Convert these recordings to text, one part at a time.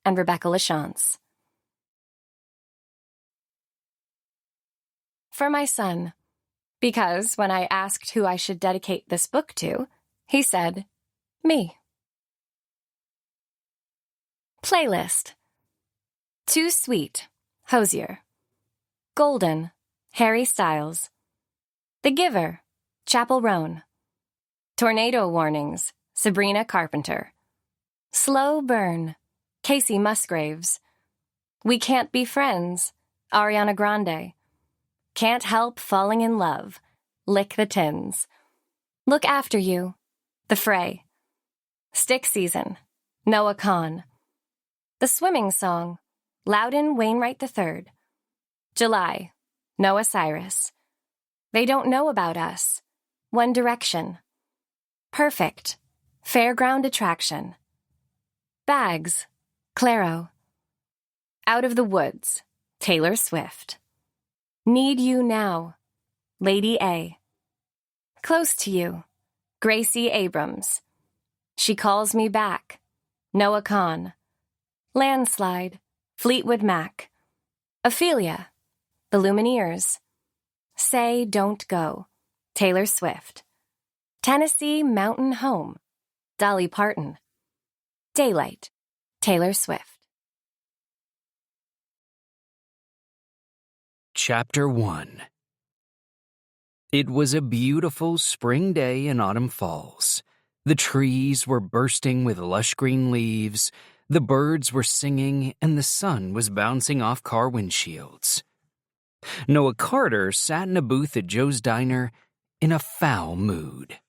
and Rebecca Lachance. For my son, because when I asked who I should dedicate this book to, he said, me. Playlist. Too Sweet, Hosier. Golden, Harry Styles. The Giver, Chappell Roan. Tornado Warnings, Sabrina Carpenter. Slow Burn, Casey Musgraves. We Can't Be Friends, Ariana Grande. Can't Help Falling in Love, Lick the Tins. Look After You, The Fray. Stick Season, Noah Kahan. The Swimming Song, Loudon Wainwright III. July, Noah Cyrus. They Don't Know About Us, One Direction. Perfect, Fairground Attraction. Bags, Clairo. Out of the Woods, Taylor Swift. Need You Now, Lady A. Close to You, Gracie Abrams. She Calls Me Back, Noah Kahan. Landslide, Fleetwood Mac. Ophelia, The Lumineers. Say Don't Go, Taylor Swift. Tennessee Mountain Home, Dolly Parton. Daylight, Taylor Swift. Chapter 1. It was a beautiful spring day in Autumn Falls. The trees were bursting with lush green leaves, the birds were singing, and the sun was bouncing off car windshields. Noah Carter sat in a booth at Joe's Diner in a foul mood.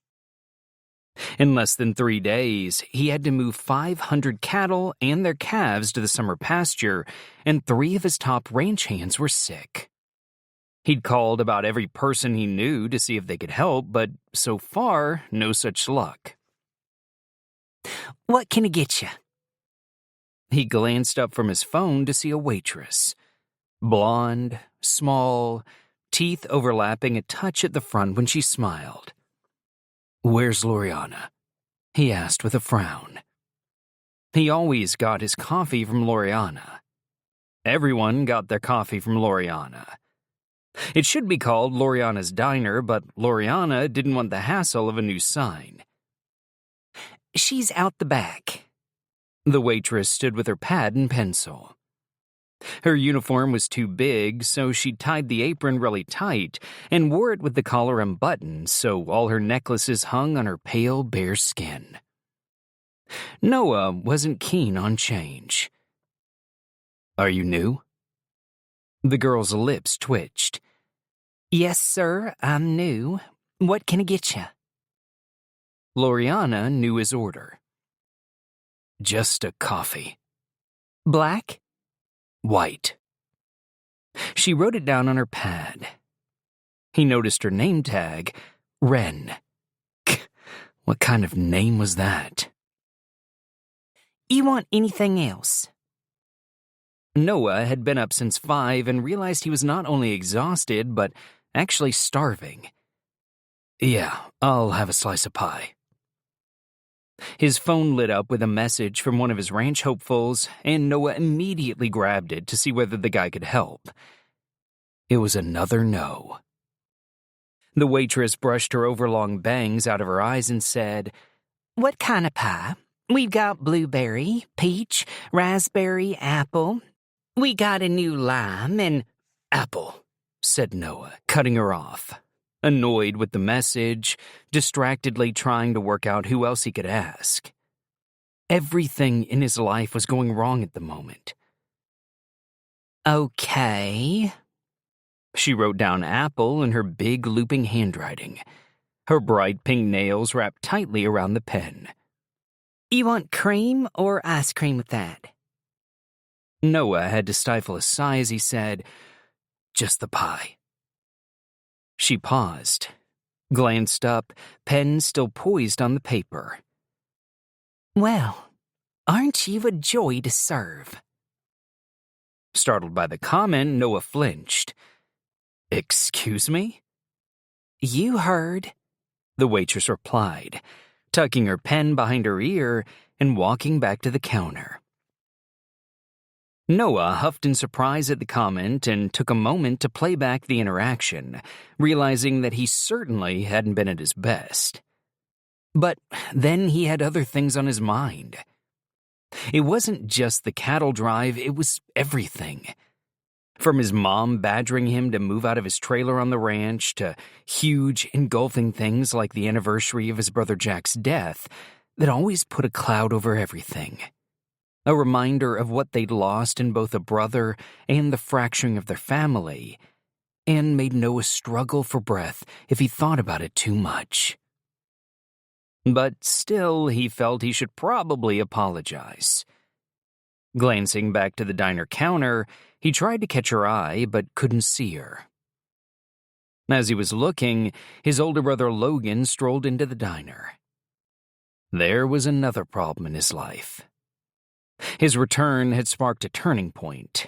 In less than 3 days, he had to move 500 cattle and their calves to the summer pasture, and 3 of his top ranch hands were sick. He'd called about every person he knew to see if they could help, but so far, no such luck. "What can I get you?" He glanced up from his phone to see a waitress. Blonde, small, teeth overlapping a touch at the front when she smiled. "Where's Loriana?" he asked with a frown. He always got his coffee from Loriana. Everyone got their coffee from Loriana. It should be called Loriana's Diner, but Loriana didn't want the hassle of a new sign. "She's out the back." The waitress stood with her pad and pencil. Her uniform was too big, so she tied the apron really tight and wore it with the collar unbuttoned so all her necklaces hung on her pale, bare skin. Noah wasn't keen on change. "Are you new?" The girl's lips twitched. "Yes, sir, I'm new. What can I get you?" Loriana knew his order. "Just a coffee." "Black?" "White." She wrote it down on her pad. He noticed her name tag, Wren. What kind of name was that? "You want anything else?" Noah had been up since 5 and realized he was not only exhausted, but actually starving. "Yeah, I'll have a slice of pie." His phone lit up with a message from one of his ranch hopefuls, and Noah immediately grabbed it to see whether the guy could help. It was another no. The waitress brushed her overlong bangs out of her eyes and said, "What kind of pie? We've got blueberry, peach, raspberry, apple. We got a new lime and—" "Apple," said Noah, cutting her off, annoyed with the message, distractedly trying to work out who else he could ask. Everything in his life was going wrong at the moment. "Okay." She wrote down apple in her big looping handwriting. Her bright pink nails wrapped tightly around the pen. "You want cream or ice cream with that?" Noah had to stifle a sigh as he said, "Just the pie." She paused, glanced up, pen still poised on the paper. "Well, aren't you a joy to serve?" Startled by the comment, Noah flinched. "Excuse me?" "You heard," the waitress replied, tucking her pen behind her ear and walking back to the counter. Noah huffed in surprise at the comment and took a moment to play back the interaction, realizing that he certainly hadn't been at his best. But then he had other things on his mind. It wasn't just the cattle drive, it was everything. From his mom badgering him to move out of his trailer on the ranch to huge, engulfing things like the anniversary of his brother Jack's death that always put a cloud over everything. A reminder of what they'd lost in both a brother and the fracturing of their family, and made Noah struggle for breath if he thought about it too much. But still, he felt he should probably apologize. Glancing back to the diner counter, he tried to catch her eye but couldn't see her. As he was looking, his older brother Logan strolled into the diner. There was another problem in his life. His return had sparked a turning point,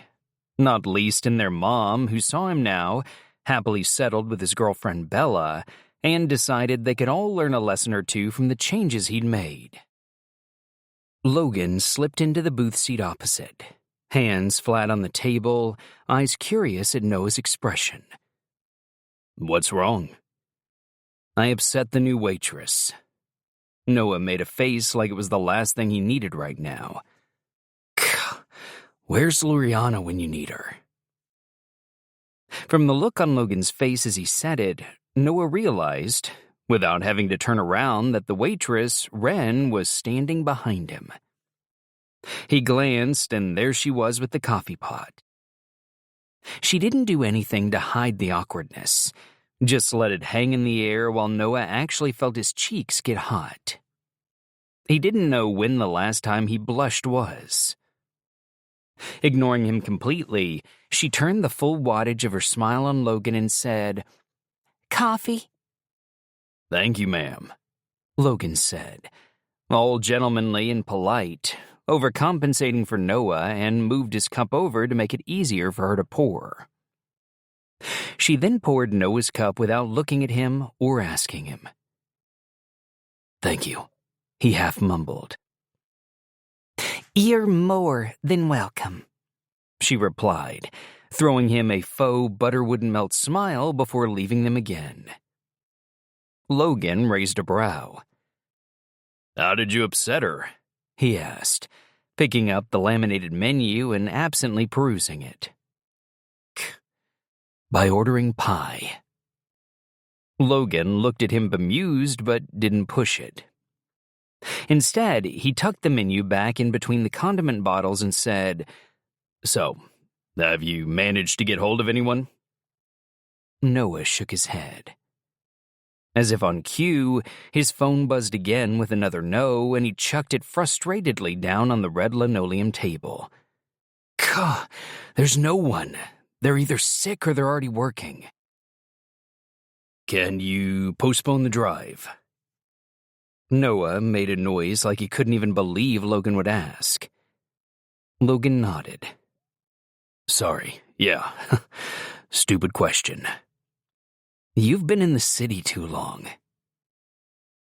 not least in their mom, who saw him now, happily settled with his girlfriend Bella, and decided they could all learn a lesson or two from the changes he'd made. Logan slipped into the booth seat opposite, hands flat on the table, eyes curious at Noah's expression. "What's wrong?" "I upset the new waitress." Noah made a face like it was the last thing he needed right now. "Where's Luriana when you need her?" From the look on Logan's face as he said it, Noah realized, without having to turn around, that the waitress, Wren, was standing behind him. He glanced, and there she was with the coffee pot. She didn't do anything to hide the awkwardness, just let it hang in the air while Noah actually felt his cheeks get hot. He didn't know when the last time he blushed was. Ignoring him completely, she turned the full wattage of her smile on Logan and said, "Coffee?" "Thank you, ma'am," Logan said, all gentlemanly and polite, overcompensating for Noah, and moved his cup over to make it easier for her to pour. She then poured Noah's cup without looking at him or asking him. "Thank you," he half mumbled. "You're more than welcome," she replied, throwing him a faux butter-wouldn't-melt smile before leaving them again. Logan raised a brow. "How did you upset her?" he asked, picking up the laminated menu and absently perusing it. "By ordering pie." Logan looked at him bemused but didn't push it. Instead, he tucked the menu back in between the condiment bottles and said, "So, have you managed to get hold of anyone?" Noah shook his head. As if on cue, his phone buzzed again with another no, and he chucked it frustratedly down on the red linoleum table. "Gah, there's no one. They're either sick or they're already working." "Can you postpone the drive?" Noah made a noise like he couldn't even believe Logan would ask. Logan nodded. "Sorry, yeah. Stupid question. You've been in the city too long."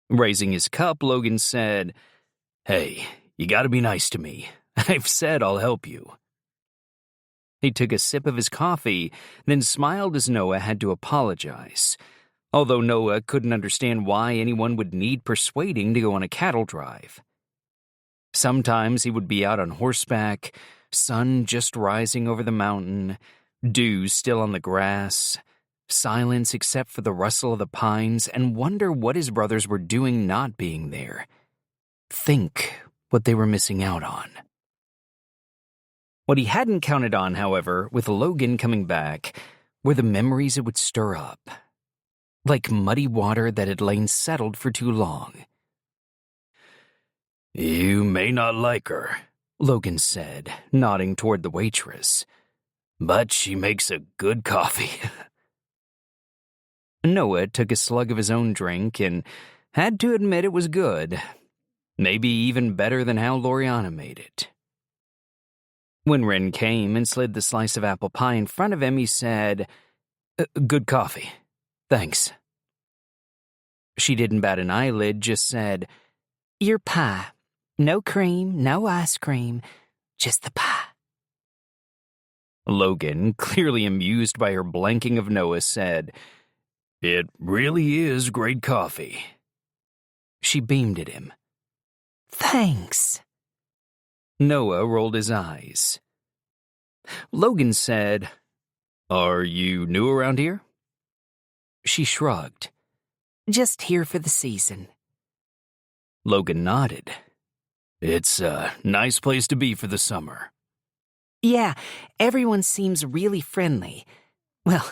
Raising his cup, Logan said, "Hey, you gotta be nice to me. I've said I'll help you." He took a sip of his coffee, then smiled as Noah had to apologize, although Noah couldn't understand why anyone would need persuading to go on a cattle drive. Sometimes he would be out on horseback, sun just rising over the mountain, dew still on the grass, silence except for the rustle of the pines, and wonder what his brothers were doing not being there. Think what they were missing out on. What he hadn't counted on, however, with Logan coming back, were the memories it would stir up. Like muddy water that had lain settled for too long. "You may not like her," Logan said, nodding toward the waitress, "but she makes a good coffee." Noah took a slug of his own drink and had to admit it was good. Maybe even better than how Loriana made it. When Wren came and slid the slice of apple pie in front of him, he said, "Good coffee. Thanks." She didn't bat an eyelid, just said, "Your pie. No cream, no ice cream, just the pie." Logan, clearly amused by her blanking of Noah, said, "It really is great coffee." She beamed at him. "Thanks." Noah rolled his eyes. Logan said, "Are you new around here?" She shrugged. "Just here for the season." Logan nodded. "It's a nice place to be for the summer." "Yeah, everyone seems really friendly. Well,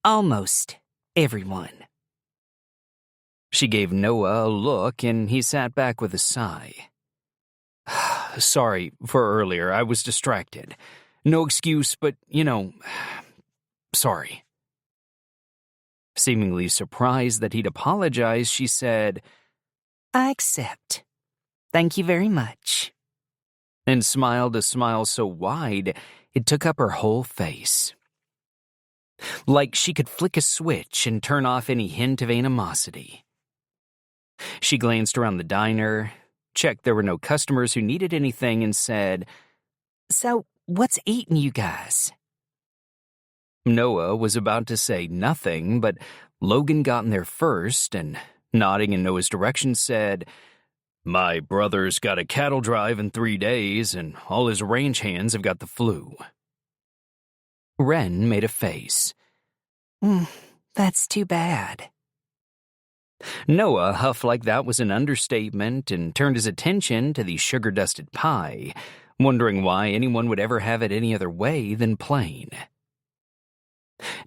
almost everyone." She gave Noah a look, and he sat back with a sigh. "Sorry for earlier, I was distracted. No excuse, but, sorry." Seemingly surprised that he'd apologized, she said, "I accept. Thank you very much." And smiled a smile so wide it took up her whole face. Like she could flick a switch and turn off any hint of animosity. She glanced around the diner, checked there were no customers who needed anything, and said, "So, what's eating you guys?" Noah was about to say nothing, but Logan got in there first and, nodding in Noah's direction, said, "My brother's got a cattle drive in 3 days, and all his ranch hands have got the flu." Wren made a face. That's too bad." Noah huffed like that was an understatement and turned his attention to the sugar-dusted pie, wondering why anyone would ever have it any other way than plain.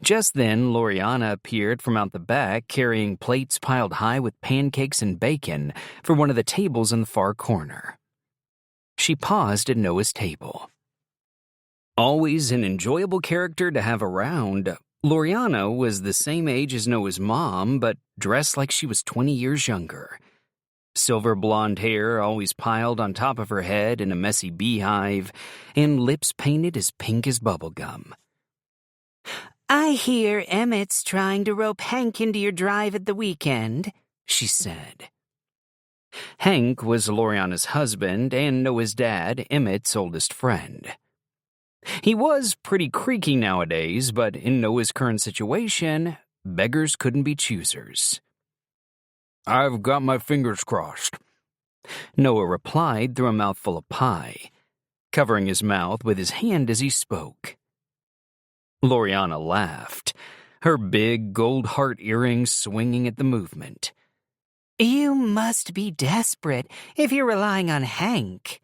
Just then, Loriana appeared from out the back carrying plates piled high with pancakes and bacon for one of the tables in the far corner. She paused at Noah's table. Always an enjoyable character to have around, Loriana was the same age as Noah's mom, but dressed like she was 20 years younger. Silver blonde hair always piled on top of her head in a messy beehive, and lips painted as pink as bubblegum. "I hear Emmett's trying to rope Hank into your drive at the weekend," she said. Hank was Loriana's husband and Noah's dad, Emmett's oldest friend. He was pretty creaky nowadays, but in Noah's current situation, beggars couldn't be choosers. "I've got my fingers crossed," Noah replied through a mouthful of pie, covering his mouth with his hand as he spoke. Loriana laughed, her big gold heart earrings swinging at the movement. "You must be desperate if you're relying on Hank."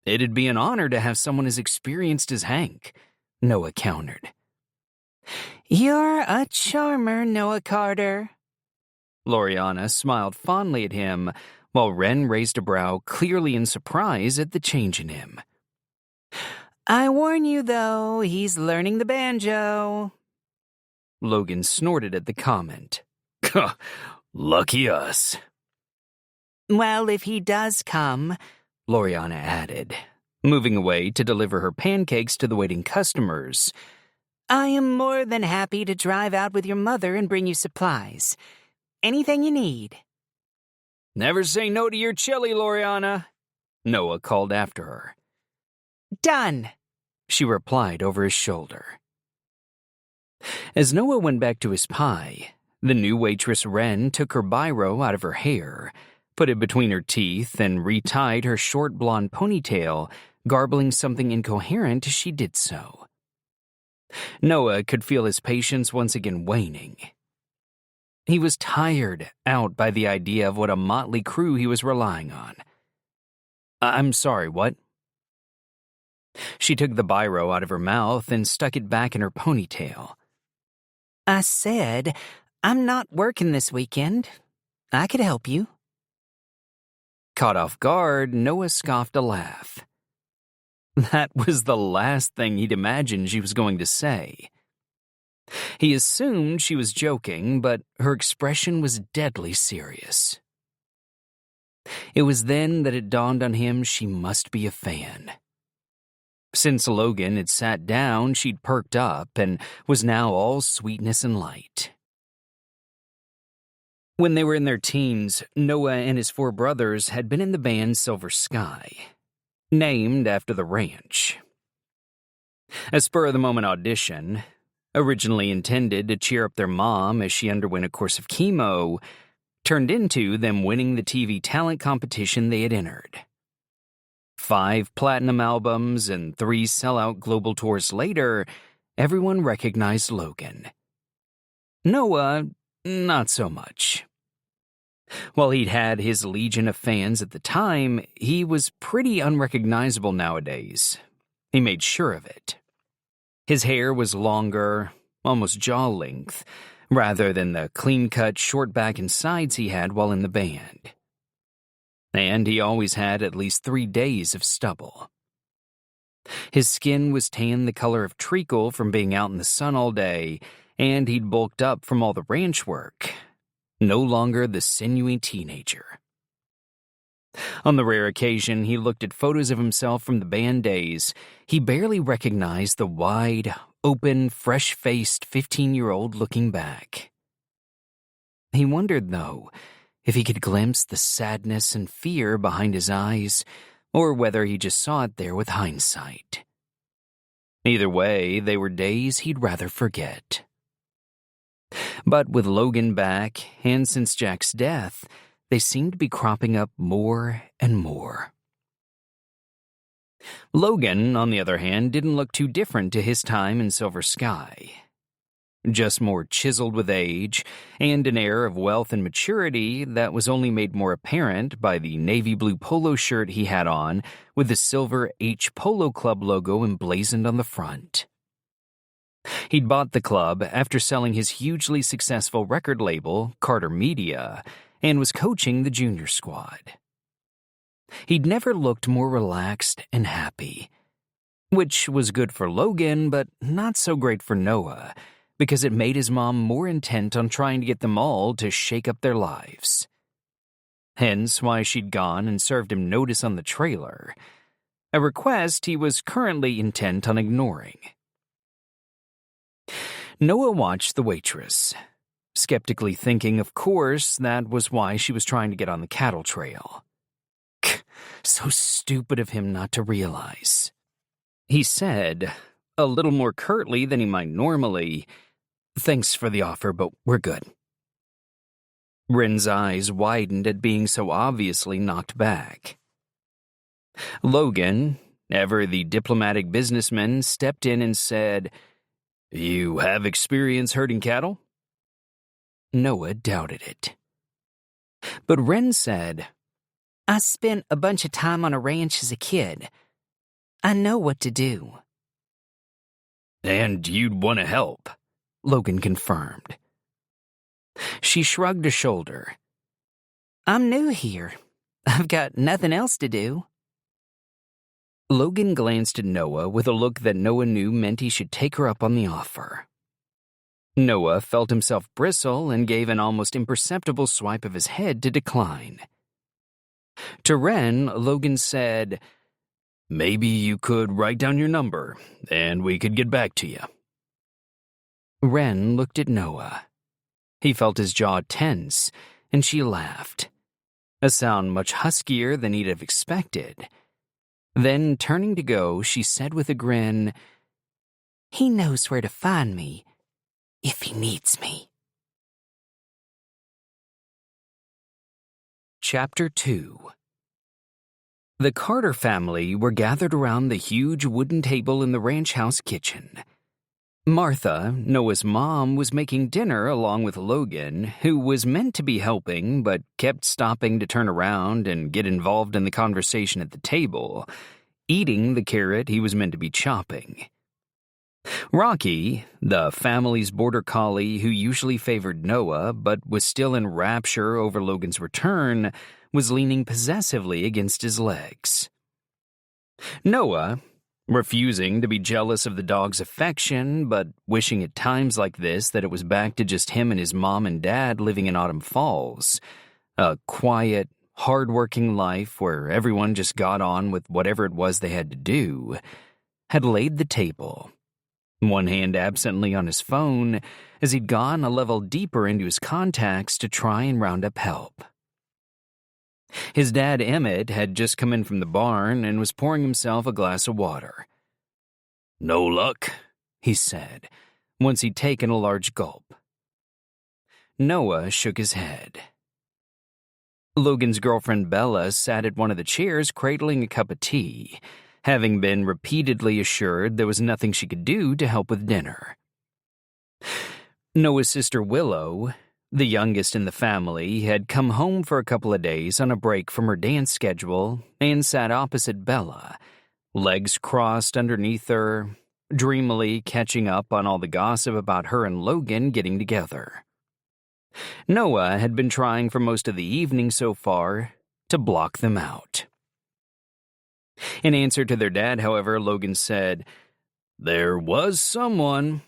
"It'd be an honor to have someone as experienced as Hank," Noah countered. "You're a charmer, Noah Carter." Loriana smiled fondly at him, while Wren raised a brow clearly in surprise at the change in him. "I warn you, though, he's learning the banjo." Logan snorted at the comment. "Lucky us." "Well, if he does come," Loriana added, moving away to deliver her pancakes to the waiting customers, "I am more than happy to drive out with your mother and bring you supplies. Anything you need." "Never say no to your chili, Loriana," Noah called after her. "Done," she replied over his shoulder. As Noah went back to his pie, the new waitress Wren took her biro out of her hair, put it between her teeth, and retied her short blonde ponytail, garbling something incoherent as she did so. Noah could feel his patience once again waning. He was tired out by the idea of what a motley crew he was relying on. "I'm sorry, what?" She took the biro out of her mouth and stuck it back in her ponytail. "I said, I'm not working this weekend. I could help you." Caught off guard, Noah scoffed a laugh. That was the last thing he'd imagined she was going to say. He assumed she was joking, but her expression was deadly serious. It was then that it dawned on him she must be a fan. Since Logan had sat down, she'd perked up and was now all sweetness and light. When they were in their teens, Noah and his 4 brothers had been in the band Silver Sky, named after the ranch. A spur-of-the-moment audition, originally intended to cheer up their mom as she underwent a course of chemo, turned into them winning the TV talent competition they had entered. 5 platinum albums and 3 sellout global tours later, everyone recognized Logan. Noah, not so much. While he'd had his legion of fans at the time, he was pretty unrecognizable nowadays. He made sure of it. His hair was longer, almost jaw-length, rather than the clean-cut short back and sides he had while in the band. And he always had at least 3 days of stubble. His skin was tan the color of treacle from being out in the sun all day, and he'd bulked up from all the ranch work. No longer the sinewy teenager. On the rare occasion he looked at photos of himself from the band days, he barely recognized the wide, open, fresh-faced 15-year-old looking back. He wondered, though, if he could glimpse the sadness and fear behind his eyes, or whether he just saw it there with hindsight. Either way, they were days he'd rather forget. But with Logan back, and since Jack's death, they seemed to be cropping up more and more. Logan, on the other hand, didn't look too different to his time in Silver Sky. Just more chiseled with age, and an air of wealth and maturity that was only made more apparent by the navy blue polo shirt he had on with the silver H Polo Club logo emblazoned on the front. He'd bought the club after selling his hugely successful record label, Carter Media, and was coaching the junior squad. He'd never looked more relaxed and happy, which was good for Logan, but not so great for Noah, because it made his mom more intent on trying to get them all to shake up their lives. Hence why she'd gone and served him notice on the trailer, a request he was currently intent on ignoring. Noah watched the waitress, skeptically thinking, of course, that was why she was trying to get on the cattle trail. So stupid of him not to realize. He said, a little more curtly than he might normally, "Thanks for the offer, but we're good." Ren's eyes widened at being so obviously knocked back. Logan, ever the diplomatic businessman, stepped in and said, "You have experience herding cattle?" Noah doubted it. But Ren said, "I spent a bunch of time on a ranch as a kid. I know what to do." "And you'd want to help," Logan confirmed. She shrugged a shoulder. "I'm new here. I've got nothing else to do." Logan glanced at Noah with a look that Noah knew meant he should take her up on the offer. Noah felt himself bristle and gave an almost imperceptible swipe of his head to decline. To Ren, Logan said, "Maybe you could write down your number, and we could get back to you." Ren looked at Noah. He felt his jaw tense, and she laughed, a sound much huskier than he'd have expected. Then, turning to go, she said with a grin, "He knows where to find me, if he needs me." Chapter 2. The Carter family were gathered around the huge wooden table in the ranch house kitchen. Martha, Noah's mom, was making dinner along with Logan, who was meant to be helping but kept stopping to turn around and get involved in the conversation at the table, eating the carrot he was meant to be chopping. Rocky, the family's border collie who usually favored Noah but was still in rapture over Logan's return, was leaning possessively against his legs. Noah, refusing to be jealous of the dog's affection, but wishing at times like this that it was back to just him and his mom and dad living in Autumn Falls, a quiet, hard-working life where everyone just got on with whatever it was they had to do, had laid the table, one hand absently on his phone as he'd gone a level deeper into his contacts to try and round up help. His dad, Emmett, had just come in from the barn and was pouring himself a glass of water. "No luck," he said, once he'd taken a large gulp. Noah shook his head. Logan's girlfriend Bella sat at one of the chairs cradling a cup of tea, having been repeatedly assured there was nothing she could do to help with dinner. Noah's sister Willow, the youngest in the family, had come home for a couple of days on a break from her dance schedule and sat opposite Bella, legs crossed underneath her, dreamily catching up on all the gossip about her and Logan getting together. Noah had been trying for most of the evening so far to block them out. In answer to their dad, however, Logan said, "There was someone,"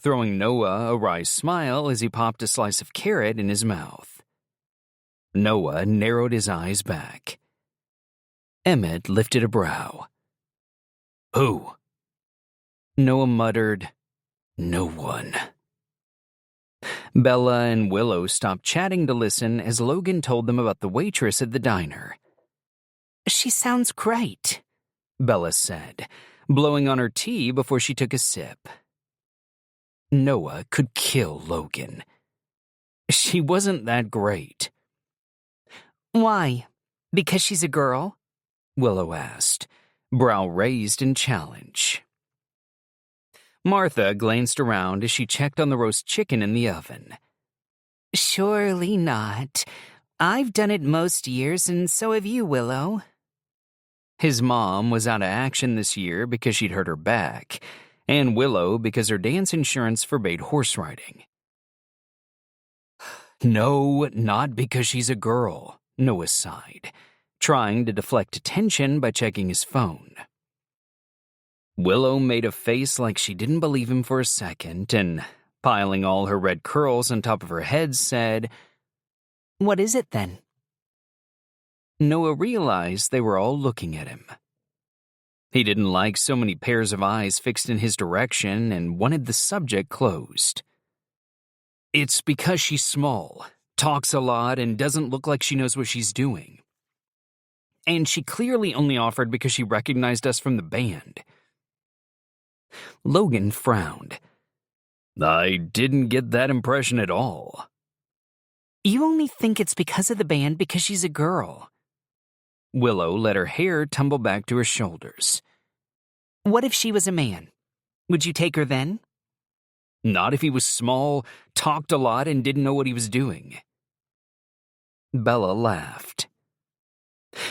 throwing Noah a wry smile as he popped a slice of carrot in his mouth. Noah narrowed his eyes back. Emmett lifted a brow. "Who?" Noah muttered, "No one." Bella and Willow stopped chatting to listen as Logan told them about the waitress at the diner. "She sounds great," Bella said, blowing on her tea before she took a sip. Noah could kill Logan. She wasn't that great. "Why? Because she's a girl?" Willow asked, brow raised in challenge. Martha glanced around as she checked on the roast chicken in the oven. "Surely not. I've done it most years, and so have you, Willow." His mom was out of action this year because she'd hurt her back, and Willow because her dance insurance forbade horse riding. "No, not because she's a girl," Noah sighed, trying to deflect attention by checking his phone. Willow made a face like she didn't believe him for a second and, piling all her red curls on top of her head, said, "What is it then?" Noah realized they were all looking at him. He didn't like so many pairs of eyes fixed in his direction and wanted the subject closed. "It's because she's small, talks a lot, and doesn't look like she knows what she's doing. And she clearly only offered because she recognized us from the band." Logan frowned. "I didn't get that impression at all." "You only think it's because of the band because she's a girl." Willow let her hair tumble back to her shoulders. "What if she was a man? Would you take her then?" "Not if he was small, talked a lot, and didn't know what he was doing." Bella laughed.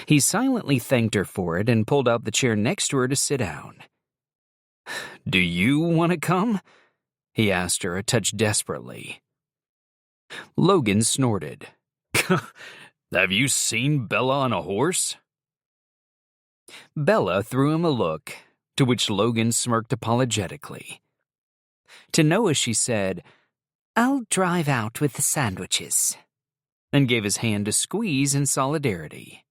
He silently thanked her for it and pulled out the chair next to her to sit down. "Do you want to come?" he asked her a touch desperately. Logan snorted. "Have you seen Bella on a horse?" Bella threw him a look, to which Logan smirked apologetically. To Noah she said, "I'll drive out with the sandwiches," and gave his hand a squeeze in solidarity.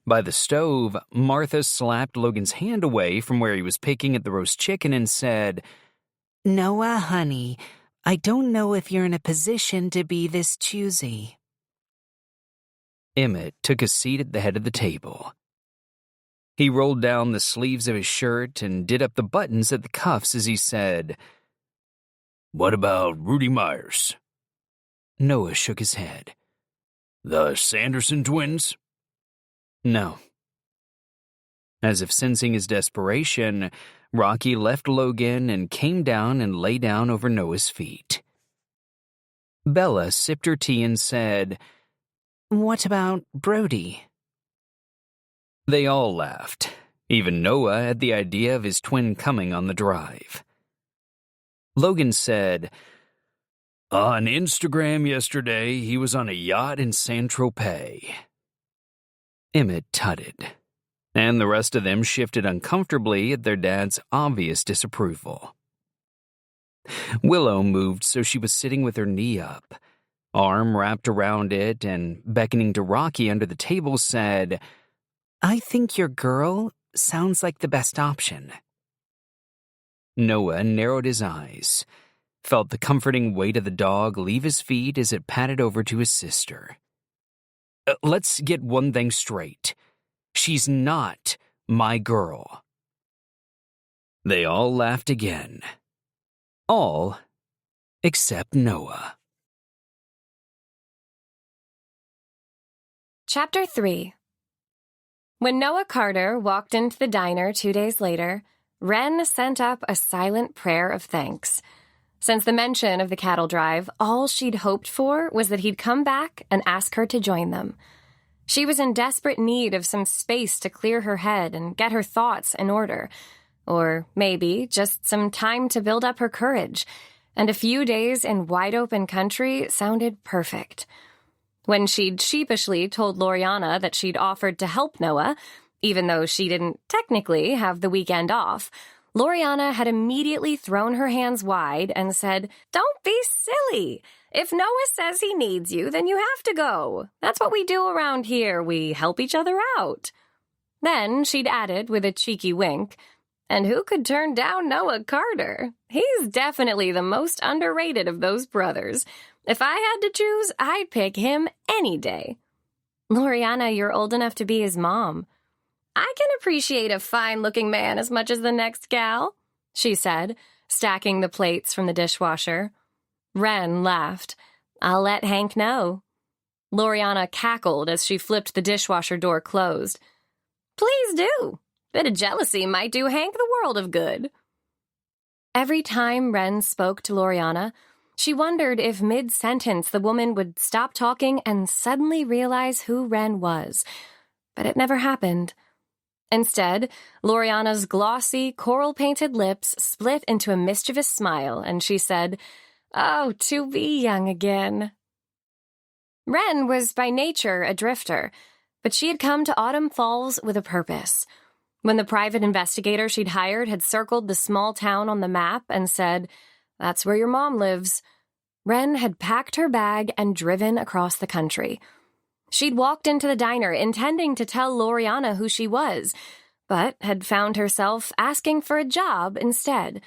By the stove, Martha slapped Logan's hand away from where he was picking at the roast chicken and said, "Noah, honey, I don't know if you're in a position to be this choosy." Emmett took a seat at the head of the table. He rolled down the sleeves of his shirt and did up the buttons at the cuffs as he said, "What about Rudy Myers?" Noah shook his head. "The Sanderson twins?" "No." As if sensing his desperation, Rocky left Logan and came down and lay down over Noah's feet. Bella sipped her tea and said, "What about Brody?" They all laughed, even Noah at the idea of his twin coming on the drive. Logan said, "On Instagram yesterday, he was on a yacht in Saint-Tropez." Emmett tutted, and the rest of them shifted uncomfortably at their dad's obvious disapproval. Willow moved so she was sitting with her knee up, arm wrapped around it, and beckoning to Rocky under the table said, "I think your girl sounds like the best option." Noah narrowed his eyes, felt the comforting weight of the dog leave his feet as it patted over to his sister. Let's get one thing straight. She's not my girl." They all laughed again. All except Noah. Chapter 3. When Noah Carter walked into the diner 2 days later, Wren sent up a silent prayer of thanks. Since the mention of the cattle drive, all she'd hoped for was that he'd come back and ask her to join them. She was in desperate need of some space to clear her head and get her thoughts in order, or maybe just some time to build up her courage, and a few days in wide-open country sounded perfect. When she'd sheepishly told Loriana that she'd offered to help Noah, even though she didn't technically have the weekend off, Loriana had immediately thrown her hands wide and said, "Don't be silly. If Noah says he needs you, then you have to go. That's what we do around here. We help each other out." Then she'd added with a cheeky wink, "And who could turn down Noah Carter? He's definitely the most underrated of those brothers. If I had to choose, I'd pick him any day." "Loriana, you're old enough to be his mom." "I can appreciate a fine-looking man as much as the next gal," she said, stacking the plates from the dishwasher. Wren laughed. "I'll let Hank know." Loriana cackled as she flipped the dishwasher door closed. "Please do. Bit of jealousy might do Hank the world of good." Every time Wren spoke to Loriana, she wondered if mid-sentence the woman would stop talking and suddenly realize who Wren was. But it never happened. Instead, Loriana's glossy, coral-painted lips split into a mischievous smile, and she said, "Oh, to be young again." Wren was by nature a drifter, but she had come to Autumn Falls with a purpose. When the private investigator she'd hired had circled the small town on the map and said, "That's where your mom lives," Wren had packed her bag and driven across the country. She'd walked into the diner intending to tell Loriana who she was, but had found herself asking for a job instead,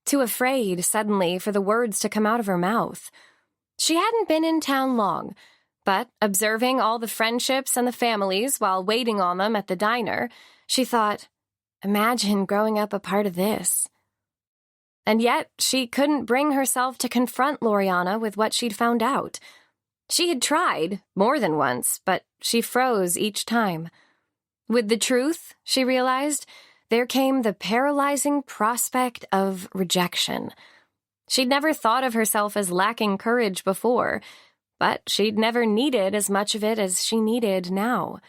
too afraid suddenly for the words to come out of her mouth. She hadn't been in town long, but observing all the friendships and the families while waiting on them at the diner, she thought, imagine growing up a part of this. And yet she couldn't bring herself to confront Loriana with what she'd found out. She had tried more than once, but she froze each time. With the truth, she realized, there came the paralyzing prospect of rejection. She'd never thought of herself as lacking courage before, but she'd never needed as much of it as she needed now.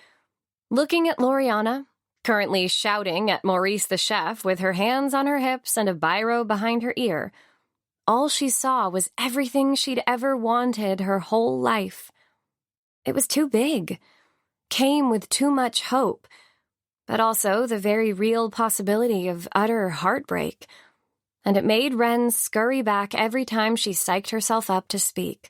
Looking at Loriana, currently shouting at Maurice the chef with her hands on her hips and a biro behind her ear, all she saw was everything she'd ever wanted her whole life. It was too big, came with too much hope, but also the very real possibility of utter heartbreak, and it made Wren scurry back every time she psyched herself up to speak.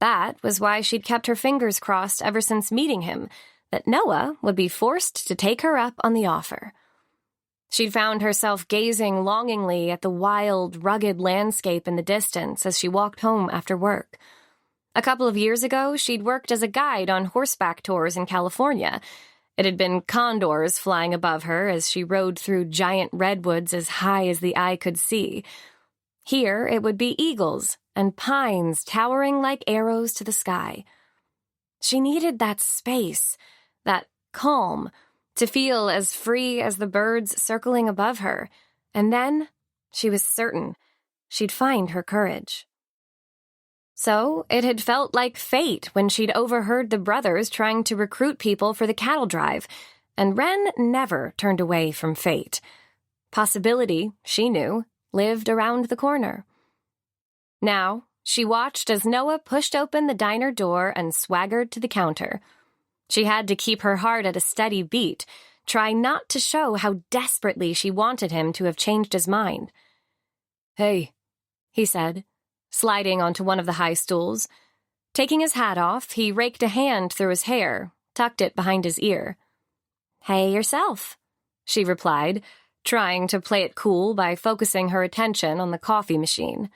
That was why she'd kept her fingers crossed ever since meeting him, that Noah would be forced to take her up on the offer. She'd found herself gazing longingly at the wild, rugged landscape in the distance as she walked home after work. A couple of years ago, she'd worked as a guide on horseback tours in California. It had been condors flying above her as she rode through giant redwoods as high as the eye could see. Here, it would be eagles and pines towering like arrows to the sky. She needed that space, that calm, to feel as free as the birds circling above her, and then she was certain she'd find her courage. So it had felt like fate when she'd overheard the brothers trying to recruit people for the cattle drive, and Wren never turned away from fate. Possibility, she knew, lived around the corner. Now, she watched as Noah pushed open the diner door and swaggered to the counter. She had to keep her heart at a steady beat, trying not to show how desperately she wanted him to have changed his mind. "Hey," he said, sliding onto one of the high stools. Taking his hat off, he raked a hand through his hair, tucked it behind his ear. "Hey yourself," she replied, trying to play it cool by focusing her attention on the coffee machine.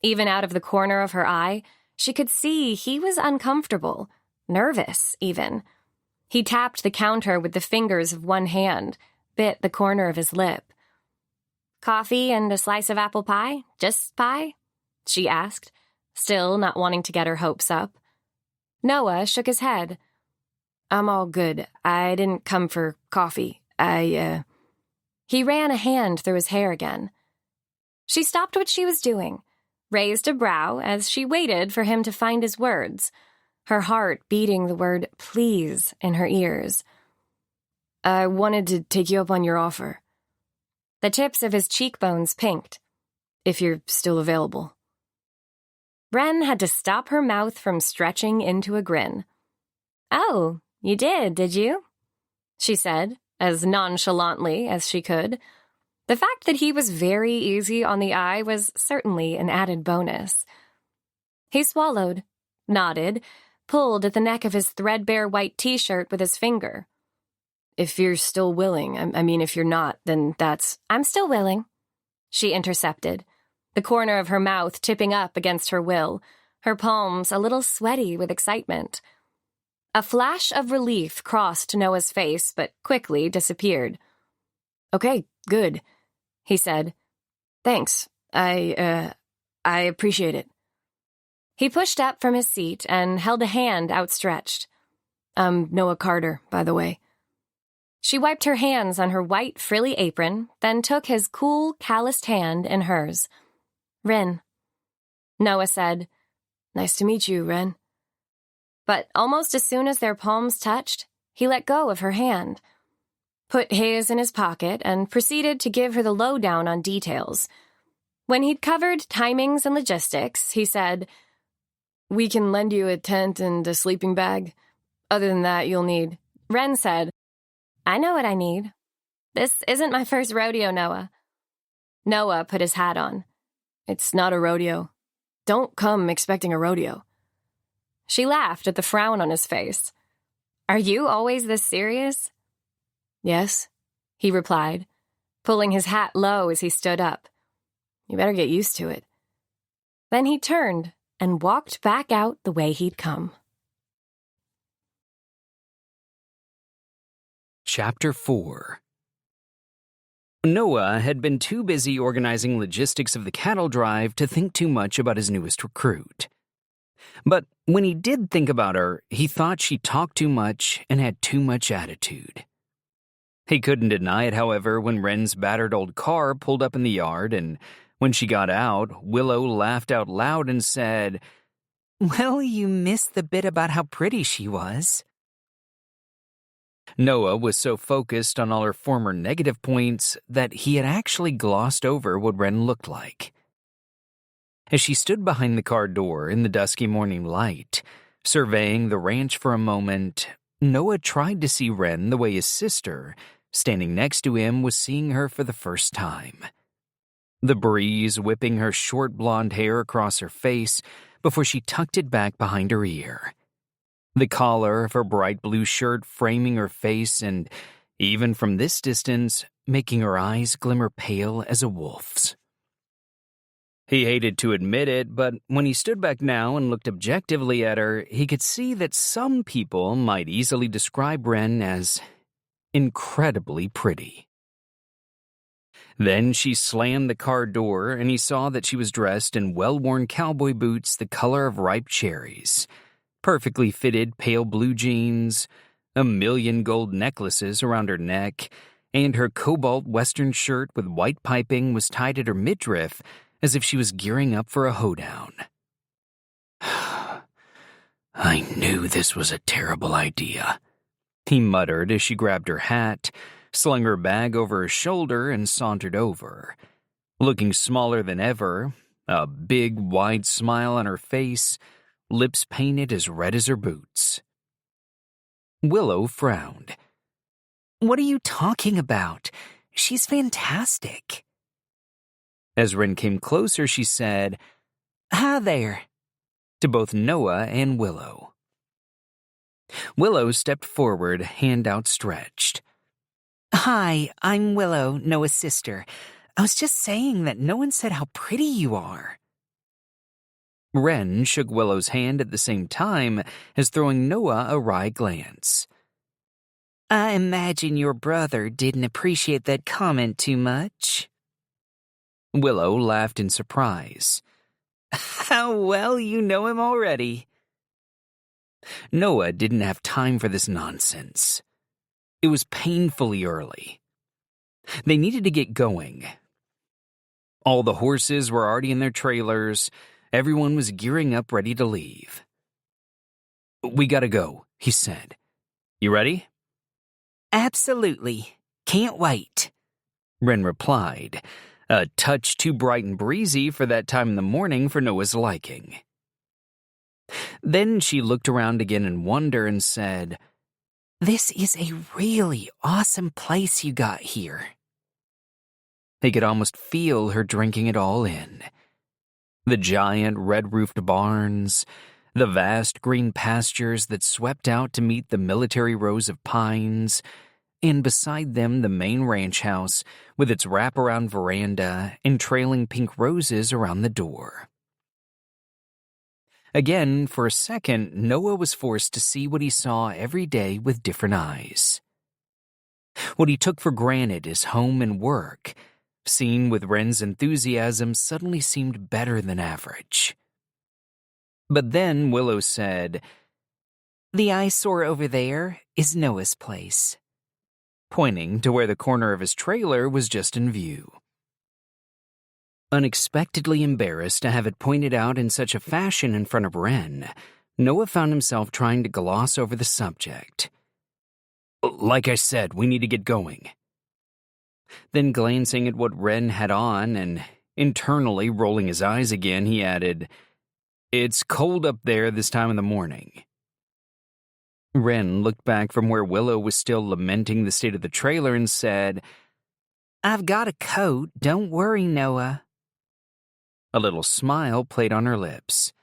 Even out of the corner of her eye, she could see he was uncomfortable, nervous even. He tapped the counter with the fingers of one hand, bit the corner of his lip. Coffee and a slice of apple pie? Just pie? She asked, still not wanting to get her hopes up. Noah shook his head. I'm all good. I didn't come for coffee. He ran a hand through his hair again. She stopped what she was doing, raised a brow as she waited for him to find his words, her heart beating the word please in her ears. I wanted to take you up on your offer. The tips of his cheekbones pinked. If you're still available. Wren had to stop her mouth from stretching into a grin. Oh, you did you? She said, as nonchalantly as she could. The fact that he was very easy on the eye was certainly an added bonus. He swallowed, nodded, pulled at the neck of his threadbare white t-shirt with his finger. If you're still willing, if you're not, then that's... I'm still willing, she intercepted, the corner of her mouth tipping up against her will, her palms a little sweaty with excitement. A flash of relief crossed Noah's face, but quickly disappeared. Okay, good, he said. Thanks. I appreciate it. He pushed up from his seat and held a hand outstretched. I'm Noah Carter, by the way. She wiped her hands on her white, frilly apron, then took his cool, calloused hand in hers. Wren. Noah said, Nice to meet you, Wren. But almost as soon as their palms touched, he let go of her hand, put his in his pocket, and proceeded to give her the lowdown on details. When he'd covered timings and logistics, he said, We can lend you a tent and a sleeping bag. Other than that, you'll need... Wren said, I know what I need. This isn't my first rodeo, Noah. Noah put his hat on. It's not a rodeo. Don't come expecting a rodeo. She laughed at the frown on his face. Are you always this serious? Yes, he replied, pulling his hat low as he stood up. You better get used to it. Then he turned and walked back out the way he'd come. Chapter 4. Noah had been too busy organizing logistics of the cattle drive to think too much about his newest recruit. But when he did think about her, he thought she talked too much and had too much attitude. He couldn't deny it, however, when Wren's battered old car pulled up in the yard, and when she got out, Willow laughed out loud and said, Well, you missed the bit about how pretty she was. Noah was so focused on all her former negative points that he had actually glossed over what Wren looked like. As she stood behind the car door in the dusky morning light, surveying the ranch for a moment, Noah tried to see Wren the way his sister, standing next to him, was seeing her for the first time. The breeze whipping her short blonde hair across her face before she tucked it back behind her ear. The collar of her bright blue shirt framing her face and, even from this distance, making her eyes glimmer pale as a wolf's. He hated to admit it, but when he stood back now and looked objectively at her, he could see that some people might easily describe Wren as incredibly pretty. Then she slammed the car door, and he saw that she was dressed in well-worn cowboy boots the color of ripe cherries, perfectly fitted pale blue jeans, a million gold necklaces around her neck, and her cobalt western shirt with white piping was tied at her midriff as if she was gearing up for a hoedown. I knew this was a terrible idea, he muttered as she grabbed her hat, slung her bag over her shoulder, and sauntered over. Looking smaller than ever, a big, wide smile on her face, lips painted as red as her boots. Willow frowned. What are you talking about? She's fantastic. As Wren came closer, she said, Hi there, to both Noah and Willow. Willow stepped forward, hand outstretched. Hi, I'm Willow, Noah's sister. I was just saying that no one said how pretty you are. Wren shook Willow's hand at the same time as throwing Noah a wry glance. I imagine your brother didn't appreciate that comment too much. Willow laughed in surprise. How well you know him already. Noah didn't have time for this nonsense. It was painfully early. They needed to get going. All the horses were already in their trailers. Everyone was gearing up ready to leave. We gotta go, he said. You ready? Absolutely. Can't wait, Wren replied, a touch too bright and breezy for that time in the morning for Noah's liking. Then she looked around again in wonder and said, This is a really awesome place you got here. He could almost feel her drinking it all in. The giant red-roofed barns, the vast green pastures that swept out to meet the military rows of pines, and beside them the main ranch house with its wraparound veranda and trailing pink roses around the door. Again, for a second, Noah was forced to see what he saw every day with different eyes. What he took for granted as home and work, seen with Wren's enthusiasm, suddenly seemed better than average. But then Willow said, The eyesore over there is Noah's place, pointing to where the corner of his trailer was just in view. Unexpectedly embarrassed to have it pointed out in such a fashion in front of Wren, Noah found himself trying to gloss over the subject. Like I said, we need to get going. Then glancing at what Wren had on and internally rolling his eyes again, he added, It's cold up there this time of the morning. Wren looked back from where Willow was still lamenting the state of the trailer and said, I've got a coat, don't worry, Noah. A little smile played on her lips.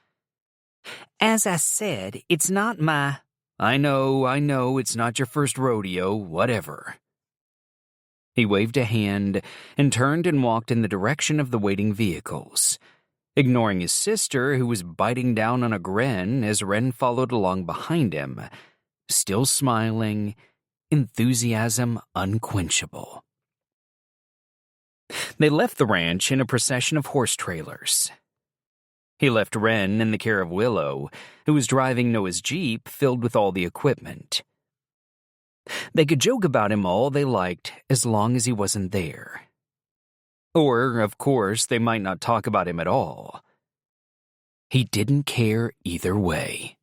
As I said, it's not my... I know, it's not your first rodeo, whatever. He waved a hand and turned and walked in the direction of the waiting vehicles, ignoring his sister, who was biting down on a grin as Wren followed along behind him, still smiling, enthusiasm unquenchable. They left the ranch in a procession of horse trailers. He left Wren in the care of Willow, who was driving Noah's Jeep filled with all the equipment. They could joke about him all they liked as long as he wasn't there. Or, of course, they might not talk about him at all. He didn't care either way.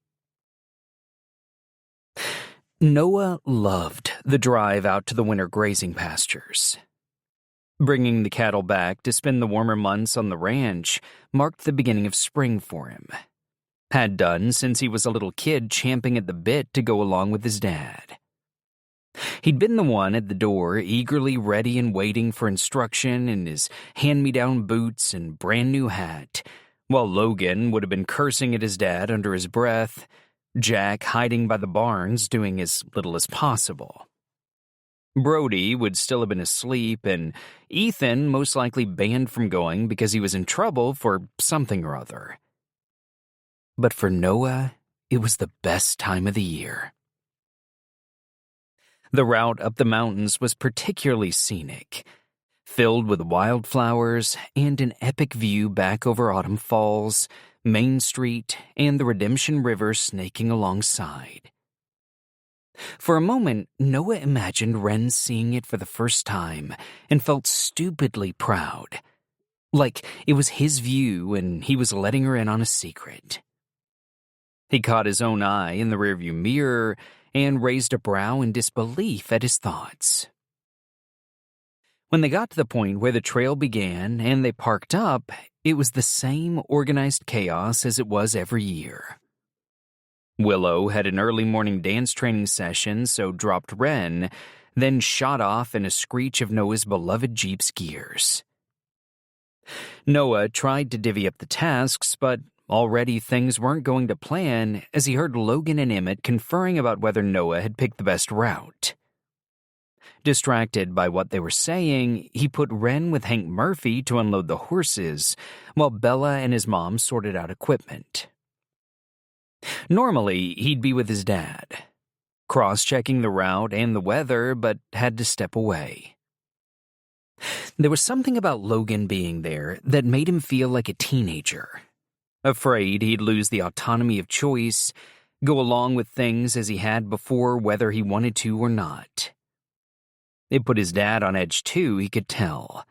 Noah loved the drive out to the winter grazing pastures. Bringing the cattle back to spend the warmer months on the ranch marked the beginning of spring for him. Had done since he was a little kid champing at the bit to go along with his dad. He'd been the one at the door, eagerly ready and waiting for instruction in his hand-me-down boots and brand-new hat, while Logan would have been cursing at his dad under his breath, Jack hiding by the barns doing as little as possible. Brody would still have been asleep, and Ethan most likely banned from going because he was in trouble for something or other. But for Noah, it was the best time of the year. The route up the mountains was particularly scenic, filled with wildflowers and an epic view back over Autumn Falls, Main Street, and the Redemption River snaking alongside. For a moment, Noah imagined Wren seeing it for the first time and felt stupidly proud, like it was his view and he was letting her in on a secret. He caught his own eye in the rearview mirror and raised a brow in disbelief at his thoughts. When they got to the point where the trail began and they parked up, it was the same organized chaos as it was every year. Willow had an early morning dance training session, so dropped Wren, then shot off in a screech of Noah's beloved Jeep's gears. Noah tried to divvy up the tasks, but already things weren't going to plan as he heard Logan and Emmett conferring about whether Noah had picked the best route. Distracted by what they were saying, he put Wren with Hank Murphy to unload the horses, while Bella and his mom sorted out equipment. Normally, he'd be with his dad, cross-checking the route and the weather, but had to step away. There was something about Logan being there that made him feel like a teenager, afraid he'd lose the autonomy of choice, go along with things as he had before whether he wanted to or not. It put his dad on edge too, he could tell.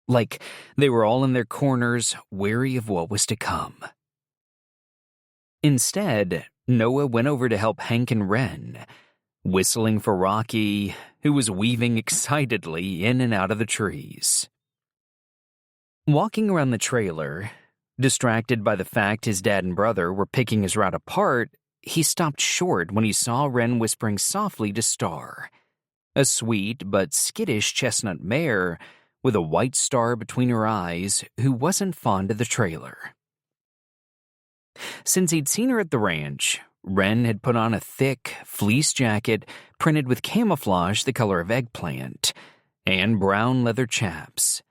Like they were all in their corners, wary of what was to come. Instead, Noah went over to help Hank and Wren, whistling for Rocky, who was weaving excitedly in and out of the trees. Walking around the trailer, distracted by the fact his dad and brother were picking his route apart, he stopped short when he saw Wren whispering softly to Star, a sweet but skittish chestnut mare with a white star between her eyes who wasn't fond of the trailer. Since he'd seen her at the ranch, Wren had put on a thick, fleece jacket printed with camouflage the color of eggplant, and brown leather chaps.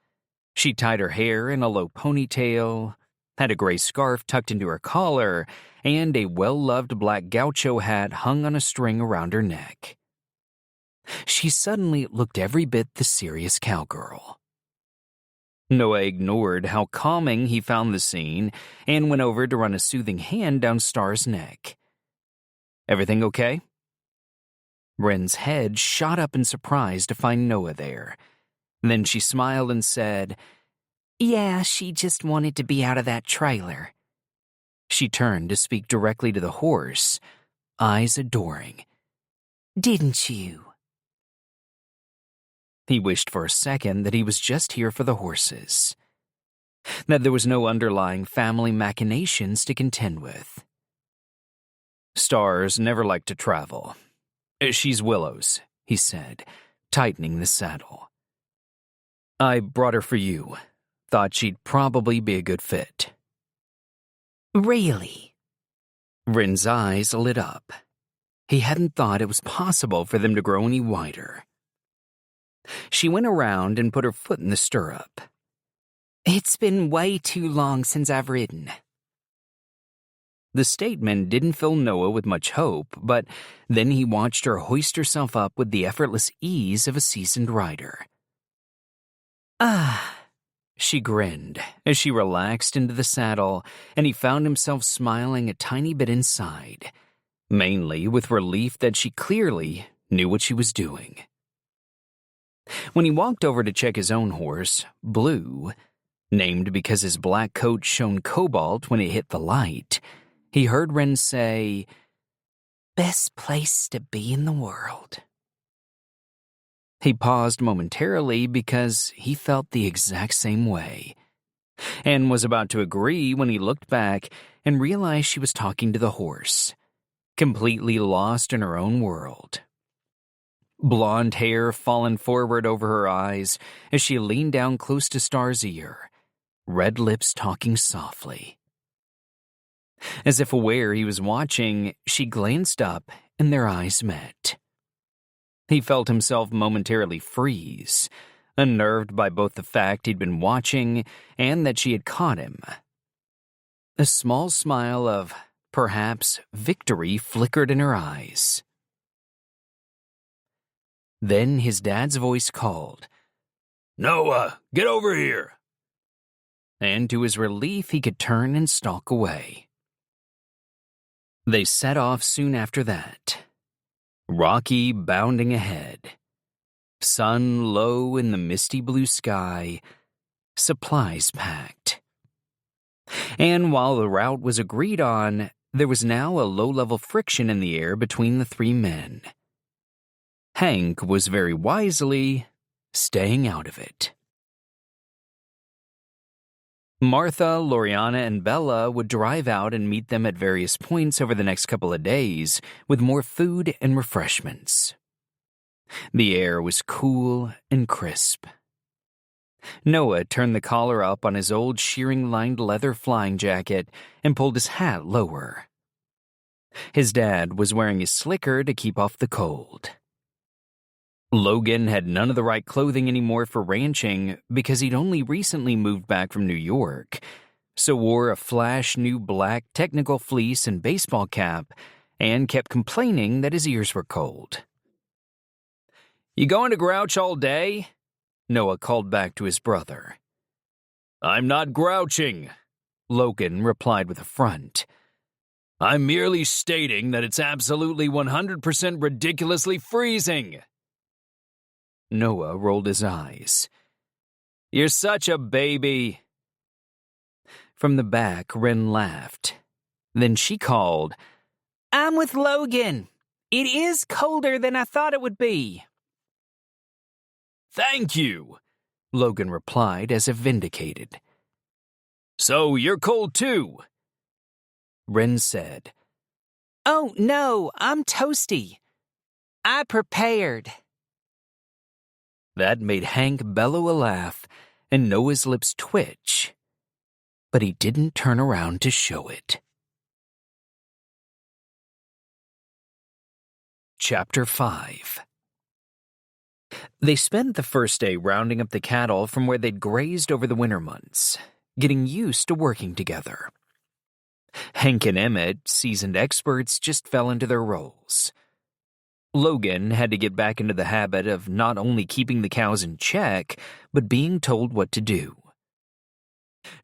She tied her hair in a low ponytail, had a gray scarf tucked into her collar, and a well-loved black gaucho hat hung on a string around her neck. She suddenly looked every bit the serious cowgirl. Noah ignored how calming he found the scene and went over to run a soothing hand down Star's neck. "Everything okay?" Wren's head shot up in surprise to find Noah there. Then she smiled and said, "Yeah, she just wanted to be out of that trailer." She turned to speak directly to the horse, eyes adoring. "Didn't you?" He wished for a second that he was just here for the horses, that there was no underlying family machinations to contend with. "Stars never liked to travel. She's Willow's," he said, tightening the saddle. "I brought her for you. Thought she'd probably be a good fit." "Really?" Wren's eyes lit up. He hadn't thought it was possible for them to grow any wider. She went around and put her foot in the stirrup. "It's been way too long since I've ridden." The statement didn't fill Noah with much hope, but then he watched her hoist herself up with the effortless ease of a seasoned rider. "Ah," she grinned as she relaxed into the saddle, and he found himself smiling a tiny bit inside, mainly with relief that she clearly knew what she was doing. When he walked over to check his own horse, Blue, named because his black coat shone cobalt when it hit the light, he heard Wren say, "Best place to be in the world." He paused momentarily because he felt the exact same way, and was about to agree when he looked back and realized she was talking to the horse, completely lost in her own world. Blonde hair fallen forward over her eyes as she leaned down close to Star's ear, red lips talking softly. As if aware he was watching, she glanced up and their eyes met. He felt himself momentarily freeze, unnerved by both the fact he'd been watching and that she had caught him. A small smile of, perhaps, victory flickered in her eyes. Then his dad's voice called, "Noah, get over here!" And to his relief, he could turn and stalk away. They set off soon after that, Rocky bounding ahead, sun low in the misty blue sky, supplies packed. And while the route was agreed on, there was now a low-level friction in the air between the three men. Hank was very wisely staying out of it. Martha, Loriana, and Bella would drive out and meet them at various points over the next couple of days with more food and refreshments. The air was cool and crisp. Noah turned the collar up on his old shearing-lined leather flying jacket and pulled his hat lower. His dad was wearing his slicker to keep off the cold. Logan had none of the right clothing anymore for ranching because he'd only recently moved back from New York, so wore a flash new black technical fleece and baseball cap and kept complaining that his ears were cold. "You going to grouch all day?" Noah called back to his brother. "I'm not grouching," Logan replied with a front. "I'm merely stating that it's absolutely 100% ridiculously freezing." Noah rolled his eyes. "You're such a baby." From the back, Wren laughed. Then she called, "I'm with Logan. It is colder than I thought it would be." "Thank you," Logan replied as if vindicated. "So you're cold too?" Wren said, "Oh, no, I'm toasty. I prepared." That made Hank bellow a laugh and Noah's lips twitch, but he didn't turn around to show it. Chapter 5. They spent the first day rounding up the cattle from where they'd grazed over the winter months, getting used to working together. Hank and Emmett, seasoned experts, just fell into their roles. Logan had to get back into the habit of not only keeping the cows in check, but being told what to do.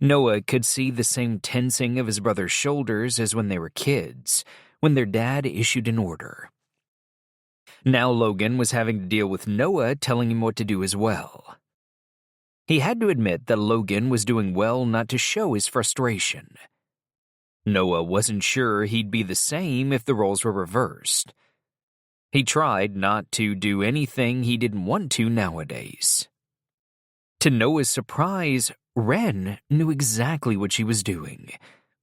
Noah could see the same tensing of his brother's shoulders as when they were kids, when their dad issued an order. Now Logan was having to deal with Noah telling him what to do as well. He had to admit that Logan was doing well not to show his frustration. Noah wasn't sure he'd be the same if the roles were reversed. He tried not to do anything he didn't want to nowadays. To Noah's surprise, Wren knew exactly what she was doing,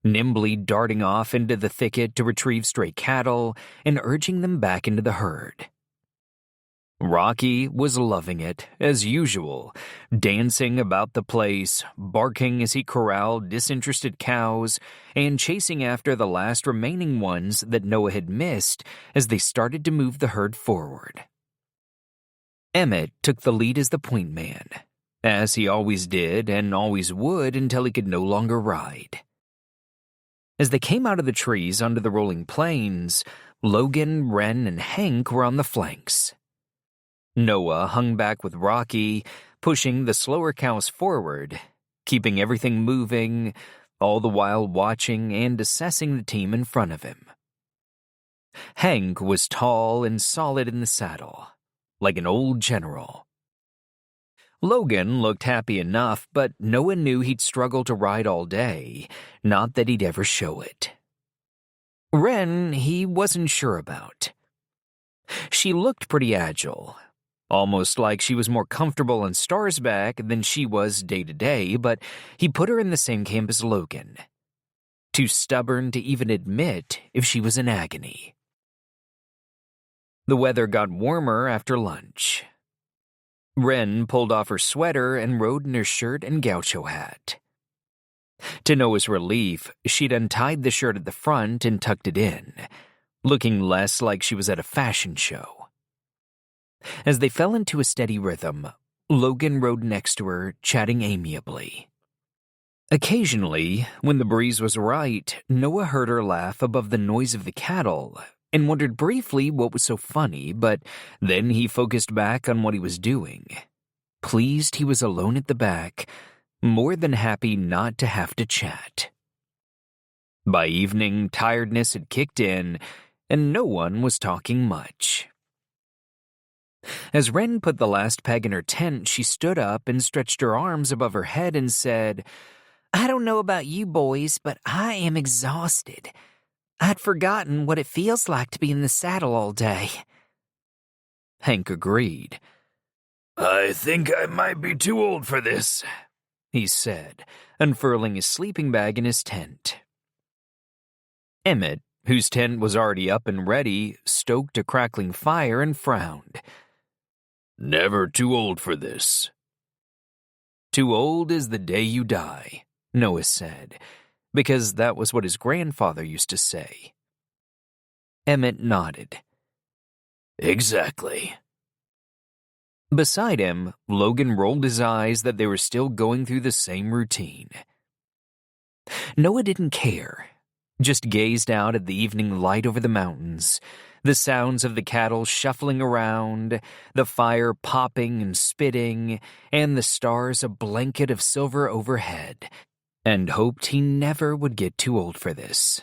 nimbly darting off into the thicket to retrieve stray cattle and urging them back into the herd. Rocky was loving it, as usual, dancing about the place, barking as he corralled disinterested cows, and chasing after the last remaining ones that Noah had missed as they started to move the herd forward. Emmett took the lead as the point man, as he always did and always would until he could no longer ride. As they came out of the trees onto the rolling plains, Logan, Wren, and Hank were on the flanks. Noah hung back with Rocky, pushing the slower cows forward, keeping everything moving, all the while watching and assessing the team in front of him. Hank was tall and solid in the saddle, like an old general. Logan looked happy enough, but Noah knew he'd struggle to ride all day, not that he'd ever show it. Wren, he wasn't sure about. She looked pretty agile, almost like she was more comfortable on Starsback than she was day to day, but he put her in the same camp as Logan. Too stubborn to even admit if she was in agony. The weather got warmer after lunch. Wren pulled off her sweater and rode in her shirt and gaucho hat. To Noah's relief, she'd untied the shirt at the front and tucked it in, looking less like she was at a fashion show. As they fell into a steady rhythm, Logan rode next to her, chatting amiably. Occasionally, when the breeze was right, Noah heard her laugh above the noise of the cattle and wondered briefly what was so funny, but then he focused back on what he was doing. Pleased he was alone at the back, more than happy not to have to chat. By evening, tiredness had kicked in, and no one was talking much. As Wren put the last peg in her tent, she stood up and stretched her arms above her head and said, "I don't know about you boys, but I am exhausted. I'd forgotten what it feels like to be in the saddle all day." Hank agreed. "I think I might be too old for this," he said, unfurling his sleeping bag in his tent. Emmett, whose tent was already up and ready, stoked a crackling fire and frowned. "Never too old for this." "Too old is the day you die," Noah said, because that was what his grandfather used to say. Emmett nodded. "Exactly." Beside him, Logan rolled his eyes that they were still going through the same routine. Noah didn't care, just gazed out at the evening light over the mountains, The sounds of the cattle shuffling around, the fire popping and spitting, and the stars a blanket of silver overhead, and hoped he never would get too old for this.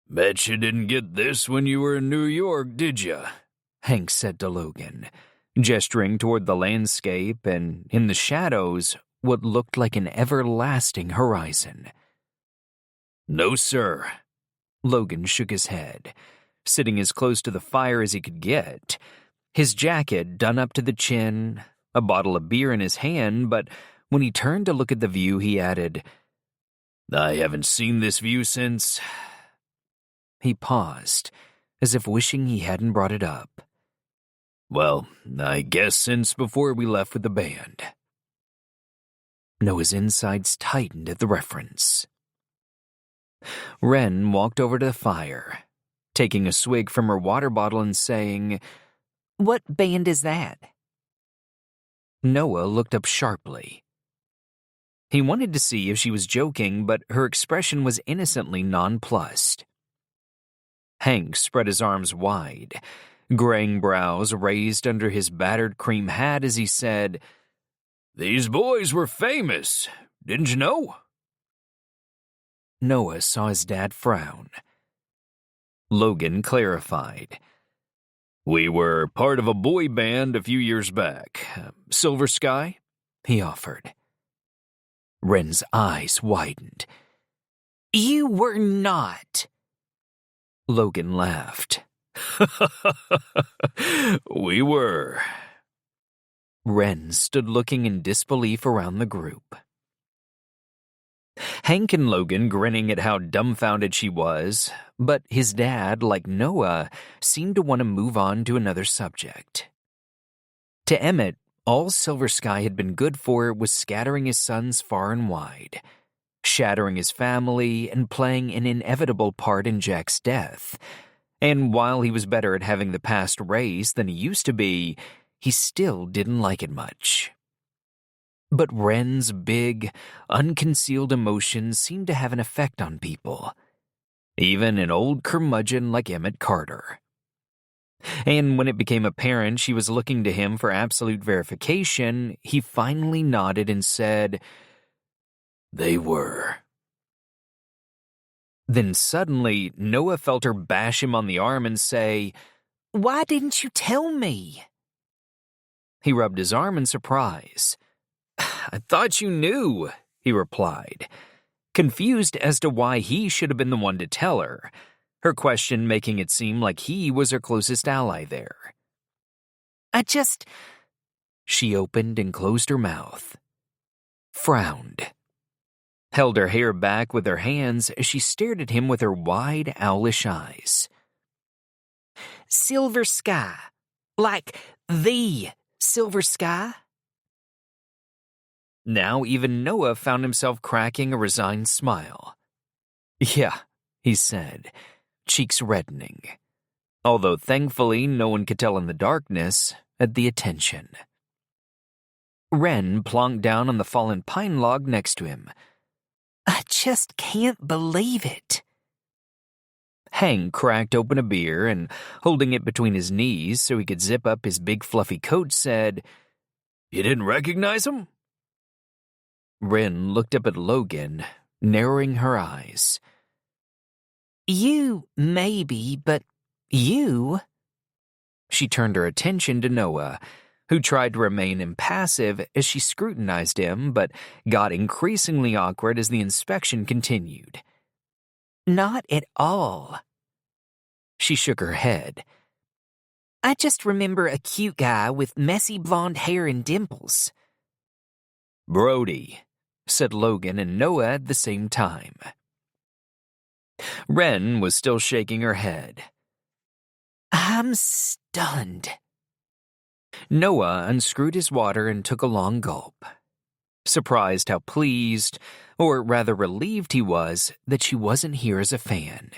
"Bet you didn't get this when you were in New York, did ya?" Hank said to Logan, gesturing toward the landscape and, in the shadows, what looked like an everlasting horizon. "No, sir." Logan shook his head, sitting as close to the fire as he could get, his jacket done up to the chin, a bottle of beer in his hand, but when he turned to look at the view, he added, "I haven't seen this view since—" He paused, as if wishing he hadn't brought it up. "Well, I guess since before we left with the band." Noah's insides tightened at the reference. Wren walked over to the fire, taking a swig from her water bottle and saying, "What band is that?" Noah looked up sharply. He wanted to see if she was joking, but her expression was innocently nonplussed. Hank spread his arms wide, graying brows raised under his battered cream hat as he said, "These boys were famous, didn't you know?" Noah saw his dad frown. Logan clarified. "We were part of a boy band a few years back. Silver Sky?" he offered. Wren's eyes widened. "You were not." Logan laughed. "We were." Wren stood looking in disbelief around the group. Hank and Logan grinning at how dumbfounded she was, but his dad, like Noah, seemed to want to move on to another subject. To Emmett, all Silver Sky had been good for was scattering his sons far and wide, shattering his family, and playing an inevitable part in Jack's death. And while he was better at having the past erased than he used to be, he still didn't like it much. But Wren's big, unconcealed emotions seemed to have an effect on people, even an old curmudgeon like Emmett Carter. And when it became apparent she was looking to him for absolute verification, he finally nodded and said, "They were." Then suddenly, Noah felt her bash him on the arm and say, "Why didn't you tell me?" He rubbed his arm in surprise. "I thought you knew," he replied, confused as to why he should have been the one to tell her, her question making it seem like he was her closest ally there. She opened and closed her mouth, frowned, held her hair back with her hands as she stared at him with her wide, owlish eyes. "Silver Sky, like the Silver Sky?" Now even Noah found himself cracking a resigned smile. "Yeah," he said, cheeks reddening, although thankfully no one could tell in the darkness at the attention. Wren plonked down on the fallen pine log next to him. "I just can't believe it." Hank cracked open a beer and, holding it between his knees so he could zip up his big fluffy coat, said, "You didn't recognize him?" Wren looked up at Logan, narrowing her eyes. "You, maybe, but you?" She turned her attention to Noah, who tried to remain impassive as she scrutinized him, but got increasingly awkward as the inspection continued. "Not at all." She shook her head. "I just remember a cute guy with messy blonde hair and dimples." "Brody," said Logan and Noah at the same time. Wren was still shaking her head. "I'm stunned." Noah unscrewed his water and took a long gulp, surprised how pleased, or rather relieved he was that she wasn't here as a fan.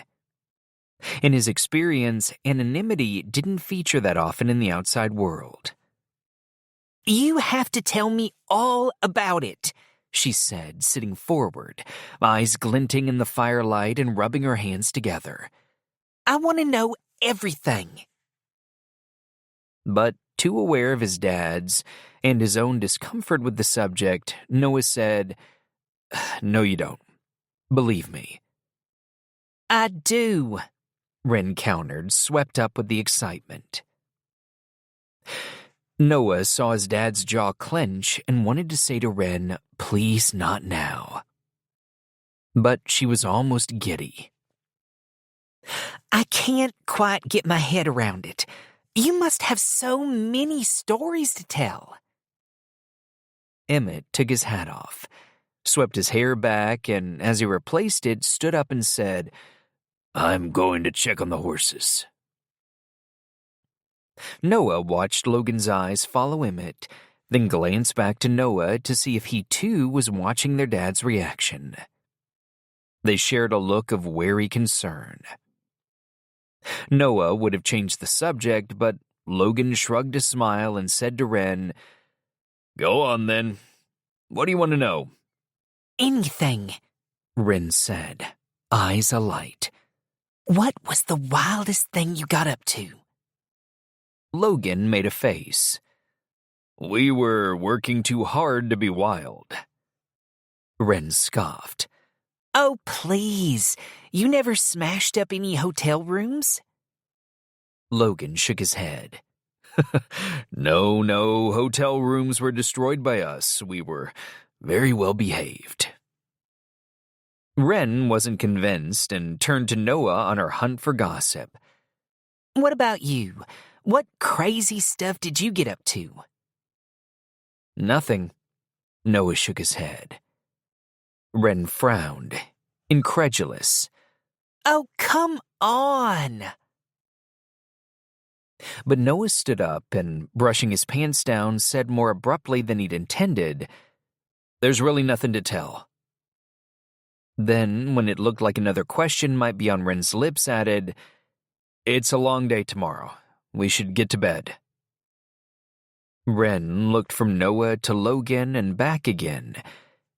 In his experience, anonymity didn't feature that often in the outside world. "You have to tell me all about it," she said, sitting forward, eyes glinting in the firelight and rubbing her hands together. I want to know everything. But too aware of his dad's and his own discomfort with the subject, Noah said, "No, you don't. Believe me." "I do," Wren countered, swept up with the excitement. Noah saw his dad's jaw clench and wanted to say to Wren, "Please, not now." But she was almost giddy. "I can't quite get my head around it. You must have so many stories to tell." Emmett took his hat off, swept his hair back, and as he replaced it, stood up and said, "I'm going to check on the horses." Noah watched Logan's eyes follow Emmett, then glanced back to Noah to see if he too was watching their dad's reaction. They shared a look of wary concern. Noah would have changed the subject, but Logan shrugged a smile and said to Wren, "Go on then. What do you want to know?" "Anything," Wren said, eyes alight. "What was the wildest thing you got up to?" Logan made a face. "We were working too hard to be wild." Wren scoffed. "Oh, please. You never smashed up any hotel rooms?" Logan shook his head. No, hotel rooms were destroyed by us. We were very well behaved." Wren wasn't convinced and turned to Noah on her hunt for gossip. "What about you? What crazy stuff did you get up to?" "Nothing." Noah shook his head. Wren frowned, incredulous. "Oh, come on." But Noah stood up and, brushing his pants down, said more abruptly than he'd intended, "There's really nothing to tell." Then, when it looked like another question might be on Wren's lips, added, "It's a long day tomorrow. We should get to bed." Wren looked from Noah to Logan and back again,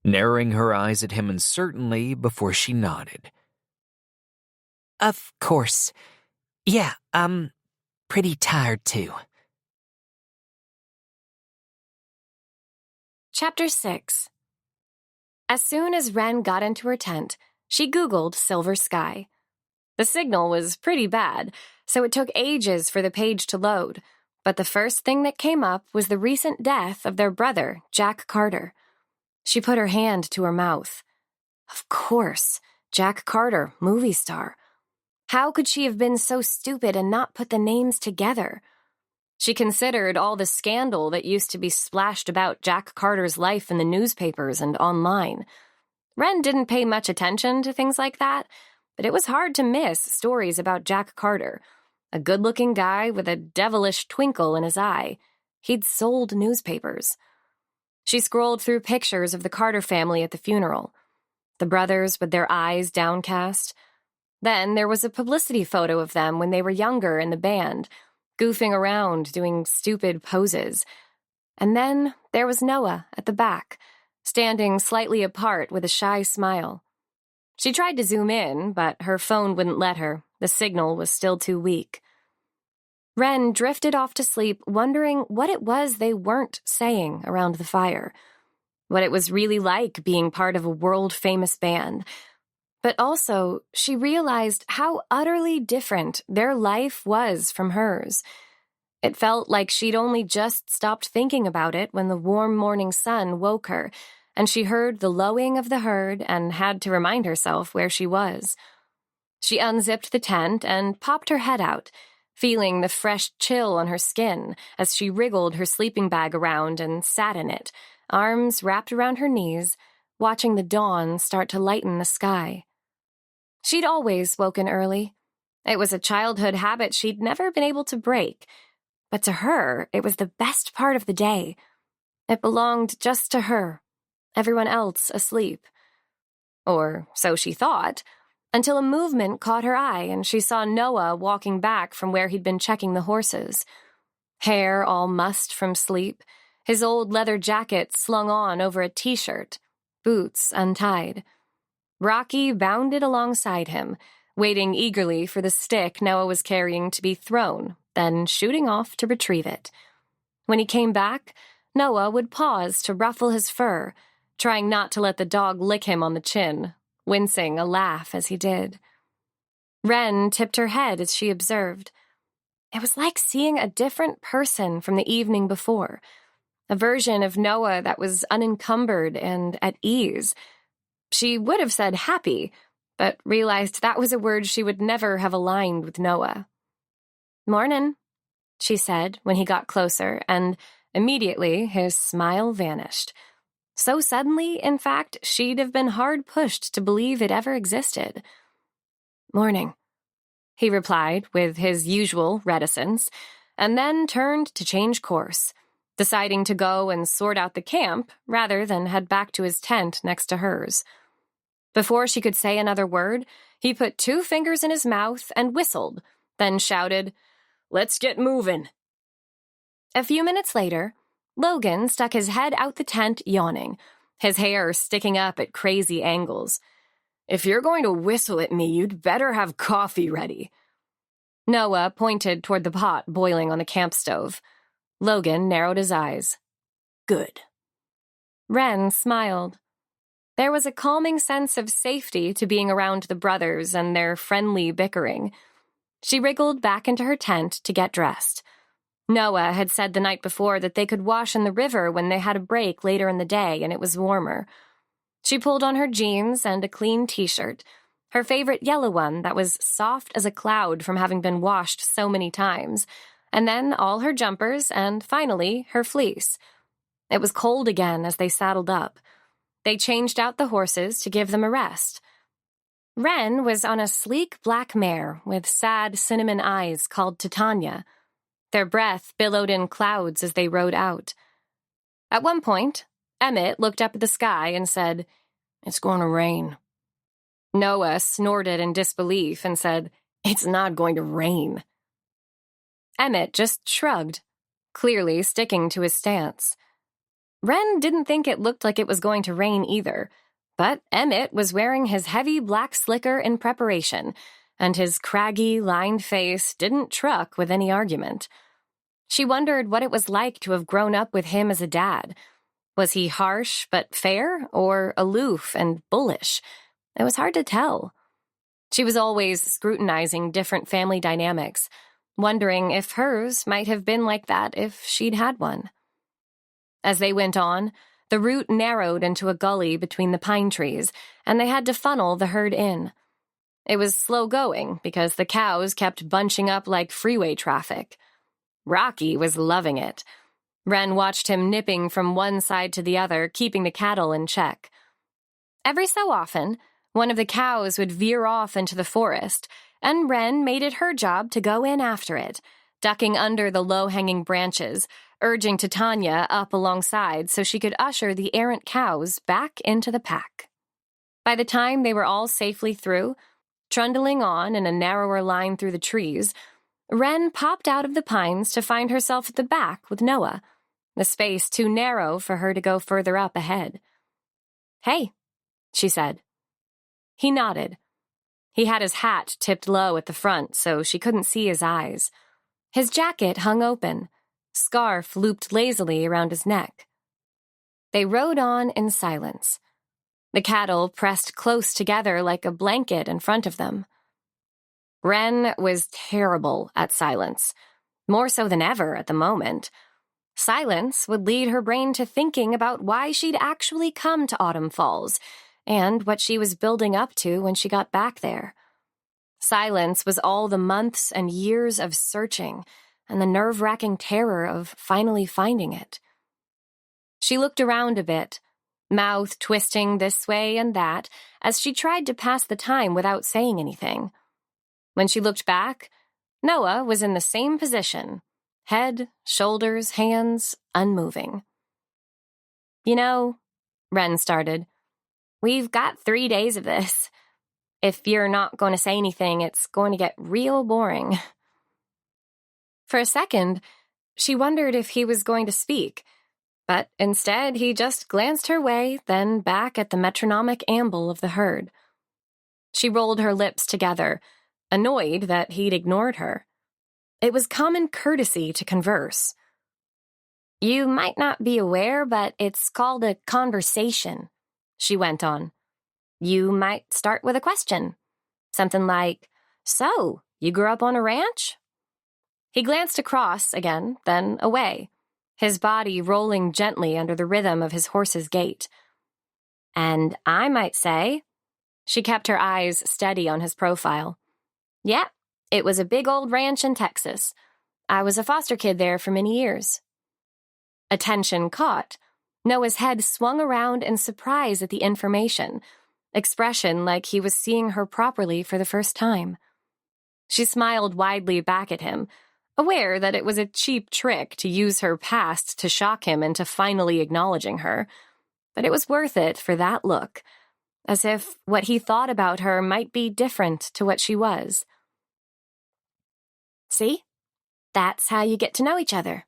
narrowing her eyes at him uncertainly before she nodded. "Of course. Yeah, I'm pretty tired too." Chapter 6. As soon as Wren got into her tent, she Googled Silver Sky. The signal was pretty bad, so it took ages for the page to load, but the first thing that came up was the recent death of their brother, Jack Carter. She put her hand to her mouth. Of course, Jack Carter, movie star. How could she have been so stupid and not put the names together? She considered all the scandal that used to be splashed about Jack Carter's life in the newspapers and online. Wren didn't pay much attention to things like that, but it was hard to miss stories about Jack Carter, a good-looking guy with a devilish twinkle in his eye. He'd sold newspapers. She scrolled through pictures of the Carter family at the funeral. The brothers with their eyes downcast. Then there was a publicity photo of them when they were younger in the band, goofing around, doing stupid poses. And then there was Noah at the back, standing slightly apart with a shy smile. She tried to zoom in, but her phone wouldn't let her. The signal was still too weak. Wren drifted off to sleep, wondering what it was they weren't saying around the fire, what it was really like being part of a world-famous band. But also, she realized how utterly different their life was from hers. It felt like she'd only just stopped thinking about it when the warm morning sun woke her, and she heard the lowing of the herd and had to remind herself where she was. She unzipped the tent and popped her head out, feeling the fresh chill on her skin as she wriggled her sleeping bag around and sat in it, arms wrapped around her knees, watching the dawn start to lighten the sky. She'd always woken early. It was a childhood habit she'd never been able to break, but to her, it was the best part of the day. It belonged just to her, everyone else asleep. Or so she thought, until a movement caught her eye and she saw Noah walking back from where he'd been checking the horses. Hair all mussed from sleep, his old leather jacket slung on over a t-shirt, boots untied. Rocky bounded alongside him, waiting eagerly for the stick Noah was carrying to be thrown, then shooting off to retrieve it. When he came back, Noah would pause to ruffle his fur, trying not to let the dog lick him on the chin, wincing a laugh as he did. Wren tipped her head as she observed. It was like seeing a different person from the evening before, a version of Noah that was unencumbered and at ease. She would have said happy, but realized that was a word she would never have aligned with Noah. "Mornin'," she said when he got closer, and immediately his smile vanished. So suddenly, in fact, she'd have been hard-pushed to believe it ever existed. "Morning," he replied with his usual reticence, and then turned to change course, deciding to go and sort out the camp rather than head back to his tent next to hers. Before she could say another word, he put 2 fingers in his mouth and whistled, then shouted, "Let's get moving." A few minutes later, Logan stuck his head out the tent yawning, his hair sticking up at crazy angles. "If you're going to whistle at me, you'd better have coffee ready." Noah pointed toward the pot boiling on the camp stove. Logan narrowed his eyes. "Good." Wren smiled. There was a calming sense of safety to being around the brothers and their friendly bickering. She wriggled back into her tent to get dressed. Noah had said the night before that they could wash in the river when they had a break later in the day and it was warmer. She pulled on her jeans and a clean t-shirt, her favorite yellow one that was soft as a cloud from having been washed so many times, and then all her jumpers and, finally, her fleece. It was cold again as they saddled up. They changed out the horses to give them a rest. Wren was on a sleek black mare with sad cinnamon eyes called Titania. Their breath billowed in clouds as they rode out. At one point, Emmett looked up at the sky and said, "It's going to rain." Noah snorted in disbelief and said, "It's not going to rain." Emmett just shrugged, clearly sticking to his stance. Wren didn't think it looked like it was going to rain either, but Emmett was wearing his heavy black slicker in preparation, and his craggy, lined face didn't truck with any argument. She wondered what it was like to have grown up with him as a dad. Was he harsh but fair, or aloof and bullish? It was hard to tell. She was always scrutinizing different family dynamics, wondering if hers might have been like that if she'd had one. As they went on, the route narrowed into a gully between the pine trees, and they had to funnel the herd in. It was slow going because the cows kept bunching up like freeway traffic. Rocky was loving it. Wren watched him nipping from one side to the other, keeping the cattle in check. Every so often, one of the cows would veer off into the forest, and Wren made it her job to go in after it, ducking under the low-hanging branches, urging Titania up alongside so she could usher the errant cows back into the pack. By the time they were all safely through, trundling on in a narrower line through the trees, Wren popped out of the pines to find herself at the back with Noah, the space too narrow for her to go further up ahead. "Hey," she said. He nodded. He had his hat tipped low at the front so she couldn't see his eyes. His jacket hung open, scarf looped lazily around his neck. They rode on in silence. The cattle pressed close together like a blanket in front of them. Wren was terrible at silence, more so than ever at the moment. Silence would lead her brain to thinking about why she'd actually come to Autumn Falls and what she was building up to when she got back there. Silence was all the months and years of searching and the nerve-wracking terror of finally finding it. She looked around a bit, mouth twisting this way and that as she tried to pass the time without saying anything. When she looked back, Noah was in the same position, head, shoulders, hands, unmoving. "You know," Wren started, "we've got 3 days of this. If you're not going to say anything, it's going to get real boring." For a second, she wondered if he was going to speak, but instead he just glanced her way, then back at the metronomic amble of the herd. She rolled her lips together, annoyed that he'd ignored her. It was common courtesy to converse. "You might not be aware, but it's called a conversation," she went on. "You might start with a question. Something like, 'So, you grew up on a ranch?'" He glanced across again, then away, his body rolling gently under the rhythm of his horse's gait. "And I might say," she kept her eyes steady on his profile, "yeah, it was a big old ranch in Texas. I was a foster kid there for many years." Attention caught. Noah's head swung around in surprise at the information, expression like he was seeing her properly for the first time. She smiled widely back at him, aware that it was a cheap trick to use her past to shock him into finally acknowledging her, but it was worth it for that look, as if what he thought about her might be different to what she was. "See? That's how you get to know each other."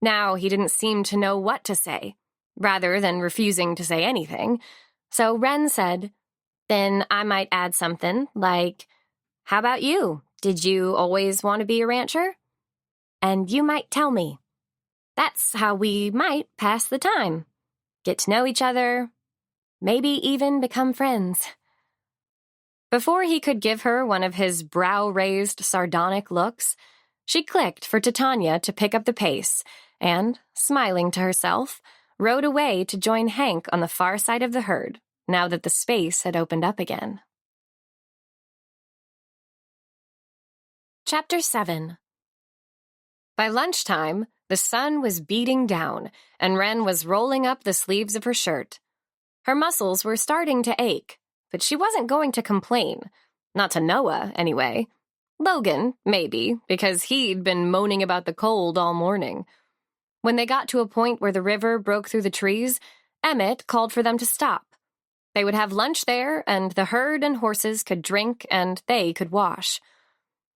Now he didn't seem to know what to say, rather than refusing to say anything, so Wren said, "Then I might add something like, 'How about you? Did you always want to be a rancher?' And you might tell me. That's how we might pass the time. Get to know each other, maybe even become friends." Before he could give her one of his brow-raised, sardonic looks, she clicked for Titania to pick up the pace and, smiling to herself, rode away to join Hank on the far side of the herd, now that the space had opened up again. Chapter 7. By lunchtime, the sun was beating down, and Wren was rolling up the sleeves of her shirt. Her muscles were starting to ache, but she wasn't going to complain. Not to Noah, anyway. Logan, maybe, because he'd been moaning about the cold all morning. When they got to a point where the river broke through the trees, Emmett called for them to stop. They would have lunch there, and the herd and horses could drink, and they could wash.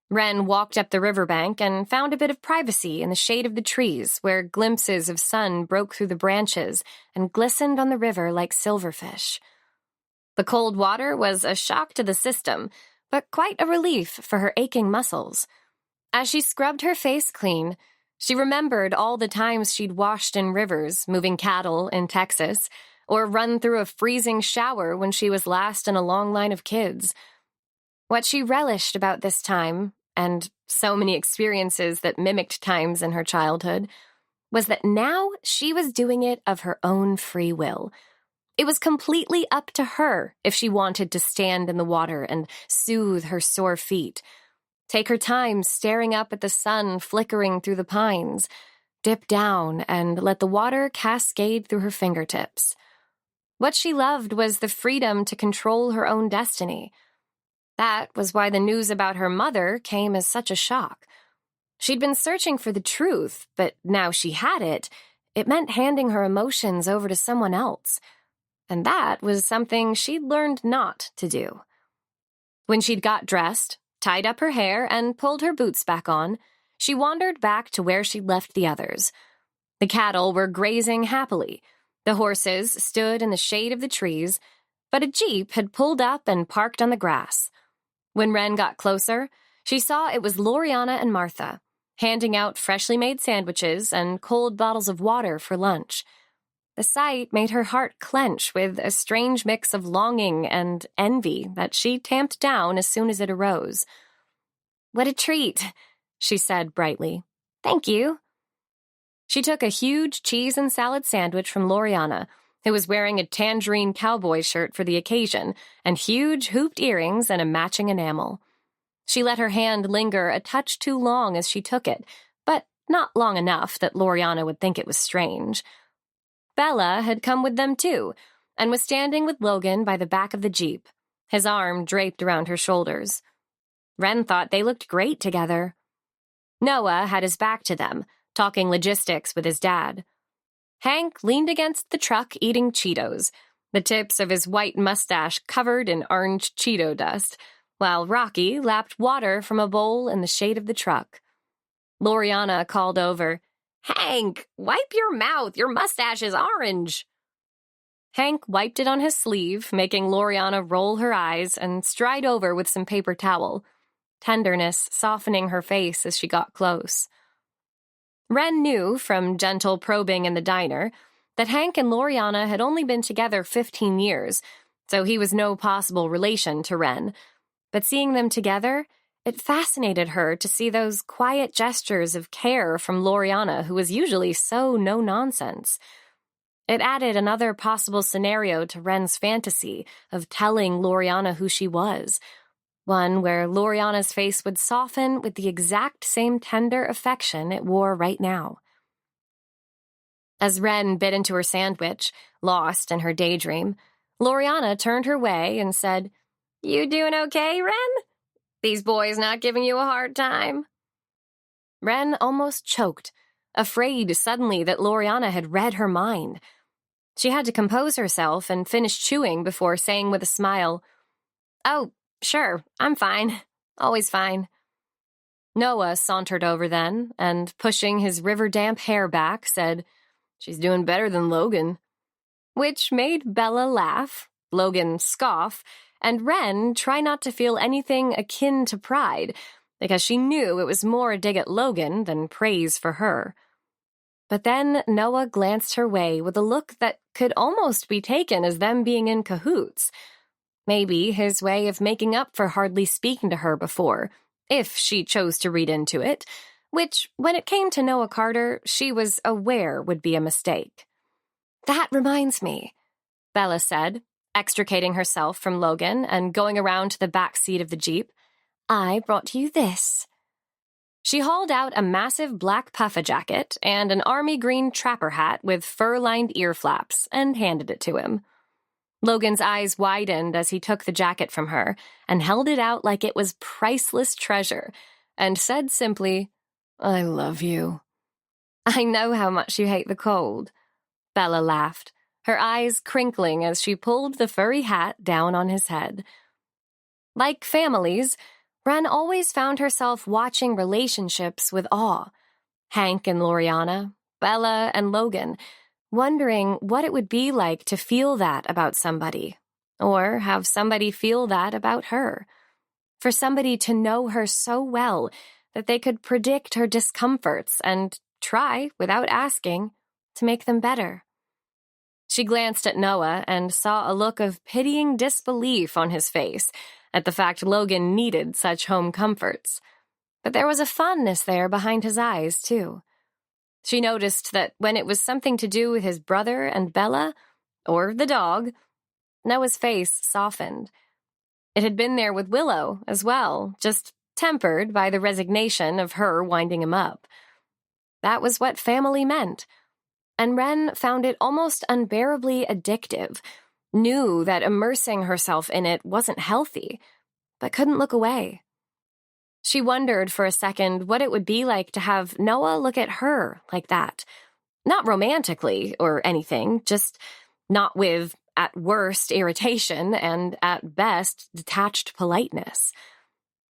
Wren walked up the riverbank and found a bit of privacy in the shade of the trees, where glimpses of sun broke through the branches and glistened on the river like silverfish. The cold water was a shock to the system, but quite a relief for her aching muscles. As she scrubbed her face clean, she remembered all the times she'd washed in rivers, moving cattle in Texas, or run through a freezing shower when she was last in a long line of kids. What she relished about this time, and so many experiences that mimicked times in her childhood, was that now she was doing it of her own free will. It was completely up to her if she wanted to stand in the water and soothe her sore feet, take her time staring up at the sun flickering through the pines, dip down and let the water cascade through her fingertips. What she loved was the freedom to control her own destiny. That was why the news about her mother came as such a shock. She'd been searching for the truth, but now she had it. It meant handing her emotions over to someone else. And that was something she'd learned not to do. When she'd got dressed, tied up her hair, and pulled her boots back on, she wandered back to where she'd left the others. The cattle were grazing happily. The horses stood in the shade of the trees, but a jeep had pulled up and parked on the grass. When Wren got closer, she saw it was Loriana and Martha, handing out freshly made sandwiches and cold bottles of water for lunch. The sight made her heart clench with a strange mix of longing and envy that she tamped down as soon as it arose. "What a treat," she said brightly. "Thank you." She took a huge cheese and salad sandwich from Loriana, who was wearing a tangerine cowboy shirt for the occasion and huge hooped earrings and a matching enamel. She let her hand linger a touch too long as she took it, but not long enough that Loriana would think it was strange. Bella had come with them too, and was standing with Logan by the back of the jeep, his arm draped around her shoulders. Wren thought they looked great together. Noah had his back to them, talking logistics with his dad. Hank leaned against the truck eating Cheetos, the tips of his white mustache covered in orange Cheeto dust, while Rocky lapped water from a bowl in the shade of the truck. Loriana called over, "Hank, wipe your mouth. Your mustache is orange." Hank wiped it on his sleeve, making Loriana roll her eyes and stride over with some paper towel, tenderness softening her face as she got close. Wren knew, from gentle probing in the diner, that Hank and Loriana had only been together 15 years, so he was no possible relation to Wren. But seeing them together, it fascinated her to see those quiet gestures of care from Loriana, who was usually so no-nonsense. It added another possible scenario to Wren's fantasy of telling Loriana who she was, one where Loriana's face would soften with the exact same tender affection it wore right now. As Wren bit into her sandwich, lost in her daydream, Loriana turned her way and said, "You doing okay, Wren? These boys not giving you a hard time?" Wren almost choked, afraid suddenly that Loriana had read her mind. She had to compose herself and finish chewing before saying with a smile, "Oh, sure, I'm fine. Always fine." Noah sauntered over then, and pushing his river-damp hair back, said, "She's doing better than Logan." Which made Bella laugh, Logan scoff, and Wren try not to feel anything akin to pride, because she knew it was more a dig at Logan than praise for her. But then Noah glanced her way with a look that could almost be taken as them being in cahoots. Maybe his way of making up for hardly speaking to her before, if she chose to read into it, which, when it came to Noah Carter, she was aware would be a mistake. "That reminds me," Bella said, extricating herself from Logan and going around to the back seat of the Jeep. "I brought you this." She hauled out a massive black puffer jacket and an army green trapper hat with fur-lined ear flaps and handed it to him. Logan's eyes widened as he took the jacket from her and held it out like it was priceless treasure and said simply, "I love you." "I know how much you hate the cold," Bella laughed, her eyes crinkling as she pulled the furry hat down on his head. Like families, Wren always found herself watching relationships with awe. Hank and Loriana, Bella and Logan, wondering what it would be like to feel that about somebody, or have somebody feel that about her. For somebody to know her so well that they could predict her discomforts and try, without asking, to make them better. She glanced at Noah and saw a look of pitying disbelief on his face at the fact Logan needed such home comforts. But there was a fondness there behind his eyes, too. She noticed that when it was something to do with his brother and Bella, or the dog, Noah's face softened. It had been there with Willow as well, just tempered by the resignation of her winding him up. That was what family meant. And Wren found it almost unbearably addictive, knew that immersing herself in it wasn't healthy, but couldn't look away. She wondered for a second what it would be like to have Noah look at her like that. Not romantically or anything, just not with, at worst, irritation and, at best, detached politeness.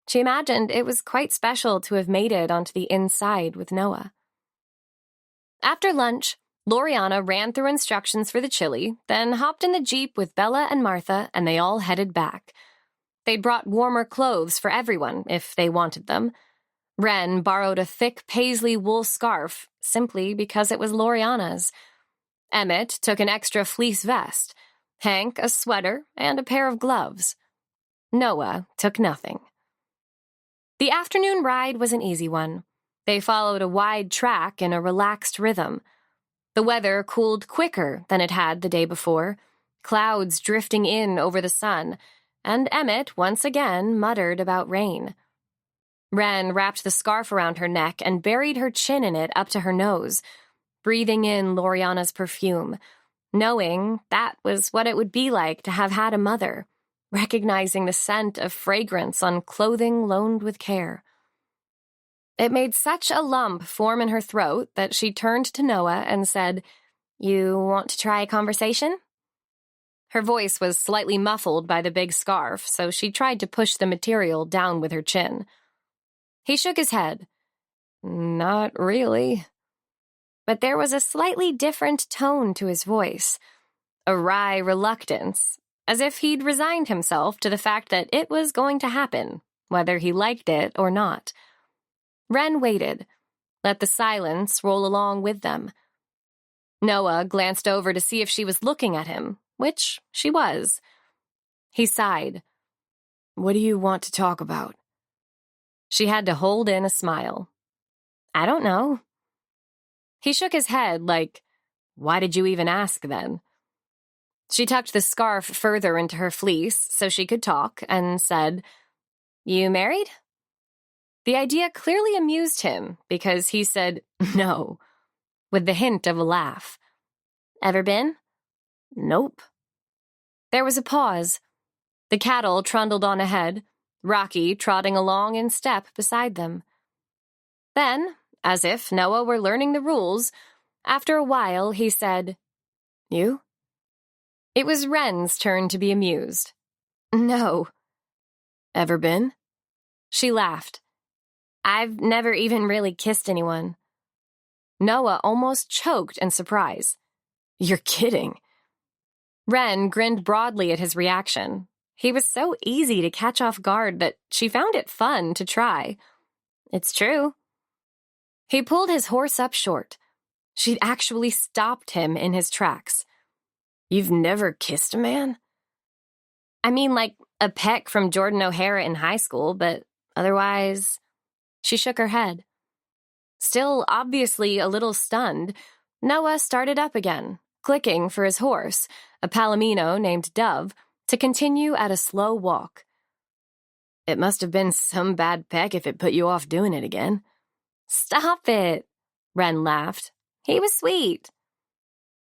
She imagined it was quite special to have made it onto the inside with Noah. After lunch, Loriana ran through instructions for the chili, then hopped in the Jeep with Bella and Martha, and they all headed back. They'd brought warmer clothes for everyone, if they wanted them. Wren borrowed a thick paisley wool scarf, simply because it was Loriana's. Emmett took an extra fleece vest, Hank a sweater and a pair of gloves. Noah took nothing. The afternoon ride was an easy one. They followed a wide track in a relaxed rhythm. The weather cooled quicker than it had the day before, clouds drifting in over the sun, and Emmett once again muttered about rain. Wren wrapped the scarf around her neck and buried her chin in it up to her nose, breathing in Loriana's perfume, knowing that was what it would be like to have had a mother, recognizing the scent of fragrance on clothing loaned with care. It made such a lump form in her throat that she turned to Noah and said, "You want to try a conversation?" Her voice was slightly muffled by the big scarf, so she tried to push the material down with her chin. He shook his head. "Not really." But there was a slightly different tone to his voice, a wry reluctance, as if he'd resigned himself to the fact that it was going to happen, whether he liked it or not. Wren waited, let the silence roll along with them. Noah glanced over to see if she was looking at him, which she was. He sighed. "What do you want to talk about?" She had to hold in a smile. "I don't know." He shook his head like, "Why did you even ask then?" She tucked the scarf further into her fleece so she could talk and said, "You married?" The idea clearly amused him because he said no, with the hint of a laugh. "Ever been?" "Nope." There was a pause. The cattle trundled on ahead, Rocky trotting along in step beside them. Then, as if Noah were learning the rules, after a while he said, "You?" It was Wren's turn to be amused. "No." "Ever been?" She laughed. "I've never even really kissed anyone." Noah almost choked in surprise. "You're kidding." Wren grinned broadly at his reaction. He was so easy to catch off guard that she found it fun to try. "It's true." He pulled his horse up short. She'd actually stopped him in his tracks. "You've never kissed a man?" "I mean, like a peck from Jordan O'Hara in high school, but otherwise..." She shook her head. Still obviously a little stunned, Noah started up again, clicking for his horse, a palomino named Dove, to continue at a slow walk. "It must have been some bad peck if it put you off doing it again." "Stop it," Wren laughed. "He was sweet."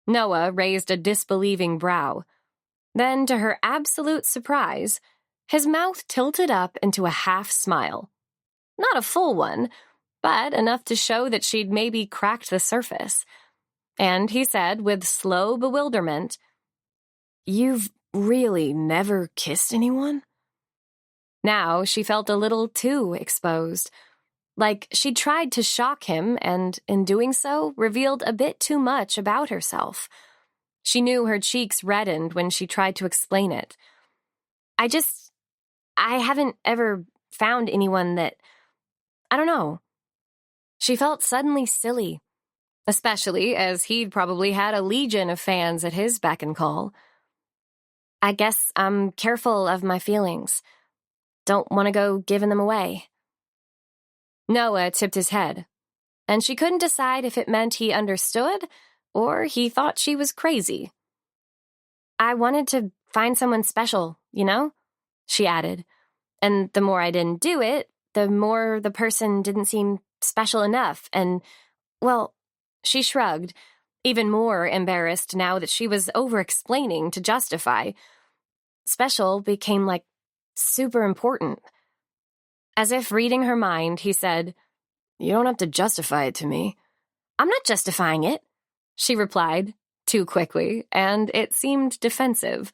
Noah raised a disbelieving brow. Then, to her absolute surprise, his mouth tilted up into a half smile. Not a full one, but enough to show that she'd maybe cracked the surface. And he said with slow bewilderment, "You've really never kissed anyone?" Now she felt a little too exposed. Like she'd tried to shock him and, in doing so, revealed a bit too much about herself. She knew her cheeks reddened when she tried to explain it. I haven't ever found anyone that... I don't know." She felt suddenly silly, especially as he'd probably had a legion of fans at his beck and call. "I guess I'm careful of my feelings. Don't want to go giving them away." Noah tipped his head, and she couldn't decide if it meant he understood or he thought she was crazy. "I wanted to find someone special, you know?" she added. "And the more I didn't do it, the more the person didn't seem special enough, and, well..." She shrugged, even more embarrassed now that she was over-explaining to justify. Special became, like, super important. As if reading her mind, he said, "You don't have to justify it to me." "I'm not justifying it," she replied, too quickly, and it seemed defensive.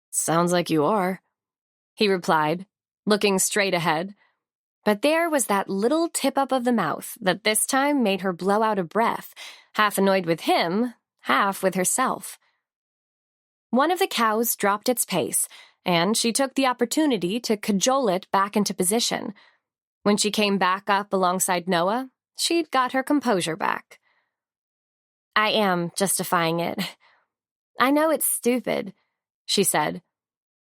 "Sounds like you are," he replied, looking straight ahead. But there was that little tip-up of the mouth that this time made her blow out a breath, half annoyed with him, half with herself. One of the cows dropped its pace, and she took the opportunity to cajole it back into position. When she came back up alongside Noah, she'd got her composure back. "I am justifying it. I know it's stupid," she said.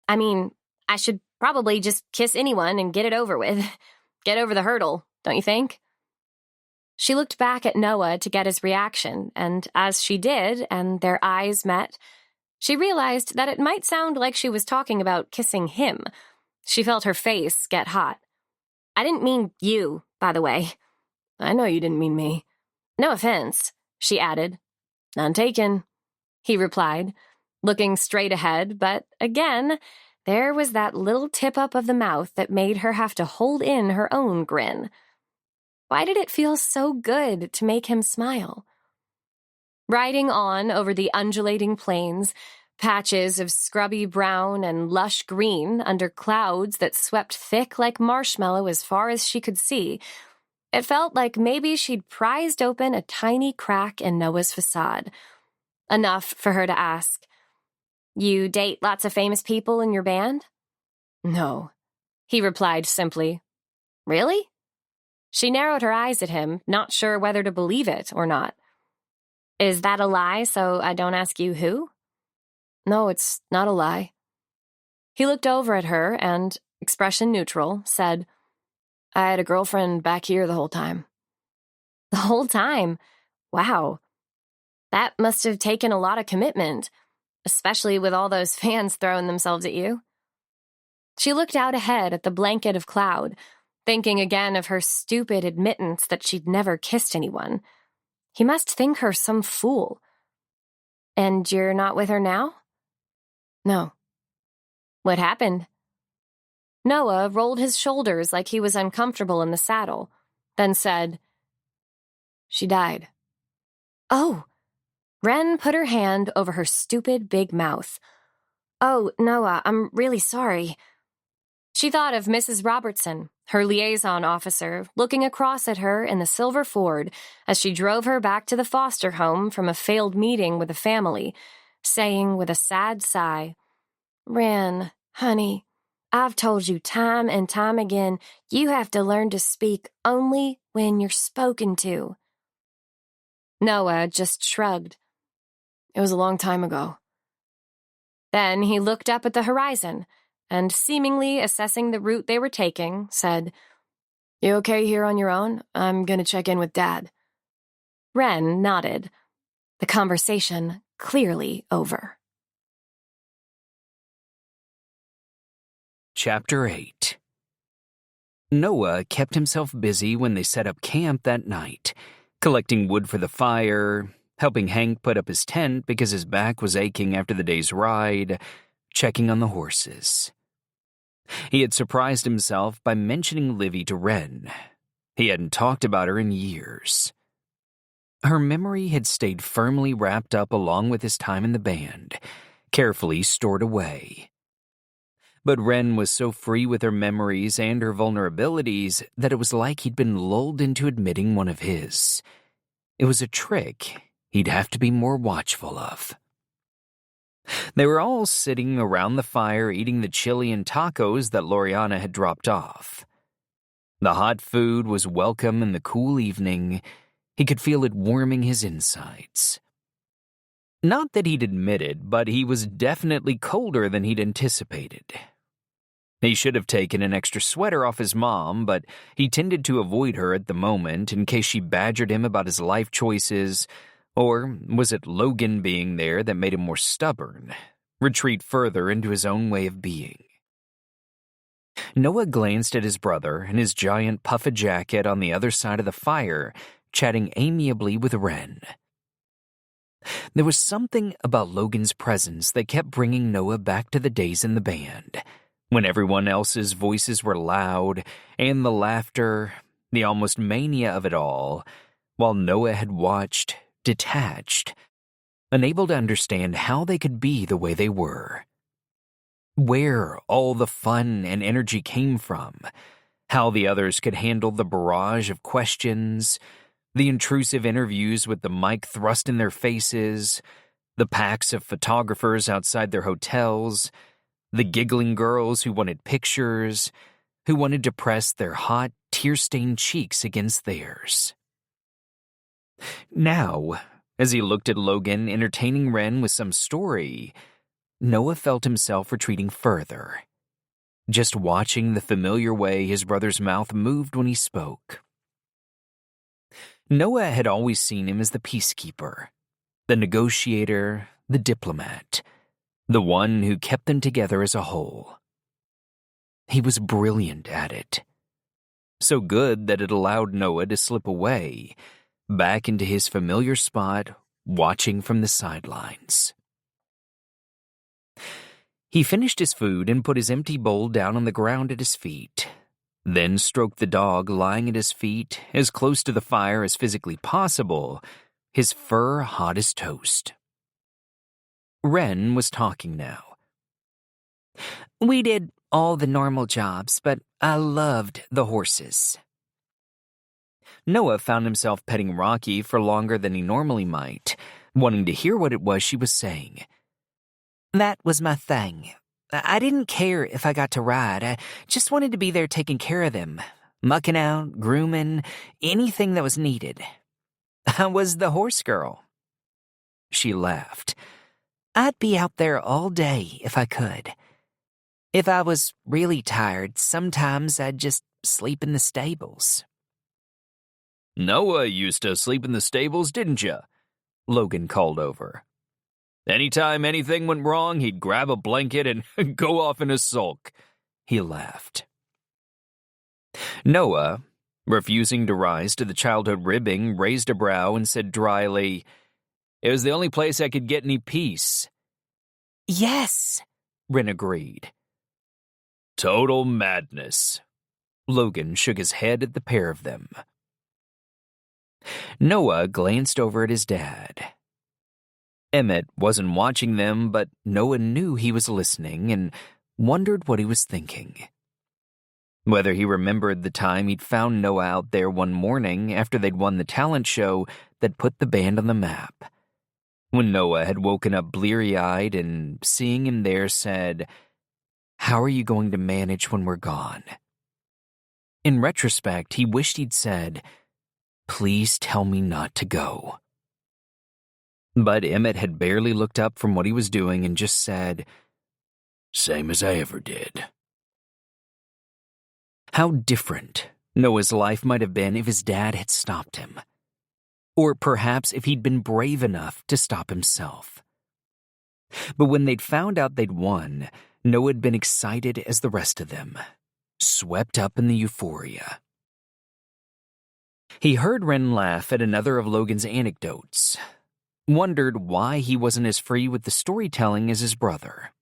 "I mean, I should probably just kiss anyone and get it over with. Get over the hurdle, don't you think?" She looked back at Noah to get his reaction, and as she did, and their eyes met, she realized that it might sound like she was talking about kissing him. She felt her face get hot. "I didn't mean you, by the way." "I know you didn't mean me." "No offense," she added. "None taken," he replied, looking straight ahead, but again, there was that little tip-up of the mouth that made her have to hold in her own grin. Why did it feel so good to make him smile? Riding on over the undulating plains, patches of scrubby brown and lush green under clouds that swept thick like marshmallow as far as she could see, it felt like maybe she'd prized open a tiny crack in Noah's facade. Enough for her to ask, You date lots of famous people in your band? No, he replied simply. Really? She narrowed her eyes at him, not sure whether to believe it or not. Is that a lie, so I don't ask you who? No, it's not a lie. He looked over at her and, expression neutral, said, I had a girlfriend back here the whole time. The whole time? Wow. That must have taken a lot of commitment, especially with all those fans throwing themselves at you. She looked out ahead at the blanket of cloud, thinking again of her stupid admittance that she'd never kissed anyone. He must think her some fool. And you're not with her now? No. What happened? Noah rolled his shoulders like he was uncomfortable in the saddle, then said, She died. Oh! Wren put her hand over her stupid big mouth. Oh, Noah, I'm really sorry. She thought of Mrs. Robertson, her liaison officer, looking across at her in the silver Ford as she drove her back to the foster home from a failed meeting with the family, saying with a sad sigh, Wren, honey, I've told you time and time again, you have to learn to speak only when you're spoken to. Noah just shrugged. It was a long time ago. Then he looked up at the horizon and, seemingly assessing the route they were taking, said, You okay here on your own? I'm going to check in with Dad. Wren nodded. The conversation clearly over. Chapter 8. Noah kept himself busy when they set up camp that night, collecting wood for the fire, helping Hank put up his tent because his back was aching after the day's ride, checking on the horses. He had surprised himself by mentioning Livy to Wren. He hadn't talked about her in years. Her memory had stayed firmly wrapped up along with his time in the band, carefully stored away. But Wren was so free with her memories and her vulnerabilities that it was like he'd been lulled into admitting one of his. It was a trick he'd have to be more watchful of. They were all sitting around the fire eating the chili and tacos that Loriana had dropped off. The hot food was welcome in the cool evening. He could feel it warming his insides. Not that he'd admit it, but he was definitely colder than he'd anticipated. He should have taken an extra sweater off his mom, but he tended to avoid her at the moment in case she badgered him about his life choices. Or was it Logan being there that made him more stubborn, retreat further into his own way of being? Noah glanced at his brother in his giant puffa jacket on the other side of the fire, chatting amiably with Wren. There was something about Logan's presence that kept bringing Noah back to the days in the band, when everyone else's voices were loud, and the laughter, the almost mania of it all, while Noah had watched, detached, unable to understand how they could be the way they were. Where all the fun and energy came from, how the others could handle the barrage of questions, the intrusive interviews with the mic thrust in their faces, the packs of photographers outside their hotels, the giggling girls who wanted pictures, who wanted to press their hot, tear-stained cheeks against theirs. Now, as he looked at Logan entertaining Wren with some story, Noah felt himself retreating further, just watching the familiar way his brother's mouth moved when he spoke. Noah had always seen him as the peacekeeper, the negotiator, the diplomat, the one who kept them together as a whole. He was brilliant at it. So good that it allowed Noah to slip away, back into his familiar spot, watching from the sidelines. He finished his food and put his empty bowl down on the ground at his feet, then stroked the dog lying at his feet, as close to the fire as physically possible, his fur hot as toast. Wren was talking now. We did all the normal jobs, but I loved the horses. Noah found himself petting Rocky for longer than he normally might, wanting to hear what it was she was saying. That was my thing. I didn't care if I got to ride. I just wanted to be there taking care of them, mucking out, grooming, anything that was needed. I was the horse girl. She laughed. I'd be out there all day if I could. If I was really tired, sometimes I'd just sleep in the stables. Noah used to sleep in the stables, didn't ya? Logan called over. Anytime anything went wrong, he'd grab a blanket and go off in a sulk. He laughed. Noah, refusing to rise to the childhood ribbing, raised a brow and said dryly, "It was the only place I could get any peace." Yes, Wren agreed. Total madness. Logan shook his head at the pair of them. Noah glanced over at his dad. Emmett wasn't watching them, but Noah knew he was listening and wondered what he was thinking. Whether he remembered the time he'd found Noah out there one morning after they'd won the talent show that put the band on the map. When Noah had woken up bleary-eyed and, seeing him there, said, "How are you going to manage when we're gone?" In retrospect, he wished he'd said, "Please tell me not to go." But Emmett had barely looked up from what he was doing and just said, "Same as I ever did." How different Noah's life might have been if his dad had stopped him. Or perhaps if he'd been brave enough to stop himself. But when they'd found out they'd won, Noah had been excited as the rest of them, swept up in the euphoria. He heard Wren laugh at another of Logan's anecdotes, wondered why he wasn't as free with the storytelling as his brother.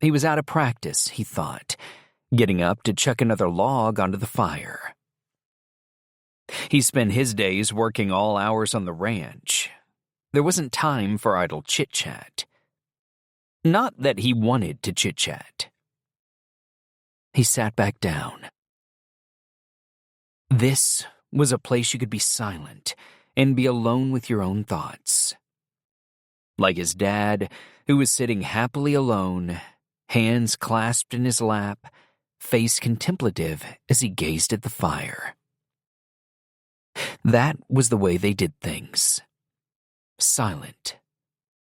He was out of practice, he thought, getting up to chuck another log onto the fire. He spent his days working all hours on the ranch. There wasn't time for idle chit-chat. Not that he wanted to chit-chat. He sat back down. This was a place you could be silent and be alone with your own thoughts. Like his dad, who was sitting happily alone, hands clasped in his lap, face contemplative as he gazed at the fire. That was the way they did things. Silent.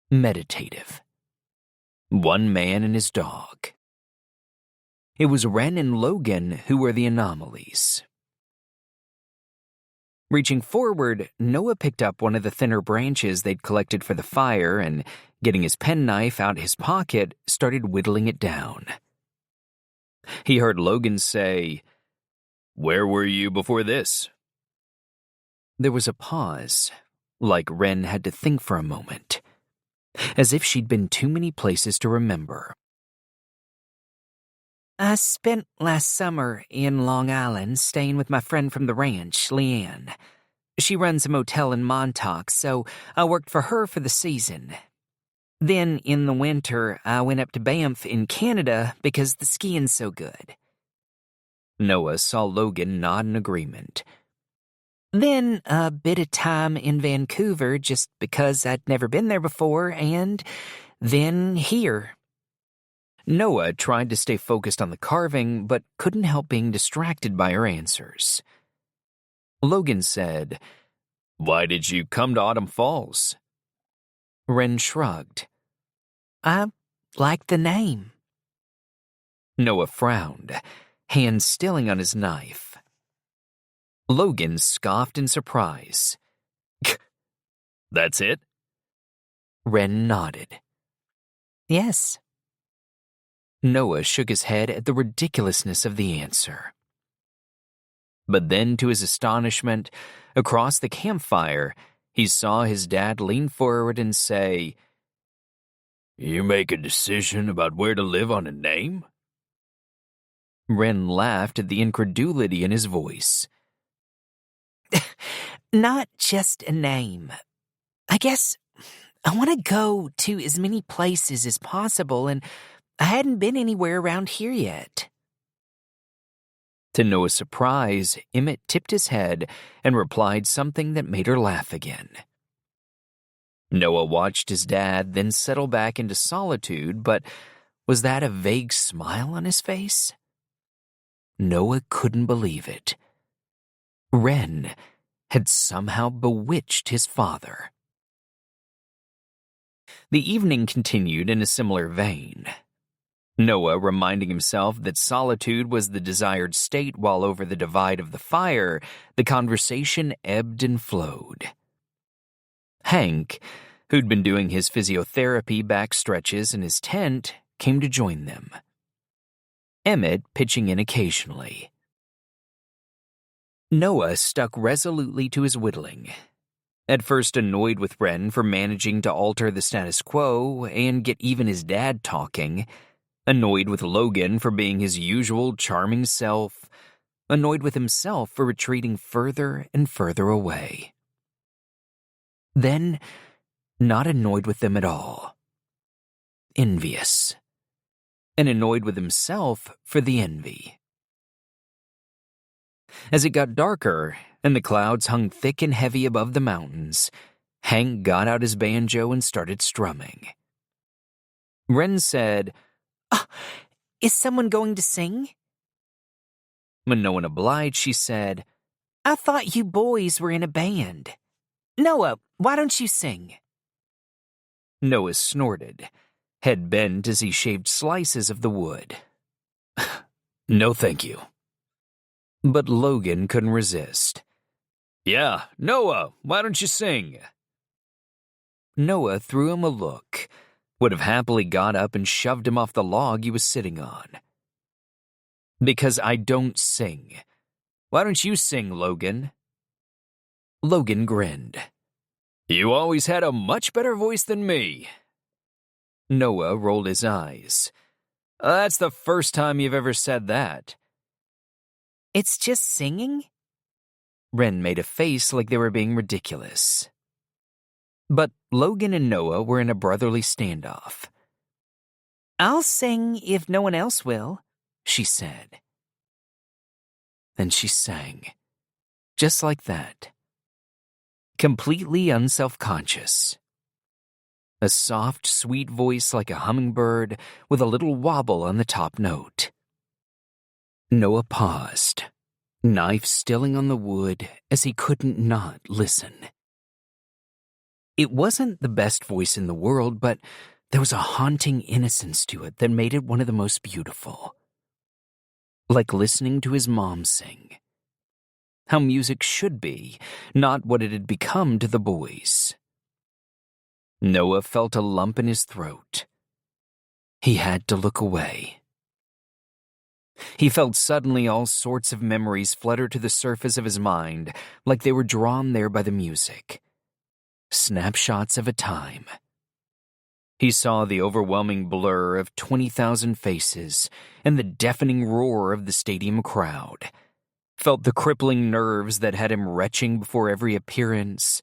Meditative. One man and his dog. It was Wren and Logan who were the anomalies. Reaching forward, Noah picked up one of the thinner branches they'd collected for the fire and, getting his penknife out his pocket, started whittling it down. He heard Logan say, "Where were you before this?" There was a pause, like Wren had to think for a moment, as if she'd been too many places to remember. I spent last summer in Long Island staying with my friend from the ranch, Leanne. She runs a motel in Montauk, so I worked for her for the season. Then, in the winter, I went up to Banff in Canada because the skiing's so good. Noah saw Logan nod in agreement. Then a bit of time in Vancouver just because I'd never been there before, and then here. Noah tried to stay focused on the carving, but couldn't help being distracted by her answers. Logan said, "Why did you come to Autumn Falls?" Wren shrugged. I liked the name. Noah frowned, hand stilling on his knife. Logan scoffed in surprise. "That's it?" Wren nodded. Yes. Noah shook his head at the ridiculousness of the answer. But then, to his astonishment, across the campfire, he saw his dad lean forward and say, "You make a decision about where to live on a name?" Wren laughed at the incredulity in his voice. Not just a name. I guess I want to go to as many places as possible, and I hadn't been anywhere around here yet. To Noah's surprise, Emmett tipped his head and replied something that made her laugh again. Noah watched his dad then settle back into solitude, but was that a vague smile on his face? Noah couldn't believe it. Wren had somehow bewitched his father. The evening continued in a similar vein. Noah reminding himself that solitude was the desired state while over the divide of the fire, the conversation ebbed and flowed. Hank, who'd been doing his physiotherapy back stretches in his tent, came to join them. Emmett pitching in occasionally. Noah stuck resolutely to his whittling. At first annoyed with Wren for managing to alter the status quo and get even his dad talking, annoyed with Logan for being his usual charming self, annoyed with himself for retreating further and further away. Then, not annoyed with them at all. Envious. And annoyed with himself for the envy. As it got darker and the clouds hung thick and heavy above the mountains, Hank got out his banjo and started strumming. Wren said, Is someone going to sing? When no one obliged, she said, I thought you boys were in a band. Noah, why don't you sing? Noah snorted, head bent as he shaved slices of the wood. No, thank you. But Logan couldn't resist. Yeah, Noah, why don't you sing? Noah threw him a look, would have happily got up and shoved him off the log he was sitting on. Because I don't sing. Why don't you sing, Logan? Logan grinned. You always had a much better voice than me. Noah rolled his eyes. That's the first time you've ever said that. It's just singing? Wren made a face like they were being ridiculous. But Logan and Noah were in a brotherly standoff. I'll sing if no one else will, she said. Then she sang. Just like that. Completely unself-conscious. A soft, sweet voice like a hummingbird with a little wobble on the top note. Noah paused, knife stilling on the wood as he couldn't not listen. It wasn't the best voice in the world, but there was a haunting innocence to it that made it one of the most beautiful. Like listening to his mom sing. How music should be, not what it had become to the boys. Noah felt a lump in his throat. He had to look away. He felt suddenly all sorts of memories flutter to the surface of his mind, like they were drawn there by the music. Snapshots of a time. He saw the overwhelming blur of 20,000 faces and the deafening roar of the stadium crowd. Felt the crippling nerves that had him retching before every appearance,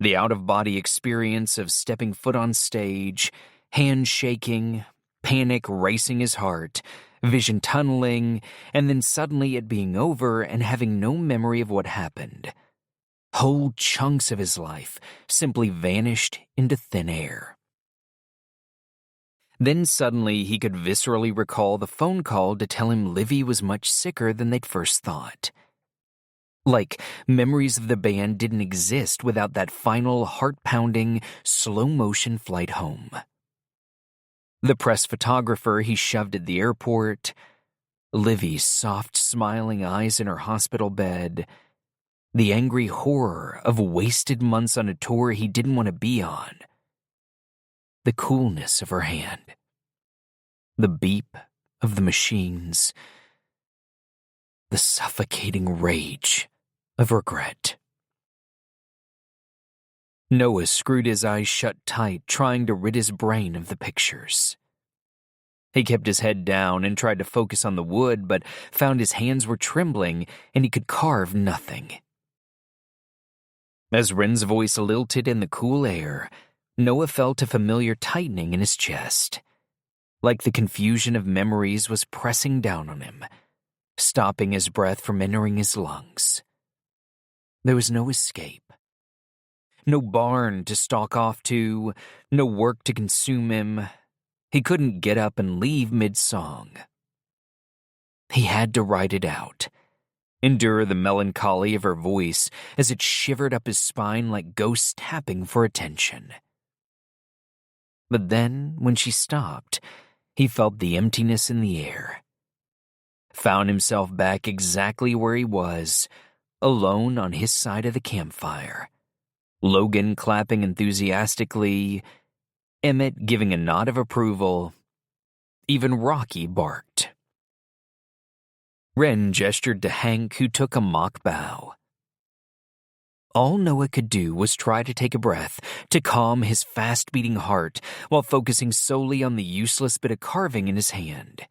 the out-of-body experience of stepping foot on stage, hands shaking, panic racing his heart, vision tunneling, and then suddenly it being over and having no memory of what happened. Whole chunks of his life simply vanished into thin air. Then suddenly he could viscerally recall the phone call to tell him Livy was much sicker than they'd first thought. Like memories of the band didn't exist without that final heart-pounding, slow-motion flight home. The press photographer he shoved at the airport, Livy's soft, smiling eyes in her hospital bed, the angry horror of wasted months on a tour he didn't want to be on, the coolness of her hand, the beep of the machines, the suffocating rage of regret. Noah screwed his eyes shut tight, trying to rid his brain of the pictures. He kept his head down and tried to focus on the wood, but found his hands were trembling and he could carve nothing. As Wren's voice lilted in the cool air, Noah felt a familiar tightening in his chest, like the confusion of memories was pressing down on him, stopping his breath from entering his lungs. There was no escape. No barn to stalk off to, no work to consume him. He couldn't get up and leave mid-song. He had to ride it out, endure the melancholy of her voice as it shivered up his spine like ghosts tapping for attention. But then, when she stopped, he felt the emptiness in the air. Found himself back exactly where he was, alone on his side of the campfire. Logan clapping enthusiastically, Emmett giving a nod of approval. Even Rocky barked. Wren gestured to Hank, who took a mock bow. All Noah could do was try to take a breath to calm his fast-beating heart while focusing solely on the useless bit of carving in his hand.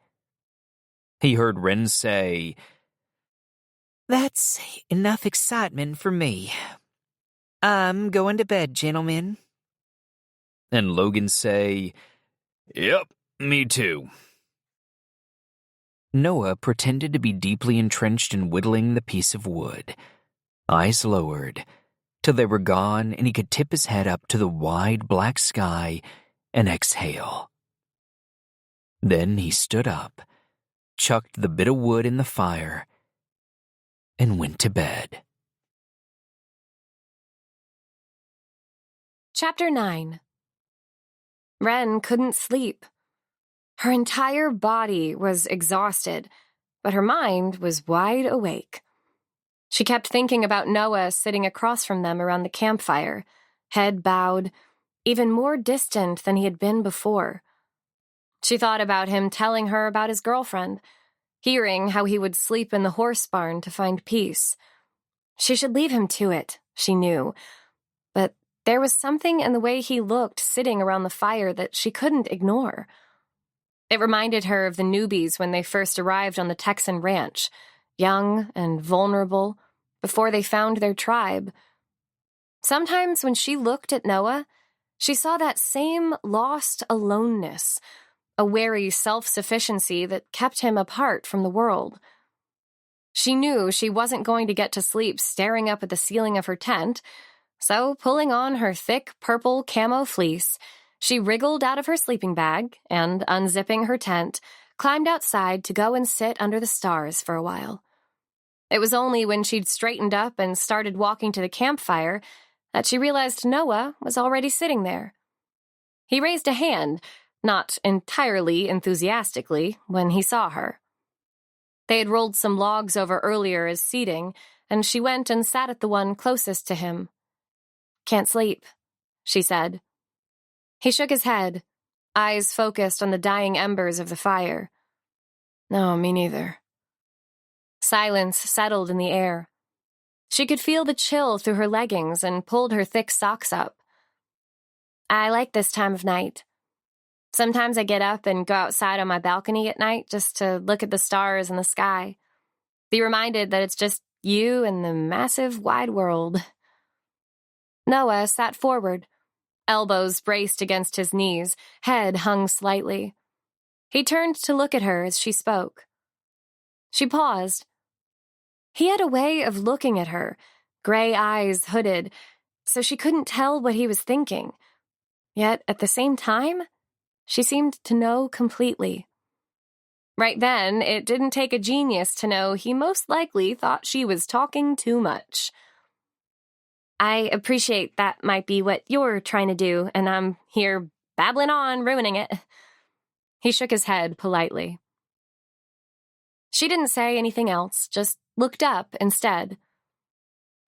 He heard Wren say, "That's enough excitement for me. I'm going to bed, gentlemen." And Logan say, "Yep, me too." Noah pretended to be deeply entrenched in whittling the piece of wood, eyes lowered, till they were gone and he could tip his head up to the wide black sky and exhale. Then he stood up, chucked the bit of wood in the fire, and went to bed. Chapter 9. Wren couldn't sleep. Her entire body was exhausted, but her mind was wide awake. She kept thinking about Noah sitting across from them around the campfire, head bowed, even more distant than he had been before. She thought about him telling her about his girlfriend, hearing how he would sleep in the horse barn to find peace. She should leave him to it, she knew, but there was something in the way he looked sitting around the fire that she couldn't ignore. It reminded her of the newbies when they first arrived on the Texan ranch, young and vulnerable, before they found their tribe. Sometimes when she looked at Noah, she saw that same lost aloneness, a wary self-sufficiency that kept him apart from the world. She knew she wasn't going to get to sleep staring up at the ceiling of her tent, so pulling on her thick purple camo fleece, she wriggled out of her sleeping bag and, unzipping her tent, climbed outside to go and sit under the stars for a while. It was only when she'd straightened up and started walking to the campfire that she realized Noah was already sitting there. He raised a hand, not entirely enthusiastically, when he saw her. They had rolled some logs over earlier as seating, and she went and sat at the one closest to him. "Can't sleep," she said. He shook his head, eyes focused on the dying embers of the fire. "No, me neither." Silence settled in the air. She could feel the chill through her leggings and pulled her thick socks up. "I like this time of night. Sometimes I get up and go outside on my balcony at night just to look at the stars and the sky. Be reminded that it's just you and the massive wide world." Noah sat forward, elbows braced against his knees, head hung slightly. He turned to look at her as she spoke. She paused. He had a way of looking at her, gray eyes hooded, so she couldn't tell what he was thinking. Yet, at the same time, she seemed to know completely. Right then, it didn't take a genius to know he most likely thought she was talking too much. "I appreciate that might be what you're trying to do, and I'm here babbling on, ruining it." He shook his head politely. She didn't say anything else, just looked up instead.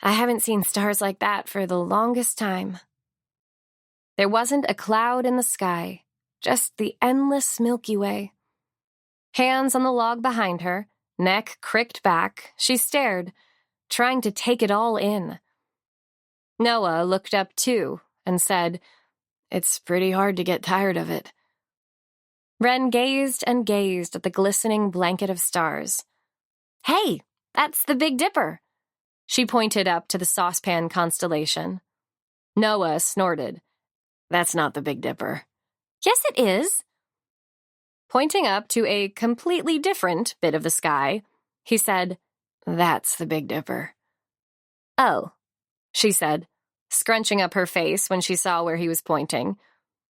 "I haven't seen stars like that for the longest time." There wasn't a cloud in the sky, just the endless Milky Way. Hands on the log behind her, neck cricked back, she stared, trying to take it all in. Noah looked up too and said, "It's pretty hard to get tired of it." Wren gazed and gazed at the glistening blanket of stars. "Hey, that's the Big Dipper." She pointed up to the saucepan constellation. Noah snorted. "That's not the Big Dipper." "Yes, it is." Pointing up to a completely different bit of the sky, he said, "That's the Big Dipper." "Oh," she said, scrunching up her face when she saw where he was pointing.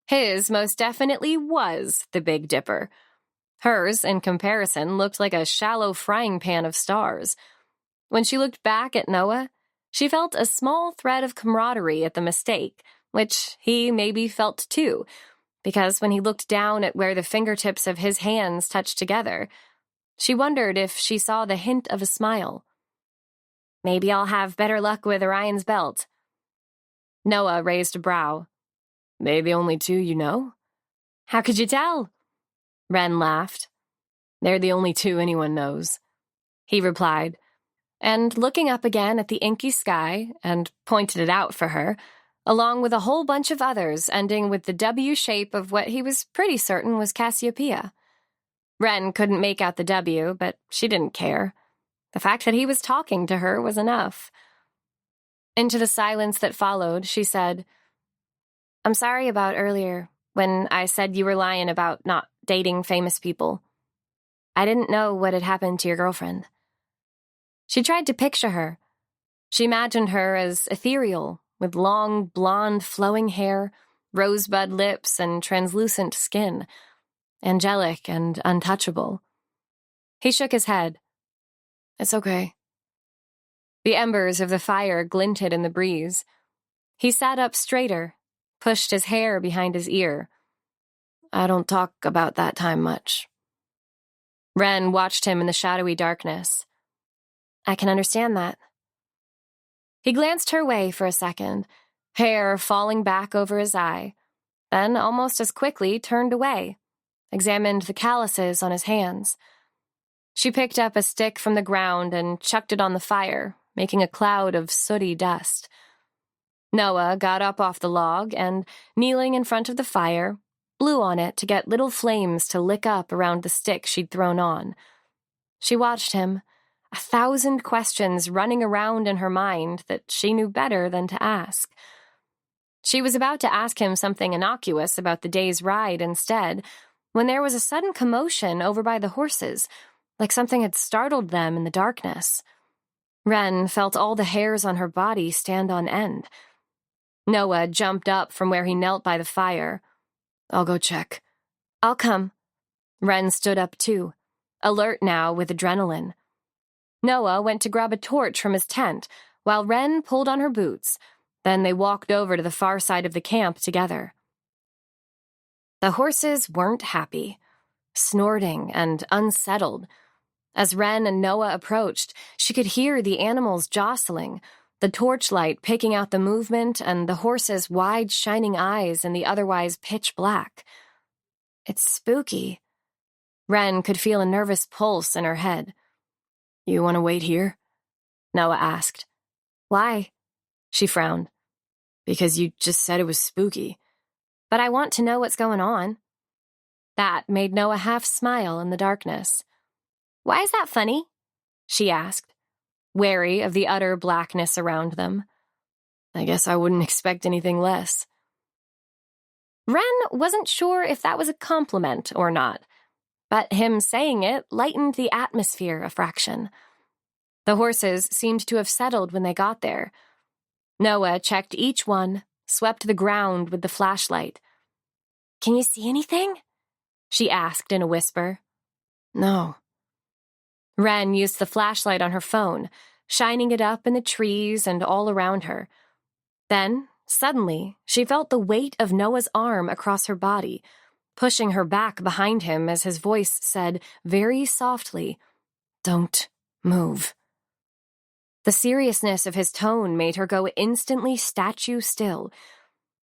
His most definitely was the Big Dipper. Hers, in comparison, looked like a shallow frying pan of stars. When she looked back at Noah, she felt a small thread of camaraderie at the mistake, which he maybe felt too, because when he looked down at where the fingertips of his hands touched together, she wondered if she saw the hint of a smile. Maybe I'll have better luck with Orion's belt. Noah raised a brow. They the only two you know? How could you tell? Wren laughed. They're the only two anyone knows, he replied, and looking up again at the inky sky and pointed it out for her, along with a whole bunch of others ending with the W shape of what he was pretty certain was Cassiopeia. Wren couldn't make out the W, but she didn't care. The fact that he was talking to her was enough. Into the silence that followed, she said, I'm sorry about earlier, when I said you were lying about not dating famous people. I didn't know what had happened to your girlfriend. She tried to picture her. She imagined her as ethereal, with long, blonde, flowing hair, rosebud lips, and translucent skin, angelic and untouchable. He shook his head. It's okay. The embers of the fire glinted in the breeze. He sat up straighter, pushed his hair behind his ear. I don't talk about that time much. Wren watched him in the shadowy darkness. I can understand that. He glanced her way for a second, hair falling back over his eye, then almost as quickly turned away, examined the calluses on his hands. She picked up a stick from the ground and chucked it on the fire, making a cloud of sooty dust. Noah got up off the log and, kneeling in front of the fire, blew on it to get little flames to lick up around the stick she'd thrown on. She watched him, 1,000 questions running around in her mind that she knew better than to ask. She was about to ask him something innocuous about the day's ride instead, when there was a sudden commotion over by the horses, like something had startled them in the darkness. Wren felt all the hairs on her body stand on end. Noah jumped up from where he knelt by the fire. I'll go check. I'll come. Wren stood up too, alert now with adrenaline. Noah went to grab a torch from his tent, while Wren pulled on her boots. Then they walked over to the far side of the camp together. The horses weren't happy, snorting and unsettled. As Wren and Noah approached, she could hear the animals jostling, the torchlight picking out the movement and the horses' wide shining eyes in the otherwise pitch black. It's spooky. Wren could feel a nervous pulse in her head. You want to wait here? Noah asked. Why? She frowned. Because you just said it was spooky. But I want to know what's going on. That made Noah half smile in the darkness. Why is that funny? She asked, wary of the utter blackness around them. I guess I wouldn't expect anything less. Wren wasn't sure if that was a compliment or not, but him saying it lightened the atmosphere a fraction. The horses seemed to have settled when they got there. Noah checked each one, swept the ground with the flashlight. Can you see anything? She asked in a whisper. No. Wren used the flashlight on her phone, shining it up in the trees and all around her. Then, suddenly, she felt the weight of Noah's arm across her body, pushing her back behind him as his voice said very softly, Don't move. The seriousness of his tone made her go instantly statue still,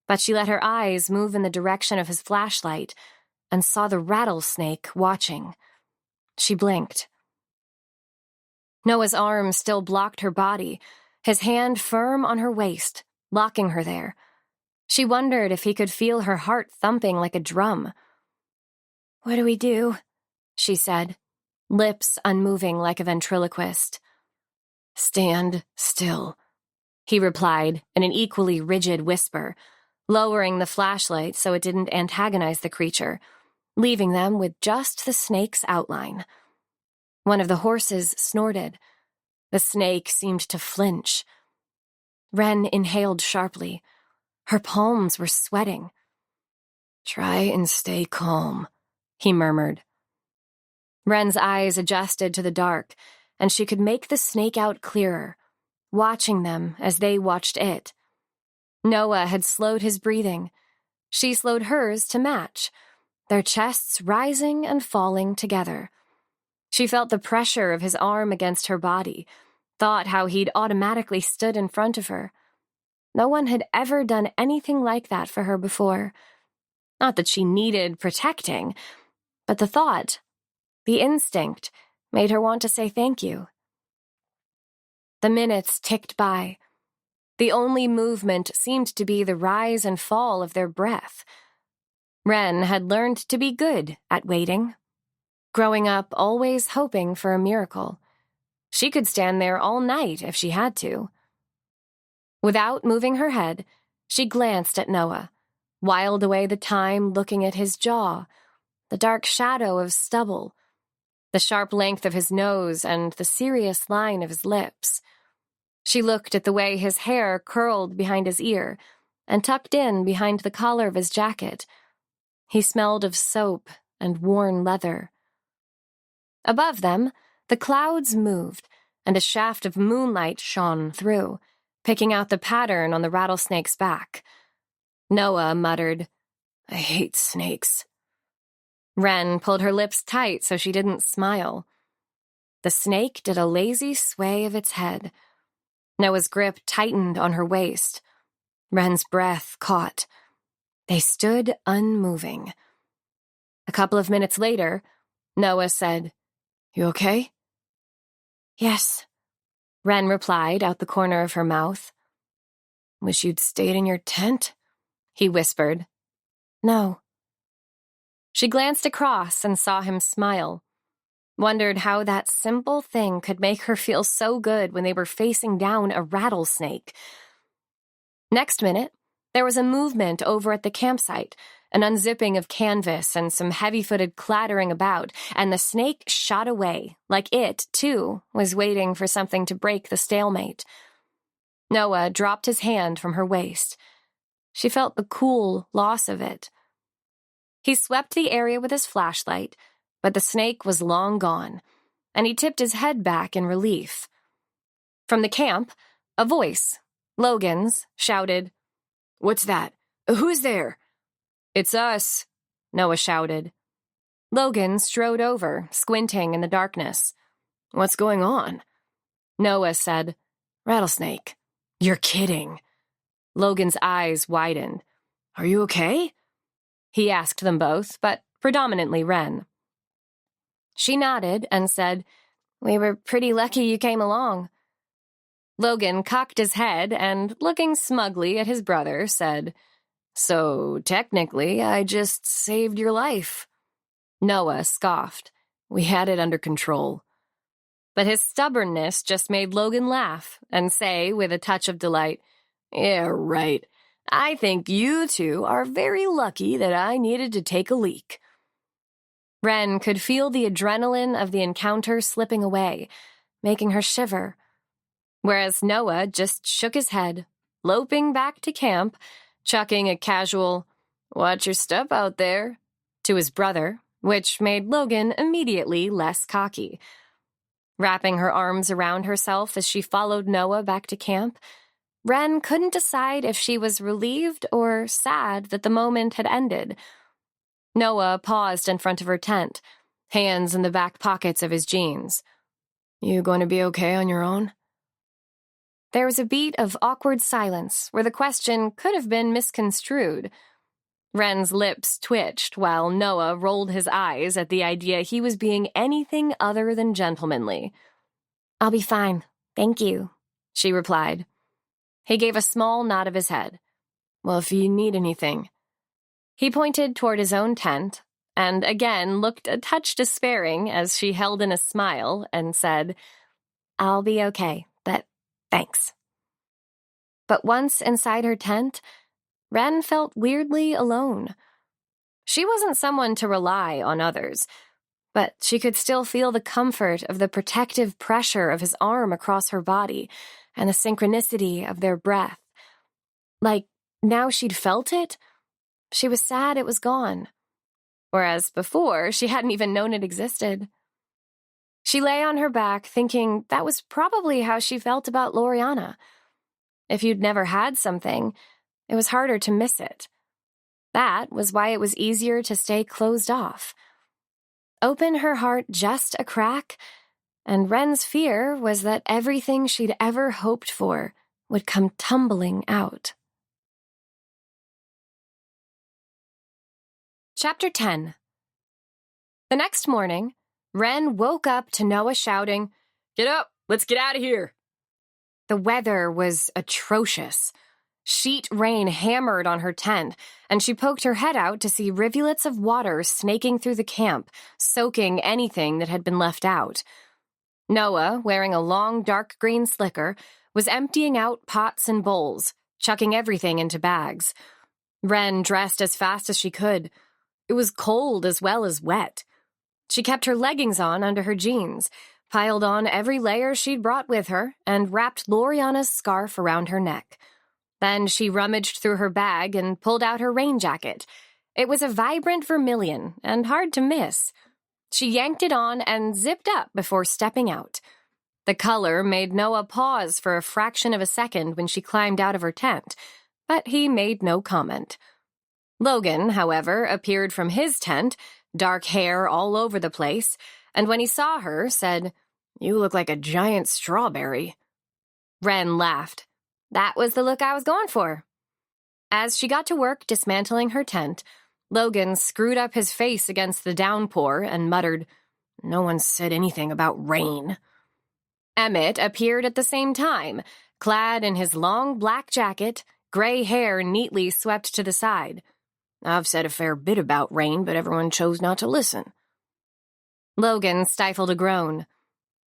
but she let her eyes move in the direction of his flashlight and saw the rattlesnake watching. She blinked. Noah's arm still blocked her body, his hand firm on her waist, locking her there. She wondered if he could feel her heart thumping like a drum. What do we do? She said, lips unmoving like a ventriloquist. Stand still, he replied in an equally rigid whisper, lowering the flashlight so it didn't antagonize the creature, leaving them with just the snake's outline. One of the horses snorted. The snake seemed to flinch. Wren inhaled sharply. Her palms were sweating. "Try and stay calm," he murmured. Wren's eyes adjusted to the dark, and she could make the snake out clearer, watching them as they watched it. Noah had slowed his breathing. She slowed hers to match, their chests rising and falling together. She felt the pressure of his arm against her body, thought how he'd automatically stood in front of her. No one had ever done anything like that for her before. Not that she needed protecting, but the thought, the instinct, made her want to say thank you. The minutes ticked by. The only movement seemed to be the rise and fall of their breath. Wren had learned to be good at waiting. Growing up, always hoping for a miracle. She could stand there all night if she had to. Without moving her head, she glanced at Noah, whiled away the time looking at his jaw, the dark shadow of stubble, the sharp length of his nose and the serious line of his lips. She looked at the way his hair curled behind his ear and tucked in behind the collar of his jacket. He smelled of soap and worn leather. Above them, the clouds moved, and a shaft of moonlight shone through, picking out the pattern on the rattlesnake's back. Noah muttered, "I hate snakes." Wren pulled her lips tight so she didn't smile. The snake did a lazy sway of its head. Noah's grip tightened on her waist. Wren's breath caught. They stood unmoving. A couple of minutes later, Noah said, "You okay?" "Yes," Wren replied out the corner of her mouth. "Wish you'd stayed in your tent," he whispered. "No." She glanced across and saw him smile, wondered how that simple thing could make her feel so good when they were facing down a rattlesnake. Next minute, there was a movement over at the campsite, an unzipping of canvas and some heavy-footed clattering about, and the snake shot away, like it, too, was waiting for something to break the stalemate. Noah dropped his hand from her waist. She felt the cool loss of it. He swept the area with his flashlight, but the snake was long gone, and he tipped his head back in relief. From the camp, a voice, Logan's, shouted, "What's that? Who's there?" "It's us," Noah shouted. Logan strode over, squinting in the darkness. "What's going on?" Noah said, "Rattlesnake." "You're kidding." Logan's eyes widened. "Are you okay?" He asked them both, but predominantly Wren. She nodded and said, "We were pretty lucky you came along." Logan cocked his head and, looking smugly at his brother, said, "So, technically, I just saved your life." Noah scoffed. "We had it under control." But his stubbornness just made Logan laugh and say, with a touch of delight, "Yeah, right. I think you two are very lucky that I needed to take a leak." Wren could feel the adrenaline of the encounter slipping away, making her shiver, whereas Noah just shook his head, loping back to camp, chucking a casual, "Watch your step out there," to his brother, which made Logan immediately less cocky. Wrapping her arms around herself as she followed Noah back to camp, Wren couldn't decide if she was relieved or sad that the moment had ended. Noah paused in front of her tent, hands in the back pockets of his jeans. "You going to be okay on your own?" There was a beat of awkward silence where the question could have been misconstrued. Wren's lips twitched while Noah rolled his eyes at the idea he was being anything other than gentlemanly. "I'll be fine, thank you," she replied. He gave a small nod of his head. "Well, if you need anything." He pointed toward his own tent, and again looked a touch despairing as she held in a smile and said, "I'll be okay, but thanks." But once inside her tent, Wren felt weirdly alone. She wasn't someone to rely on others, but she could still feel the comfort of the protective pressure of his arm across her body and the synchronicity of their breath. Like, now she'd felt it, she was sad it was gone. Whereas before, she hadn't even known it existed. She lay on her back, thinking that was probably how she felt about Loriana. If you'd never had something, it was harder to miss it. That was why it was easier to stay closed off. Open her heart just a crack, and Wren's fear was that everything she'd ever hoped for would come tumbling out. Chapter 10. The next morning, Wren woke up to Noah shouting, "Get up! Let's get out of here!" The weather was atrocious. Sheet rain hammered on her tent, and she poked her head out to see rivulets of water snaking through the camp, soaking anything that had been left out. Noah, wearing a long dark green slicker, was emptying out pots and bowls, chucking everything into bags. Wren dressed as fast as she could. It was cold as well as wet. She kept her leggings on under her jeans, piled on every layer she'd brought with her, and wrapped Loriana's scarf around her neck. Then she rummaged through her bag and pulled out her rain jacket. It was a vibrant vermilion and hard to miss. She yanked it on and zipped up before stepping out. The color made Noah pause for a fraction of a second when she climbed out of her tent, but he made no comment. Logan, however, appeared from his tent, dark hair all over the place, and when he saw her, said, "You look like a giant strawberry." Wren laughed. That was the look I was going for. As she got to work dismantling her tent, Logan screwed up his face against the downpour and muttered, "No one said anything about rain." Emmett appeared at the same time, clad in his long black jacket, gray hair neatly swept to the side. "I've said a fair bit about rain, but everyone chose not to listen." Logan stifled a groan.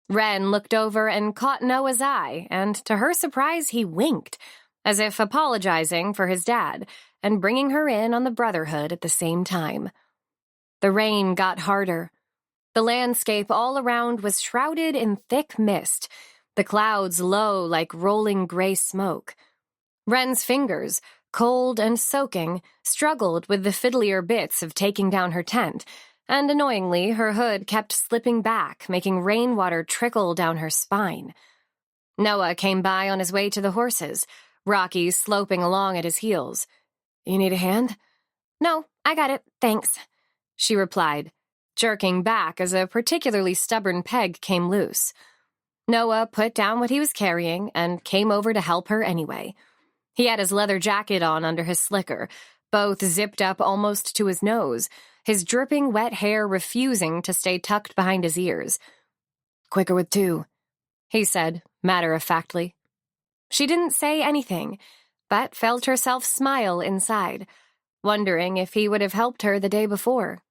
Wren looked over and caught Noah's eye, and to her surprise he winked, as if apologizing for his dad, and bringing her in on the brotherhood at the same time. The rain got harder. The landscape all around was shrouded in thick mist, the clouds low like rolling gray smoke. Wren's fingers, cold and soaking, struggled with the fiddlier bits of taking down her tent, and annoyingly her hood kept slipping back, making rainwater trickle down her spine. Noah came by on his way to the horses, Rocky sloping along at his heels. "You need a hand?" "No, I got it, thanks," she replied, jerking back as a particularly stubborn peg came loose. Noah put down what he was carrying and came over to help her anyway. He had his leather jacket on under his slicker, both zipped up almost to his nose, his dripping wet hair refusing to stay tucked behind his ears. "Quicker with two," he said, matter-of-factly. She didn't say anything, but felt herself smile inside, wondering if he would have helped her the day before.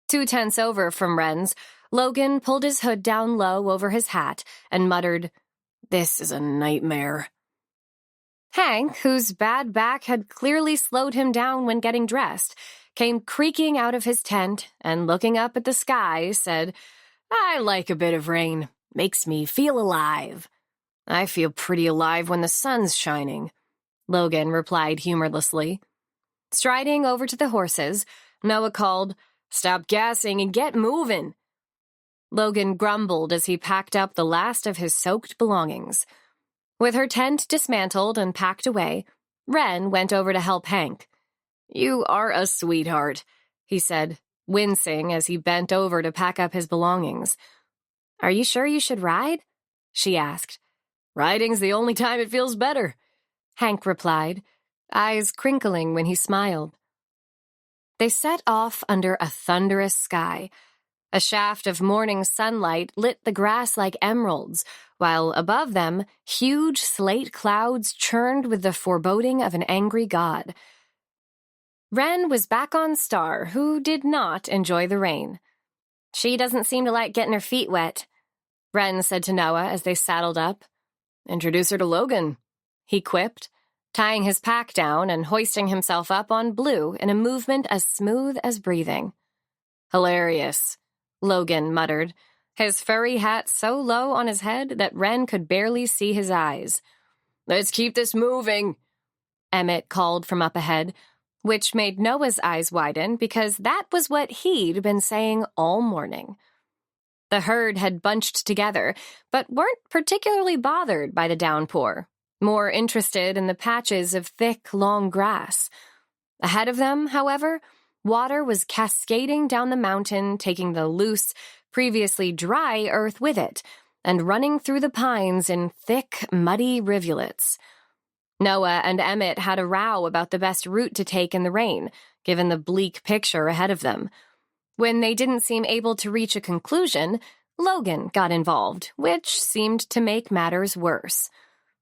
2 tents over from Wren's, Logan pulled his hood down low over his hat and muttered, "This is a nightmare." Hank, whose bad back had clearly slowed him down when getting dressed, came creaking out of his tent and, looking up at the sky, said, "I like a bit of rain. Makes me feel alive." "I feel pretty alive when the sun's shining," Logan replied humorlessly. Striding over to the horses, Noah called, "Stop gassing and get moving." Logan grumbled as he packed up the last of his soaked belongings. With her tent dismantled and packed away, Wren went over to help Hank. "You are a sweetheart," he said, wincing as he bent over to pack up his belongings. "Are you sure you should ride?" she asked. "Riding's the only time it feels better," Hank replied, eyes crinkling when he smiled. They set off under a thunderous sky. A shaft of morning sunlight lit the grass like emeralds, while above them, huge slate clouds churned with the foreboding of an angry god. Wren was back on Star, who did not enjoy the rain. "She doesn't seem to like getting her feet wet," Wren said to Noah as they saddled up. "Introduce her to Logan," he quipped, tying his pack down and hoisting himself up on Blue in a movement as smooth as breathing. "Hilarious," Logan muttered, his furry hat so low on his head that Wren could barely see his eyes. "Let's keep this moving," Emmett called from up ahead, which made Noah's eyes widen because that was what he'd been saying all morning. The herd had bunched together, but weren't particularly bothered by the downpour, more interested in the patches of thick, long grass. Ahead of them, however, water was cascading down the mountain, taking the loose, previously dry earth with it, and running through the pines in thick, muddy rivulets. Noah and Emmett had a row about the best route to take in the rain, given the bleak picture ahead of them. When they didn't seem able to reach a conclusion, Logan got involved, which seemed to make matters worse.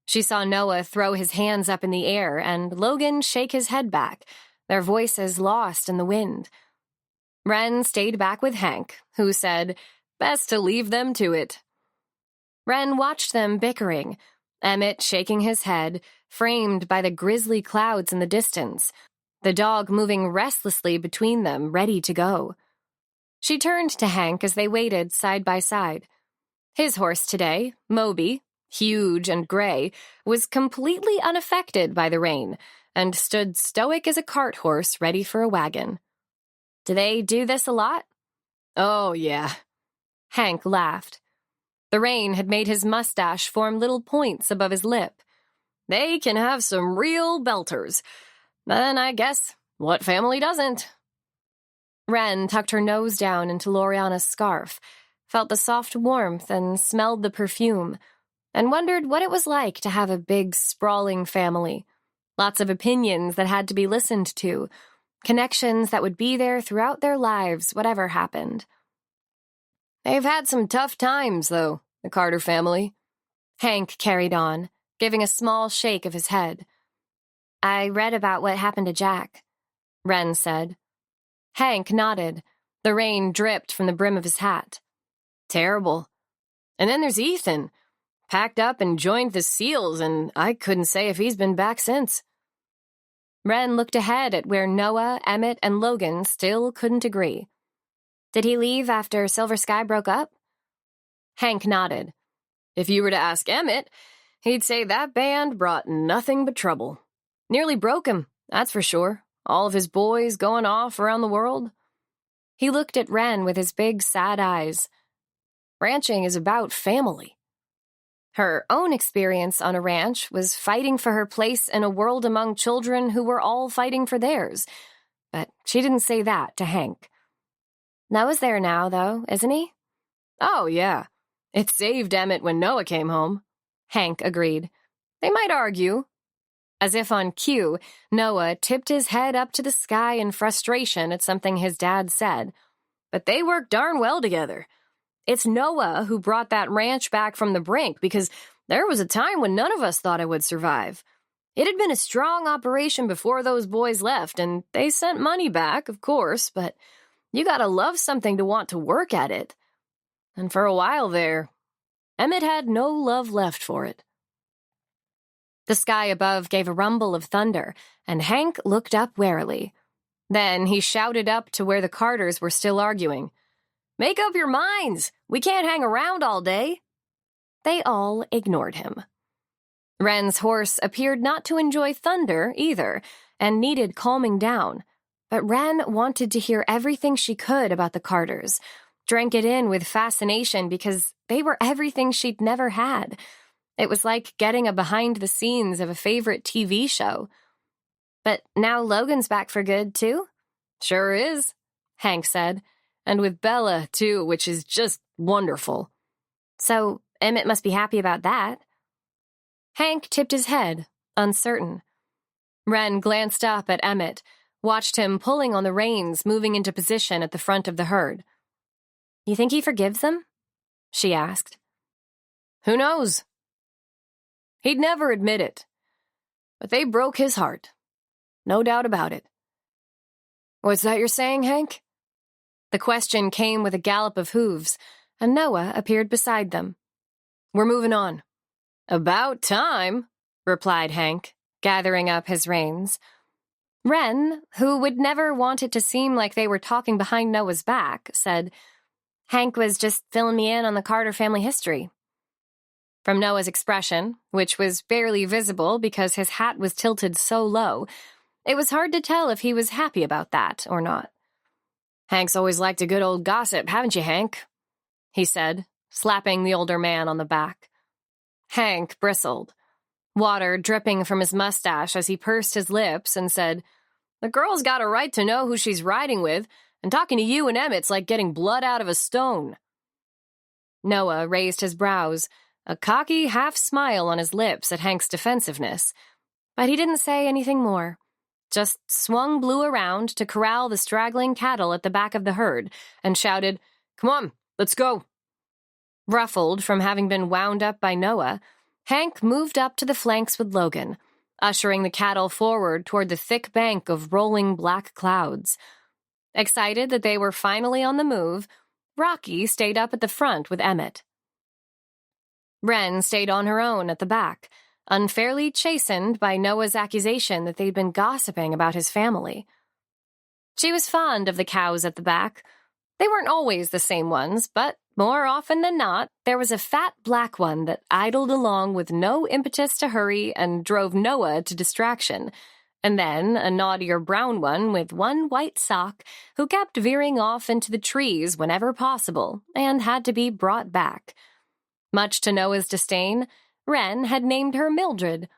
She saw Noah throw his hands up in the air and Logan shake his head back, their voices lost in the wind. Wren stayed back with Hank, who said, "Best to leave them to it." Wren watched them bickering, Emmett shaking his head, framed by the grisly clouds in the distance, the dog moving restlessly between them, ready to go. She turned to Hank as they waited side by side. His horse today, Moby, huge and gray, was completely unaffected by the rain and stood stoic as a cart horse ready for a wagon. "Do they do this a lot?" "Oh, yeah." Hank laughed. The rain had made his mustache form little points above his lip. "They can have some real belters. Then I guess, what family doesn't?" Wren tucked her nose down into Loriana's scarf, felt the soft warmth and smelled the perfume, and wondered what it was like to have a big, sprawling family. Lots of opinions that had to be listened to, connections that would be there throughout their lives, whatever happened. "They've had some tough times, though, the Carter family," Hank carried on, giving a small shake of his head. "I read about what happened to Jack," Wren said. Hank nodded. The rain dripped from the brim of his hat. "Terrible. And then there's Ethan. Packed up and joined the SEALs, and I couldn't say if he's been back since." Wren looked ahead at where Noah, Emmett, and Logan still couldn't agree. "Did he leave after Silver Sky broke up?" Hank nodded. "If you were to ask Emmett, he'd say that band brought nothing but trouble. Nearly broke him, that's for sure. All of his boys going off around the world." He looked at Wren with his big, sad eyes. "Ranching is about family." Her own experience on a ranch was fighting for her place in a world among children who were all fighting for theirs, but she didn't say that to Hank. "Noah's there now, though, isn't he?" "Oh, yeah. It saved Emmett when Noah came home," Hank agreed. "They might argue." As if on cue, Noah tipped his head up to the sky in frustration at something his dad said. "But they work darn well together. It's Noah who brought that ranch back from the brink because there was a time when none of us thought it would survive. It had been a strong operation before those boys left, and they sent money back, of course, but you gotta love something to want to work at it. And for a while there, Emmett had no love left for it." The sky above gave a rumble of thunder, and Hank looked up warily. Then he shouted up to where the Carters were still arguing. "Make up your minds! We can't hang around all day!" They all ignored him. Wren's horse appeared not to enjoy thunder either, and needed calming down. But Wren wanted to hear everything she could about the Carters, drank it in with fascination because they were everything she'd never had. It was like getting a behind-the-scenes of a favorite TV show. "But now Logan's back for good, too?" "Sure is," Hank said. "And with Bella, too, which is just wonderful." "So Emmett must be happy about that." Hank tipped his head, uncertain. Wren glanced up at Emmett, watched him pulling on the reins, moving into position at the front of the herd. "You think he forgives them?" she asked. "Who knows? He'd never admit it. But they broke his heart. No doubt about it." "What's that you're saying, Hank?" The question came with a gallop of hooves, and Noah appeared beside them. "We're moving on." "About time," replied Hank, gathering up his reins. Wren, who would never want it to seem like they were talking behind Noah's back, said, Hank was just filling me in on the Carter family history. From Noah's expression, which was barely visible because his hat was tilted so low, it was hard to tell if he was happy about that or not. "Hank's always liked a good old gossip, haven't you, Hank?" he said, slapping the older man on the back. Hank bristled, water dripping from his mustache as he pursed his lips and said, "The girl's got a right to know who she's riding with, and talking to you and Emmett's like getting blood out of a stone." Noah raised his brows, a cocky half-smile on his lips at Hank's defensiveness, but he didn't say anything more, just swung Blue around to corral the straggling cattle at the back of the herd and shouted, "Come on, let's go." Ruffled from having been wound up by Noah, Hank moved up to the flanks with Logan, ushering the cattle forward toward the thick bank of rolling black clouds. Excited that they were finally on the move, Rocky stayed up at the front with Emmett. Wren stayed on her own at the back, unfairly chastened by Noah's accusation that they'd been gossiping about his family. She was fond of the cows at the back. They weren't always the same ones, but more often than not, there was a fat black one that idled along with no impetus to hurry and drove Noah to distraction, and then a naughtier brown one with one white sock who kept veering off into the trees whenever possible and had to be brought back. Much to Noah's disdain, Wren had named her Mildred.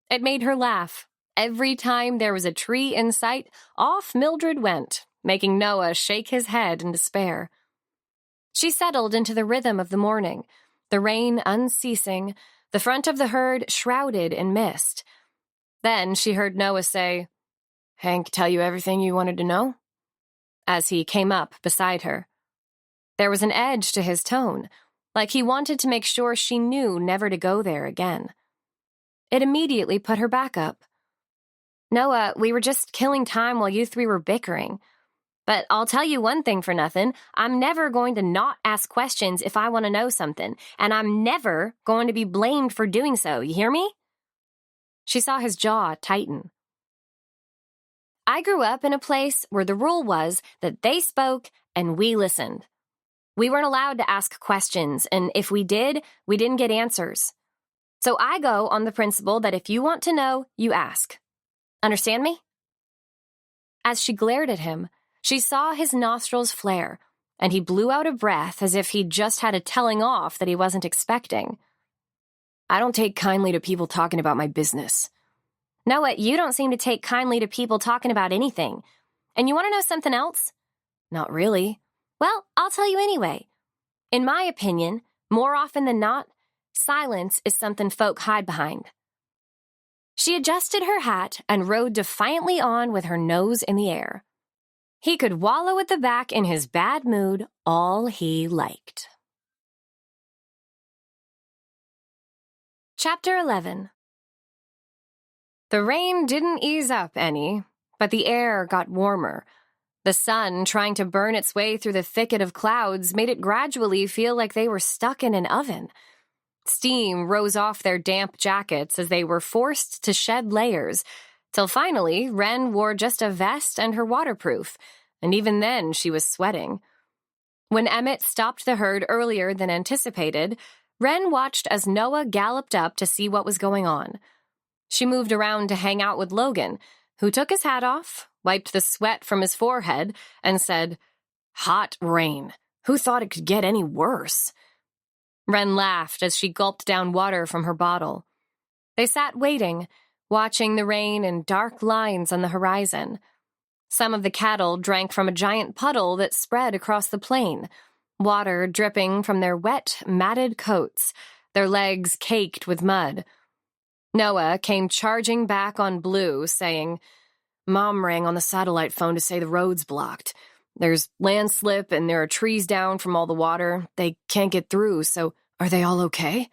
It made her laugh. Every time there was a tree in sight, off Mildred went, making Noah shake his head in despair. She settled into the rhythm of the morning, the rain unceasing, the front of the herd shrouded in mist. Then she heard Noah say, "Hank tell you everything you wanted to know?" as he came up beside her. There was an edge to his tone, like he wanted to make sure she knew never to go there again. It immediately put her back up. "Noah, we were just killing time while you three were bickering. But I'll tell you one thing for nothing, I'm never going to not ask questions if I want to know something, and I'm never going to be blamed for doing so, you hear me?" She saw his jaw tighten. "I grew up in a place where the rule was that they spoke and we listened. We weren't allowed to ask questions, and if we did, we didn't get answers. So I go on the principle that if you want to know, you ask. Understand me?" As she glared at him, she saw his nostrils flare, and he blew out a breath as if he'd just had a telling off that he wasn't expecting. "I don't take kindly to people talking about my business." "Noah, you don't seem to take kindly to people talking about anything. And you want to know something else?" "Not really." "Well, I'll tell you anyway. In my opinion, more often than not, silence is something folk hide behind." She adjusted her hat and rode defiantly on with her nose in the air. He could wallow at the back in his bad mood all he liked. Chapter 11. The rain didn't ease up any, but the air got warmer. The sun, trying to burn its way through the thicket of clouds, made it gradually feel like they were stuck in an oven. Steam rose off their damp jackets as they were forced to shed layers, till finally Wren wore just a vest and her waterproof, and even then she was sweating. When Emmett stopped the herd earlier than anticipated, Wren watched as Noah galloped up to see what was going on. She moved around to hang out with Logan, who took his hat off, wiped the sweat from his forehead, and said, "Hot rain. Who thought it could get any worse?" Wren laughed as she gulped down water from her bottle. They sat waiting, watching the rain in dark lines on the horizon. Some of the cattle drank from a giant puddle that spread across the plain, water dripping from their wet, matted coats, their legs caked with mud. Noah came charging back on Blue, saying, "Mom rang on the satellite phone to say the road's blocked. There's landslip and there are trees down from all the water. They can't get through, so are they all okay?"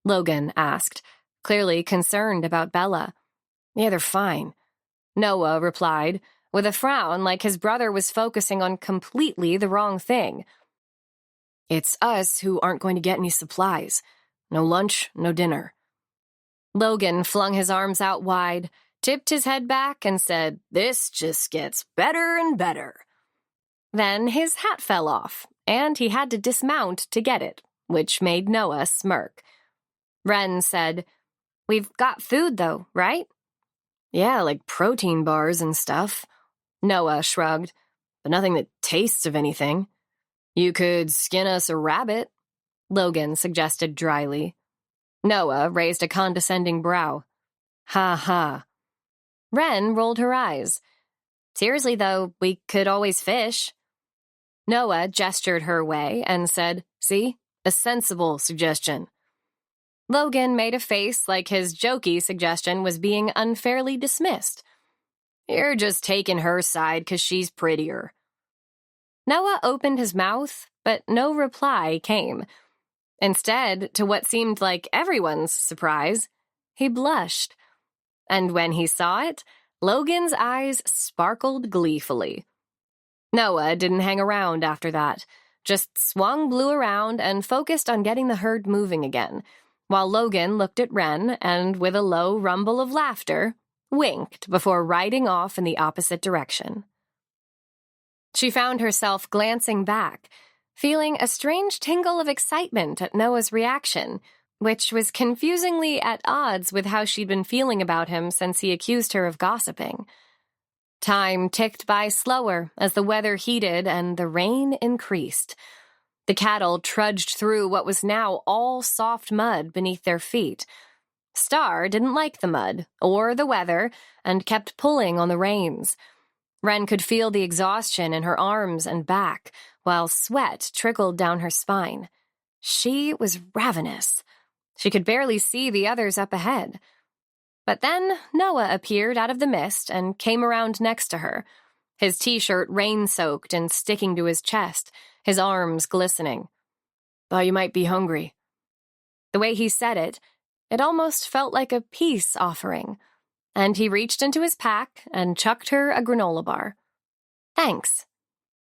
Logan asked, clearly concerned about Bella. "Yeah, they're fine," Noah replied, with a frown like his brother was focusing on completely the wrong thing. "It's us who aren't going to get any supplies. No lunch, no dinner." Logan flung his arms out wide, tipped his head back, and said, "This just gets better and better." Then his hat fell off, and he had to dismount to get it, which made Noah smirk. Wren said, "We've got food, though, right?" "Yeah, like protein bars and stuff." Noah shrugged, "but nothing that tastes of anything." "You could skin us a rabbit," Logan suggested dryly. Noah raised a condescending brow. "Ha ha." Wren rolled her eyes. "Seriously, though, we could always fish." Noah gestured her way and said, "See? A sensible suggestion." Logan made a face like his jokey suggestion was being unfairly dismissed. "You're just taking her side 'cause she's prettier." Noah opened his mouth, but no reply came. Instead, to what seemed like everyone's surprise, he blushed. And when he saw it, Logan's eyes sparkled gleefully. Noah didn't hang around after that, just swung Blue around and focused on getting the herd moving again, while Logan looked at Wren and, with a low rumble of laughter, winked before riding off in the opposite direction. She found herself glancing back, feeling a strange tingle of excitement at Noah's reaction, which was confusingly at odds with how she'd been feeling about him since he accused her of gossiping. Time ticked by slower as the weather heated and the rain increased. The cattle trudged through what was now all soft mud beneath their feet. Star didn't like the mud or the weather and kept pulling on the reins. Wren could feel the exhaustion in her arms and back, while sweat trickled down her spine. She was ravenous. She could barely see the others up ahead. But then Noah appeared out of the mist and came around next to her, his t-shirt rain-soaked and sticking to his chest, his arms glistening. "Thought you might be hungry." The way he said it, it almost felt like a peace offering, and he reached into his pack and chucked her a granola bar. "Thanks."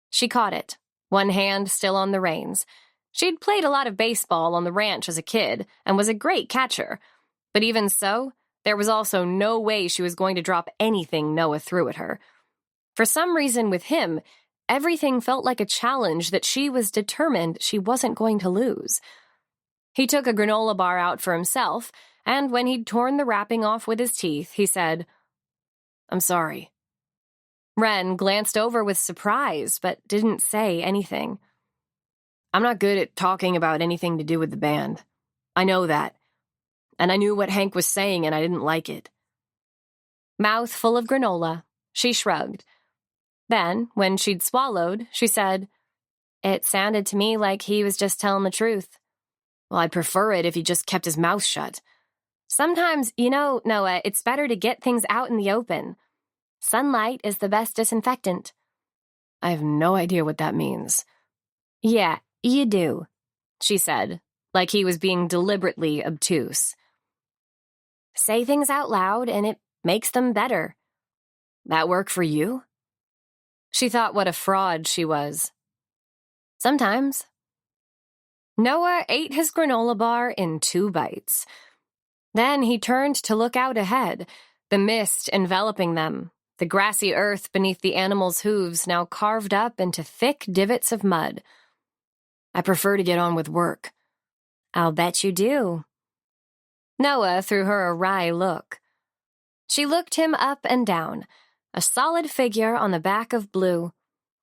She caught it, one hand still on the reins. She'd played a lot of baseball on the ranch as a kid and was a great catcher, but even so, there was also no way she was going to drop anything Noah threw at her. For some reason with him, everything felt like a challenge that she was determined she wasn't going to lose. He took a granola bar out for himself, and when he'd torn the wrapping off with his teeth, he said, "I'm sorry." Wren glanced over with surprise, but didn't say anything. "I'm not good at talking about anything to do with the band. I know that. And I knew what Hank was saying, and I didn't like it." Mouth full of granola, she shrugged. Then, when she'd swallowed, she said, "It sounded to me like he was just telling the truth." "Well, I'd prefer it if he just kept his mouth shut." "Sometimes, Noah, it's better to get things out in the open. Sunlight is the best disinfectant." "I have no idea what that means." "Yeah, you do," she said, like he was being deliberately obtuse. "Say things out loud, and it makes them better." "That work for you?" She thought what a fraud she was. "Sometimes." Noah ate his granola bar in 2 bites. Then he turned to look out ahead, the mist enveloping them, the grassy earth beneath the animals' hooves now carved up into thick divots of mud. "I prefer to get on with work." "I'll bet you do." Noah threw her a wry look. She looked him up and down, a solid figure on the back of Blue,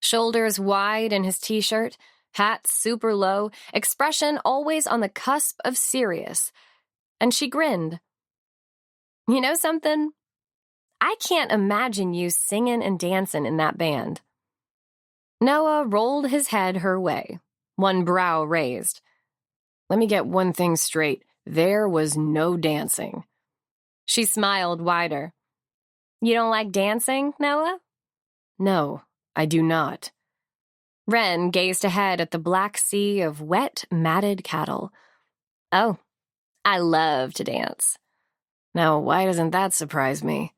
shoulders wide in his t-shirt, hat super low, expression always on the cusp of serious. And she grinned. "You know something? I can't imagine you singing and dancing in that band." Noah rolled his head her way, one brow raised. "Let me get one thing straight. There was no dancing." She smiled wider. "You don't like dancing, Noah?" "No, I do not." Wren gazed ahead at the black sea of wet, matted cattle. "Oh, I love to dance." "Now, why doesn't that surprise me?"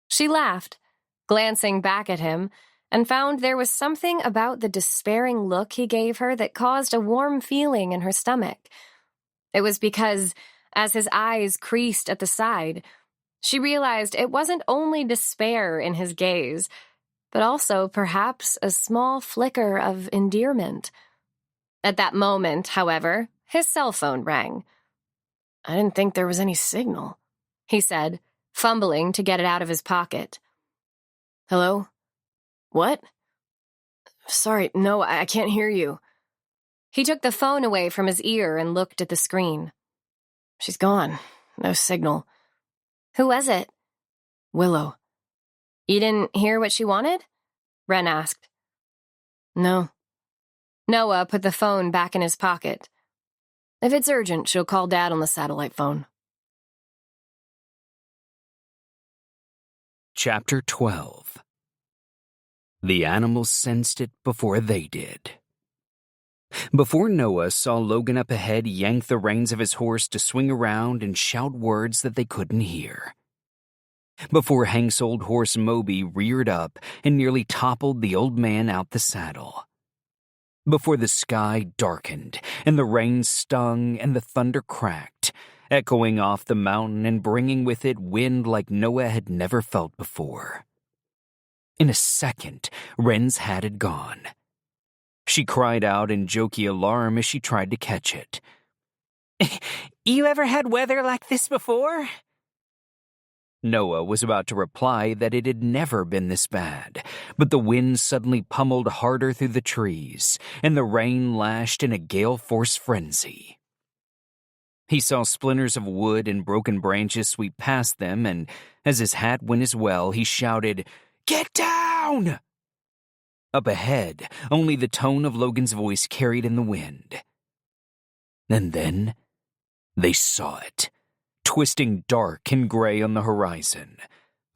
She laughed, glancing back at him, and found there was something about the despairing look he gave her that caused a warm feeling in her stomach. It was because, as his eyes creased at the side, she realized it wasn't only despair in his gaze, but also perhaps a small flicker of endearment. At that moment, however, his cell phone rang. "I didn't think there was any signal," he said, fumbling to get it out of his pocket. "Hello? What? Sorry, no, I can't hear you." He took the phone away from his ear and looked at the screen. "She's gone. No signal." "Who was it?" "Willow." "You didn't hear what she wanted?" Wren asked. "No." Noah put the phone back in his pocket. "If it's urgent, she'll call Dad on the satellite phone." Chapter 12. The animals sensed it before they did. Before Noah saw Logan up ahead yank the reins of his horse to swing around and shout words that they couldn't hear. Before Hank's old horse Moby reared up and nearly toppled the old man out the saddle. Before the sky darkened and the rain stung and the thunder cracked, echoing off the mountain and bringing with it wind like Noah had never felt before. In a second, Wren's hat had gone. She cried out in jokey alarm as she tried to catch it. You ever had weather like this before? Noah was about to reply that it had never been this bad, but the wind suddenly pummeled harder through the trees, and the rain lashed in a gale-force frenzy. He saw splinters of wood and broken branches sweep past them, and as his hat went as well, he shouted, "Get down!" Up ahead, only the tone of Logan's voice carried in the wind. And then they saw it, twisting dark and gray on the horizon.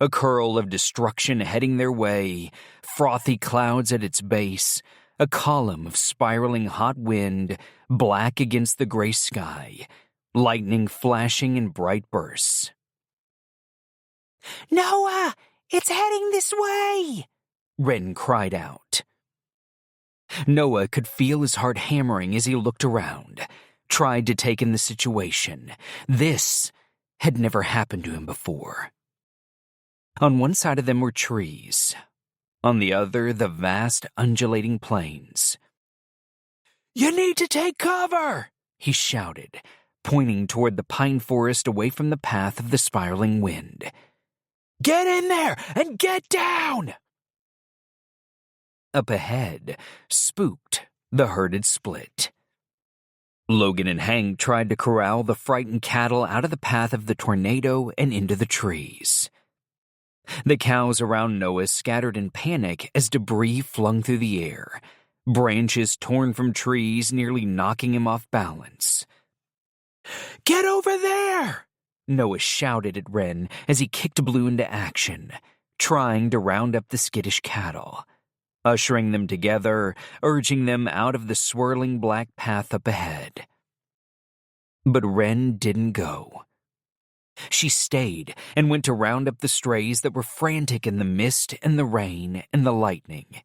A curl of destruction heading their way, frothy clouds at its base, a column of spiraling hot wind, black against the gray sky, lightning flashing in bright bursts. "Noah, it's heading this way!" Wren cried out. Noah could feel his heart hammering as he looked around, tried to take in the situation. This had never happened to him before. On one side of them were trees. On the other, the vast, undulating plains. "You need to take cover!" he shouted, pointing toward the pine forest away from the path of the spiraling wind. "Get in there and get down!" Up ahead, spooked, the herd had split. Logan and Hank tried to corral the frightened cattle out of the path of the tornado and into the trees. The cows around Noah scattered in panic as debris flung through the air, branches torn from trees nearly knocking him off balance. "Get over there!" Noah shouted at Wren as he kicked Blue into action, trying to round up the skittish cattle, ushering them together, urging them out of the swirling black path up ahead. But Wren didn't go. She stayed and went to round up the strays that were frantic in the mist and the rain and the lightning.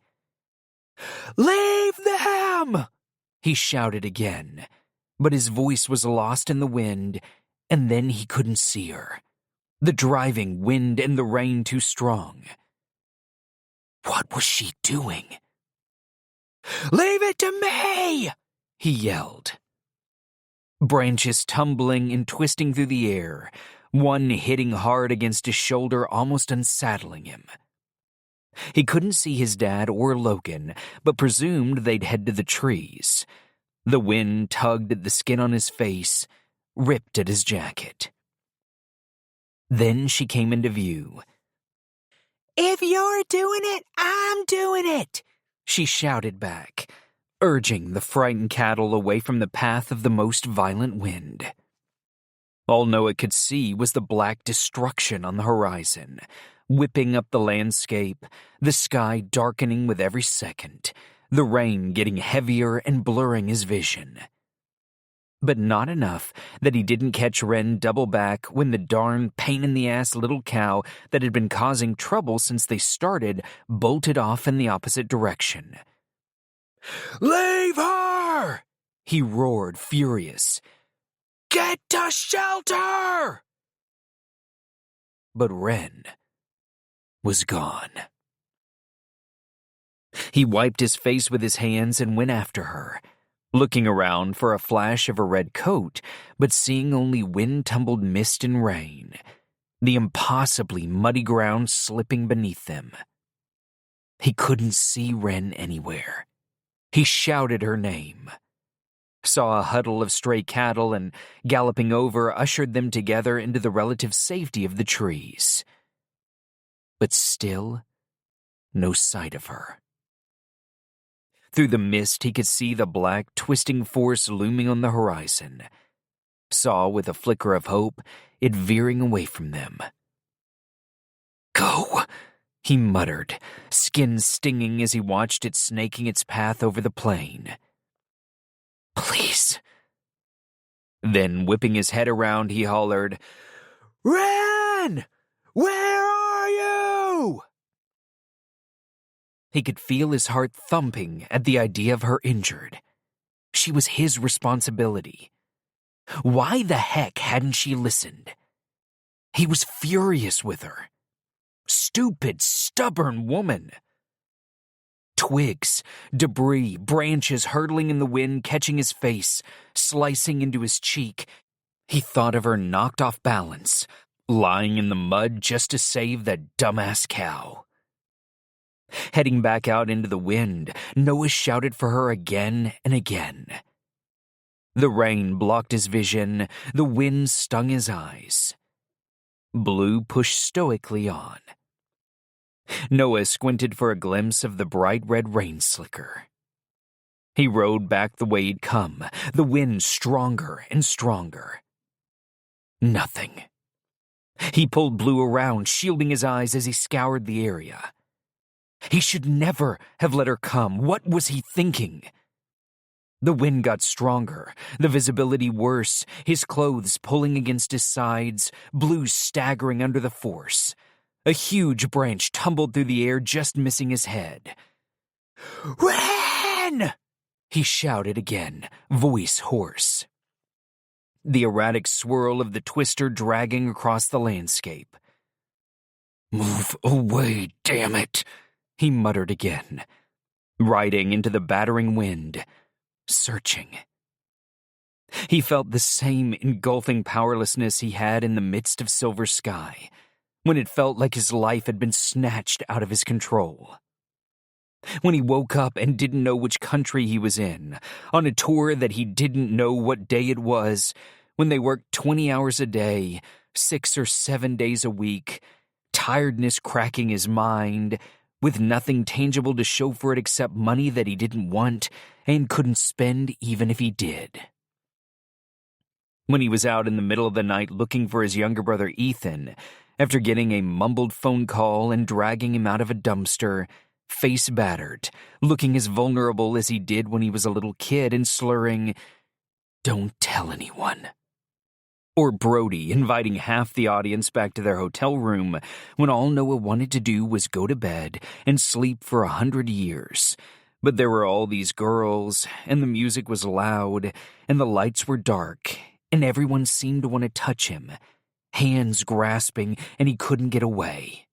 "Leave them!" he shouted again, but his voice was lost in the wind, and then he couldn't see her. The driving wind and the rain too strong. What was she doing? "Leave it to me!" he yelled. Branches tumbling and twisting through the air, one hitting hard against his shoulder, almost unsaddling him. He couldn't see his dad or Logan, but presumed they'd head to the trees. The wind tugged at the skin on his face, ripped at his jacket. Then she came into view. "If you're doing it, I'm doing it!" she shouted back, urging the frightened cattle away from the path of the most violent wind. All Noah could see was the black destruction on the horizon, whipping up the landscape, the sky darkening with every second, the rain getting heavier and blurring his vision. But not enough that he didn't catch Wren double back when the darn pain-in-the-ass little cow that had been causing trouble since they started bolted off in the opposite direction. "Leave her!" he roared, furious. "Get to shelter!" But Wren was gone. He wiped his face with his hands and went after her, looking around for a flash of a red coat, but seeing only wind-tumbled mist and rain, the impossibly muddy ground slipping beneath them. He couldn't see Wren anywhere. He shouted her name, saw a huddle of stray cattle, and, galloping over, ushered them together into the relative safety of the trees. But still, no sight of her. Through the mist, he could see the black, twisting force looming on the horizon. Saw, with a flicker of hope, it veering away from them. "Go," he muttered, skin stinging as he watched it snaking its path over the plain. "Please." Then, whipping his head around, he hollered, "Wren! Where are you?" He could feel his heart thumping at the idea of her injured. She was his responsibility. Why the heck hadn't she listened? He was furious with her. Stupid, stubborn woman. Twigs, debris, branches hurtling in the wind, catching his face, slicing into his cheek. He thought of her knocked off balance, lying in the mud just to save that dumbass cow. Heading back out into the wind, Noah shouted for her again and again. The rain blocked his vision, the wind stung his eyes. Blue pushed stoically on. Noah squinted for a glimpse of the bright red rain slicker. He rode back the way he'd come, the wind stronger and stronger. Nothing. He pulled Blue around, shielding his eyes as he scoured the area. He should never have let her come. What was he thinking? The wind got stronger, the visibility worse, his clothes pulling against his sides, Blue staggering under the force. A huge branch tumbled through the air, just missing his head. "Wren!" he shouted again, voice hoarse. The erratic swirl of the twister dragging across the landscape. "Move away, damn it," he muttered again, riding into the battering wind, searching. He felt the same engulfing powerlessness he had in the midst of silver sky, when it felt like his life had been snatched out of his control. When he woke up and didn't know which country he was in, on a tour that he didn't know what day it was, when they worked 20 hours a day, 6 or 7 days a week, tiredness cracking his mind, with nothing tangible to show for it except money that he didn't want and couldn't spend even if he did. When he was out in the middle of the night looking for his younger brother Ethan, after getting a mumbled phone call and dragging him out of a dumpster, face battered, looking as vulnerable as he did when he was a little kid and slurring, "Don't tell anyone." Or Brody inviting half the audience back to their hotel room when all Noah wanted to do was go to bed and sleep for 100 years. But there were all these girls, and the music was loud, and the lights were dark, and everyone seemed to want to touch him, hands grasping, and he couldn't get away.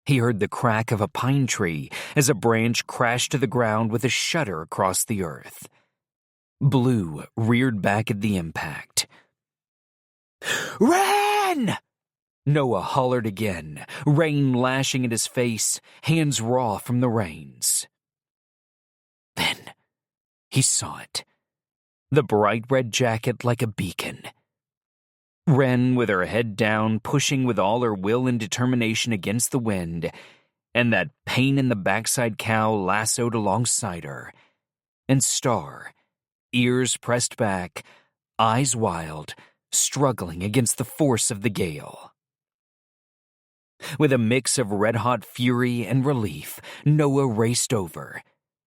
He heard the crack of a pine tree as a branch crashed to the ground with a shudder across the earth. Blue reared back at the impact. "Wren!" Noah hollered again, rain lashing at his face, hands raw from the reins. Then he saw it. The bright red jacket like a beacon. Wren with her head down, pushing with all her will and determination against the wind, and that pain in the backside cow lassoed alongside her. And Star, ears pressed back, eyes wild, struggling against the force of the gale. With a mix of red-hot fury and relief, Noah raced over,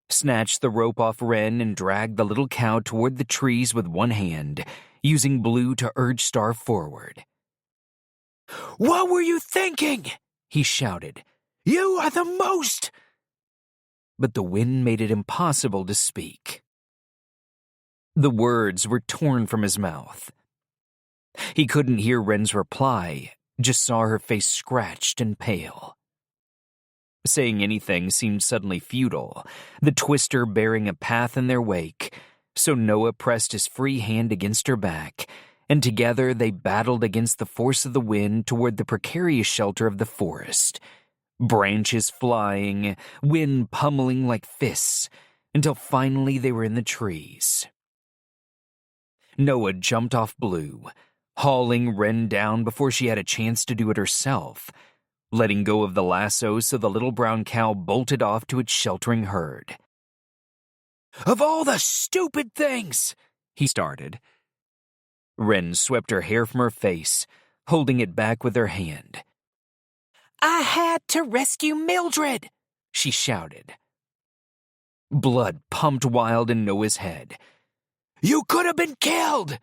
snatched the rope off Wren and dragged the little cow toward the trees with one hand, using Blue to urge Star forward. "What were you thinking?" he shouted. "You are the most—" But the wind made it impossible to speak. The words were torn from his mouth. He couldn't hear Wren's reply, just saw her face scratched and pale. Saying anything seemed suddenly futile, the twister bearing a path in their wake, so Noah pressed his free hand against her back, and together they battled against the force of the wind toward the precarious shelter of the forest. Branches flying, wind pummeling like fists, until finally they were in the trees. Noah jumped off Blue, hauling Wren down before she had a chance to do it herself, letting go of the lasso so the little brown cow bolted off to its sheltering herd. "Of all the stupid things," he started. Wren swept her hair from her face, holding it back with her hand. "I had to rescue Mildred," she shouted. Blood pumped wild in Noah's head. "You could have been killed!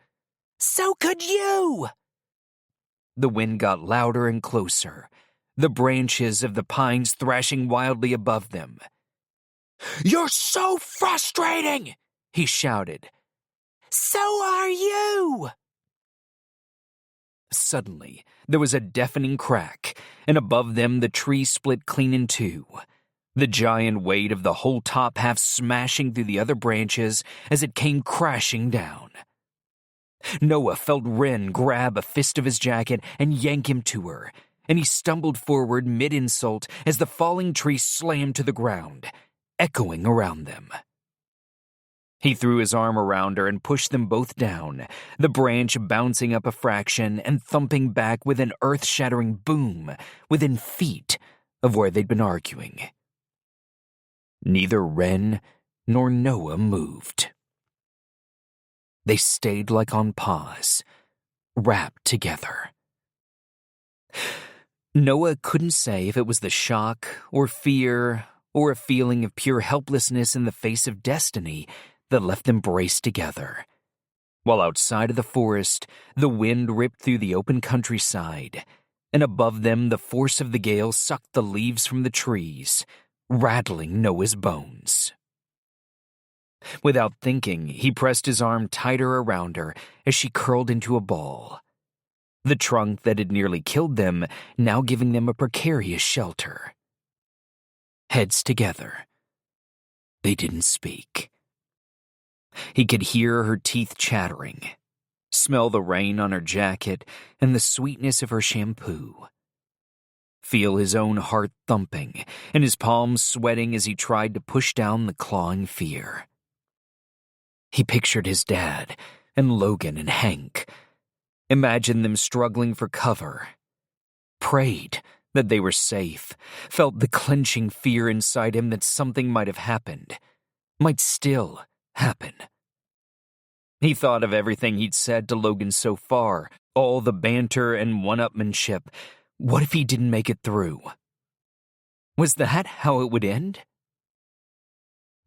So could you!" The wind got louder and closer, the branches of the pines thrashing wildly above them. "You're so frustrating!" he shouted. "So are you!" Suddenly, there was a deafening crack, and above them the tree split clean in two, the giant weight of the whole top half smashing through the other branches as it came crashing down. Noah felt Wren grab a fist of his jacket and yank him to her, and he stumbled forward mid-insult as the falling tree slammed to the ground, echoing around them. He threw his arm around her and pushed them both down, the branch bouncing up a fraction and thumping back with an earth-shattering boom within feet of where they'd been arguing. Neither Wren nor Noah moved. They stayed like on pause, wrapped together. Noah couldn't say if it was the shock or fear or a feeling of pure helplessness in the face of destiny that left them braced together. While outside of the forest, the wind ripped through the open countryside, and above them the force of the gale sucked the leaves from the trees, rattling Noah's bones. Without thinking, he pressed his arm tighter around her as she curled into a ball, the trunk that had nearly killed them now giving them a precarious shelter. Heads together, they didn't speak. He could hear her teeth chattering, smell the rain on her jacket and the sweetness of her shampoo, feel his own heart thumping and his palms sweating as he tried to push down the clawing fear. He pictured his dad and Logan and Hank, imagined them struggling for cover, prayed that they were safe, felt the clenching fear inside him that something might have happened, might still happen. He thought of everything he'd said to Logan so far, all the banter and one-upmanship. What if he didn't make it through? Was that how it would end?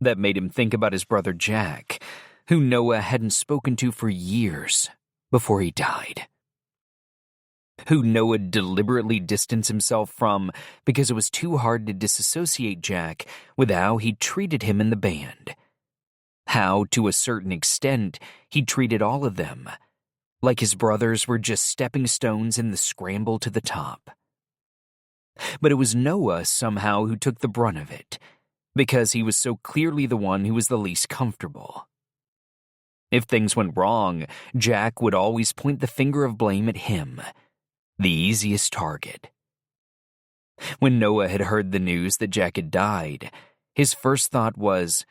That made him think about his brother Jack, who Noah hadn't spoken to for years before he died. Who Noah deliberately distanced himself from because it was too hard to disassociate Jack with how he treated him in the band. How, to a certain extent, he treated all of them, like his brothers were just stepping stones in the scramble to the top. But it was Noah somehow who took the brunt of it, because he was so clearly the one who was the least comfortable. If things went wrong, Jack would always point the finger of blame at him, the easiest target. When Noah had heard the news that Jack had died, his first thought was,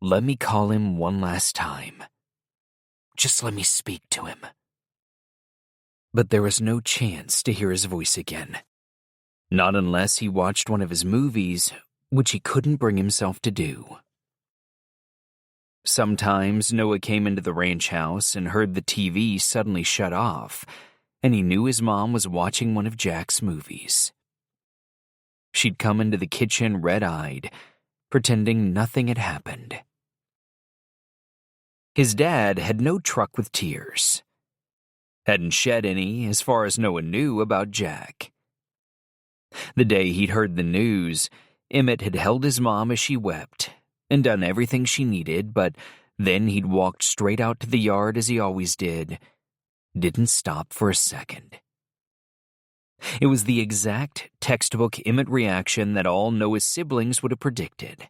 let me call him one last time. Just let me speak to him. But there was no chance to hear his voice again. Not unless he watched one of his movies, which he couldn't bring himself to do. Sometimes Noah came into the ranch house and heard the TV suddenly shut off, and he knew his mom was watching one of Jack's movies. She'd come into the kitchen red-eyed, pretending nothing had happened. His dad had no truck with tears. Hadn't shed any, as far as Noah knew, about Jack. The day he'd heard the news, Emmett had held his mom as she wept and done everything she needed, but then he'd walked straight out to the yard as he always did, didn't stop for a second. It was the exact textbook Emmett reaction that all Noah's siblings would have predicted.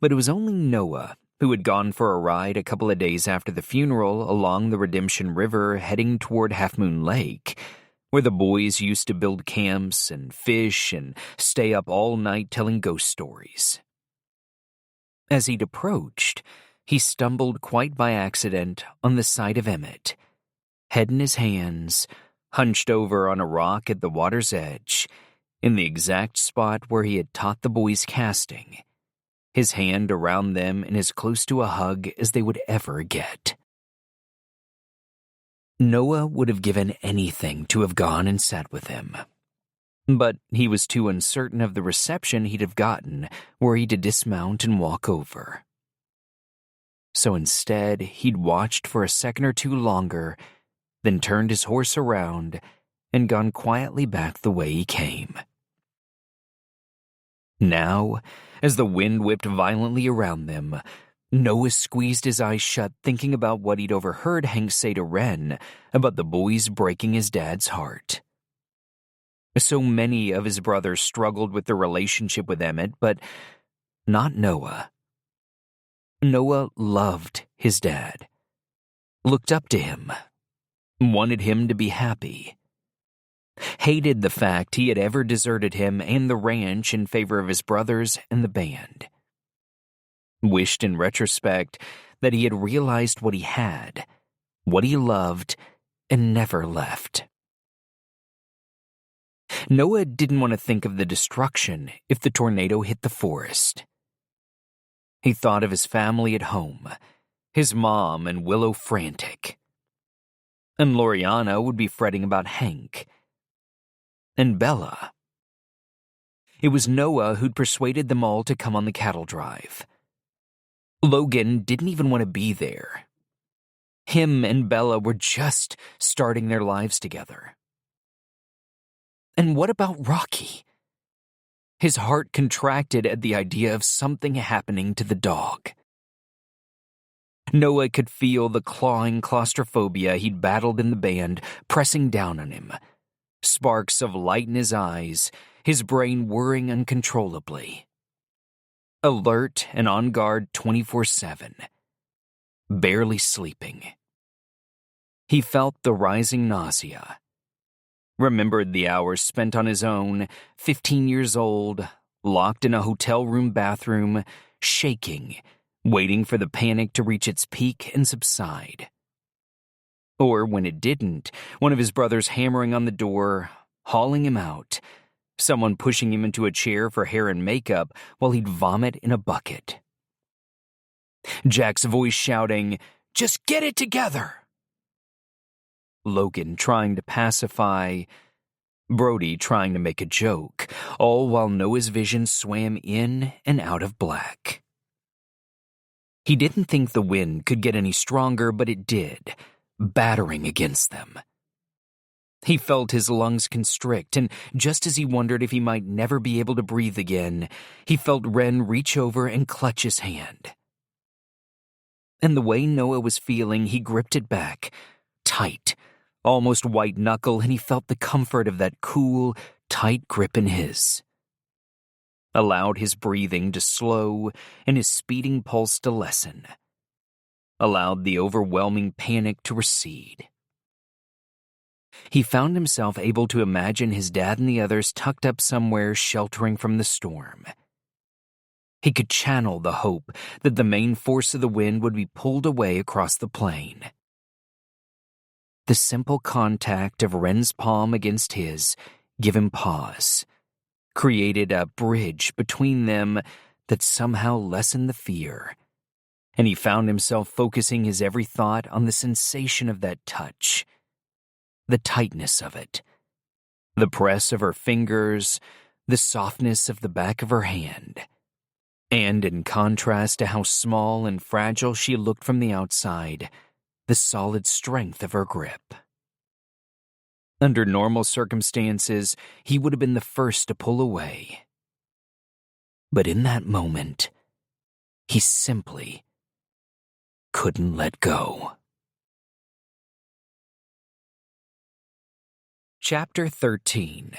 But it was only Noah who had gone for a ride a couple of days after the funeral along the Redemption River heading toward Half Moon Lake, where the boys used to build camps and fish and stay up all night telling ghost stories. As he'd approached, he stumbled quite by accident on the sight of Emmett, head in his hands, hunched over on a rock at the water's edge, in the exact spot where he had taught the boys casting, his hand around them and as close to a hug as they would ever get. Noah would have given anything to have gone and sat with him. But he was too uncertain of the reception he'd have gotten were he to dismount and walk over. So instead, he'd watched for a second or two longer, then turned his horse around and gone quietly back the way he came. Now, as the wind whipped violently around them, Noah squeezed his eyes shut thinking about what he'd overheard Hank say to Wren about the boys breaking his dad's heart. So many of his brothers struggled with their relationship with Emmett, but not Noah. Noah loved his dad, looked up to him, wanted him to be happy, hated the fact he had ever deserted him and the ranch in favor of his brothers and the band. Wished in retrospect that he had realized what he had, what he loved, and never left. Noah didn't want to think of the destruction if the tornado hit the forest. He thought of his family at home, his mom and Willow frantic. And Loriana would be fretting about Hank. And Bella. It was Noah who'd persuaded them all to come on the cattle drive. Logan didn't even want to be there. Him and Bella were just starting their lives together. And what about Rocky? His heart contracted at the idea of something happening to the dog. Noah could feel the clawing claustrophobia he'd battled in the band pressing down on him. Sparks of light in his eyes, his brain whirring uncontrollably. Alert and on guard 24/7. Barely sleeping. He felt the rising nausea. Remembered the hours spent on his own, 15 years old, locked in a hotel room bathroom, shaking, waiting for the panic to reach its peak and subside. Or when it didn't, one of his brothers hammering on the door, hauling him out, someone pushing him into a chair for hair and makeup while he'd vomit in a bucket. Jack's voice shouting, "Just get it together!" Logan trying to pacify, Brody trying to make a joke, all while Noah's vision swam in and out of black. He didn't think the wind could get any stronger, but it did, battering against them. He felt his lungs constrict, and just as he wondered if he might never be able to breathe again, he felt Wren reach over and clutch his hand. And the way Noah was feeling, he gripped it back, tight, almost white knuckle, and he felt the comfort of that cool, tight grip in his. Allowed his breathing to slow and his speeding pulse to lessen. Allowed the overwhelming panic to recede. He found himself able to imagine his dad and the others tucked up somewhere sheltering from the storm. He could channel the hope that the main force of the wind would be pulled away across the plain. The simple contact of Wren's palm against his gave him pause, created a bridge between them that somehow lessened the fear, and he found himself focusing his every thought on the sensation of that touch, the tightness of it, the press of her fingers, the softness of the back of her hand, and in contrast to how small and fragile she looked from the outside, the solid strength of her grip. Under normal circumstances, he would have been the first to pull away. But in that moment, he simply couldn't let go. Chapter 13.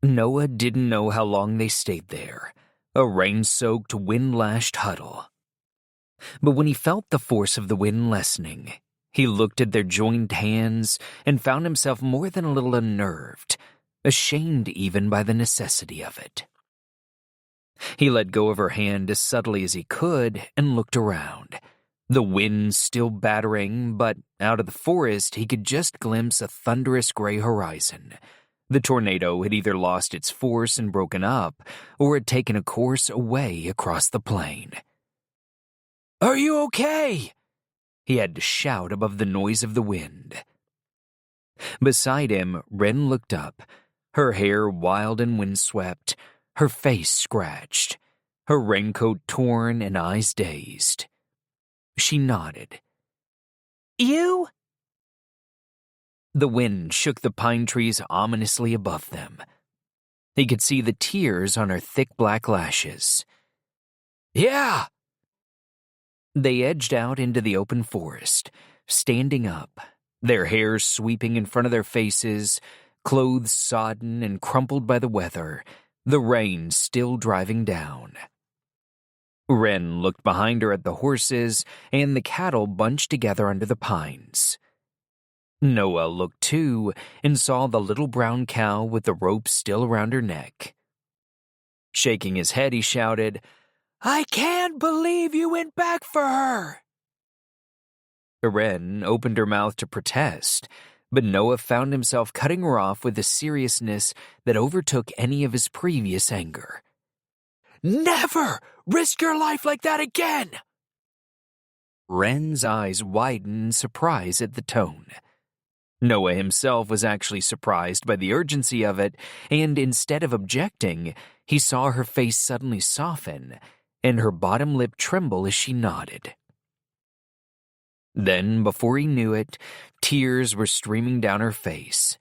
Noah didn't know how long they stayed there, a rain-soaked, wind-lashed huddle. But when he felt the force of the wind lessening, he looked at their joined hands and found himself more than a little unnerved, ashamed even by the necessity of it. He let go of her hand as subtly as he could and looked around. The wind still battering, but out of the forest he could just glimpse a thunderous gray horizon. The tornado had either lost its force and broken up, or had taken a course away across the plain. "Are you okay?" He had to shout above the noise of the wind. Beside him, Wren looked up, her hair wild and windswept, her face scratched, her raincoat torn and eyes dazed. She nodded. "You?" The wind shook the pine trees ominously above them. He could see the tears on her thick black lashes. "Yeah." They edged out into the open forest, standing up, their hair sweeping in front of their faces, clothes sodden and crumpled by the weather, the rain still driving down. Wren looked behind her at the horses and the cattle bunched together under the pines. Noah looked too and saw the little brown cow with the rope still around her neck. Shaking his head, he shouted, "I can't believe you went back for her!" Wren opened her mouth to protest, but Noah found himself cutting her off with a seriousness that overtook any of his previous anger. "Never risk your life like that again!" Wren's eyes widened in surprise at the tone. Noah himself was actually surprised by the urgency of it, and instead of objecting, he saw her face suddenly soften and her bottom lip tremble as she nodded. Then, before he knew it, tears were streaming down her face,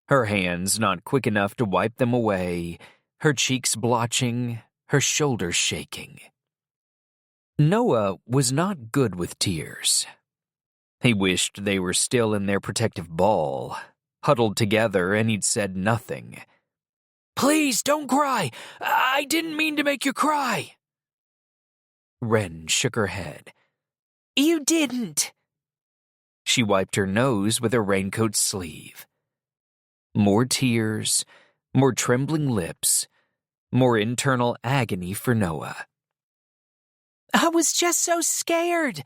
her hands not quick enough to wipe them away, her cheeks blotching, her shoulders shaking. Noah was not good with tears. He wished they were still in their protective ball, huddled together, and he'd said nothing. "Please, don't cry! I didn't mean to make you cry!" Wren shook her head. "You didn't!" She wiped her nose with her raincoat sleeve. More tears, more trembling lips, more internal agony for Noah. "I was just so scared.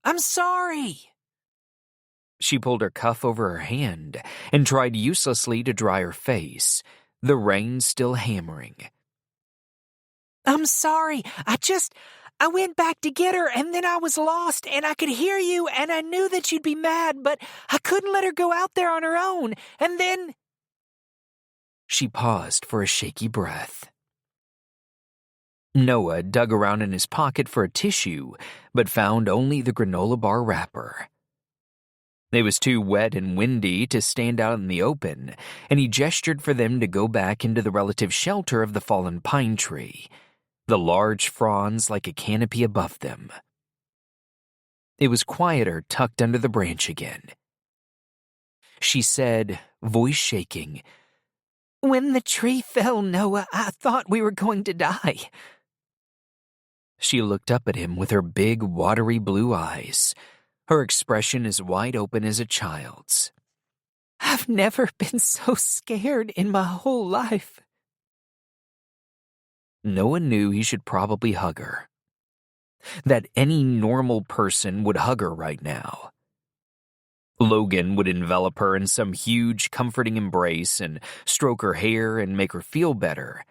I'm sorry." She pulled her cuff over her hand and tried uselessly to dry her face, the rain still hammering. "I'm sorry. I went back to get her, and then I was lost, and I could hear you, and I knew that you'd be mad, but I couldn't let her go out there on her own, and then—" She paused for a shaky breath. Noah dug around in his pocket for a tissue, but found only the granola bar wrapper. It was too wet and windy to stand out in the open, and he gestured for them to go back into the relative shelter of the fallen pine tree, the large fronds like a canopy above them. It was quieter tucked under the branch again. She said, voice shaking, "When the tree fell, Noah, I thought we were going to die." She looked up at him with her big, watery blue eyes, her expression as wide open as a child's. "I've never been so scared in my whole life." Noah knew he should probably hug her. That any normal person would hug her right now. Logan would envelop her in some huge, comforting embrace and stroke her hair and make her feel better.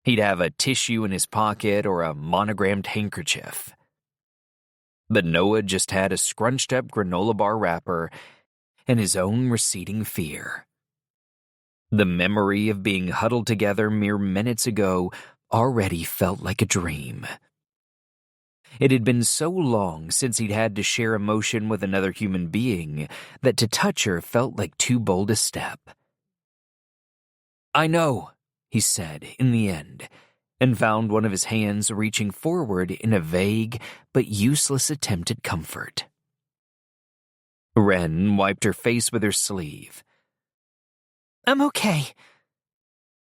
He'd have a tissue in his pocket or a monogrammed handkerchief. But Noah just had a scrunched-up granola bar wrapper and his own receding fear. The memory of being huddled together mere minutes ago already felt like a dream. It had been so long since he'd had to share emotion with another human being that to touch her felt like too bold a step. "I know," he said in the end, and found one of his hands reaching forward in a vague but useless attempt at comfort. Wren wiped her face with her sleeve, I'm okay.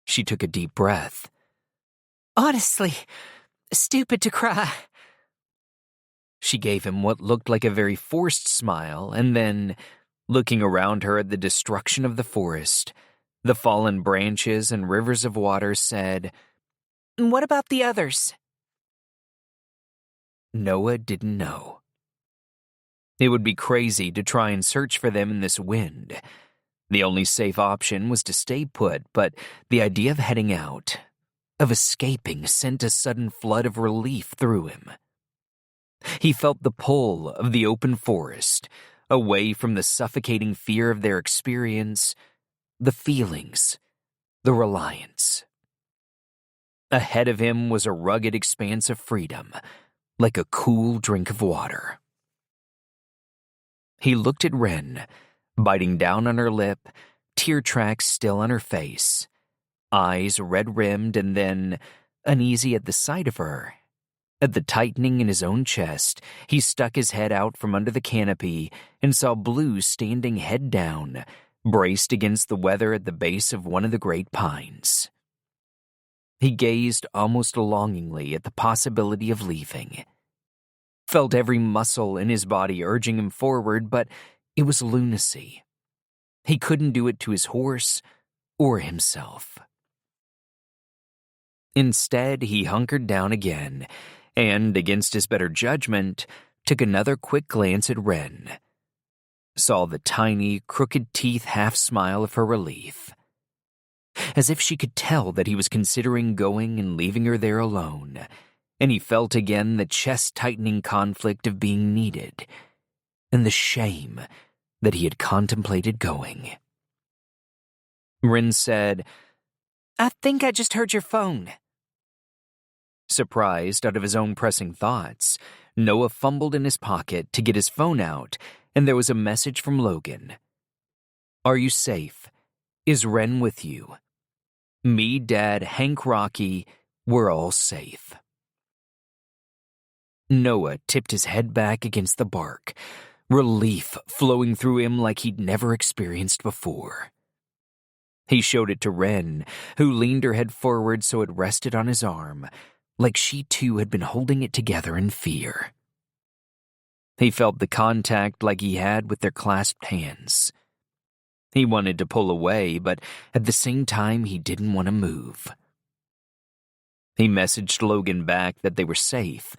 She took a deep breath. Honestly, stupid to cry. She gave him what looked like a very forced smile, and then, looking around her at the destruction of the forest, the fallen branches and rivers of water, said, What about the others? Noah didn't know. It would be crazy to try and search for them in this wind. The only safe option was to stay put, but the idea of heading out, of escaping, sent a sudden flood of relief through him. He felt the pull of the open forest, away from the suffocating fear of their experience, the feelings, the reliance. Ahead of him was a rugged expanse of freedom, like a cool drink of water. He looked at Wren, biting down on her lip, tear tracks still on her face, eyes red-rimmed and then uneasy at the sight of her. At the tightening in his own chest, he stuck his head out from under the canopy and saw Blue standing head down, braced against the weather at the base of one of the great pines. He gazed almost longingly at the possibility of leaving. Felt every muscle in his body urging him forward, but it was lunacy. He couldn't do it to his horse or himself. Instead, he hunkered down again and, against his better judgment, took another quick glance at Wren. Saw the tiny, crooked teeth half-smile of her relief. As if she could tell that he was considering going and leaving her there alone, and he felt again the chest-tightening conflict of being needed, and the shame that he had contemplated going. Wren said, I think I just heard your phone. Surprised out of his own pressing thoughts, Noah fumbled in his pocket to get his phone out, and there was a message from Logan. Are you safe? Is Wren with you? Me, Dad, Hank, Rocky, we're all safe. Noah tipped his head back against the bark, relief flowing through him like he'd never experienced before. He showed it to Wren, who leaned her head forward so it rested on his arm, like she too had been holding it together in fear. He felt the contact like he had with their clasped hands. He wanted to pull away, but at the same time he didn't want to move. He messaged Logan back that they were safe,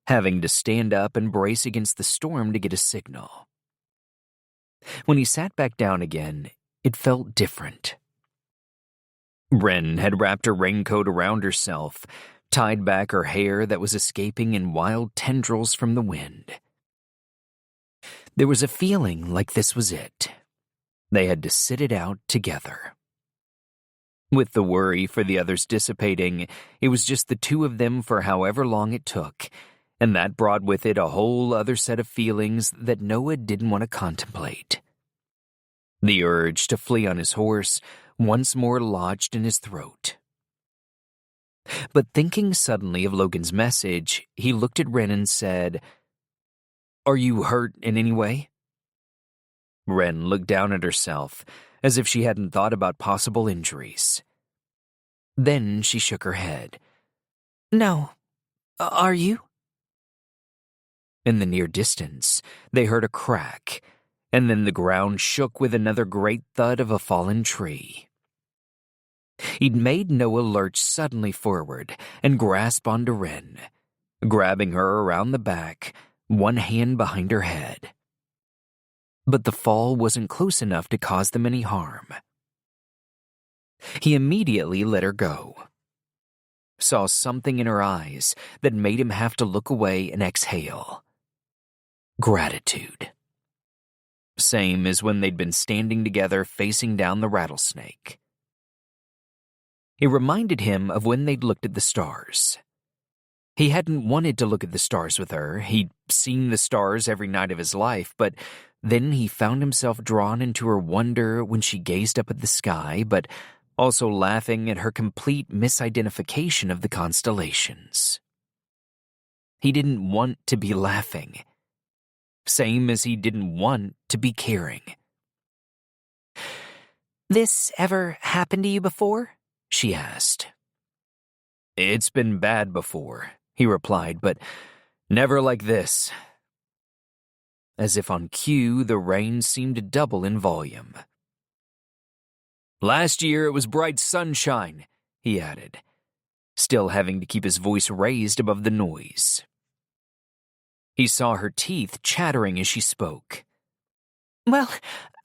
having to stand up and brace against the storm to get a signal. When he sat back down again, it felt different. Wren had wrapped her raincoat around herself, tied back her hair that was escaping in wild tendrils from the wind. There was a feeling like this was it. They had to sit it out together. With the worry for the others dissipating, it was just the two of them for however long it took, and that brought with it a whole other set of feelings that Noah didn't want to contemplate. The urge to flee on his horse once more lodged in his throat. But thinking suddenly of Logan's message, he looked at Wren and said, Are you hurt in any way? Wren looked down at herself, as if she hadn't thought about possible injuries. Then she shook her head. No. Are you? In the near distance, they heard a crack, and then the ground shook with another great thud of a fallen tree. He'd made Noah lurch suddenly forward and grasp onto Wren, grabbing her around the back, one hand behind her head. But the fall wasn't close enough to cause them any harm. He immediately let her go. Saw something in her eyes that made him have to look away and exhale. Gratitude. Same as when they'd been standing together facing down the rattlesnake. It reminded him of when they'd looked at the stars. He hadn't wanted to look at the stars with her. He'd seen the stars every night of his life, but then he found himself drawn into her wonder when she gazed up at the sky, but also laughing at her complete misidentification of the constellations. He didn't want to be laughing. Same as he didn't want to be caring. "This ever happened to you before?" she asked. "It's been bad before," he replied, "but never like this." As if on cue, the rain seemed to double in volume. "Last year it was bright sunshine," he added, still having to keep his voice raised above the noise. He saw her teeth chattering as she spoke. "Well,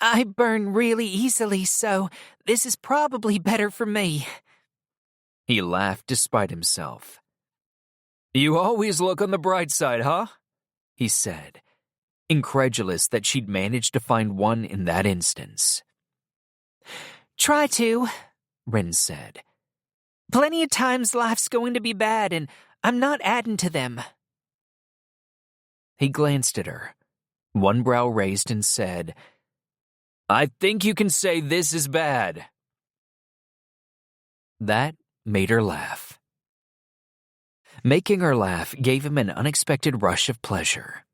I burn really easily, so this is probably better for me." He laughed despite himself. "You always look on the bright side, huh?" he said, incredulous that she'd managed to find one in that instance. "Try to," Ren said. "Plenty of times life's going to be bad, and I'm not adding to them." He glanced at her, one brow raised, and said, "I think you can say this is bad." That made her laugh. Making her laugh gave him an unexpected rush of pleasure.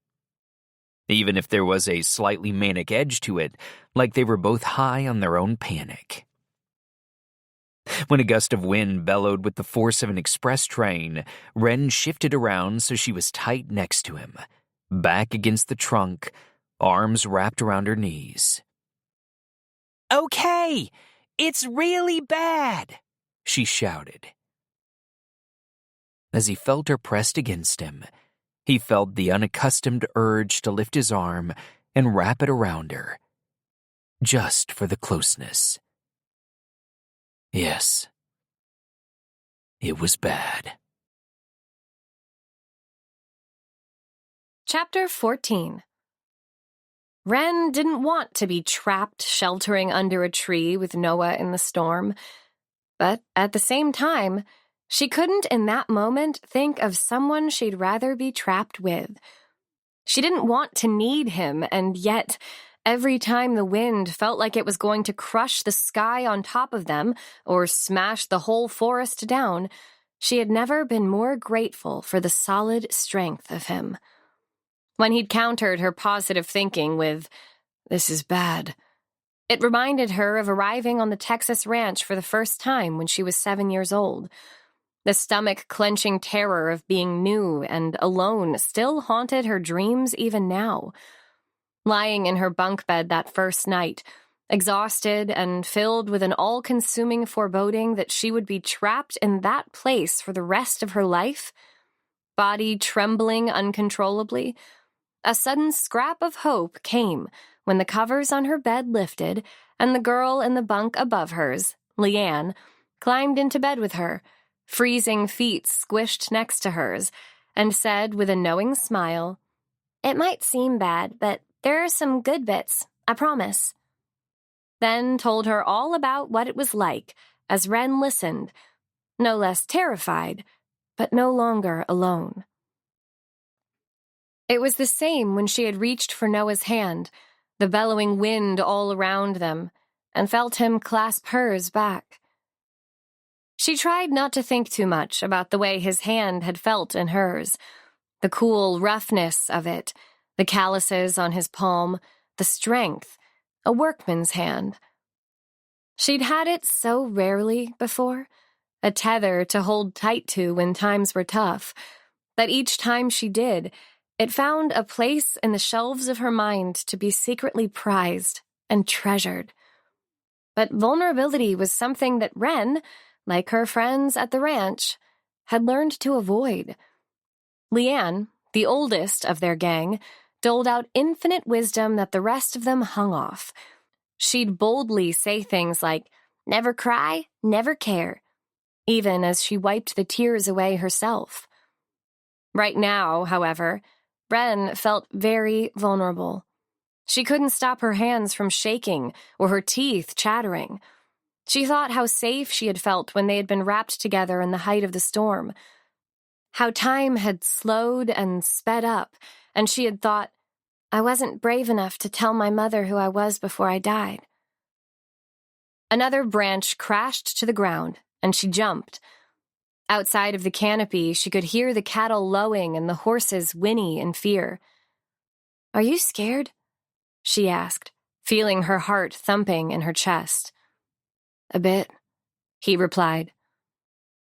Even if there was a slightly manic edge to it, like they were both high on their own panic. When a gust of wind bellowed with the force of an express train, Ren shifted around so she was tight next to him, back against the trunk, arms wrapped around her knees. "Okay, it's really bad," she shouted. As he felt her pressed against him, he felt the unaccustomed urge to lift his arm and wrap it around her, just for the closeness. Yes, it was bad. Chapter 14. Ren didn't want to be trapped sheltering under a tree with Noah in the storm, but at the same time, she couldn't in that moment think of someone she'd rather be trapped with. She didn't want to need him, and yet, every time the wind felt like it was going to crush the sky on top of them or smash the whole forest down, she had never been more grateful for the solid strength of him. When he'd countered her positive thinking with, "This is bad," it reminded her of arriving on the Texas ranch for the first time when she was 7 years old. The stomach-clenching terror of being new and alone still haunted her dreams even now. Lying in her bunk bed that first night, exhausted and filled with an all-consuming foreboding that she would be trapped in that place for the rest of her life, body trembling uncontrollably, a sudden scrap of hope came when the covers on her bed lifted and the girl in the bunk above hers, Leanne, climbed into bed with her, freezing feet squished next to hers, and said with a knowing smile, "It might seem bad, but there are some good bits, I promise." Then told her all about what it was like as Ren listened, no less terrified, but no longer alone. It was the same when she had reached for Noah's hand, the bellowing wind all around them, and felt him clasp hers back. She tried not to think too much about the way his hand had felt in hers, the cool roughness of it, the calluses on his palm, the strength, a workman's hand. She'd had it so rarely before, a tether to hold tight to when times were tough, that each time she did, it found a place in the shelves of her mind to be secretly prized and treasured. But vulnerability was something that Ren, like her friends at the ranch, had learned to avoid. Leanne, the oldest of their gang, doled out infinite wisdom that the rest of them hung off. She'd boldly say things like, "Never cry, never care," even as she wiped the tears away herself. Right now, however, Ren felt very vulnerable. She couldn't stop her hands from shaking or her teeth chattering. She thought how safe she had felt when they had been wrapped together in the height of the storm. How time had slowed and sped up, and she had thought, "I wasn't brave enough to tell my mother who I was before I died." Another branch crashed to the ground, and she jumped. Outside of the canopy, she could hear the cattle lowing and the horses whinny in fear. "Are you scared?" she asked, feeling her heart thumping in her chest. A bit, he replied.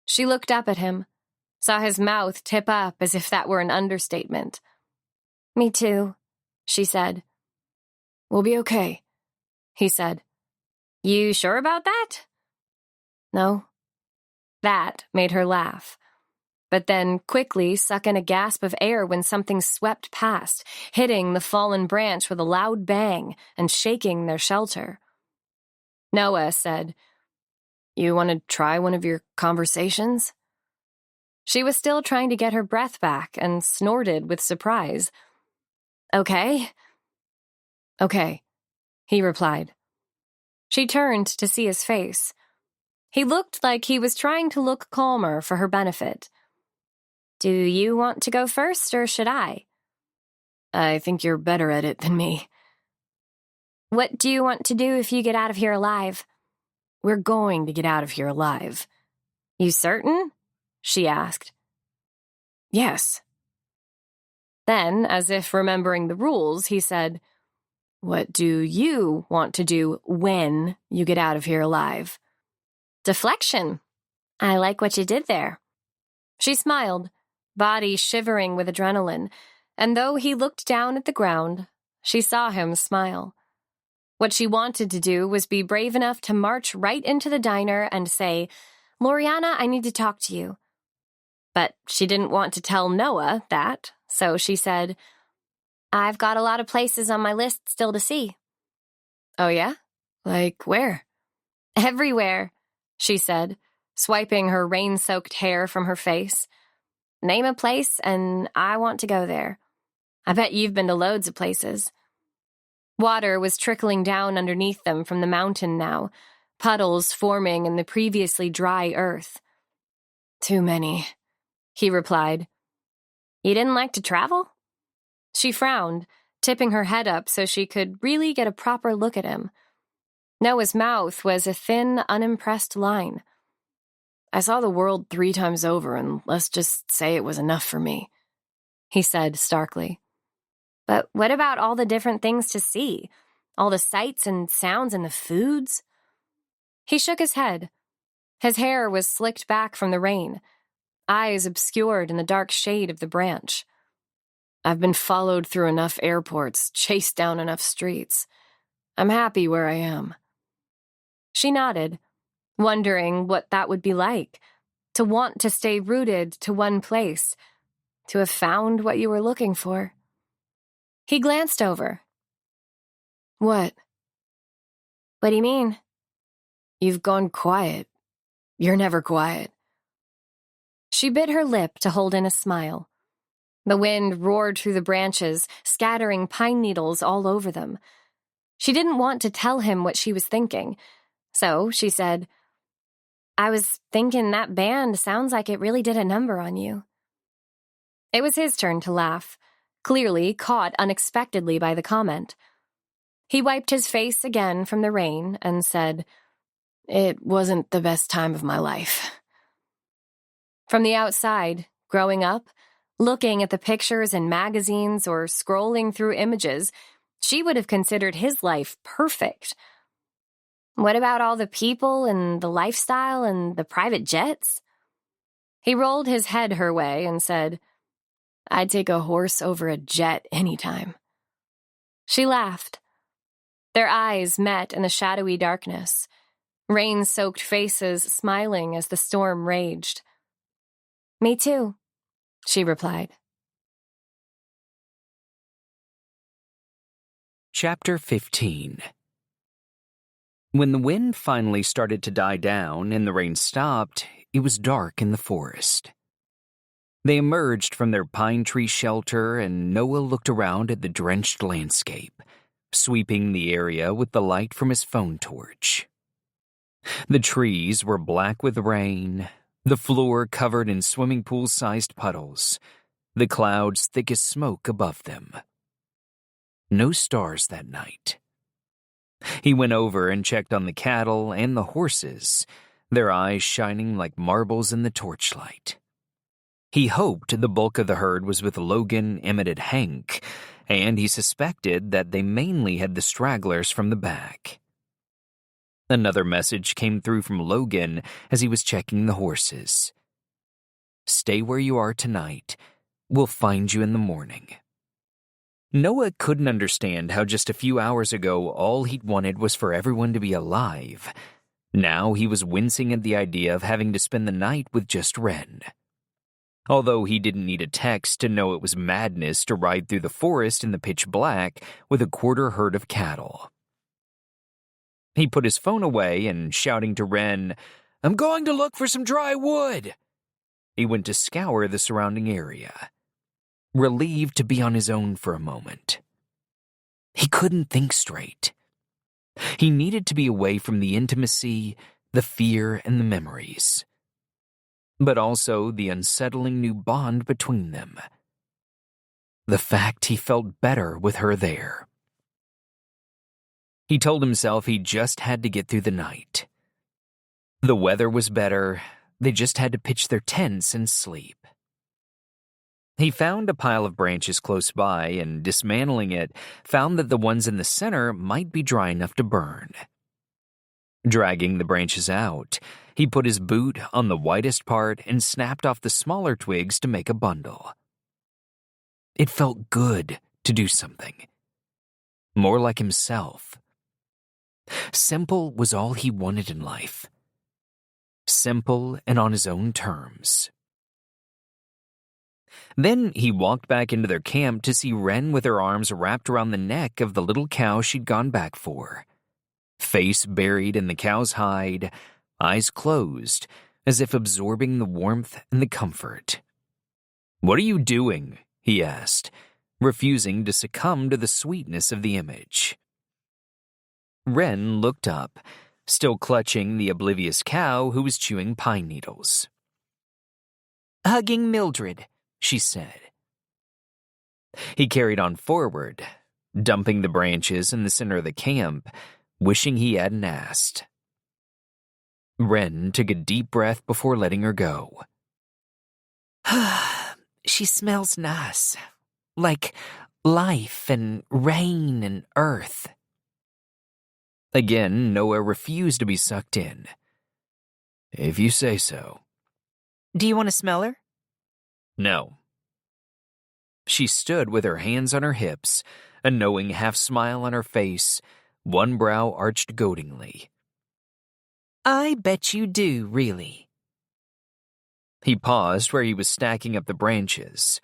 She looked up at him, saw his mouth tip up as if that were an understatement. Me too, she said. We'll be okay, he said. You sure about that? No. That made her laugh, but then quickly suck in a gasp of air when something swept past, hitting the fallen branch with a loud bang and shaking their shelter. Noah said, You want to try one of your conversations? She was still trying to get her breath back and snorted with surprise. Okay. Okay, he replied. She turned to see his face. He looked like he was trying to look calmer for her benefit. Do you want to go first, or should I? I think you're better at it than me. What do you want to do if you get out of here alive? We're going to get out of here alive. You certain? She asked. Yes. Then, as if remembering the rules, he said, What do you want to do when you get out of here alive? Deflection. I like what you did there. She smiled, body shivering with adrenaline, and though he looked down at the ground, she saw him smile. What she wanted to do was be brave enough to march right into the diner and say, Loriana, I need to talk to you. But she didn't want to tell Noah that, so she said, I've got a lot of places on my list still to see. Oh yeah? Like where? Everywhere, she said, swiping her rain-soaked hair from her face. Name a place, and I want to go there. I bet you've been to loads of places. Water was trickling down underneath them from the mountain now, puddles forming in the previously dry earth. Too many, he replied. You didn't like to travel? She frowned, tipping her head up so she could really get a proper look at him. Noah's mouth was a thin, unimpressed line. I saw the world 3 times over, and let's just say it was enough for me, he said starkly. But what about all the different things to see? All the sights and sounds and the foods? He shook his head. His hair was slicked back from the rain, eyes obscured in the dark shade of the branch. I've been followed through enough airports, chased down enough streets. I'm happy where I am. She nodded, wondering what that would be like, to want to stay rooted to one place, to have found what you were looking for. He glanced over. What? What do you mean? You've gone quiet. You're never quiet. She bit her lip to hold in a smile. The wind roared through the branches, scattering pine needles all over them. She didn't want to tell him what she was thinking, so she said, I was thinking that band sounds like it really did a number on you. It was his turn to laugh, clearly caught unexpectedly by the comment. He wiped his face again from the rain and said, It wasn't the best time of my life. From the outside, growing up, looking at the pictures in magazines or scrolling through images, she would have considered his life perfect. What about all the people and the lifestyle and the private jets? He rolled his head her way and said, I'd take a horse over a jet anytime. She laughed. Their eyes met in the shadowy darkness, rain-soaked faces smiling as the storm raged. Me too, she replied. Chapter 15. When the wind finally started to die down and the rain stopped, it was dark in the forest. They emerged from their pine tree shelter, and Noah looked around at the drenched landscape, sweeping the area with the light from his phone torch. The trees were black with rain, the floor covered in swimming pool-sized puddles, the clouds thick as smoke above them. No stars that night. He went over and checked on the cattle and the horses, their eyes shining like marbles in the torchlight. He hoped the bulk of the herd was with Logan, Emmett, and Hank, and he suspected that they mainly had the stragglers from the back. Another message came through from Logan as he was checking the horses. "Stay where you are tonight. We'll find you in the morning." Noah couldn't understand how just a few hours ago all he'd wanted was for everyone to be alive. Now he was wincing at the idea of having to spend the night with just Wren. Although he didn't need a text to know it was madness to ride through the forest in the pitch black with a quarter herd of cattle. He put his phone away and, shouting to Wren, "I'm going to look for some dry wood," he went to scour the surrounding area, relieved to be on his own for a moment. He couldn't think straight. He needed to be away from the intimacy, the fear, and the memories, but also the unsettling new bond between them. The fact he felt better with her there. He told himself he just had to get through the night. The weather was better, they just had to pitch their tents and sleep. He found a pile of branches close by and, dismantling it, found that the ones in the center might be dry enough to burn. Dragging the branches out, he put his boot on the whitest part and snapped off the smaller twigs to make a bundle. It felt good to do something. More like himself. Simple was all he wanted in life. Simple and on his own terms. Then he walked back into their camp to see Wren with her arms wrapped around the neck of the little cow she'd gone back for. Face buried in the cow's hide, eyes closed, as if absorbing the warmth and the comfort. "What are you doing?" he asked, refusing to succumb to the sweetness of the image. Wren looked up, still clutching the oblivious cow who was chewing pine needles. "Hugging Mildred," she said. He carried on forward, dumping the branches in the center of the camp, wishing he hadn't asked. Wren took a deep breath before letting her go. "She smells nice, like life and rain and earth." Again, Noah refused to be sucked in. "If you say so." "Do you want to smell her?" "No." She stood with her hands on her hips, a knowing half-smile on her face, one brow arched goadingly. "I bet you do, really." He paused where he was stacking up the branches.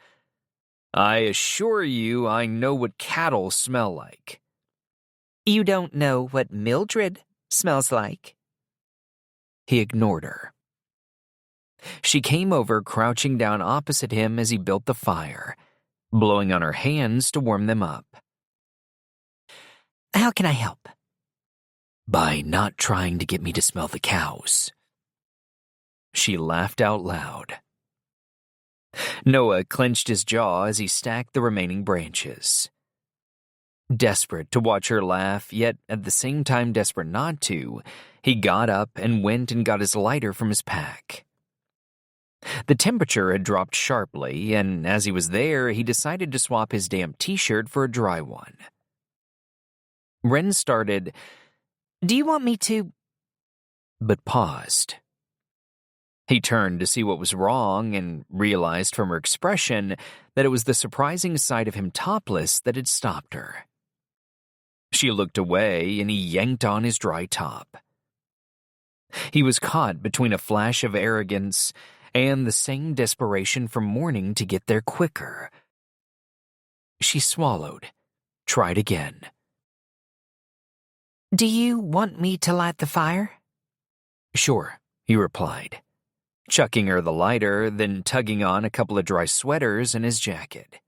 "I assure you I know what cattle smell like." "You don't know what Mildred smells like." He ignored her. She came over, crouching down opposite him as he built the fire, blowing on her hands to warm them up. "How can I help?" "By not trying to get me to smell the cows." She laughed out loud. Noah clenched his jaw as he stacked the remaining branches. Desperate to watch her laugh, yet at the same time desperate not to, he got up and went and got his lighter from his pack. The temperature had dropped sharply, and as he was there, he decided to swap his damp t-shirt for a dry one. Wren started, "Do you want me to?" but paused. He turned to see what was wrong and realized from her expression that it was the surprising sight of him topless that had stopped her. She looked away and he yanked on his dry top. He was caught between a flash of arrogance and the same desperation from morning to get there quicker. She swallowed, tried again. "Do you want me to light the fire?" "Sure," he replied, chucking her the lighter, then tugging on a couple of dry sweaters and his jacket.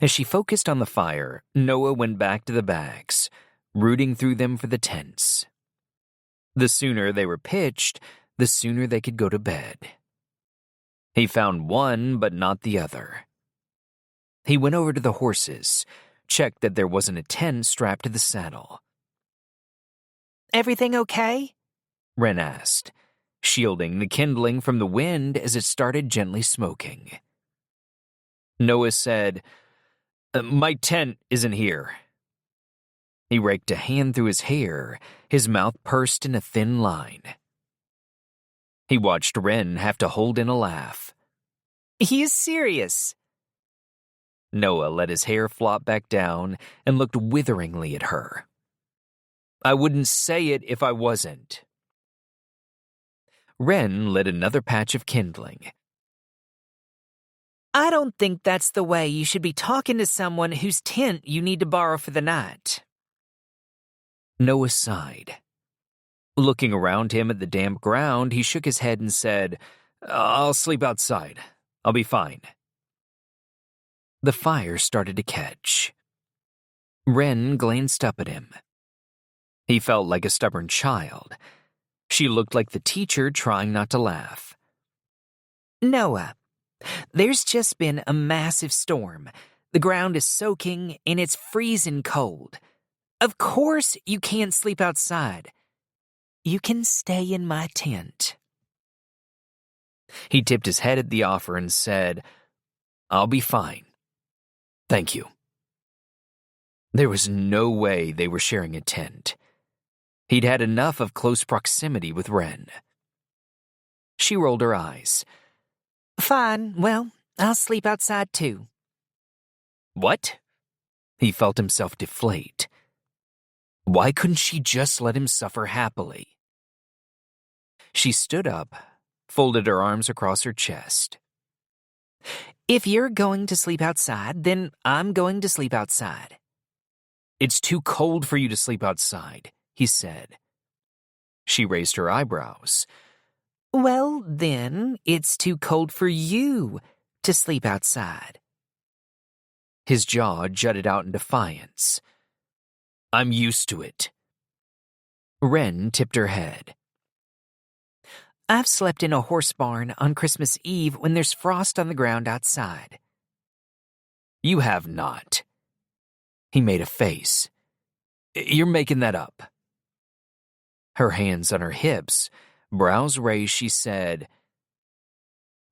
As she focused on the fire, Noah went back to the bags, rooting through them for the tents. The sooner they were pitched, the sooner they could go to bed. He found one, but not the other. He went over to the horses, checked that there wasn't a tent strapped to the saddle. "Everything okay?" Wren asked, shielding the kindling from the wind as it started gently smoking. Noah said, "My tent isn't here." He raked a hand through his hair, his mouth pursed in a thin line. He watched Wren have to hold in a laugh. He is serious. Noah let his hair flop back down and looked witheringly at her. I wouldn't say it if I wasn't. Wren lit another patch of kindling. I don't think that's the way you should be talking to someone whose tent you need to borrow for the night. Noah sighed. Looking around him at the damp ground, he shook his head and said, I'll sleep outside. I'll be fine. The fire started to catch. Wren glanced up at him. He felt like a stubborn child. She looked like the teacher trying not to laugh. Noah, there's just been a massive storm. The ground is soaking and it's freezing cold. Of course you can't sleep outside. You can stay in my tent. He tipped his head at the offer and said, I'll be fine. Thank you. There was no way they were sharing a tent. He'd had enough of close proximity with Wren. She rolled her eyes. Fine, well, I'll sleep outside too. What? He felt himself deflate. Why couldn't she just let him suffer happily? She stood up, folded her arms across her chest. If you're going to sleep outside, then I'm going to sleep outside. It's too cold for you to sleep outside, he said. She raised her eyebrows. Well, then, it's too cold for you to sleep outside. His jaw jutted out in defiance. I'm used to it. Wren tipped her head. I've slept in a horse barn on Christmas Eve when there's frost on the ground outside. You have not. He made a face. You're making that up. Her hands on her hips, brows raised, she said,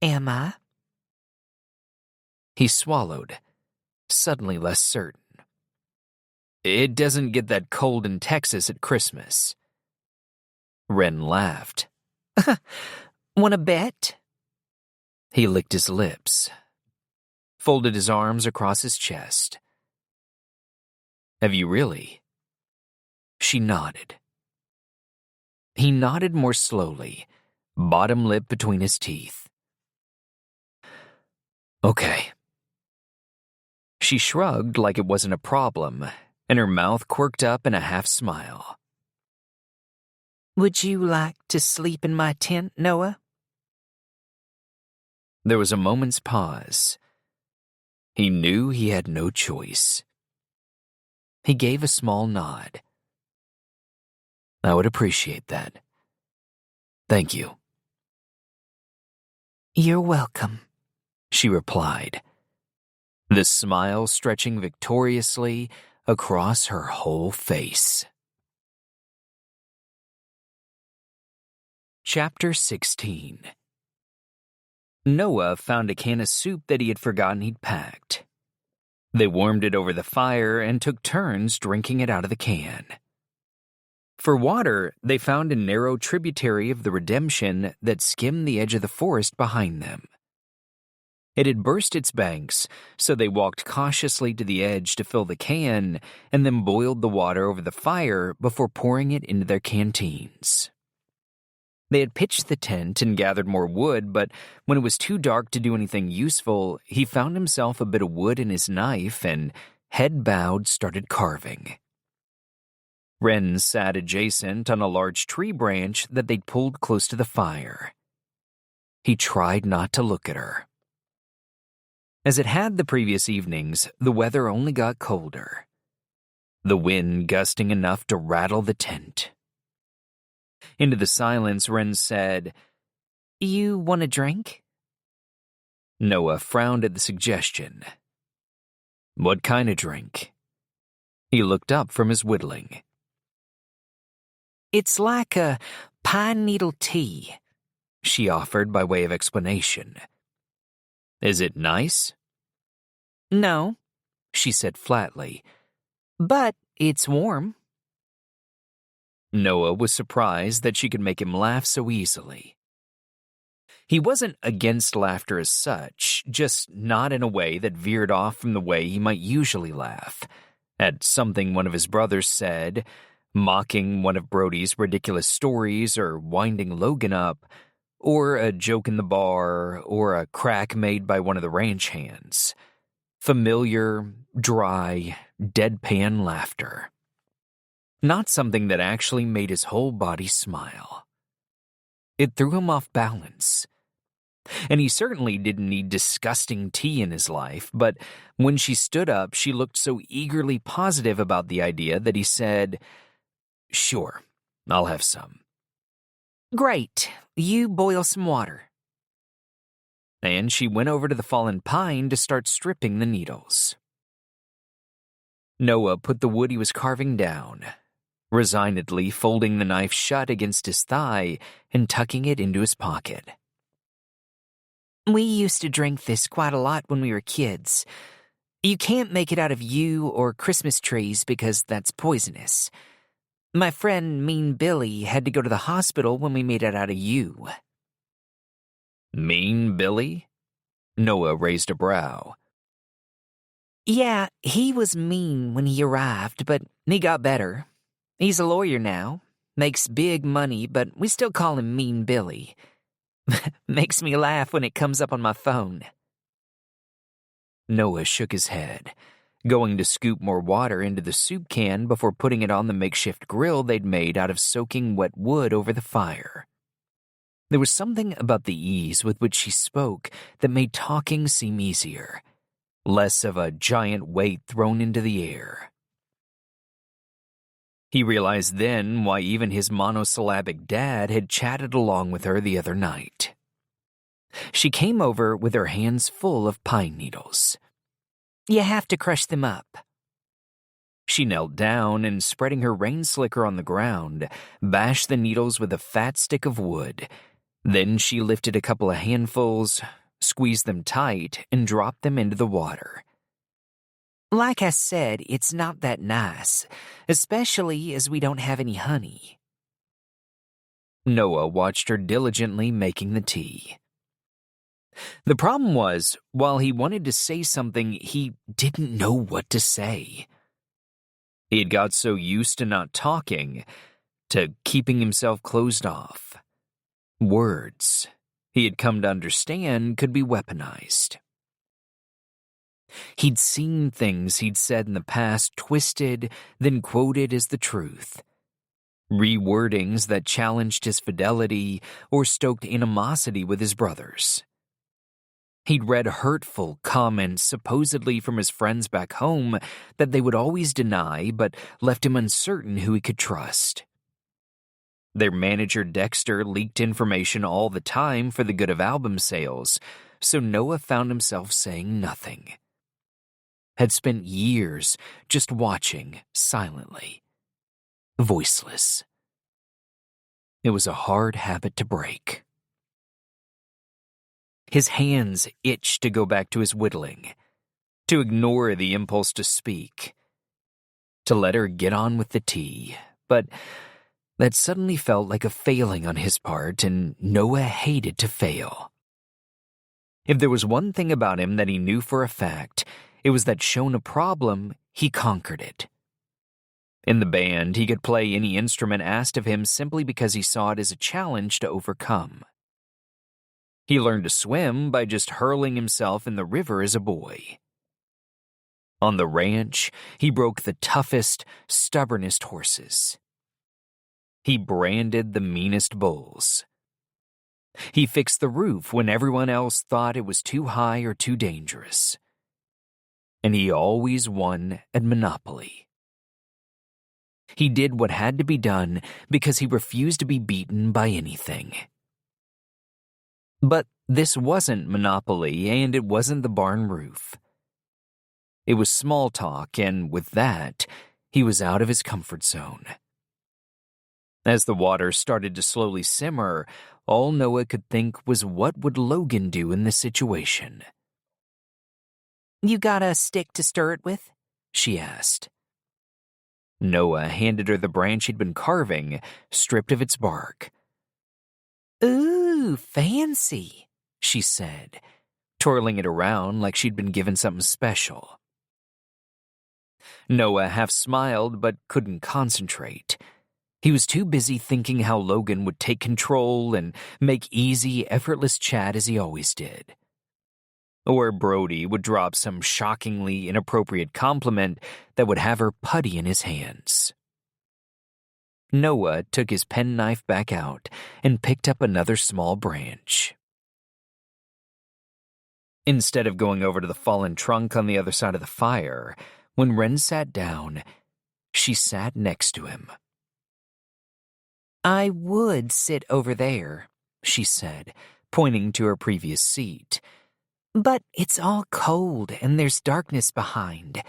Am I? He swallowed, suddenly less certain. It doesn't get that cold in Texas at Christmas. Wren laughed. Wanna bet? He licked his lips, folded his arms across his chest. Have you really? She nodded. He nodded more slowly, bottom lip between his teeth. Okay. She shrugged like it wasn't a problem, and her mouth quirked up in a half smile. Would you like to sleep in my tent, Noah? There was a moment's pause. He knew he had no choice. He gave a small nod. I would appreciate that. Thank you. You're welcome, she replied, the smile stretching victoriously across her whole face. Chapter 16. Noah found a can of soup that he had forgotten he'd packed. They warmed it over the fire and took turns drinking it out of the can. For water, they found a narrow tributary of the Redemption that skimmed the edge of the forest behind them. It had burst its banks, so they walked cautiously to the edge to fill the can and then boiled the water over the fire before pouring it into their canteens. They had pitched the tent and gathered more wood, but when it was too dark to do anything useful, he found himself a bit of wood in his knife and, head bowed, started carving. Wren sat adjacent on a large tree branch that they'd pulled close to the fire. He tried not to look at her. As it had the previous evenings, the weather only got colder. The wind gusting enough to rattle the tent. Into the silence, Wren said, You want a drink? Noah frowned at the suggestion. What kind of drink? He looked up from his whittling. It's like a pine needle tea, she offered by way of explanation. Is it nice? No, she said flatly. But it's warm. Noah was surprised that she could make him laugh so easily. He wasn't against laughter as such, just not in a way that veered off from the way he might usually laugh, at something one of his brothers said, mocking one of Brody's ridiculous stories or winding Logan up, or a joke in the bar, or a crack made by one of the ranch hands. Familiar, dry, deadpan laughter. Not something that actually made his whole body smile. It threw him off balance. And he certainly didn't need disgusting tea in his life, but when she stood up, she looked so eagerly positive about the idea that he said, "Sure, I'll have some." Great. You boil some water. And she went over to the fallen pine to start stripping the needles. Noah put the wood he was carving down, resignedly folding the knife shut against his thigh and tucking it into his pocket. We used to drink this quite a lot when we were kids. You can't make it out of yew or Christmas trees because that's poisonous. My friend Mean Billy had to go to the hospital when we made it out of yew. Mean Billy? Noah raised a brow. Yeah, he was mean when he arrived, but he got better. He's a lawyer now, makes big money, but we still call him Mean Billy. Makes me laugh when it comes up on my phone. Noah shook his head, going to scoop more water into the soup can before putting it on the makeshift grill they'd made out of soaking wet wood over the fire. There was something about the ease with which she spoke that made talking seem easier, less of a giant weight thrown into the air. He realized then why even his monosyllabic dad had chatted along with her the other night. She came over with her hands full of pine needles. You have to crush them up. She knelt down and, spreading her rain slicker on the ground, bashed the needles with a fat stick of wood. Then she lifted a couple of handfuls, squeezed them tight, and dropped them into the water. Like I said, it's not that nice, especially as we don't have any honey. Noah watched her diligently making the tea. The problem was, while he wanted to say something, he didn't know what to say. He had got so used to not talking, to keeping himself closed off. Words, he had come to understand, could be weaponized. He'd seen things he'd said in the past twisted, then quoted as the truth. Rewordings that challenged his fidelity or stoked animosity with his brothers. He'd read hurtful comments supposedly from his friends back home that they would always deny but left him uncertain who he could trust. Their manager Dexter leaked information all the time for the good of album sales, so Noah found himself saying nothing. Had spent years just watching silently, voiceless. It was a hard habit to break. His hands itched to go back to his whittling, to ignore the impulse to speak, to let her get on with the tea, but that suddenly felt like a failing on his part, and Noah hated to fail. If there was one thing about him that he knew for a fact, it was that shown a problem, he conquered it. In the band, he could play any instrument asked of him simply because he saw it as a challenge to overcome. He learned to swim by just hurling himself in the river as a boy. On the ranch, he broke the toughest, stubbornest horses. He branded the meanest bulls. He fixed the roof when everyone else thought it was too high or too dangerous. And he always won at Monopoly. He did what had to be done because he refused to be beaten by anything. But this wasn't Monopoly, and it wasn't the barn roof. It was small talk, and with that, he was out of his comfort zone. As the water started to slowly simmer, all Noah could think was, what would Logan do in this situation? You got a stick to stir it with? She asked. Noah handed her the branch he'd been carving, stripped of its bark. "Ooh, fancy," she said, twirling it around like she'd been given something special. Noah half smiled but couldn't concentrate. He was too busy thinking how Logan would take control and make easy, effortless chat as he always did. Or Brody would drop some shockingly inappropriate compliment that would have her putty in his hands. Noah took his penknife back out and picked up another small branch. Instead of going over to the fallen trunk on the other side of the fire, when Wren sat down, she sat next to him. "I would sit over there," she said, pointing to her previous seat. "But it's all cold and there's darkness behind."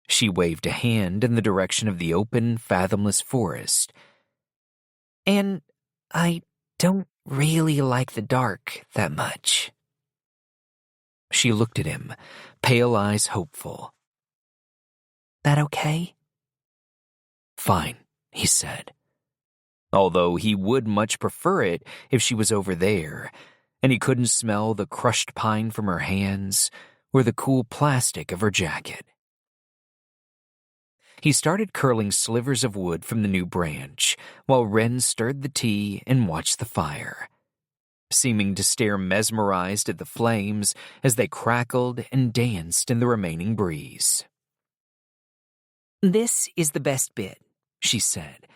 She waved a hand in the direction of the open, fathomless forest. "And I don't really like the dark that much." She looked at him, pale eyes hopeful. "That okay?" "Fine," he said. Although he would much prefer it if she was over there, and he couldn't smell the crushed pine from her hands or the cool plastic of her jacket. He started curling slivers of wood from the new branch, while Wren stirred the tea and watched the fire, seeming to stare mesmerized at the flames as they crackled and danced in the remaining breeze. "This is the best bit," she said.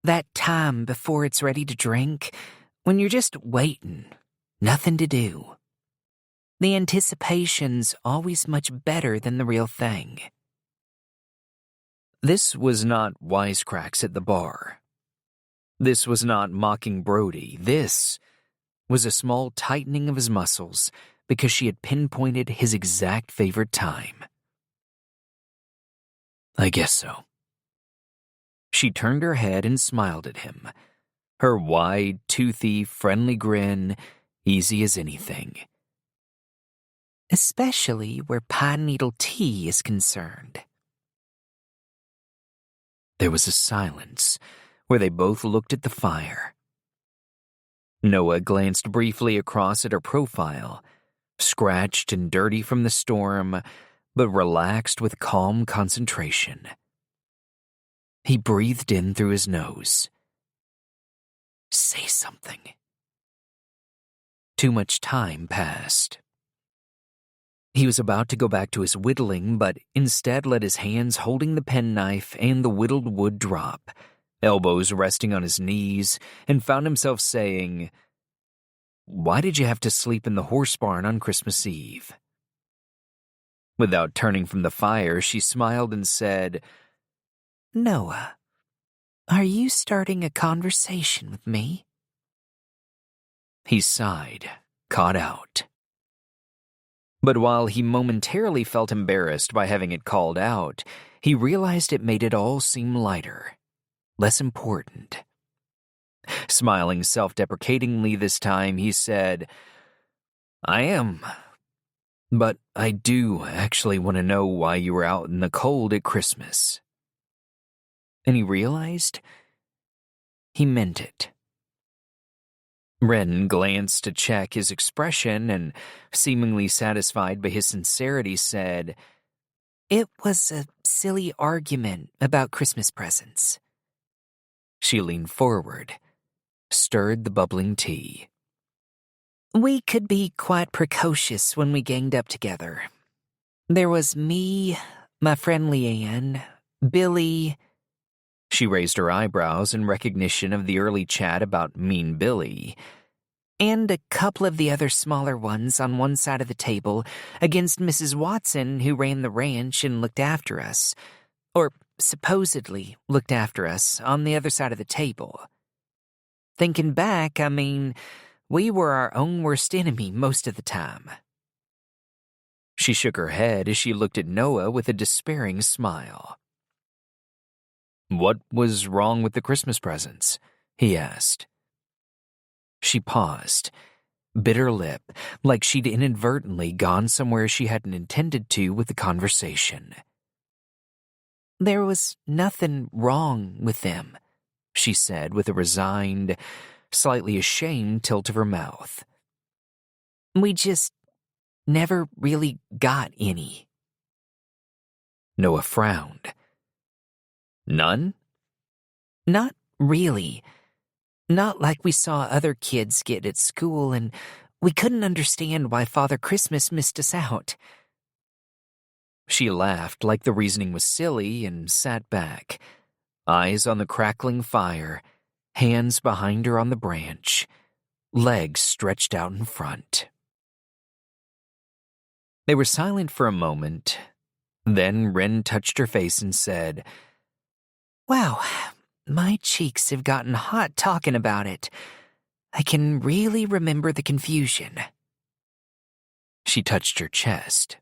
"That time before it's ready to drink, when you're just waiting, nothing to do. The anticipation's always much better than the real thing." This was not wisecracks at the bar. This was not mocking Brody. This was a small tightening of his muscles because she had pinpointed his exact favorite time. "I guess so." She turned her head and smiled at him, her wide, toothy, friendly grin easy as anything. "Especially where pine needle tea is concerned." There was a silence where they both looked at the fire. Noah glanced briefly across at her profile, scratched and dirty from the storm, but relaxed with calm concentration. He breathed in through his nose. "Say something." Too much time passed. He was about to go back to his whittling, but instead let his hands holding the penknife and the whittled wood drop, elbows resting on his knees, and found himself saying, "Why did you have to sleep in the horse barn on Christmas Eve?" Without turning from the fire, she smiled and said, "Noah, are you starting a conversation with me?" He sighed, caught out. But while he momentarily felt embarrassed by having it called out, he realized it made it all seem lighter, less important. Smiling self-deprecatingly this time, he said, "I am. But I do actually want to know why you were out in the cold at Christmas." And he realized he meant it. Wren glanced to check his expression and, seemingly satisfied by his sincerity, said, "It was a silly argument about Christmas presents." She leaned forward, stirred the bubbling tea. "We could be quite precocious when we ganged up together. There was me, my friend Leanne, Billy." She raised her eyebrows in recognition of the early chat about Mean Billy. "And a couple of the other smaller ones on one side of the table against Mrs. Watson, who ran the ranch and looked after us, or supposedly looked after us, on the other side of the table. Thinking back, I mean, we were our own worst enemy most of the time." She shook her head as she looked at Noah with a despairing smile. "What was wrong with the Christmas presents?" he asked. She paused, bit her lip, like she'd inadvertently gone somewhere she hadn't intended to with the conversation. There was nothing wrong with them, she said with a resigned, slightly ashamed tilt of her mouth. We just never really got any. Noah frowned. None? Not really. Not like we saw other kids get at school, and we couldn't understand why Father Christmas missed us out. She laughed like the reasoning was silly and sat back, eyes on the crackling fire, hands behind her on the branch, legs stretched out in front. They were silent for a moment. Then Wren touched her face and said, Wow, my cheeks have gotten hot talking about it. I can really remember the confusion. She touched her chest.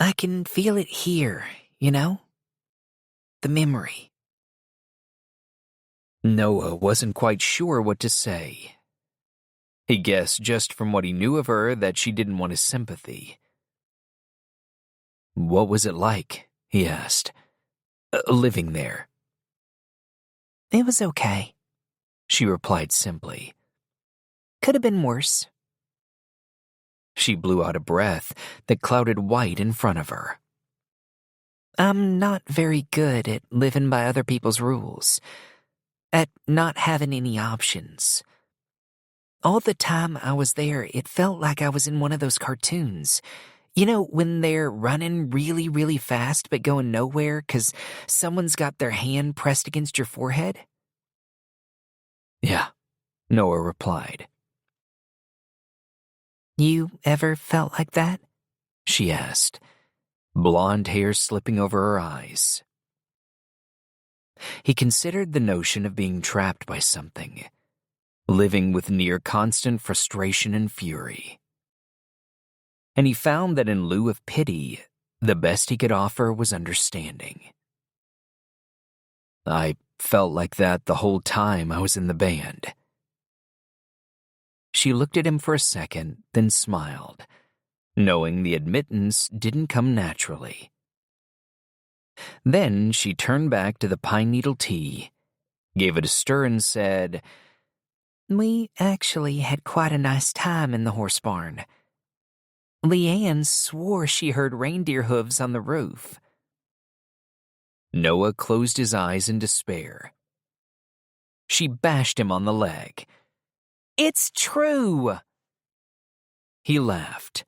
I can feel it here, you know? The memory. Noah wasn't quite sure what to say. He guessed just from what he knew of her that she didn't want his sympathy. What was it like? He asked. Living there. It was okay, she replied simply. Could have been worse. She blew out a breath that clouded white in front of her. I'm not very good at living by other people's rules, at not having any options. All the time I was there, it felt like I was in one of those cartoons. You know, when they're running really, really fast but going nowhere because someone's got their hand pressed against your forehead? Yeah, Noah replied. You ever felt like that? She asked, blonde hair slipping over her eyes. He considered the notion of being trapped by something, living with near constant frustration and fury. And he found that in lieu of pity, the best he could offer was understanding. I felt like that the whole time I was in the band. She looked at him for a second, then smiled, knowing the admittance didn't come naturally. Then she turned back to the pine needle tea, gave it a stir and said, We actually had quite a nice time in the horse barn. Leanne swore she heard reindeer hooves on the roof. Noah closed his eyes in despair. She bashed him on the leg. It's true! He laughed,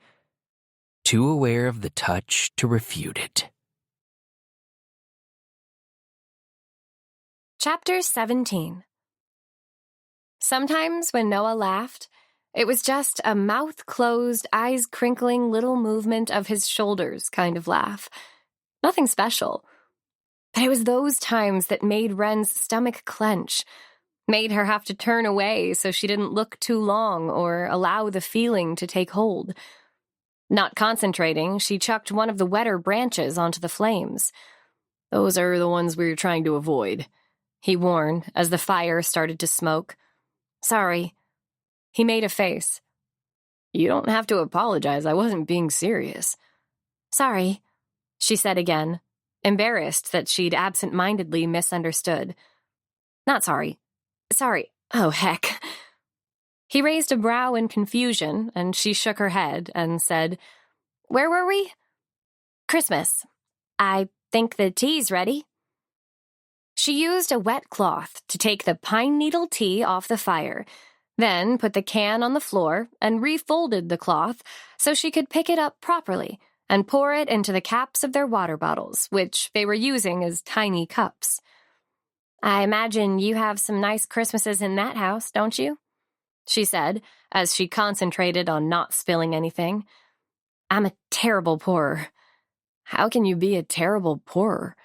too aware of the touch to refute it. Chapter 17. Sometimes when Noah laughed, it was just a mouth-closed, eyes-crinkling little movement of his shoulders kind of laugh. Nothing special. But it was those times that made Wren's stomach clench, made her have to turn away so she didn't look too long or allow the feeling to take hold. Not concentrating, she chucked one of the wetter branches onto the flames. Those are the ones we were trying to avoid, he warned as the fire started to smoke. Sorry. He made a face. You don't have to apologize. I wasn't being serious. Sorry, she said again, embarrassed that she'd absent-mindedly misunderstood. Not sorry. Sorry. Oh, heck. He raised a brow in confusion, and she shook her head and said, Where were we? Christmas. I think the tea's ready. She used a wet cloth to take the pine needle tea off the fire, then put the can on the floor and refolded the cloth so she could pick it up properly and pour it into the caps of their water bottles, which they were using as tiny cups. I imagine you have some nice Christmases in that house, don't you? She said, as she concentrated on not spilling anything. I'm a terrible pourer. How can you be a terrible pourer?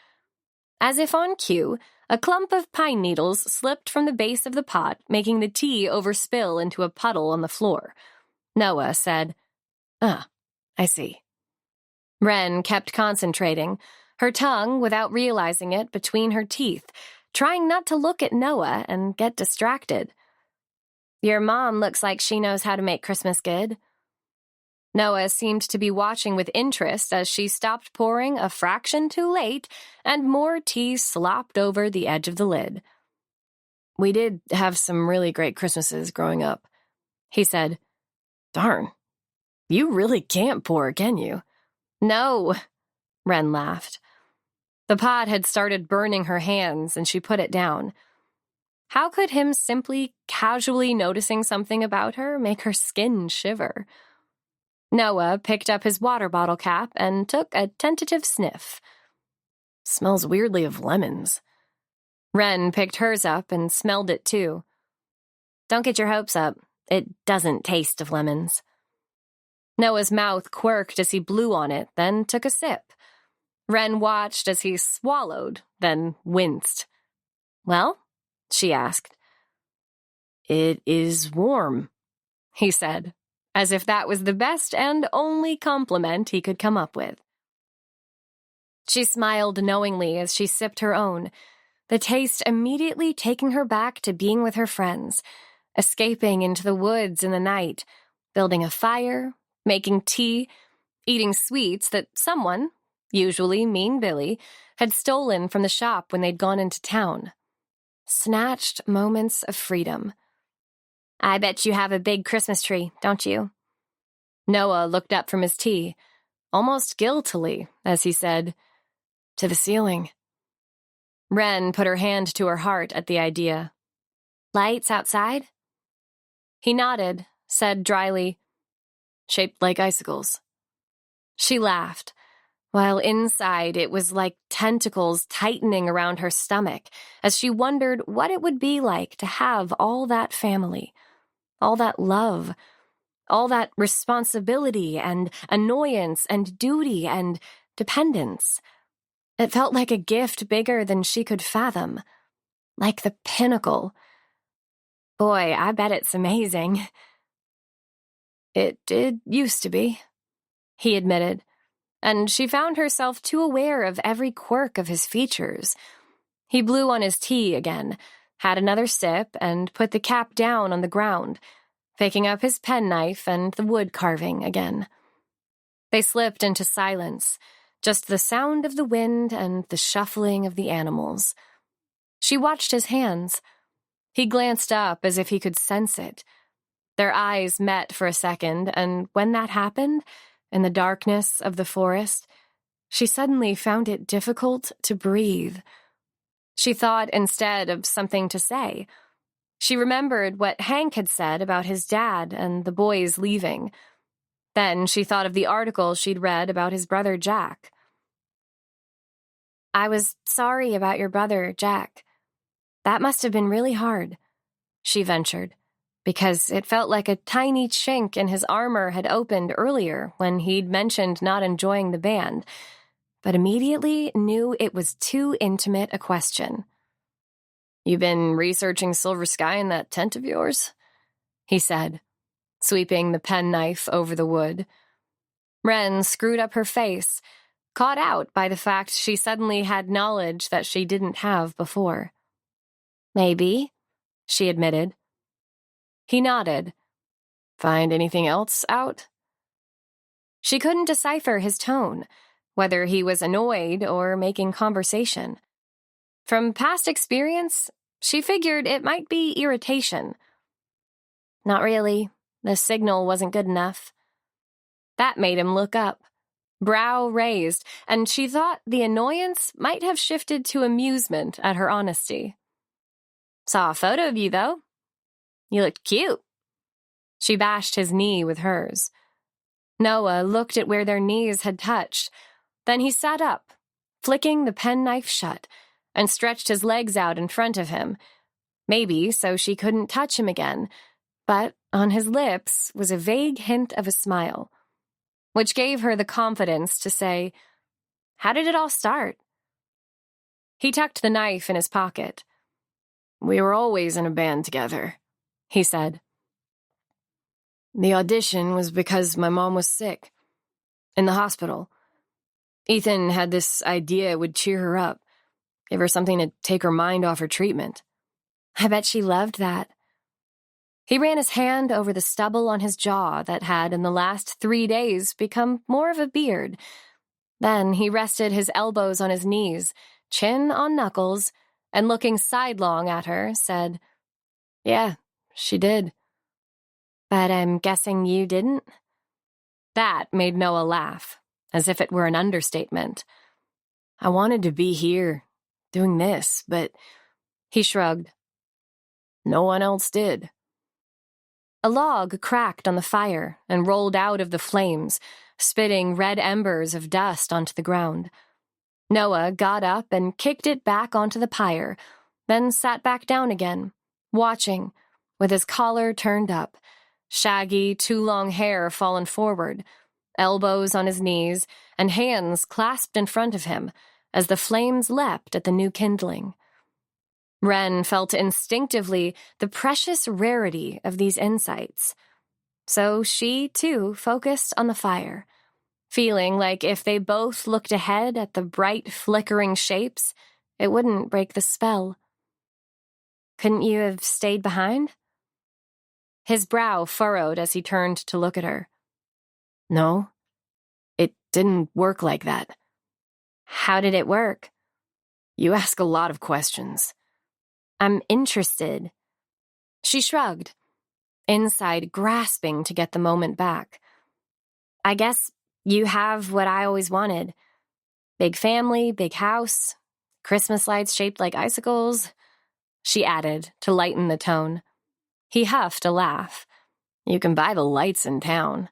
As if on cue, a clump of pine needles slipped from the base of the pot, making the tea overspill into a puddle on the floor. Noah said, I see. Wren kept concentrating, her tongue, without realizing it, between her teeth, trying not to look at Noah and get distracted. Your mom looks like she knows how to make Christmas good. Noah seemed to be watching with interest as she stopped pouring a fraction too late and more tea slopped over the edge of the lid. "We did have some really great Christmases growing up," he said. "Darn, you really can't pour, can you?" "No," Wren laughed. The pot had started burning her hands, and she put it down. How could him simply casually noticing something about her make her skin shiver? Noah picked up his water bottle cap and took a tentative sniff. "Smells weirdly of lemons." Wren picked hers up and smelled it too. "Don't get your hopes up. It doesn't taste of lemons." Noah's mouth quirked as he blew on it, then took a sip. Wren watched as he swallowed, then winced. "Well?" she asked. "It is warm," he said, as if that was the best and only compliment he could come up with. She smiled knowingly as she sipped her own, the taste immediately taking her back to being with her friends, escaping into the woods in the night, building a fire, making tea, eating sweets that someone, usually Mean Billy, had stolen from the shop when they'd gone into town. Snatched moments of freedom. "I bet you have a big Christmas tree, don't you?" Noah looked up from his tea, almost guiltily, as he said, "To the ceiling." Wren put her hand to her heart at the idea. "Lights outside?" He nodded, said dryly, "Shaped like icicles." She laughed, while inside it was like tentacles tightening around her stomach as she wondered what it would be like to have all that family, all that love, all that responsibility and annoyance and duty and dependence. It felt like a gift bigger than she could fathom, like the pinnacle. Boy, I bet it's amazing. "It did used to be," he admitted, and she found herself too aware of every quirk of his features. He blew on his tea again, had another sip, and put the cap down on the ground, picking up his penknife and the wood carving again. They slipped into silence, just the sound of the wind and the shuffling of the animals. She watched his hands. He glanced up as if he could sense it. Their eyes met for a second, and when that happened, in the darkness of the forest, she suddenly found it difficult to breathe. She thought instead of something to say. She remembered what Hank had said about his dad and the boys leaving. Then she thought of the article she'd read about his brother Jack. "I was sorry about your brother, Jack. That must have been really hard," she ventured, because it felt like a tiny chink in his armor had opened earlier when he'd mentioned not enjoying the band, but immediately knew it was too intimate a question. "You been researching Silver Sky in that tent of yours?" he said, sweeping the penknife over the wood. Wren screwed up her face, caught out by the fact she suddenly had knowledge that she didn't have before. "Maybe," she admitted. He nodded. "Find anything else out?" She couldn't decipher his tone, whether he was annoyed or making conversation. From past experience, she figured it might be irritation. "Not really. The signal wasn't good enough." That made him look up, brow raised, and she thought the annoyance might have shifted to amusement at her honesty. "Saw a photo of you, though. You looked cute." She bashed his knee with hers. Noah looked at where their knees had touched. Then he sat up, flicking the penknife shut, and stretched his legs out in front of him, maybe so she couldn't touch him again, but on his lips was a vague hint of a smile, which gave her the confidence to say, "How did it all start?" He tucked the knife in his pocket. "We were always in a band together," he said. "The audition was because my mom was sick, in the hospital. Ethan had this idea it would cheer her up, give her something to take her mind off her treatment." "I bet she loved that." He ran his hand over the stubble on his jaw that had, in the last 3 days, become more of a beard. Then he rested his elbows on his knees, chin on knuckles, and looking sidelong at her, said, "Yeah, she did. But I'm guessing you didn't?" That made Noah laugh, as if it were an understatement. "I wanted to be here, doing this, but..." He shrugged. "No one else did." A log cracked on the fire and rolled out of the flames, spitting red embers of dust onto the ground. Noah got up and kicked it back onto the pyre, then sat back down again, watching, with his collar turned up, shaggy, too long hair fallen forward, elbows on his knees, and hands clasped in front of him as the flames leapt at the new kindling. Wren felt instinctively the precious rarity of these insights. So she, too, focused on the fire, feeling like if they both looked ahead at the bright, flickering shapes, it wouldn't break the spell. "Couldn't you have stayed behind?" His brow furrowed as he turned to look at her. "No, it didn't work like that." "How did it work?" "You ask a lot of questions." "I'm interested." She shrugged, inside grasping to get the moment back. "I guess you have what I always wanted. Big family, big house, Christmas lights shaped like icicles," she added to lighten the tone. He huffed a laugh. "You can buy the lights in town."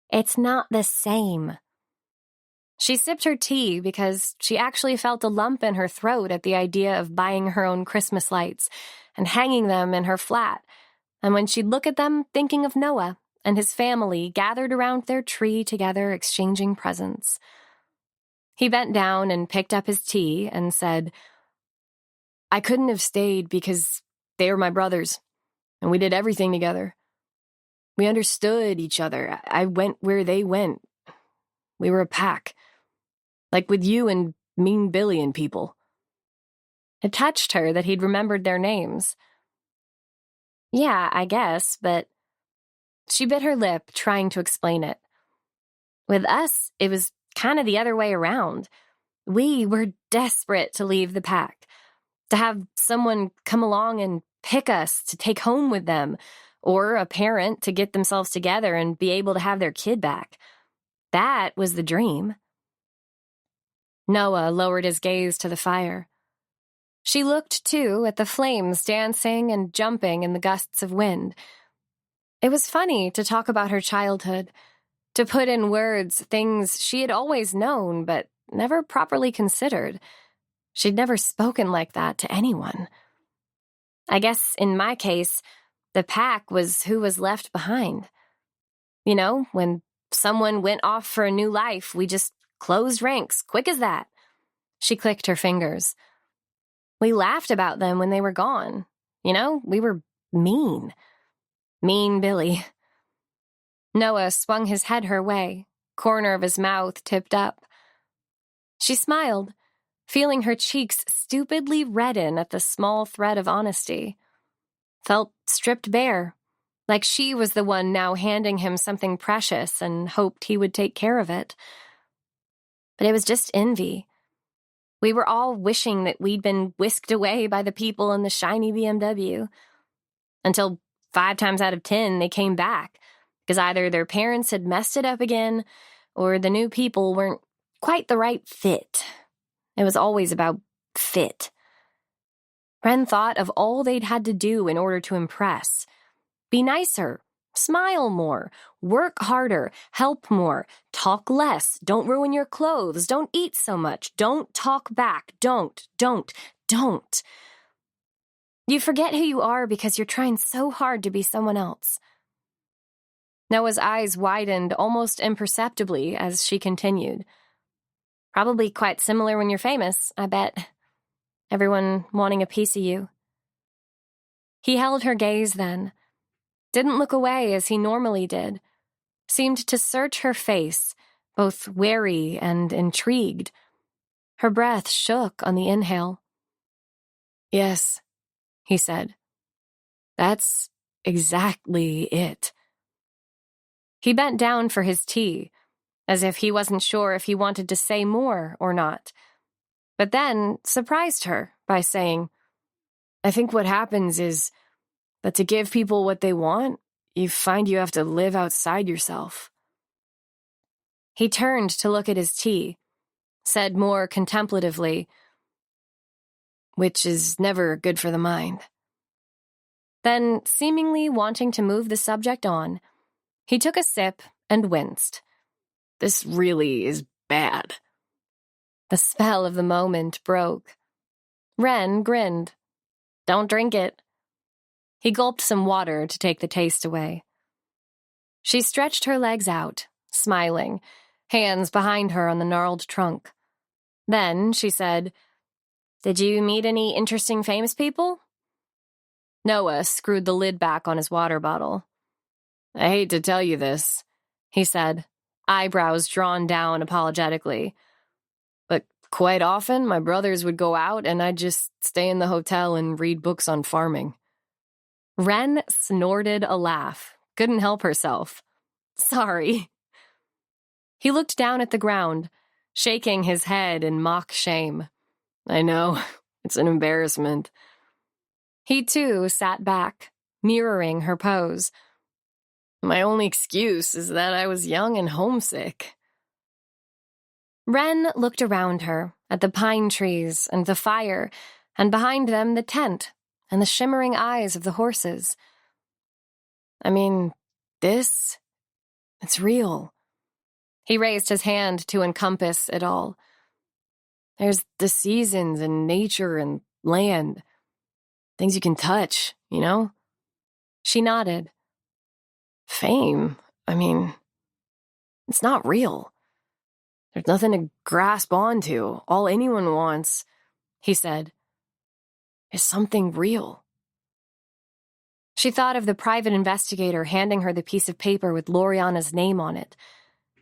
"It's not the same." She sipped her tea because she actually felt a lump in her throat at the idea of buying her own Christmas lights and hanging them in her flat, and when she'd look at them thinking of Noah and his family gathered around their tree together exchanging presents. He bent down and picked up his tea and said, "I couldn't have stayed because they were my brothers, and we did everything together. We understood each other. I went where they went. We were a pack. Like with you and Mean Billy and people." It touched her that he'd remembered their names. "Yeah, I guess, but..." She bit her lip, trying to explain it. "With us, it was kind of the other way around. We were desperate to leave the pack, to have someone come along and pick us to take home with them, or a parent to get themselves together and be able to have their kid back. That was the dream." Noah lowered his gaze to the fire. She looked, too, at the flames dancing and jumping in the gusts of wind. It was funny to talk about her childhood, to put in words things she had always known but never properly considered. She'd never spoken like that to anyone. I guess, in my case, the pack was who was left behind. You know, when someone went off for a new life, we just closed ranks, quick as that. She clicked her fingers. We laughed about them when they were gone. You know, we were mean. Mean Billy. Noah swung his head her way, corner of his mouth tipped up. She smiled, feeling her cheeks stupidly redden at the small thread of honesty. Felt stripped bare, like she was the one now handing him something precious and hoped he would take care of it. But it was just envy. We were all wishing that we'd been whisked away by the people in the shiny BMW. Until 5 times out of 10 they came back, because either their parents had messed it up again, or the new people weren't quite the right fit. It was always about fit. Wren thought of all they'd had to do in order to impress. Be nicer, smile more, work harder, help more, talk less, don't ruin your clothes, don't eat so much, don't talk back, don't. You forget who you are because you're trying so hard to be someone else. Noah's eyes widened almost imperceptibly as she continued. Probably quite similar when you're famous, I bet. Everyone wanting a piece of you. He held her gaze then. Didn't look away as he normally did. Seemed to search her face, both wary and intrigued. Her breath shook on the inhale. "Yes," he said. "That's exactly it. He bent down for his tea, as if he wasn't sure if he wanted to say more or not, but then surprised her by saying, I think what happens is that to give people what they want, you find you have to live outside yourself. He turned to look at his tea, said more contemplatively, which is never good for the mind. Then, seemingly wanting to move the subject on, he took a sip and winced. This really is bad. The spell of the moment broke. Wren grinned. Don't drink it. He gulped some water to take the taste away. She stretched her legs out, smiling, hands behind her on the gnarled trunk. Then she said, Did you meet any interesting famous people? Noah screwed the lid back on his water bottle. I hate to tell you this, he said, eyebrows drawn down apologetically. But quite often, my brothers would go out and I'd just stay in the hotel and read books on farming. Wren snorted a laugh, couldn't help herself. Sorry. He looked down at the ground, shaking his head in mock shame. I know, it's an embarrassment. He too sat back, mirroring her pose. My only excuse is that I was young and homesick. Wren looked around her, at the pine trees and the fire, and behind them the tent and the shimmering eyes of the horses. I mean, it's real. He raised his hand to encompass it all. There's the seasons and nature and land. Things you can touch, you know? She nodded. Fame? I mean, it's not real. There's nothing to grasp onto. All anyone wants, he said, is something real. She thought of the private investigator handing her the piece of paper with Loriana's name on it,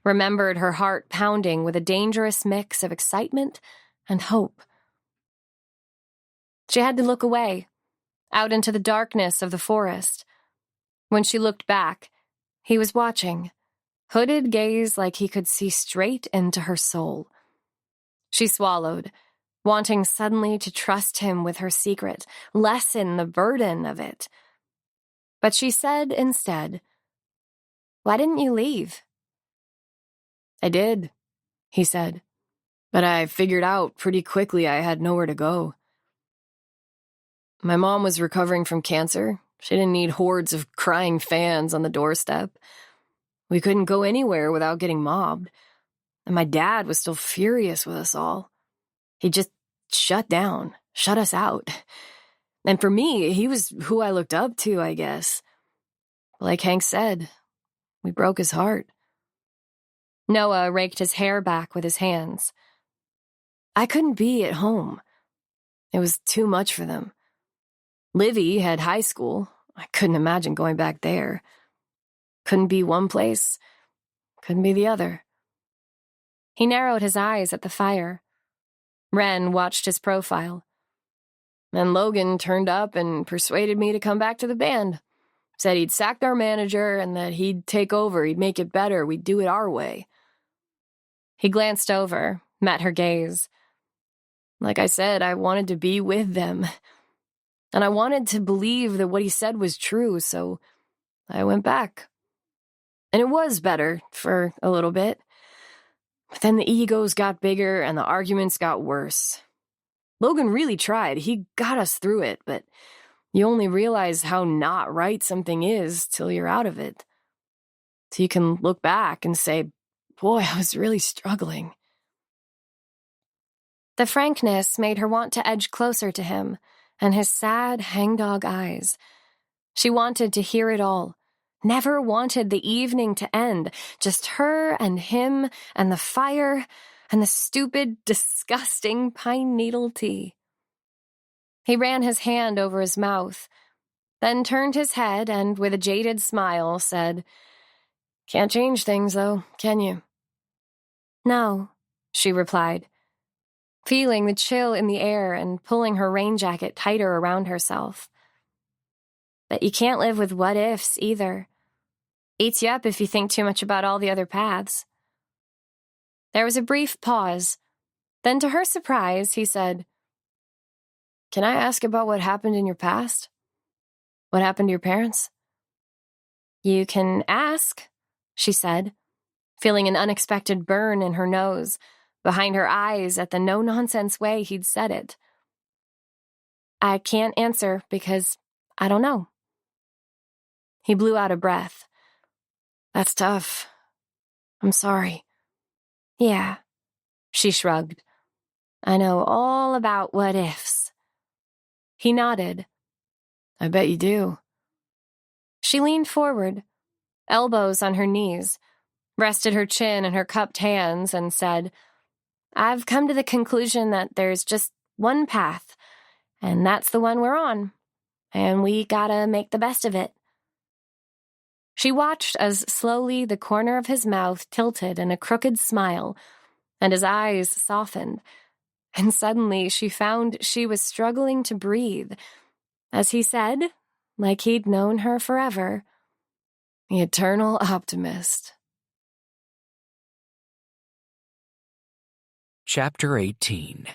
remembered her heart pounding with a dangerous mix of excitement and hope. She had to look away, out into the darkness of the forest. When she looked back, he was watching, hooded gaze like he could see straight into her soul. She swallowed, wanting suddenly to trust him with her secret, lessen the burden of it. But she said instead, Why didn't you leave? I did, he said, but I figured out pretty quickly I had nowhere to go. My mom was recovering from cancer. She didn't need hordes of crying fans on the doorstep. We couldn't go anywhere without getting mobbed. And my dad was still furious with us all. He just shut down, shut us out. And for me, he was who I looked up to, I guess. Like Hank said, we broke his heart. Noah raked his hair back with his hands. I couldn't be at home. It was too much for them. Livy had high school. I couldn't imagine going back there. Couldn't be one place. Couldn't be the other. He narrowed his eyes at the fire. Wren watched his profile. And Logan turned up and persuaded me to come back to the band. Said he'd sacked our manager and that he'd take over, he'd make it better, we'd do it our way. He glanced over, met her gaze. Like I said, I wanted to be with them. And I wanted to believe that what he said was true, so I went back. And it was better for a little bit. But then the egos got bigger and the arguments got worse. Logan really tried. He got us through it, but you only realize how not right something is till you're out of it. So you can look back and say, boy, I was really struggling. The frankness made her want to edge closer to him and his sad hangdog eyes. She wanted to hear it all. Never wanted the evening to end. Just her and him and the fire and the stupid, disgusting pine needle tea. He ran his hand over his mouth, then turned his head and, with a jaded smile, said, Can't change things, though, can you? No, she replied, feeling the chill in the air and pulling her rain jacket tighter around herself. but you can't live with what ifs either. Eats you up if you think too much about all the other paths. There was a brief pause. Then, to her surprise, he said, "Can I ask about what happened in your past? What happened to your parents?" "You can ask," she said, feeling an unexpected burn in her nose, behind her eyes at the no-nonsense way he'd said it. "I can't answer because I don't know." He blew out a breath. "That's tough. I'm sorry." "Yeah," she shrugged. "I know all about what ifs." He nodded. "I bet you do." She leaned forward, elbows on her knees, rested her chin in her cupped hands, and said, "I've come to the conclusion that there's just one path, and that's the one we're on, and we gotta make the best of it." She watched as slowly the corner of his mouth tilted in a crooked smile, and his eyes softened, and suddenly she found she was struggling to breathe, as he said, like he'd known her forever, "The eternal optimist." Chapter 18.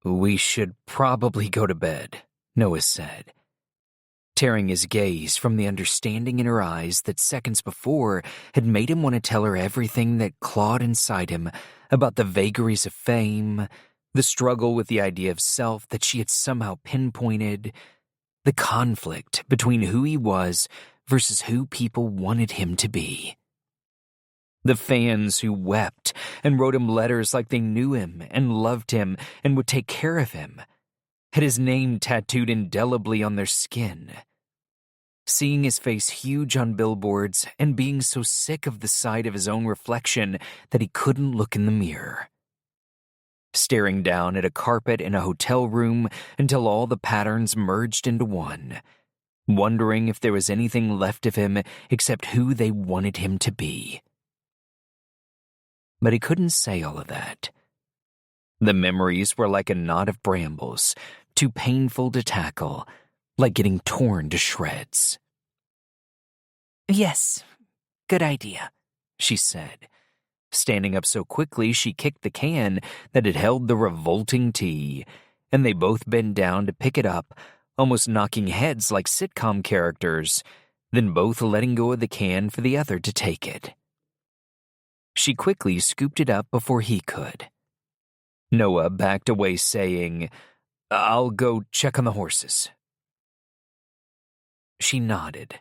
"We should probably go to bed," Noah said, tearing his gaze from the understanding in her eyes that seconds before had made him want to tell her everything that clawed inside him about the vagaries of fame, the struggle with the idea of self that she had somehow pinpointed, the conflict between who he was versus who people wanted him to be. The fans who wept and wrote him letters like they knew him and loved him and would take care of him, had his name tattooed indelibly on their skin. Seeing his face huge on billboards and being so sick of the sight of his own reflection that he couldn't look in the mirror. Staring down at a carpet in a hotel room until all the patterns merged into one, wondering if there was anything left of him except who they wanted him to be. But he couldn't say all of that. The memories were like a knot of brambles, too painful to tackle, like getting torn to shreds. "Yes, good idea," she said, standing up so quickly she kicked the can that had held the revolting tea, and they both bent down to pick it up, almost knocking heads like sitcom characters, then both letting go of the can for the other to take it. She quickly scooped it up before he could. Noah backed away saying, "I'll go check on the horses." She nodded,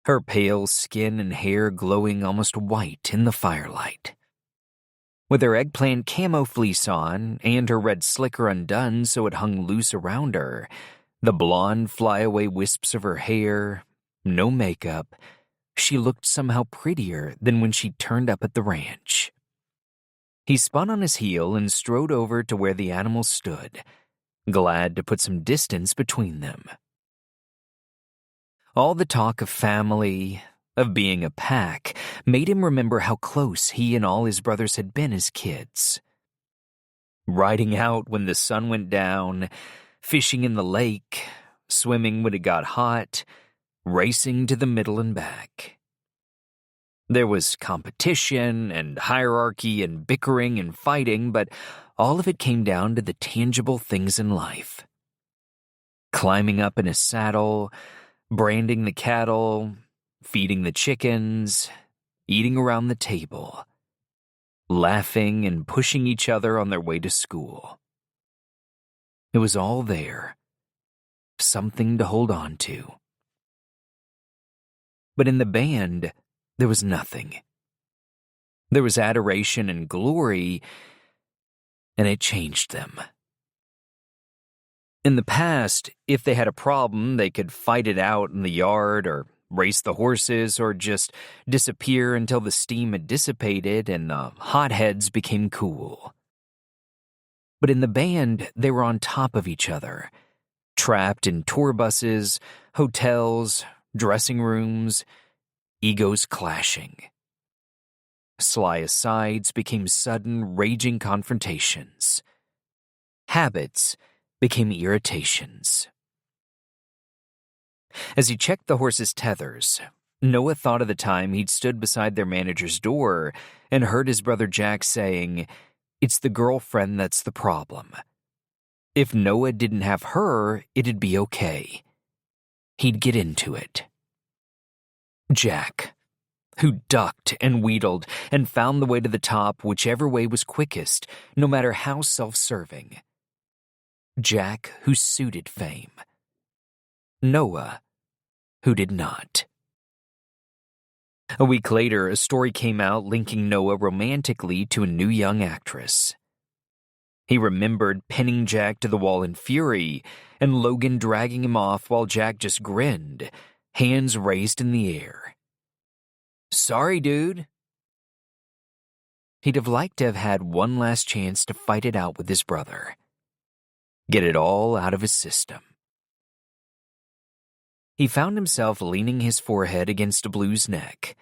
her pale skin and hair glowing almost white in the firelight. With her eggplant camo fleece on and her red slicker undone so it hung loose around her, the blonde flyaway wisps of her hair, no makeup, she looked somehow prettier than when she turned up at the ranch. He spun on his heel and strode over to where the animals stood, glad to put some distance between them. All the talk of family, of being a pack, made him remember how close he and all his brothers had been as kids. Riding out when the sun went down, fishing in the lake, swimming when it got hot, racing to the middle and back. There was competition and hierarchy and bickering and fighting, but all of it came down to the tangible things in life. Climbing up in a saddle, branding the cattle, feeding the chickens, eating around the table, laughing and pushing each other on their way to school. It was all there, something to hold on to. But in the band, there was nothing. There was adoration and glory, and it changed them. In the past, if they had a problem, they could fight it out in the yard or race the horses or just disappear until the steam had dissipated and the hotheads became cool. But in the band, they were on top of each other, trapped in tour buses, hotels, dressing rooms, egos clashing. Sly asides became sudden, raging confrontations. Habits became irritations. As he checked the horse's tethers, Noah thought of the time he'd stood beside their manager's door and heard his brother Jack saying, "It's the girlfriend that's the problem. If Noah didn't have her, it'd be okay. He'd get into it." Jack, who ducked and wheedled and found the way to the top whichever way was quickest, no matter how self-serving. Jack, who suited fame. Noah, who did not. A week later, a story came out linking Noah romantically to a new young actress. He remembered pinning Jack to the wall in fury, and Logan dragging him off while Jack just grinned, hands raised in the air. "Sorry, dude." He'd have liked to have had one last chance to fight it out with his brother. Get it all out of his system. He found himself leaning his forehead against Blue's neck,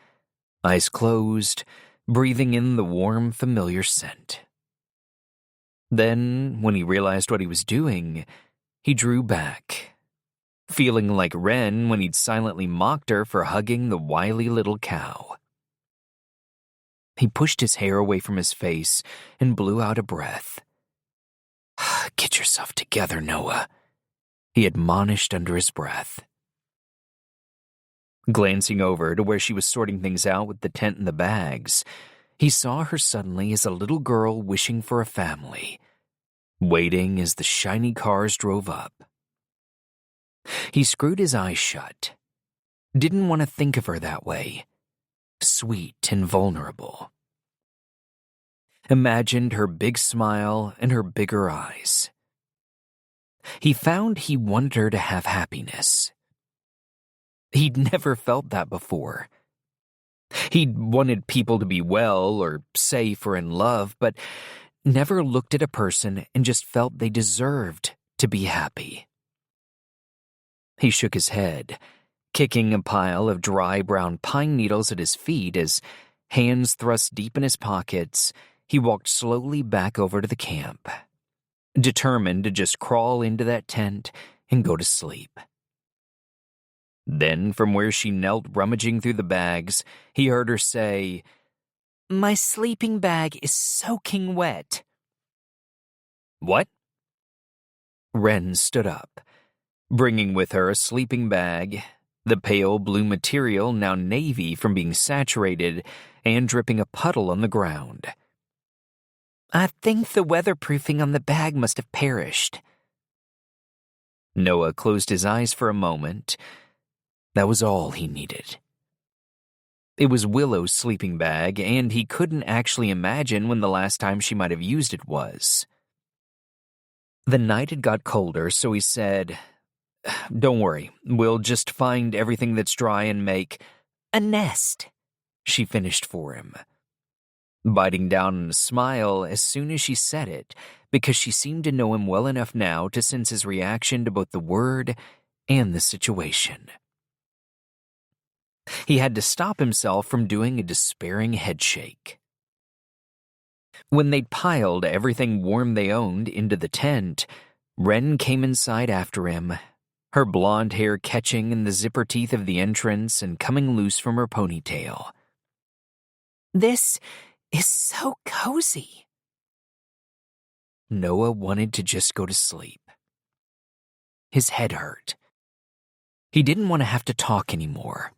eyes closed, breathing in the warm, familiar scent. Then, when he realized what he was doing, he drew back, feeling like Wren when he'd silently mocked her for hugging the wily little cow. He pushed his hair away from his face and blew out a breath. "Get yourself together, Noah," he admonished under his breath. Glancing over to where she was sorting things out with the tent and the bags, he saw her suddenly as a little girl wishing for a family, waiting as the shiny cars drove up. He screwed his eyes shut. Didn't want to think of her that way. Sweet and vulnerable. Imagined her big smile and her bigger eyes. He found he wanted her to have happiness. He'd never felt that before. He'd wanted people to be well or safe or in love, but never looked at a person and just felt they deserved to be happy. He shook his head, kicking a pile of dry brown pine needles at his feet as, hands thrust deep in his pockets, he walked slowly back over to the camp, determined to just crawl into that tent and go to sleep. Then, from where she knelt rummaging through the bags, he heard her say, "My sleeping bag is soaking wet." "What?" Wren stood up, bringing with her a sleeping bag, the pale blue material now navy from being saturated and dripping a puddle on the ground. "I think the weatherproofing on the bag must have perished." Noah closed his eyes for a moment. That was all he needed. It was Willow's sleeping bag, and he couldn't actually imagine when the last time she might have used it was. The night had got colder, so he said, "Don't worry, we'll just find everything that's dry and make a nest," she finished for him, biting down on a smile as soon as she said it, because she seemed to know him well enough now to sense his reaction to both the word and the situation. He had to stop himself from doing a despairing headshake. When they'd piled everything warm they owned into the tent, Wren came inside after him, her blonde hair catching in the zipper teeth of the entrance and coming loose from her ponytail. "This is so cozy." Noah wanted to just go to sleep. His head hurt. He didn't want to have to talk anymore.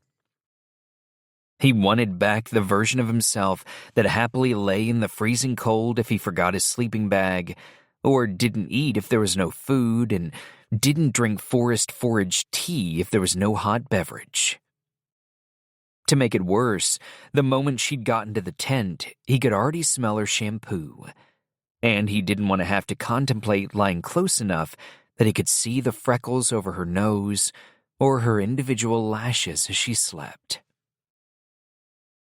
He wanted back the version of himself that happily lay in the freezing cold if he forgot his sleeping bag, or didn't eat if there was no food, and didn't drink forest forage tea if there was no hot beverage. To make it worse, the moment she'd gotten to the tent, he could already smell her shampoo, and he didn't want to have to contemplate lying close enough that he could see the freckles over her nose or her individual lashes as she slept.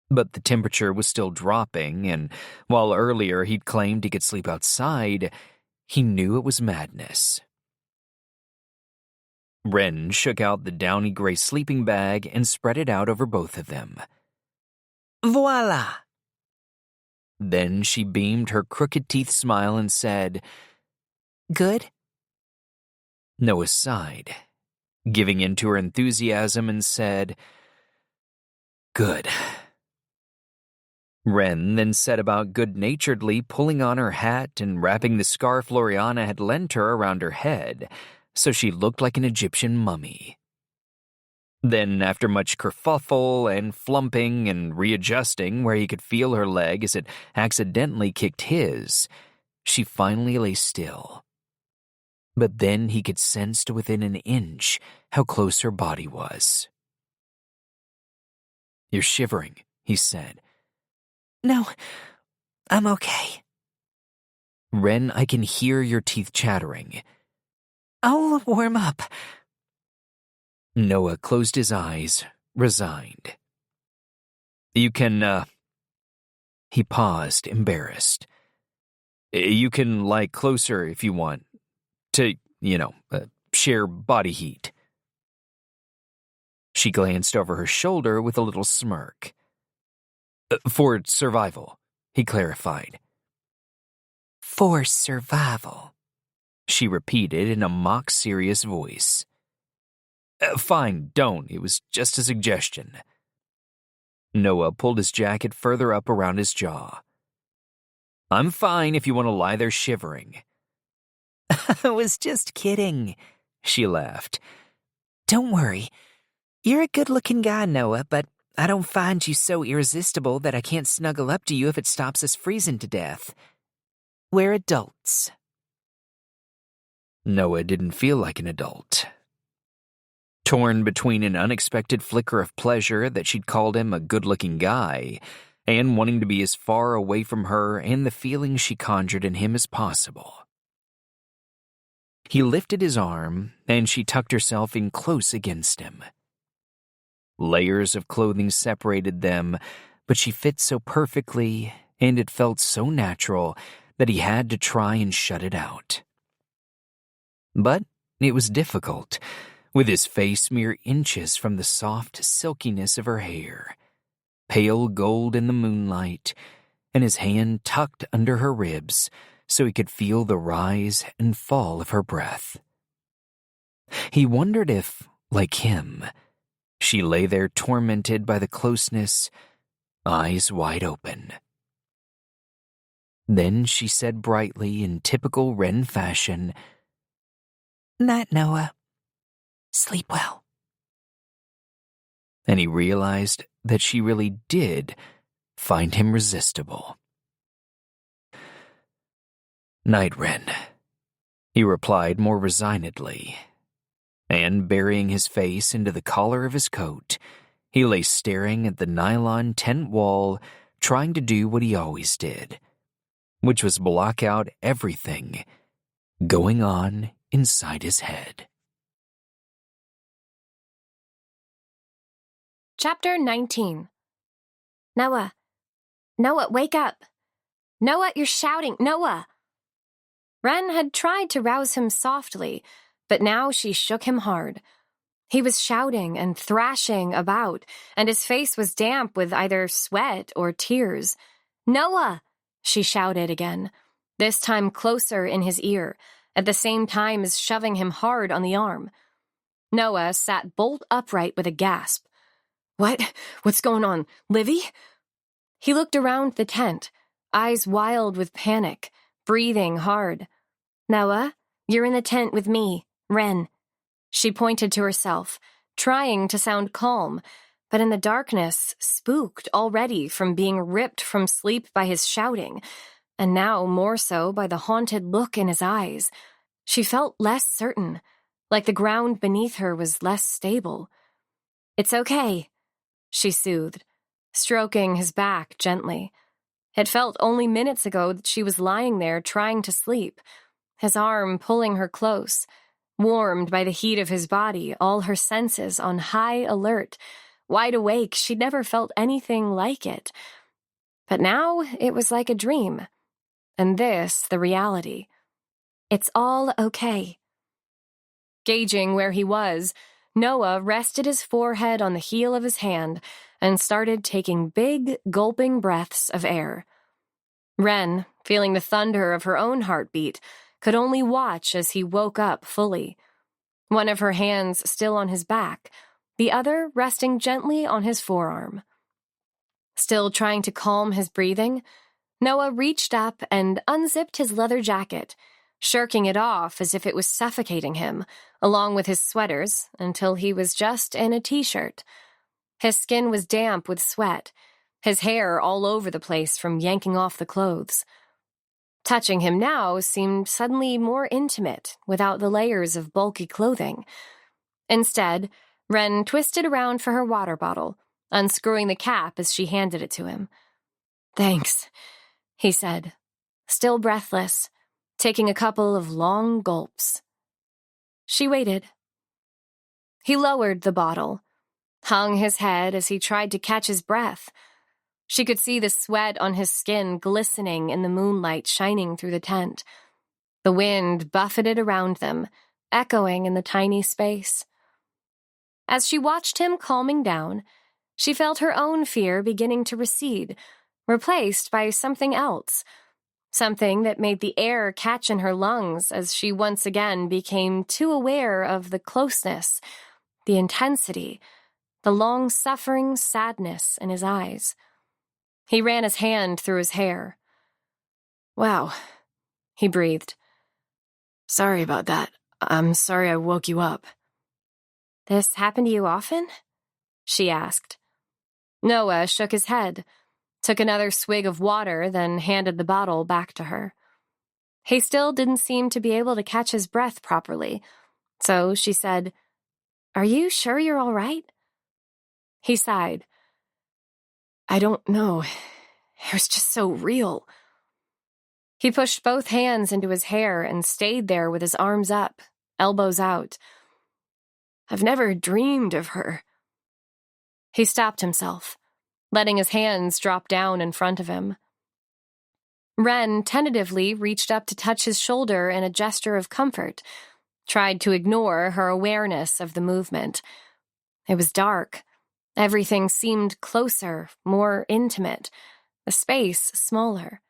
But the temperature was still dropping, and while earlier he'd claimed he could sleep outside, he knew it was madness. Wren shook out the downy gray sleeping bag and spread it out over both of them. "Voila!" Then she beamed her crooked teeth smile and said, "Good?" Noah sighed, giving in to her enthusiasm, and said, "Good." Wren then set about good-naturedly pulling on her hat and wrapping the scarf Loriana had lent her around her head, so she looked like an Egyptian mummy. Then, after much kerfuffle and flumping and readjusting where he could feel her leg as it accidentally kicked his, she finally lay still. But then he could sense to within an inch how close her body was. "You're shivering," he said. No, I'm okay. "Wren, I can hear your teeth chattering." I'll warm up. Noah closed his eyes, resigned. "You can, He paused, embarrassed. "You can lie closer if you want. To, share body heat." She glanced over her shoulder with a little smirk. "For survival," he clarified. For survival, she repeated in a mock-serious voice. "Fine, don't. It was just a suggestion." Noah pulled his jacket further up around his jaw. "I'm fine if you want to lie there shivering." I was just kidding, she laughed. Don't worry. You're a good-looking guy, Noah, but I don't find you so irresistible that I can't snuggle up to you if it stops us freezing to death. We're adults. Noah didn't feel like an adult. Torn between an unexpected flicker of pleasure that she'd called him a good-looking guy and wanting to be as far away from her and the feelings she conjured in him as possible. He lifted his arm, and she tucked herself in close against him. Layers of clothing separated them, but she fit so perfectly, and it felt so natural that he had to try and shut it out. But it was difficult, with his face mere inches from the soft silkiness of her hair, pale gold in the moonlight, and his hand tucked under her ribs so he could feel the rise and fall of her breath. He wondered if, like him, she lay there tormented by the closeness, eyes wide open. Then she said brightly in typical Wren fashion, Night, Noah. Sleep well. And he realized that she really did find him resistible. Night, Wren, he replied more resignedly, and burying his face into the collar of his coat, he lay staring at the nylon tent wall, trying to do what he always did, which was block out everything going on inside his head. Chapter 19. Noah, wake up. Noah, you're shouting. Noah! Wren had tried to rouse him softly, but now she shook him hard. He was shouting and thrashing about, and his face was damp with either sweat or tears. Noah! She shouted again, this time closer in his ear, at the same time as shoving him hard on the arm. Noah sat bolt upright with a gasp. What's going on, Livy? He looked around the tent, eyes wild with panic, breathing hard. Noah, you're in the tent with me, Wren. She pointed to herself, trying to sound calm, but in the darkness, spooked already from being ripped from sleep by his shouting, and now more so by the haunted look in his eyes. She felt less certain, like the ground beneath her was less stable. It's okay, she soothed, stroking his back gently. It felt only minutes ago that she was lying there trying to sleep, his arm pulling her close, warmed by the heat of his body, all her senses on high alert. Wide awake, she'd never felt anything like it. But now it was like a dream, and this the reality. It's all okay. Gauging where he was, Noah rested his forehead on the heel of his hand and started taking big, gulping breaths of air. Wren, feeling the thunder of her own heartbeat, could only watch as he woke up fully. one of her hands still on his back, the other resting gently on his forearm. Still trying to calm his breathing, Noah reached up and unzipped his leather jacket, shirking it off as if it was suffocating him, along with his sweaters, until he was just in a t-shirt. His skin was damp with sweat, his hair all over the place from yanking off the clothes. Touching him now seemed suddenly more intimate without the layers of bulky clothing. Instead, Wren twisted around for her water bottle, unscrewing the cap as she handed it to him. "Thanks," he said, still breathless, taking a couple of long gulps. She waited. He lowered the bottle, hung his head as he tried to catch his breath. She could see the sweat on his skin glistening in the moonlight shining through the tent. The wind buffeted around them, echoing in the tiny space. As she watched him calming down, she felt her own fear beginning to recede, replaced by something else, something that made the air catch in her lungs as she once again became too aware of the closeness, the intensity, the long-suffering sadness in his eyes. He ran his hand through his hair. "Wow," he breathed. "Sorry about that. I'm sorry I woke you up." "This happened to you often?" she asked. Noah shook his head, took another swig of water, then handed the bottle back to her. He still didn't seem to be able to catch his breath properly, so she said, "Are you sure you're all right?" He sighed. "I don't know. It was just so real." He pushed both hands into his hair and stayed there with his arms up, elbows out. "I've never dreamed of her." He stopped himself, letting his hands drop down in front of him. Wren tentatively reached up to touch his shoulder in a gesture of comfort, tried to ignore her awareness of the movement. It was dark. Everything seemed closer, more intimate, the space smaller.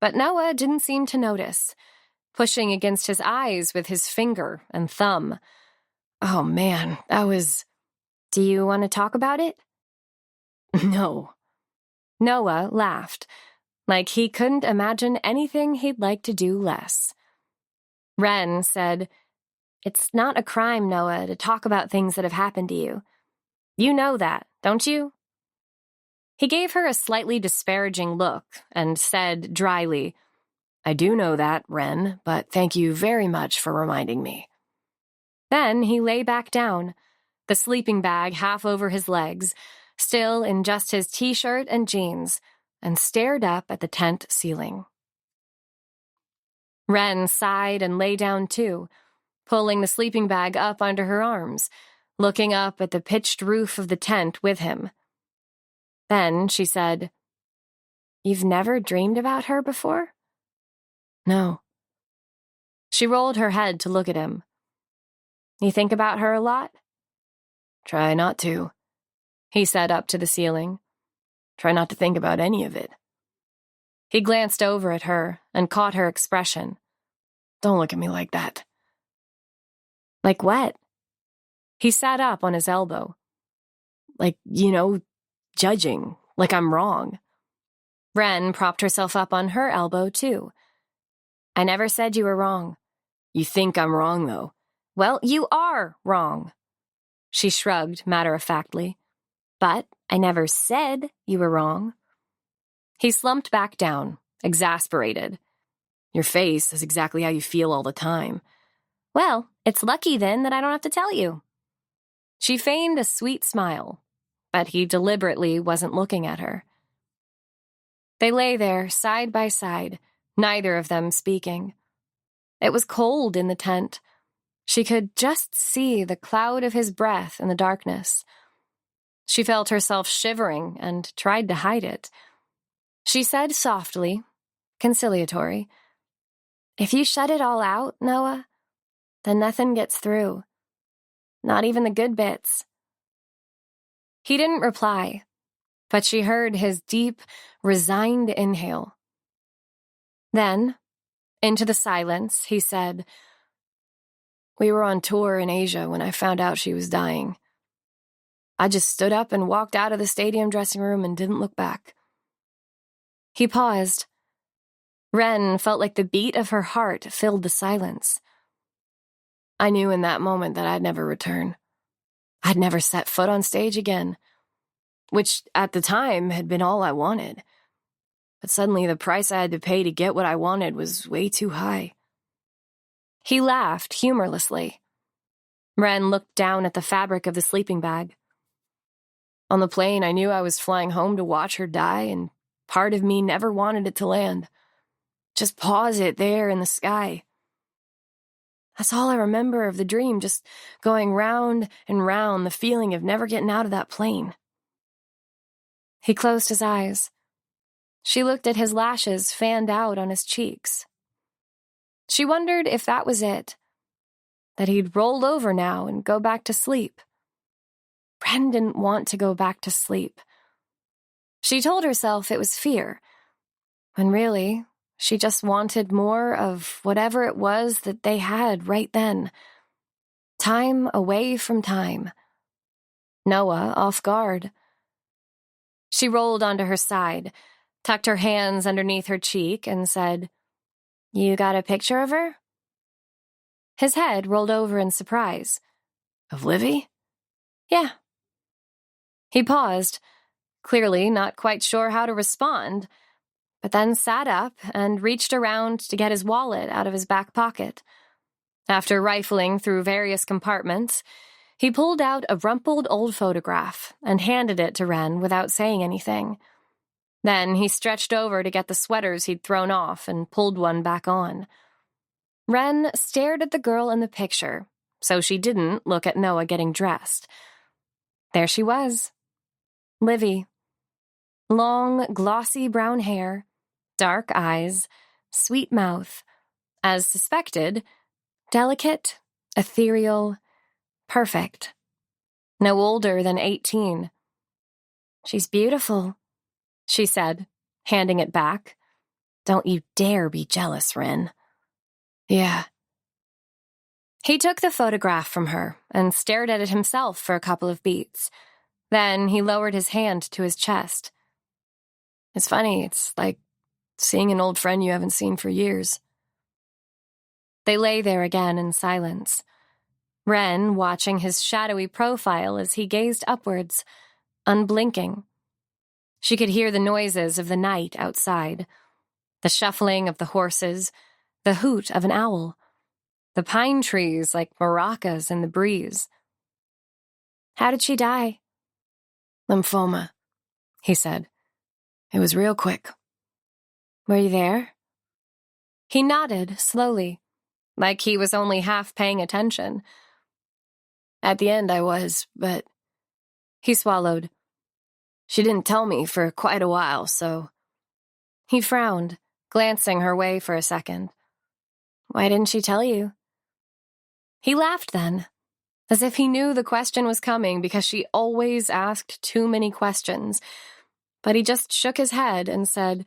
But Noah didn't seem to notice, pushing against his eyes with his finger and thumb. "Oh man, that was... Do you want to talk about it?" "No." Noah laughed, like he couldn't imagine anything he'd like to do less. Wren said, "It's not a crime, Noah, to talk about things that have happened to you. You know that, don't you?" He gave her a slightly disparaging look and said dryly, "I do know that, Wren, but thank you very much for reminding me." Then he lay back down, the sleeping bag half over his legs, still in just his t-shirt and jeans, and stared up at the tent ceiling. Wren sighed and lay down too, pulling the sleeping bag up under her arms, looking up at the pitched roof of the tent with him. Then she said, "You've never dreamed about her before?" "No." She rolled her head to look at him. "You think about her a lot?" "Try not to," he said up to the ceiling. "Try not to think about any of it." He glanced over at her and caught her expression. "Don't look at me like that." "Like what?" He sat up on his elbow. "Like, judging, like I'm wrong." Wren propped herself up on her elbow, too. "I never said you were wrong." "You think I'm wrong, though." "Well, you are wrong." She shrugged matter-of-factly. "But I never said you were wrong." He slumped back down, exasperated. "Your face is exactly how you feel all the time." "Well, it's lucky then that I don't have to tell you." She feigned a sweet smile, but he deliberately wasn't looking at her. They lay there, side by side, neither of them speaking. It was cold in the tent. She could just see the cloud of his breath in the darkness. She felt herself shivering and tried to hide it. She said softly, conciliatory, "If you shut it all out, Noah, then nothing gets through. Not even the good bits." He didn't reply, but she heard his deep, resigned inhale. Then, into the silence, he said, We were on tour in Asia when I found out she was dying. I just stood up and walked out of the stadium dressing room and didn't look back." He paused. Ren felt like the beat of her heart filled the silence. I knew in that moment that I'd never return. I'd never set foot on stage again, which at the time had been all I wanted. But suddenly the price I had to pay to get what I wanted was way too high. He laughed humorlessly. Ren looked down at the fabric of the sleeping bag. On the plane, I knew I was flying home to watch her die, and part of me never wanted it to land. Just pause it there in the sky. That's all I remember of the dream, just going round and round, the feeling of never getting out of that plane. He closed his eyes. She looked at his lashes fanned out on his cheeks. She wondered if that was it, that he'd rolled over now and go back to sleep. Ren didn't want to go back to sleep. She told herself it was fear, when really, she just wanted more of whatever it was that they had right then. Time away from time. Noah off guard. She rolled onto her side, tucked her hands underneath her cheek, and said, "You got a picture of her?" His head rolled over in surprise. "Of Livy?" "Yeah." He paused, clearly not quite sure how to respond, but then sat up and reached around to get his wallet out of his back pocket. After rifling through various compartments, he pulled out a rumpled old photograph and handed it to Ren without saying anything. Then he stretched over to get the sweaters he'd thrown off and pulled one back on. Ren stared at the girl in the picture, so she didn't look at Noah getting dressed. There she was. Livy. Long, glossy brown hair, dark eyes, sweet mouth. As suspected, delicate, ethereal, perfect. No older than 18. "She's beautiful," she said, handing it back. "Don't you dare be jealous, Ren." "Yeah." He took the photograph from her and stared at it himself for a couple of beats. Then he lowered his hand to his chest. "It's funny, it's like seeing an old friend you haven't seen for years." They lay there again in silence. Ren watching his shadowy profile as he gazed upwards, unblinking. She could hear the noises of the night outside, the shuffling of the horses, the hoot of an owl, the pine trees like maracas in the breeze. "How did she die?" "Lymphoma," he said. "It was real quick." "Were you there?" He nodded slowly, like he was only half paying attention. "At the end I was, but..." He swallowed. "She didn't tell me for quite a while, so..." He frowned, glancing her way for a second. "Why didn't she tell you?" He laughed then, as if he knew the question was coming because she always asked too many questions. But he just shook his head and said,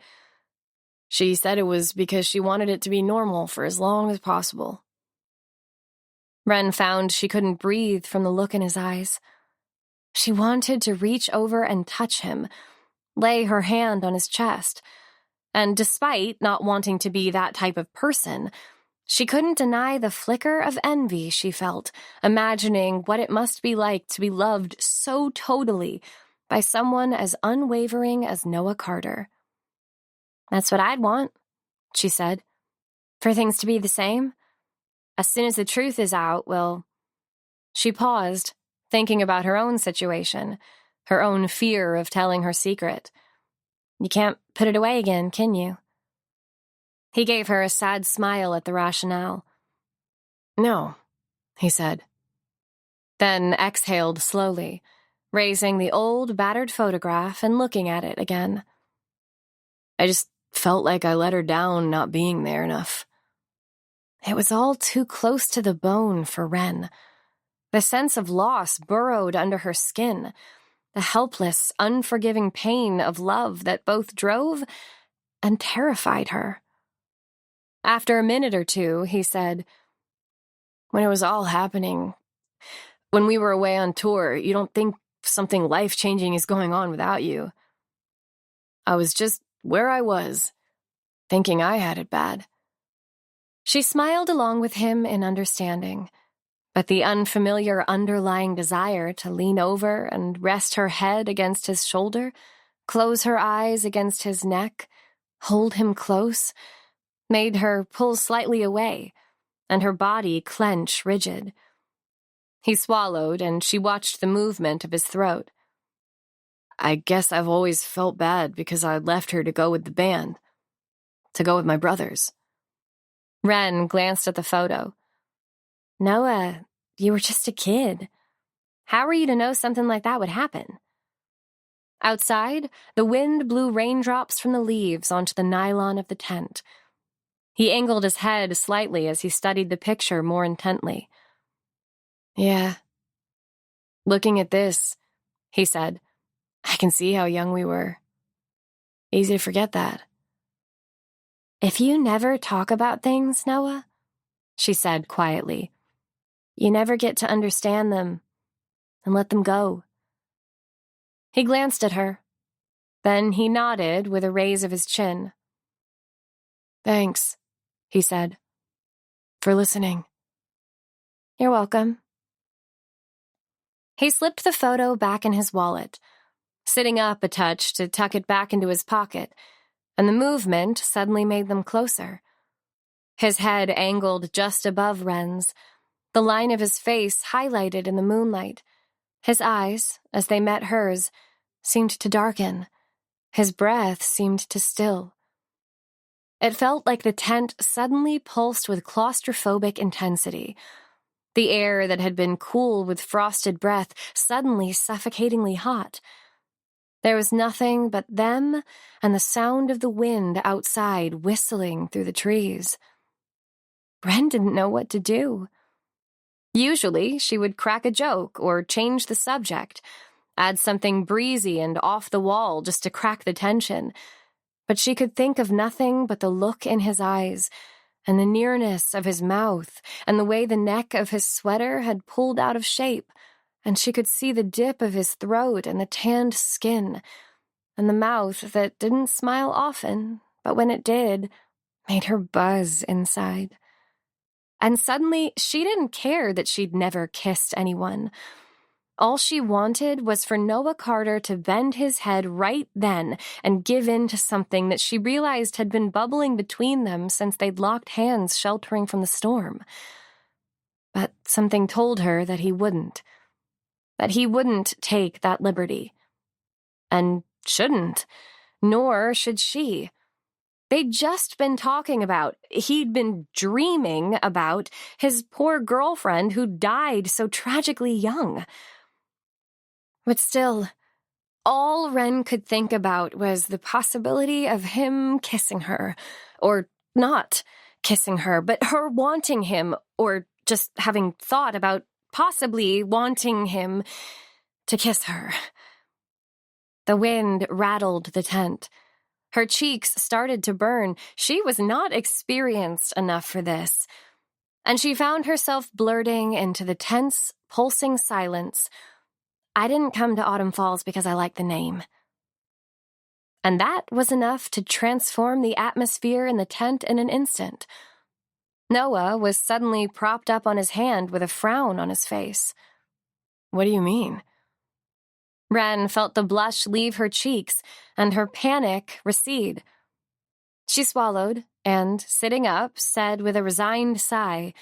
"She said it was because she wanted it to be normal for as long as possible." Ren found she couldn't breathe from the look in his eyes. She wanted to reach over and touch him, lay her hand on his chest. And despite not wanting to be that type of person, she couldn't deny the flicker of envy she felt, imagining what it must be like to be loved so totally by someone as unwavering as Noah Carter. "That's what I'd want," she said. "For things to be the same. As soon as the truth is out, well..." She paused, thinking about her own situation, her own fear of telling her secret. "You can't put it away again, can you?" He gave her a sad smile at the rationale. "No," he said. Then exhaled slowly, raising the old, battered photograph and looking at it again. "I just felt like I let her down not being there enough." It was all too close to the bone for Ren. The sense of loss burrowed under her skin, the helpless, unforgiving pain of love that both drove and terrified her. After a minute or two, he said, When it was all happening, when we were away on tour, you don't think something life-changing is going on without you. I was just where I was, thinking I had it bad. She smiled along with him in understanding, but the unfamiliar underlying desire to lean over and rest her head against his shoulder, close her eyes against his neck, hold him close, made her pull slightly away, and her body clench rigid. He swallowed, and she watched the movement of his throat. I guess I've always felt bad because I left her to go with the band, to go with my brothers. Ren glanced at the photo. Noah, you were just a kid. How were you to know something like that would happen? Outside, the wind blew raindrops from the leaves onto the nylon of the tent. He angled his head slightly as he studied the picture more intently. Yeah. Looking at this, he said, I can see how young we were. Easy to forget that. If you never talk about things, Noah, she said quietly, you never get to understand them and let them go. He glanced at her. Then he nodded with a raise of his chin. Thanks, he said, for listening. You're welcome. He slipped the photo back in his wallet, sitting up a touch to tuck it back into his pocket, and the movement suddenly made them closer. His head angled just above Ren's, the line of his face highlighted in the moonlight. His eyes, as they met hers, seemed to darken. His breath seemed to still. It felt like the tent suddenly pulsed with claustrophobic intensity. The air that had been cool with frosted breath suddenly suffocatingly hot. There was nothing but them and the sound of the wind outside whistling through the trees. Ren didn't know what to do. Usually, she would crack a joke or change the subject, add something breezy and off the wall just to crack the tension. But she could think of nothing but the look in his eyes, and the nearness of his mouth, and the way the neck of his sweater had pulled out of shape, and she could see the dip of his throat and the tanned skin, and the mouth that didn't smile often, but when it did, made her buzz inside. And suddenly, she didn't care that she'd never kissed anyone. All she wanted was for Noah Carter to bend his head right then and give in to something that she realized had been bubbling between them since they'd locked hands sheltering from the storm. But something told her that he wouldn't take that liberty. And shouldn't, nor should she. They'd just been talking about, he'd been dreaming about, his poor girlfriend who died so tragically young. But still, all Ren could think about was the possibility of him kissing her, or not kissing her, but her wanting him, or just having thought about possibly wanting him to kiss her. The wind rattled the tent. Her cheeks started to burn. She was not experienced enough for this. And she found herself blurting into the tense, pulsing silence, I didn't come to Autumn Falls because I like the name. And that was enough to transform the atmosphere in the tent in an instant. Noah was suddenly propped up on his hand with a frown on his face. What do you mean? Ren felt the blush leave her cheeks and her panic recede. She swallowed and, sitting up, said with a resigned sigh,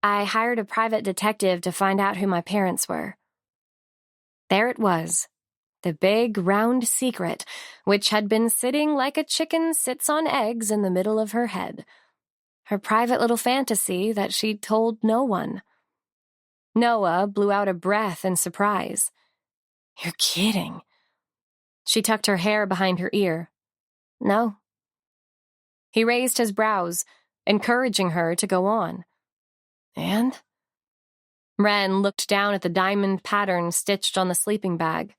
I hired a private detective to find out who my parents were. There it was, the big, round secret, which had been sitting like a chicken sits on eggs in the middle of her head. Her private little fantasy that she'd told no one. Noah blew out a breath in surprise. You're kidding. She tucked her hair behind her ear. No. He raised his brows, encouraging her to go on. And? Ren looked down at the diamond pattern stitched on the sleeping bag.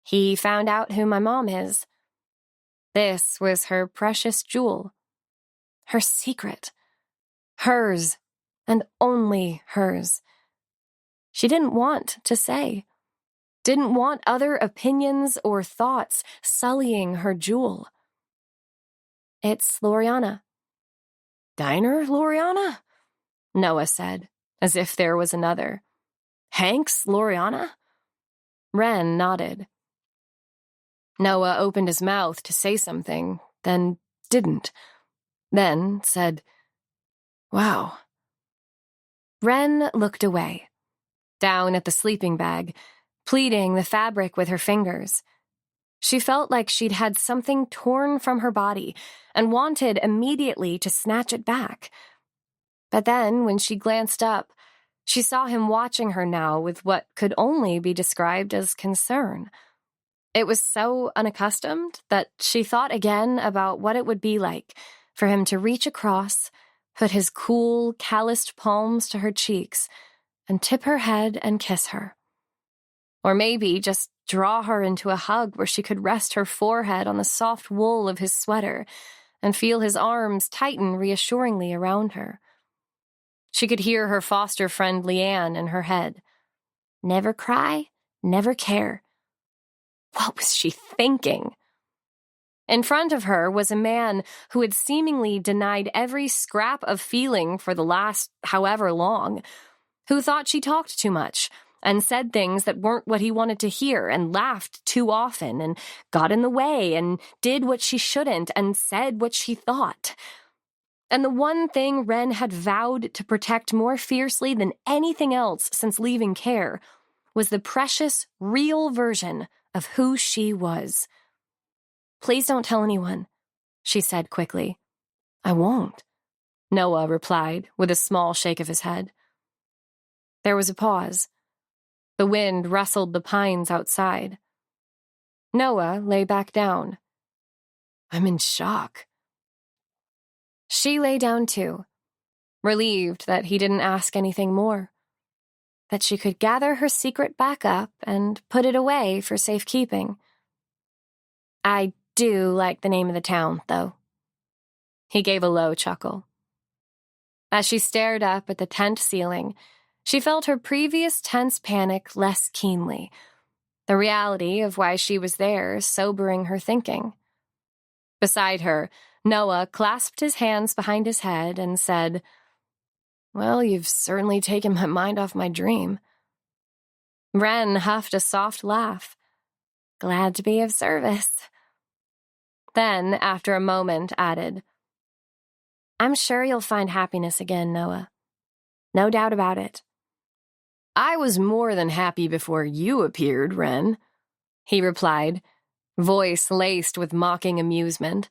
He found out who my mom is. This was her precious jewel. Her secret. Hers and only hers. She didn't want to say, didn't want other opinions or thoughts sullying her jewel. It's Loriana. Diner Loriana? Noah said, as if there was another. Hank's Loriana? Wren nodded. Noah opened his mouth to say something, then didn't. Then said, Wow. Wren looked away, down at the sleeping bag, pleating the fabric with her fingers. She felt like she'd had something torn from her body and wanted immediately to snatch it back. But then, when she glanced up, she saw him watching her now with what could only be described as concern. It was so unaccustomed that she thought again about what it would be like for him to reach across, put his cool, calloused palms to her cheeks, and tip her head and kiss her. Or maybe just draw her into a hug where she could rest her forehead on the soft wool of his sweater and feel his arms tighten reassuringly around her. She could hear her foster friend Leanne in her head. Never cry, never care. What was she thinking? In front of her was a man who had seemingly denied every scrap of feeling for the last however long, who thought she talked too much and said things that weren't what he wanted to hear and laughed too often and got in the way and did what she shouldn't and said what she thought. And the one thing Wren had vowed to protect more fiercely than anything else since leaving care was the precious, real version of who she was. Please don't tell anyone, she said quickly. I won't, Noah replied with a small shake of his head. There was a pause. The wind rustled the pines outside. Noah lay back down. I'm in shock. She lay down too, relieved that he didn't ask anything more, that she could gather her secret back up and put it away for safekeeping. I do like the name of the town, though. He gave a low chuckle. As she stared up at the tent ceiling, she felt her previous tense panic less keenly, the reality of why she was there sobering her thinking. Beside her, Noah clasped his hands behind his head and said, Well, you've certainly taken my mind off my dream. Wren huffed a soft laugh. Glad to be of service. Then, after a moment, added, I'm sure you'll find happiness again, Noah. No doubt about it. I was more than happy before you appeared, Wren, he replied, voice laced with mocking amusement,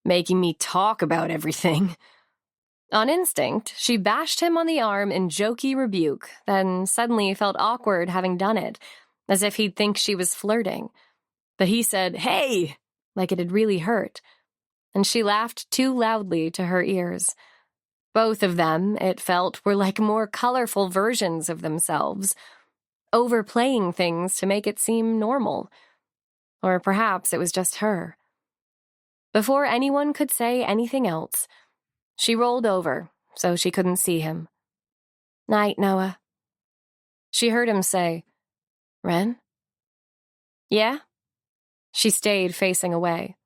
making me talk about everything. On instinct, she bashed him on the arm in jokey rebuke, then suddenly felt awkward having done it, as if he'd think she was flirting. But he said, Hey, like it had really hurt, and she laughed too loudly to her ears. Both of them, it felt, were like more colorful versions of themselves, overplaying things to make it seem normal. Or perhaps it was just her. Before anyone could say anything else, she rolled over so she couldn't see him. Night, Noah. She heard him say, Wren? Yeah? She stayed facing away.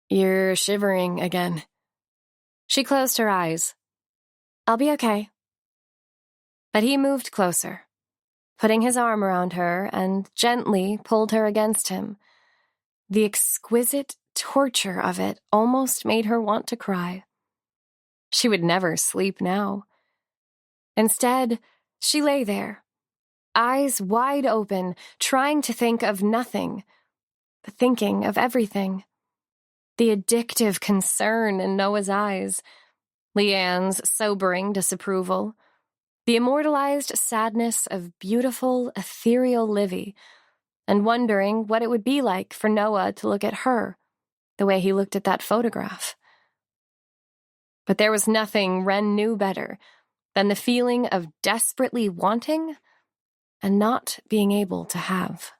You're shivering again. She closed her eyes. I'll be okay. But he moved closer, putting his arm around her and gently pulled her against him. The exquisite torture of it almost made her want to cry. She would never sleep now. Instead, she lay there, eyes wide open, trying to think of nothing, but thinking of everything. The addictive concern in Noah's eyes, Leanne's sobering disapproval, the immortalized sadness of beautiful, ethereal Livy, and wondering what it would be like for Noah to look at her the way he looked at that photograph. But there was nothing Wren knew better than the feeling of desperately wanting and not being able to have.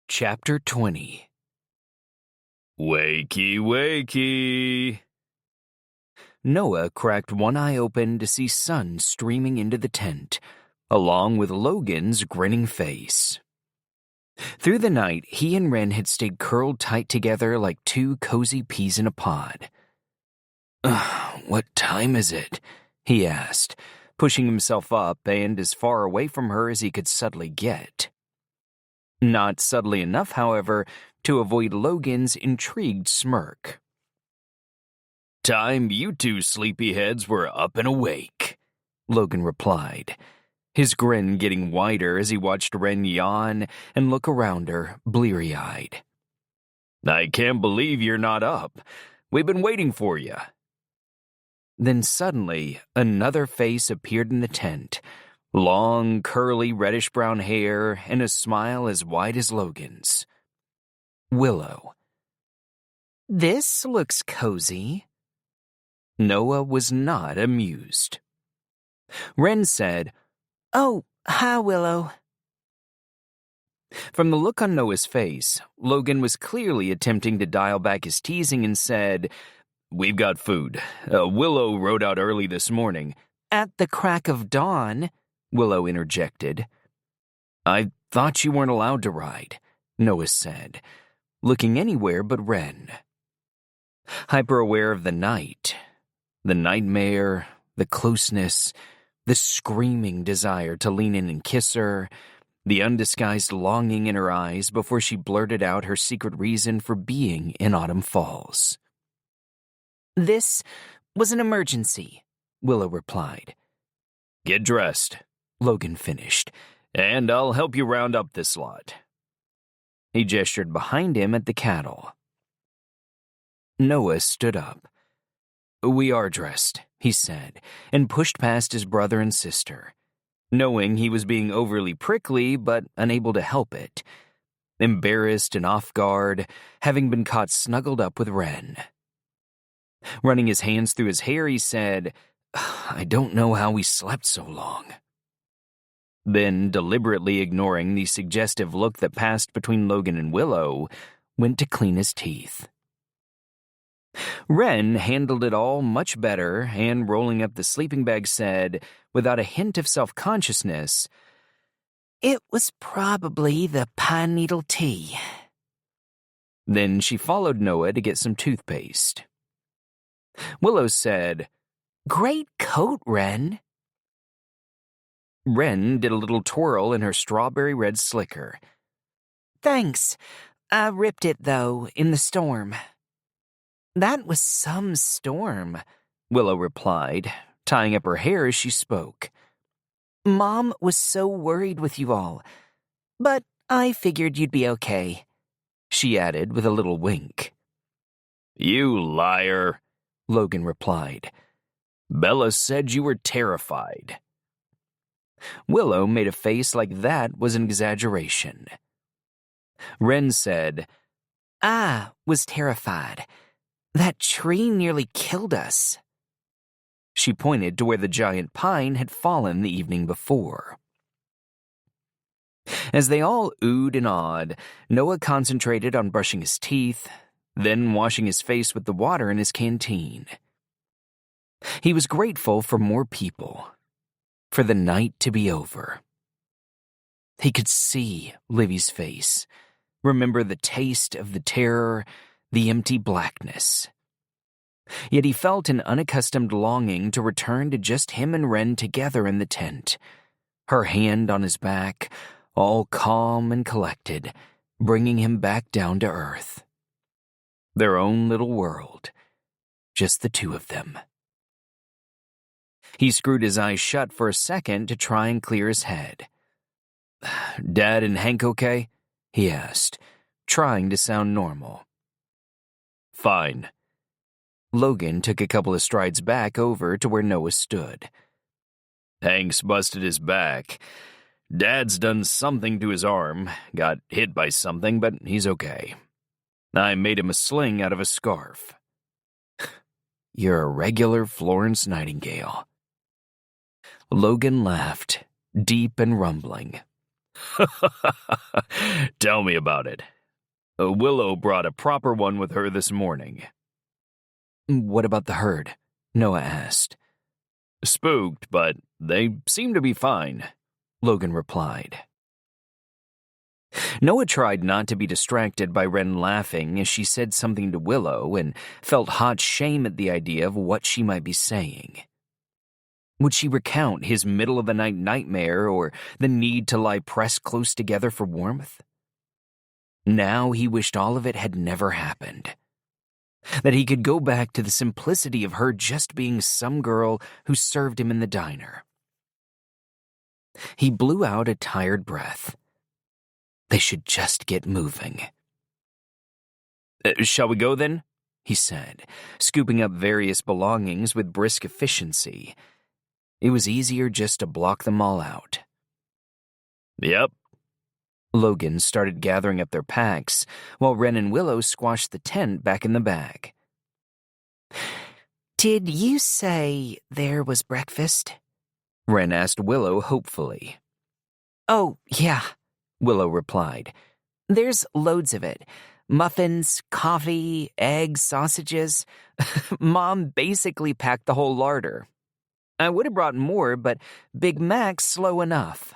Chapter 20. Wakey, wakey. Noah cracked one eye open to see sun streaming into the tent, along with Logan's grinning face. Through the night, he and Wren had stayed curled tight together like two cozy peas in a pod. "What time is it?" he asked, pushing himself up and as far away from her as he could subtly get. Not subtly enough, however, to avoid Logan's intrigued smirk. "Time you two sleepyheads were up and awake," Logan replied, his grin getting wider as he watched Wren yawn and look around her, bleary-eyed. "I can't believe you're not up. We've been waiting for you." Then suddenly, another face appeared in the tent. Long, curly, reddish-brown hair and a smile as wide as Logan's. Willow. "This looks cozy." Noah was not amused. Wren said, "Oh, hi, Willow." From the look on Noah's face, Logan was clearly attempting to dial back his teasing and said, "We've got food. Willow rode out early this morning." "At the crack of dawn," Willow interjected. "I thought you weren't allowed to ride," Noah said, looking anywhere but Wren. Hyper-aware of the night, the nightmare, the closeness, the screaming desire to lean in and kiss her, the undisguised longing in her eyes before she blurted out her secret reason for being in Autumn Falls. "This was an emergency," Willow replied. "Get dressed," Logan finished, "and I'll help you round up this lot." He gestured behind him at the cattle. Noah stood up. "We are dressed," he said, and pushed past his brother and sister, knowing he was being overly prickly but unable to help it, embarrassed and off guard, having been caught snuggled up with Wren. Running his hands through his hair, he said, "I don't know how we slept so long." Then, deliberately ignoring the suggestive look that passed between Logan and Willow, went to clean his teeth. Wren handled it all much better and, rolling up the sleeping bag, said, without a hint of self-consciousness, "It was probably the pine needle tea." Then she followed Noah to get some toothpaste. Willow said, "Great coat, Wren." Wren did a little twirl in her strawberry red slicker. "Thanks. I ripped it, though, in the storm." "That was some storm," Willow replied, tying up her hair as she spoke. "Mom was so worried with you all, but I figured you'd be okay," she added with a little wink. "You liar," Logan replied. "Bella said you were terrified." Willow made a face like that was an exaggeration. Wren said, "I was terrified. That tree nearly killed us." She pointed to where the giant pine had fallen the evening before. As they all oohed and awed, Noah concentrated on brushing his teeth, then washing his face with the water in his canteen. He was grateful for more people, for the night to be over. He could see Livy's face, remember the taste of the terror, the empty blackness. Yet he felt an unaccustomed longing to return to just him and Wren together in the tent, her hand on his back, all calm and collected, bringing him back down to earth. Their own little world, just the two of them. He screwed his eyes shut for a second to try and clear his head. "Dad and Hank okay?" he asked, trying to sound normal. "Fine." Logan took a couple of strides back over to where Noah stood. "Hank's busted his back. Dad's done something to his arm, got hit by something, but he's okay. I made him a sling out of a scarf." "You're a regular Florence Nightingale." Logan laughed, deep and rumbling. "Tell me about it. Willow brought a proper one with her this morning." "What about the herd?" Noah asked. Spooked, but they seem to be fine, Logan replied. Noah tried not to be distracted by Wren laughing as she said something to Willow and felt hot shame at the idea of what she might be saying. Would she recount his middle-of-the-night nightmare or the need to lie pressed close together for warmth? Now he wished all of it had never happened. That he could go back to the simplicity of her just being some girl who served him in the diner. He blew out a tired breath. They should just get moving. Shall we go then? He said, scooping up various belongings with brisk efficiency. It was easier just to block them all out. Yep. Logan started gathering up their packs, while Wren and Willow squashed the tent back in the bag. Did you say there was breakfast? Wren asked Willow hopefully. Oh, yeah, Willow replied. There's loads of it. Muffins, coffee, eggs, sausages. Mom basically packed the whole larder. I would have brought more, but Big Mac's slow enough.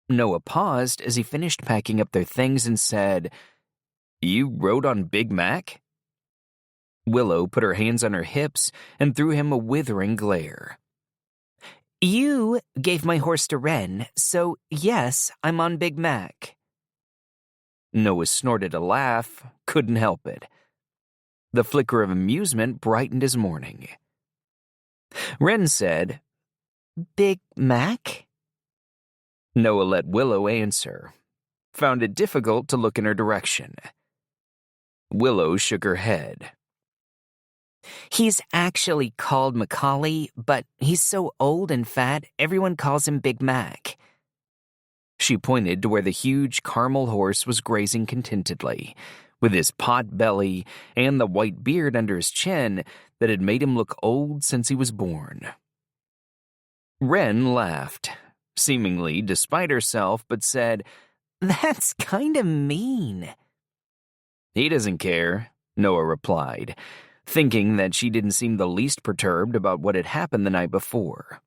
Noah paused as he finished packing up their things and said, You rode on Big Mac? Willow put her hands on her hips and threw him a withering glare. You gave my horse to Wren, so yes, I'm on Big Mac. Noah snorted a laugh, couldn't help it. The flicker of amusement brightened his morning. Wren said, Big Mac? Noah let Willow answer, found it difficult to look in her direction. Willow shook her head. He's actually called Macaulay, but he's so old and fat, everyone calls him Big Mac. She pointed to where the huge caramel horse was grazing contentedly, with his pot belly and the white beard under his chin that had made him look old since he was born. Wren laughed, seemingly despite herself, but said, That's kind of mean. He doesn't care, Noah replied, thinking that she didn't seem the least perturbed about what had happened the night before.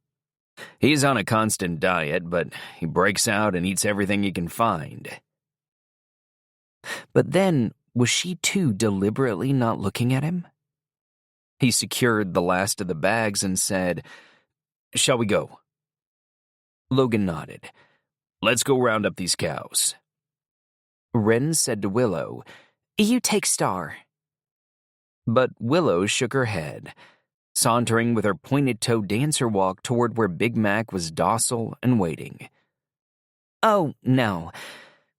He's on a constant diet, but he breaks out and eats everything he can find. But then, was she too deliberately not looking at him? He secured the last of the bags and said, Shall we go? Logan nodded. Let's go round up these cows. Wren said to Willow, You take Star. But Willow shook her head, sauntering with her pointed-toe dancer walk toward where Big Mac was docile and waiting. Oh, no.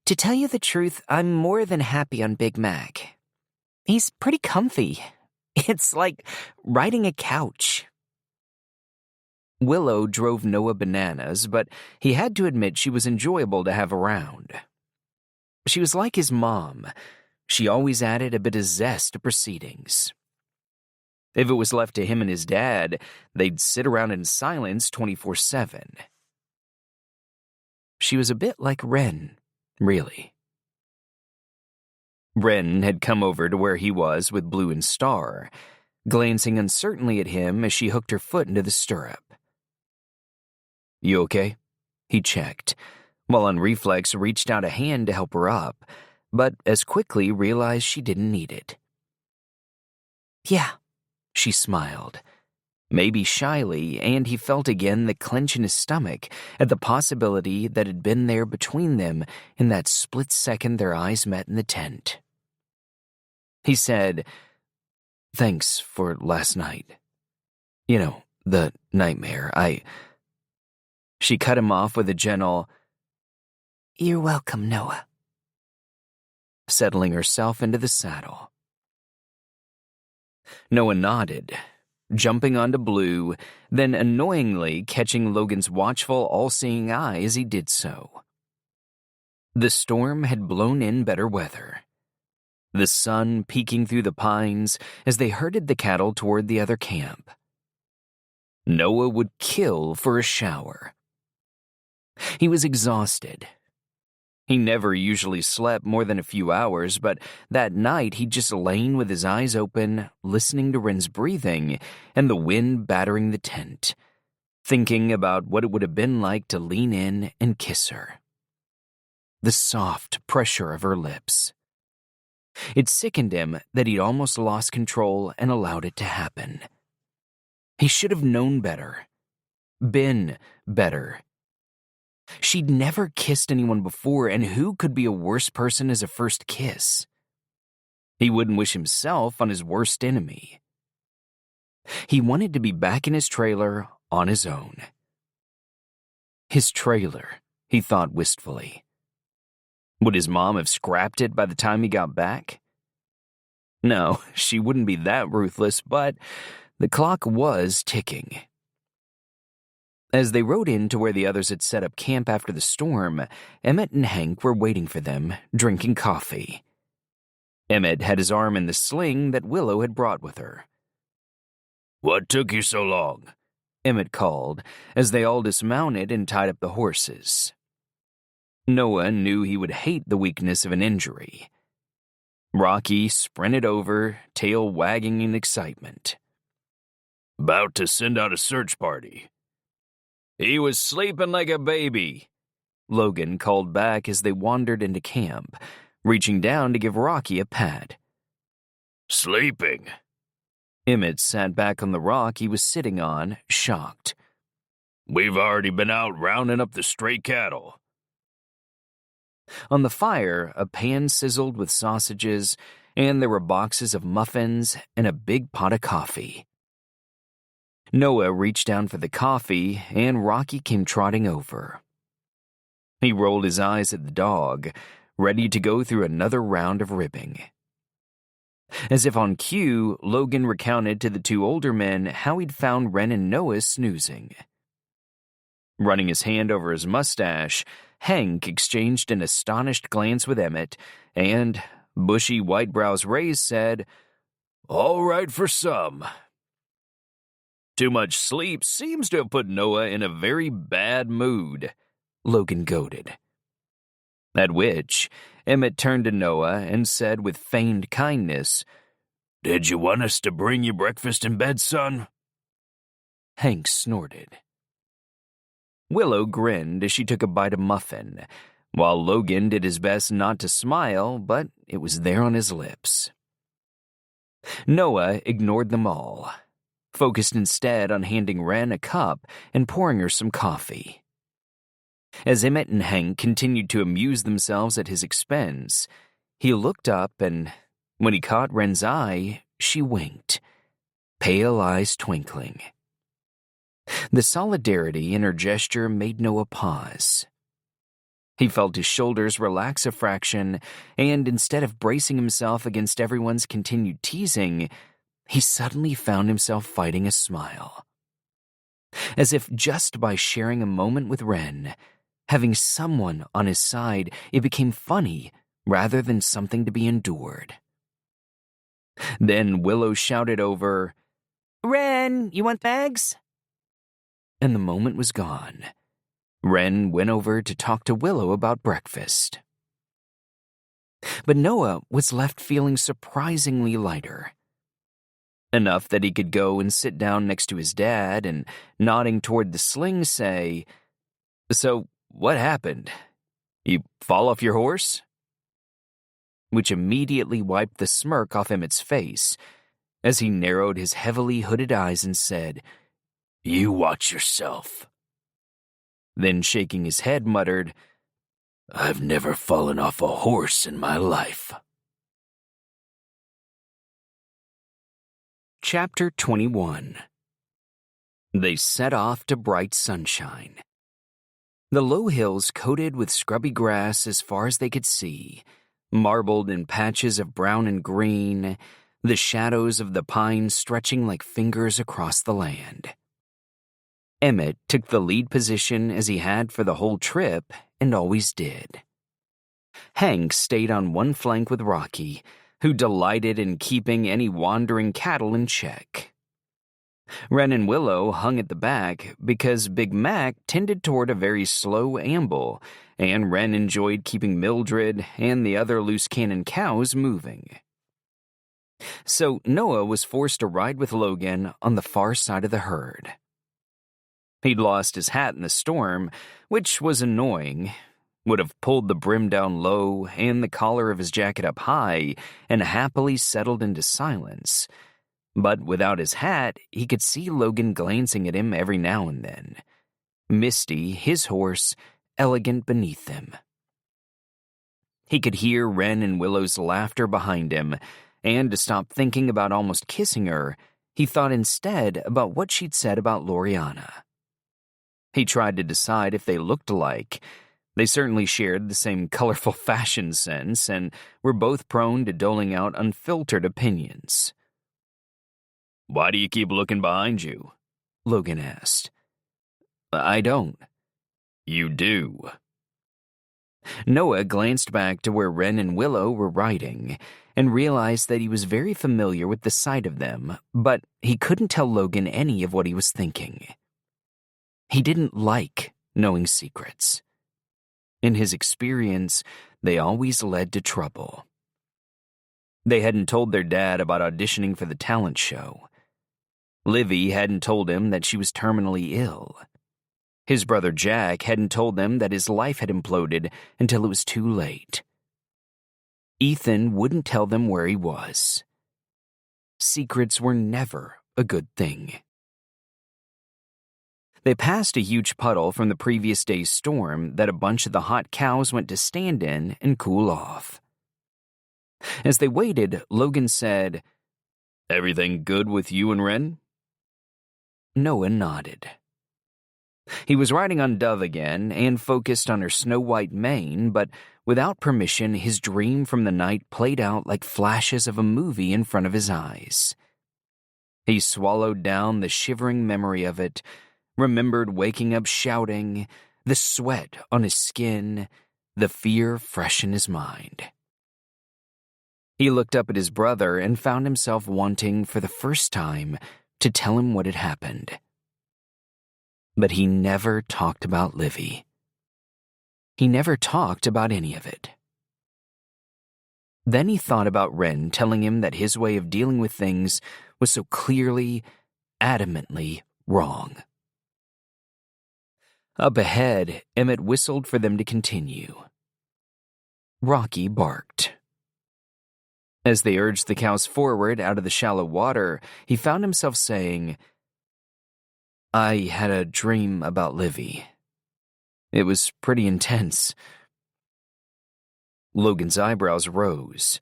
To tell you the truth, I'm more than happy on Big Mac. He's pretty comfy. It's like riding a couch. Willow drove Noah bananas, but he had to admit she was enjoyable to have around. She was like his mom. She always added a bit of zest to proceedings. If it was left to him and his dad, they'd sit around in silence 24/7. She was a bit like Wren, really. Wren had come over to where he was with Blue and Star, glancing uncertainly at him as she hooked her foot into the stirrup. You okay? He checked, while on reflex reached out a hand to help her up, but as quickly realized she didn't need it. Yeah, she smiled, maybe shyly, and he felt again the clench in his stomach at the possibility that had been there between them in that split second their eyes met in the tent. He said, Thanks for last night. You know, the nightmare. She cut him off with a gentle, You're welcome, Noah. Settling herself into the saddle. Noah nodded, jumping onto Blue, then annoyingly catching Logan's watchful, all-seeing eye as he did so. The storm had blown in better weather, the sun peeking through the pines as they herded the cattle toward the other camp. Noah would kill for a shower. He was exhausted. He never usually slept more than a few hours, but that night he'd just lain with his eyes open, listening to Wren's breathing and the wind battering the tent, thinking about what it would have been like to lean in and kiss her. The soft pressure of her lips. It sickened him that he'd almost lost control and allowed it to happen. He should have known better. Been better. She'd never kissed anyone before, and who could be a worse person as a first kiss? He wouldn't wish himself on his worst enemy. He wanted to be back in his trailer on his own. His trailer, he thought wistfully. Would his mom have scrapped it by the time he got back? No, she wouldn't be that ruthless, but the clock was ticking. As they rode in to where the others had set up camp after the storm, Emmett and Hank were waiting for them, drinking coffee. Emmett had his arm in the sling that Willow had brought with her. "What took you so long?" Emmett called, as they all dismounted and tied up the horses. Noah knew he would hate the weakness of an injury. Rocky sprinted over, tail wagging in excitement. "About to send out a search party." "He was sleeping like a baby," Logan called back as they wandered into camp, reaching down to give Rocky a pat. "Sleeping?" Emmett sat back on the rock he was sitting on, shocked. "We've already been out rounding up the stray cattle." On the fire, a pan sizzled with sausages, and there were boxes of muffins and a big pot of coffee. Noah reached down for the coffee, and Rocky came trotting over. He rolled his eyes at the dog, ready to go through another round of ribbing. As if on cue, Logan recounted to the two older men how he'd found Wren and Noah snoozing. Running his hand over his mustache, Hank exchanged an astonished glance with Emmett, and, bushy white brows raised, said, "All right for some." "Too much sleep seems to have put Noah in a very bad mood," Logan goaded. At which, Emmett turned to Noah and said with feigned kindness, "Did you want us to bring you breakfast in bed, son?" Hank snorted. Willow grinned as she took a bite of muffin, while Logan did his best not to smile, but it was there on his lips. Noah ignored them all, focused instead on handing Wren a cup and pouring her some coffee. As Emmett and Hank continued to amuse themselves at his expense, he looked up and, when he caught Wren's eye, she winked, pale eyes twinkling. The solidarity in her gesture made Noah pause. He felt his shoulders relax a fraction, and instead of bracing himself against everyone's continued teasing, he suddenly found himself fighting a smile. As if just by sharing a moment with Wren, having someone on his side, it became funny rather than something to be endured. Then Willow shouted over, "Wren, you want bags?" And the moment was gone. Wren went over to talk to Willow about breakfast. But Noah was left feeling surprisingly lighter. Enough that he could go and sit down next to his dad and, nodding toward the sling, say, "So, what happened? You fall off your horse?" Which immediately wiped the smirk off Emmett's face, as he narrowed his heavily hooded eyes and said, "You watch yourself." Then, shaking his head, muttered, "I've never fallen off a horse in my life." Chapter 21. They set off to bright sunshine. The low hills coated with scrubby grass as far as they could see, marbled in patches of brown and green, the shadows of the pines stretching like fingers across the land. Emmett took the lead position as he had for the whole trip and always did. Hank stayed on one flank with Rocky, who delighted in keeping any wandering cattle in check. Wren and Willow hung at the back because Big Mac tended toward a very slow amble, and Wren enjoyed keeping Mildred and the other loose cannon cows moving. So Noah was forced to ride with Logan on the far side of the herd. He'd lost his hat in the storm, which was annoying. Would have pulled the brim down low and the collar of his jacket up high and happily settled into silence. But without his hat, he could see Logan glancing at him every now and then. Misty, his horse, elegant beneath him. He could hear Wren and Willow's laughter behind him, and to stop thinking about almost kissing her, he thought instead about what she'd said about Loriana. He tried to decide if they looked alike. They certainly shared the same colorful fashion sense and were both prone to doling out unfiltered opinions. "Why do you keep looking behind you?" Logan asked. "I don't." "You do." Noah glanced back to where Wren and Willow were riding and realized that he was very familiar with the sight of them, but he couldn't tell Logan any of what he was thinking. He didn't like knowing secrets. In his experience, they always led to trouble. They hadn't told their dad about auditioning for the talent show. Livy hadn't told him that she was terminally ill. His brother Jack hadn't told them that his life had imploded until it was too late. Ethan wouldn't tell them where he was. Secrets were never a good thing. They passed a huge puddle from the previous day's storm that a bunch of the hot cows went to stand in and cool off. As they waited, Logan said, "Everything good with you and Wren?" Noah nodded. He was riding on Dove again and focused on her snow-white mane, but without permission, his dream from the night played out like flashes of a movie in front of his eyes. He swallowed down the shivering memory of it, remembered waking up shouting, the sweat on his skin, the fear fresh in his mind. He looked up at his brother and found himself wanting, for the first time, to tell him what had happened. But he never talked about Livy. He never talked about any of it. Then he thought about Wren telling him that his way of dealing with things was so clearly, adamantly wrong. Up ahead, Emmett whistled for them to continue. Rocky barked. As they urged the cows forward out of the shallow water, he found himself saying, "I had a dream about Livy. It was pretty intense." Logan's eyebrows rose,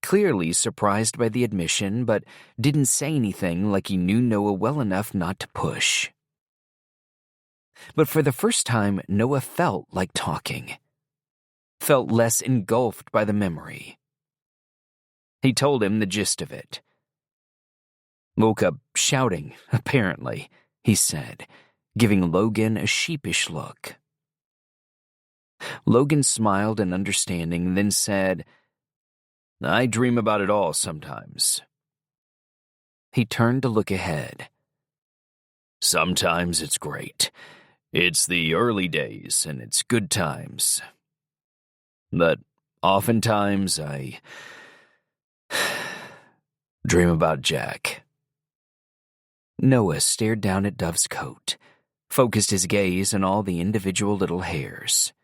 clearly surprised by the admission, but didn't say anything like he knew Noah well enough not to push. But for the first time, Noah felt like talking. Felt less engulfed by the memory. He told him the gist of it. "Woke up shouting, apparently," he said, giving Logan a sheepish look. Logan smiled in understanding, then said, "I dream about it all sometimes." He turned to look ahead. "Sometimes it's great. It's the early days, and it's good times. But oftentimes I dream about Jack." Noah stared down at Dove's coat, focused his gaze on all the individual little hairs.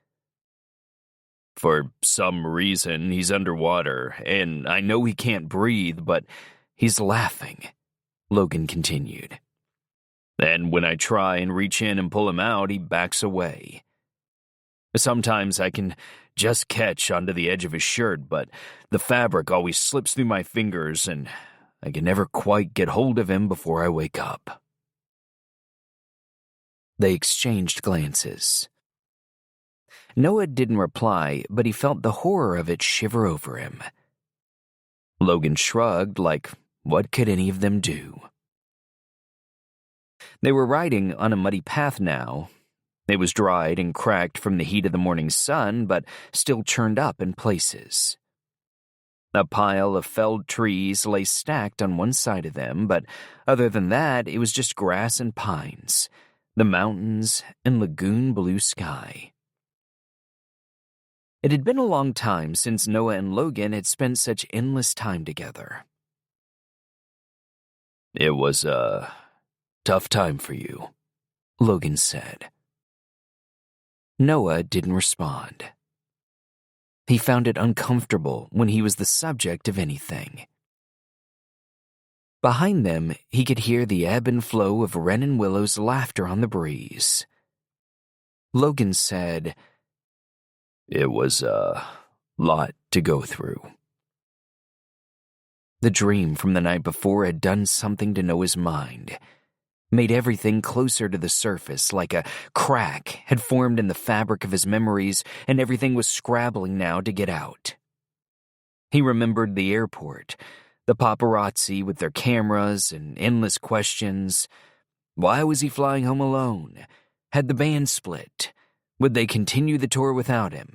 "For some reason, he's underwater, and I know he can't breathe, but he's laughing," Logan continued. "And when I try and reach in and pull him out, he backs away. Sometimes I can just catch onto the edge of his shirt, but the fabric always slips through my fingers, and I can never quite get hold of him before I wake up." They exchanged glances. Noah didn't reply, but he felt the horror of it shiver over him. Logan shrugged, like, what could any of them do? They were riding on a muddy path now. It was dried and cracked from the heat of the morning sun, but still churned up in places. A pile of felled trees lay stacked on one side of them, but other than that, it was just grass and pines, the mountains, and lagoon blue sky. It had been a long time since Noah and Logan had spent such endless time together. "It was a tough time for you," Logan said. Noah didn't respond. He found it uncomfortable when he was the subject of anything. Behind them, he could hear the ebb and flow of Wren and Willow's laughter on the breeze. Logan said, "It was a lot to go through." The dream from the night before had done something to Noah's mind, made everything closer to the surface, like a crack had formed in the fabric of his memories, and everything was scrabbling now to get out. He remembered the airport, the paparazzi with their cameras and endless questions. Why was he flying home alone? Had the band split? Would they continue the tour without him?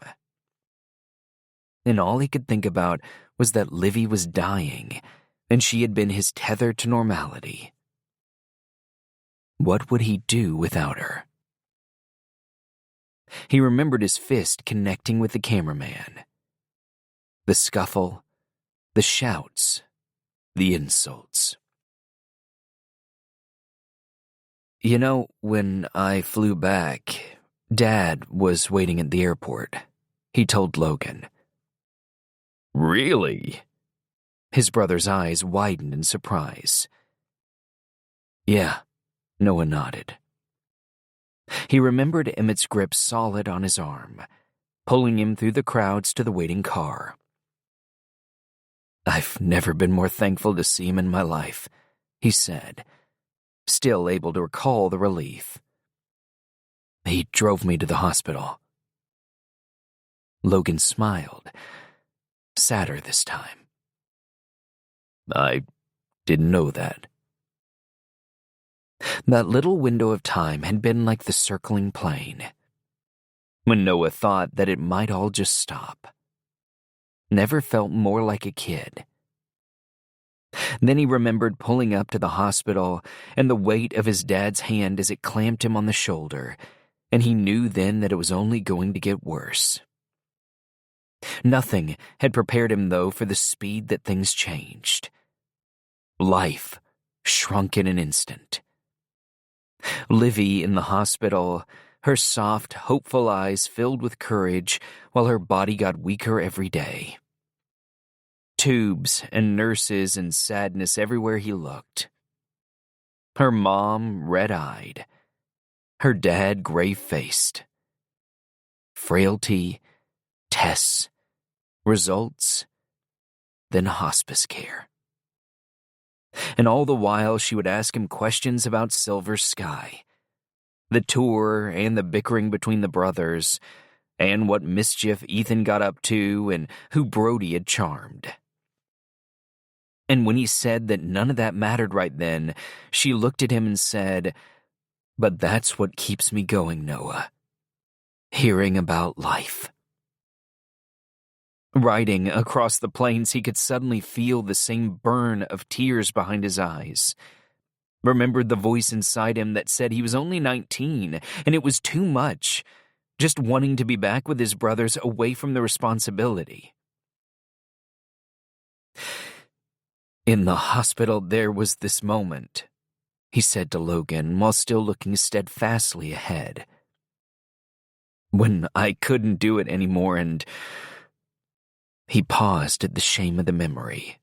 And all he could think about was that Livy was dying, and she had been his tether to normality. What would he do without her? He remembered his fist connecting with the cameraman. The scuffle, the shouts, the insults. "You know, when I flew back, Dad was waiting at the airport," he told Logan. "Really?" His brother's eyes widened in surprise. "Yeah," Noah nodded. He remembered Emmett's grip solid on his arm, pulling him through the crowds to the waiting car. "I've never been more thankful to see him in my life," he said, still able to recall the relief. "He drove me to the hospital." Logan smiled, sadder this time. "I didn't know that." That little window of time had been like the circling plane, when Noah thought that it might all just stop. Never felt more like a kid. Then he remembered pulling up to the hospital and the weight of his dad's hand as it clamped him on the shoulder, and he knew then that it was only going to get worse. Nothing had prepared him, though, for the speed that things changed. Life shrunk in an instant. Livy in the hospital, her soft, hopeful eyes filled with courage while her body got weaker every day. Tubes and nurses and sadness everywhere he looked. Her mom red-eyed. Her dad grave-faced. Frailty, tests, results, then hospice care. And all the while she would ask him questions about Silver Sky, the tour and the bickering between the brothers, and what mischief Ethan got up to and who Brody had charmed. And when he said that none of that mattered right then, she looked at him and said, "But that's what keeps me going, Noah. Hearing about life." Riding across the plains, he could suddenly feel the same burn of tears behind his eyes. Remembered the voice inside him that said he was only 19, and it was too much, just wanting to be back with his brothers away from the responsibility. "In the hospital there was this moment," he said to Logan while still looking steadfastly ahead. "When I couldn't do it anymore and..." He paused at the shame of the memory.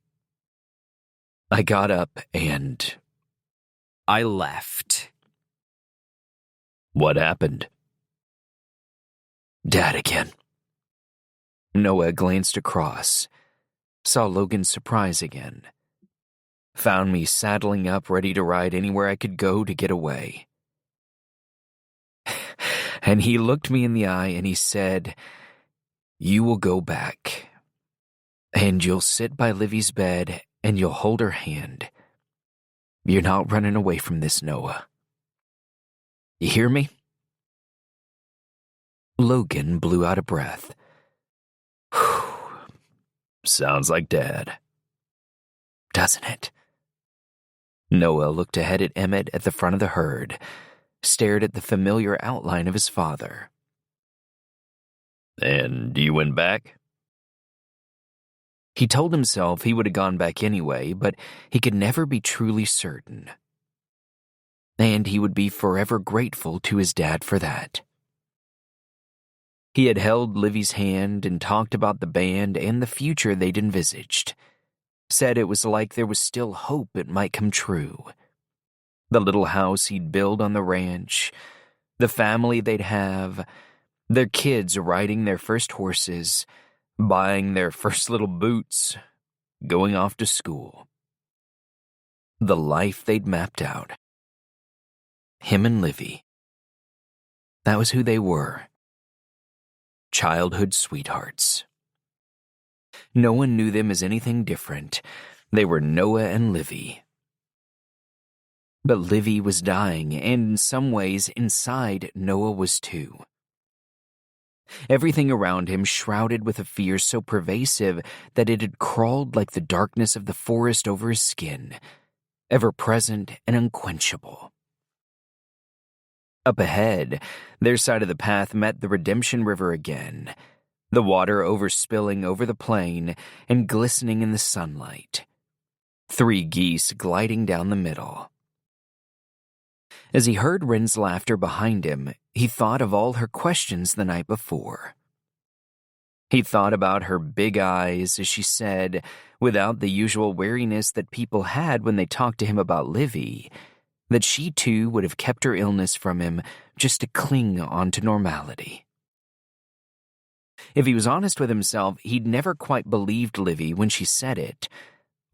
"I got up and I left." "What happened?" "Dad again." Noah glanced across, saw Logan's surprise again. Found me saddling up ready to ride anywhere I could go to get away. And he looked me in the eye and he said, "You will go back. And you'll sit by Livy's bed and you'll hold her hand. You're not running away from this, Noah. You hear me?" Logan blew out a breath. Sounds like Dad. Doesn't it? Noah looked ahead at Emmett at the front of the herd, stared at the familiar outline of his father. And you went back? He told himself he would have gone back anyway, but he could never be truly certain. And he would be forever grateful to his dad for that. He had held Livy's hand and talked about the band and the future they'd envisaged. Said it was like there was still hope it might come true. The little house he'd build on the ranch, the family they'd have, their kids riding their first horses, buying their first little boots, going off to school. The life they'd mapped out. Him and Livy. That was who they were. Childhood sweethearts. No one knew them as anything different. They were Noah and Livy. But Livy was dying, and in some ways, inside, Noah was too. Everything around him shrouded with a fear so pervasive that it had crawled like the darkness of the forest over his skin, ever present and unquenchable. Up ahead, their side of the path met the Redemption River again, the water overspilling over the plain and glistening in the sunlight. 3 geese gliding down the middle. As he heard Wren's laughter behind him, he thought of all her questions the night before. He thought about her big eyes as she said, without the usual wariness that people had when they talked to him about Livy, that she too would have kept her illness from him just to cling on to normality. If he was honest with himself, he'd never quite believed Livy when she said it,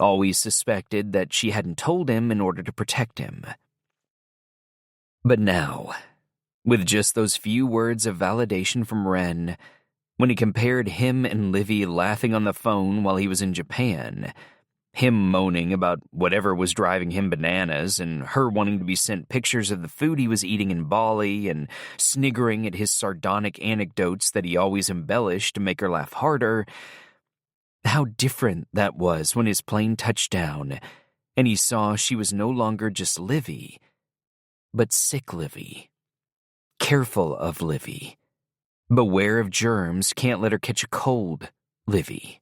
always suspected that she hadn't told him in order to protect him. But now, with just those few words of validation from Wren, when he compared him and Livy laughing on the phone while he was in Japan, him moaning about whatever was driving him bananas and her wanting to be sent pictures of the food he was eating in Bali and sniggering at his sardonic anecdotes that he always embellished to make her laugh harder, how different that was when his plane touched down and he saw she was no longer just Livy, but sick Livy, careful of Livy, beware of germs, can't let her catch a cold Livy.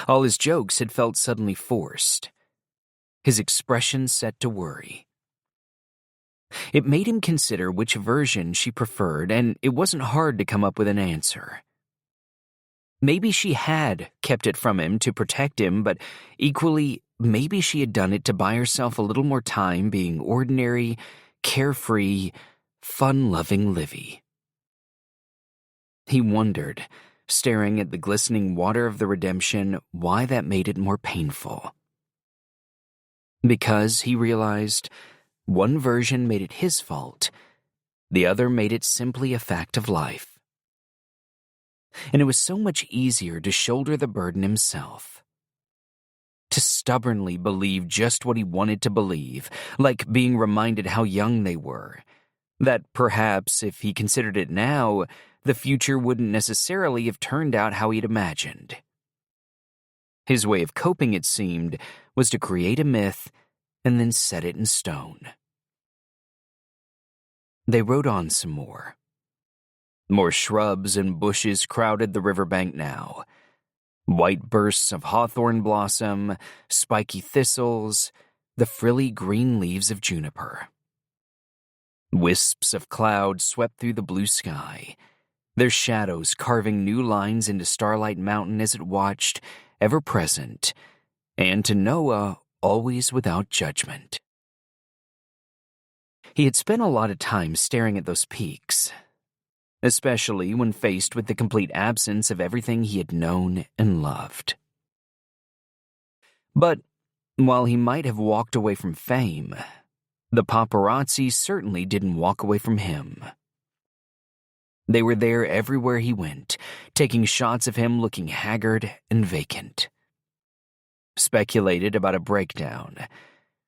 All his jokes had felt suddenly forced, his expression set to worry. It made him consider which version she preferred, and it wasn't hard to come up with an answer. Maybe she had kept it from him to protect him, but equally, maybe she had done it to buy herself a little more time being ordinary, carefree, fun-loving Livy. He wondered, staring at the glistening water of the Redemption, why that made it more painful. Because, he realized, one version made it his fault, the other made it simply a fact of life. And it was so much easier to shoulder the burden himself. To stubbornly believe just what he wanted to believe, like being reminded how young they were. That perhaps, if he considered it now, the future wouldn't necessarily have turned out how he'd imagined. His way of coping, it seemed, was to create a myth and then set it in stone. They rode on some more. More shrubs and bushes crowded the riverbank now. White bursts of hawthorn blossom, spiky thistles, the frilly green leaves of juniper. Wisps of cloud swept through the blue sky, their shadows carving new lines into Starlight Mountain as it watched, ever present, and to Noah, always without judgment. He had spent a lot of time staring at those peaks, especially when faced with the complete absence of everything he had known and loved. But while he might have walked away from fame, the paparazzi certainly didn't walk away from him. They were there everywhere he went, taking shots of him looking haggard and vacant. Speculated about a breakdown,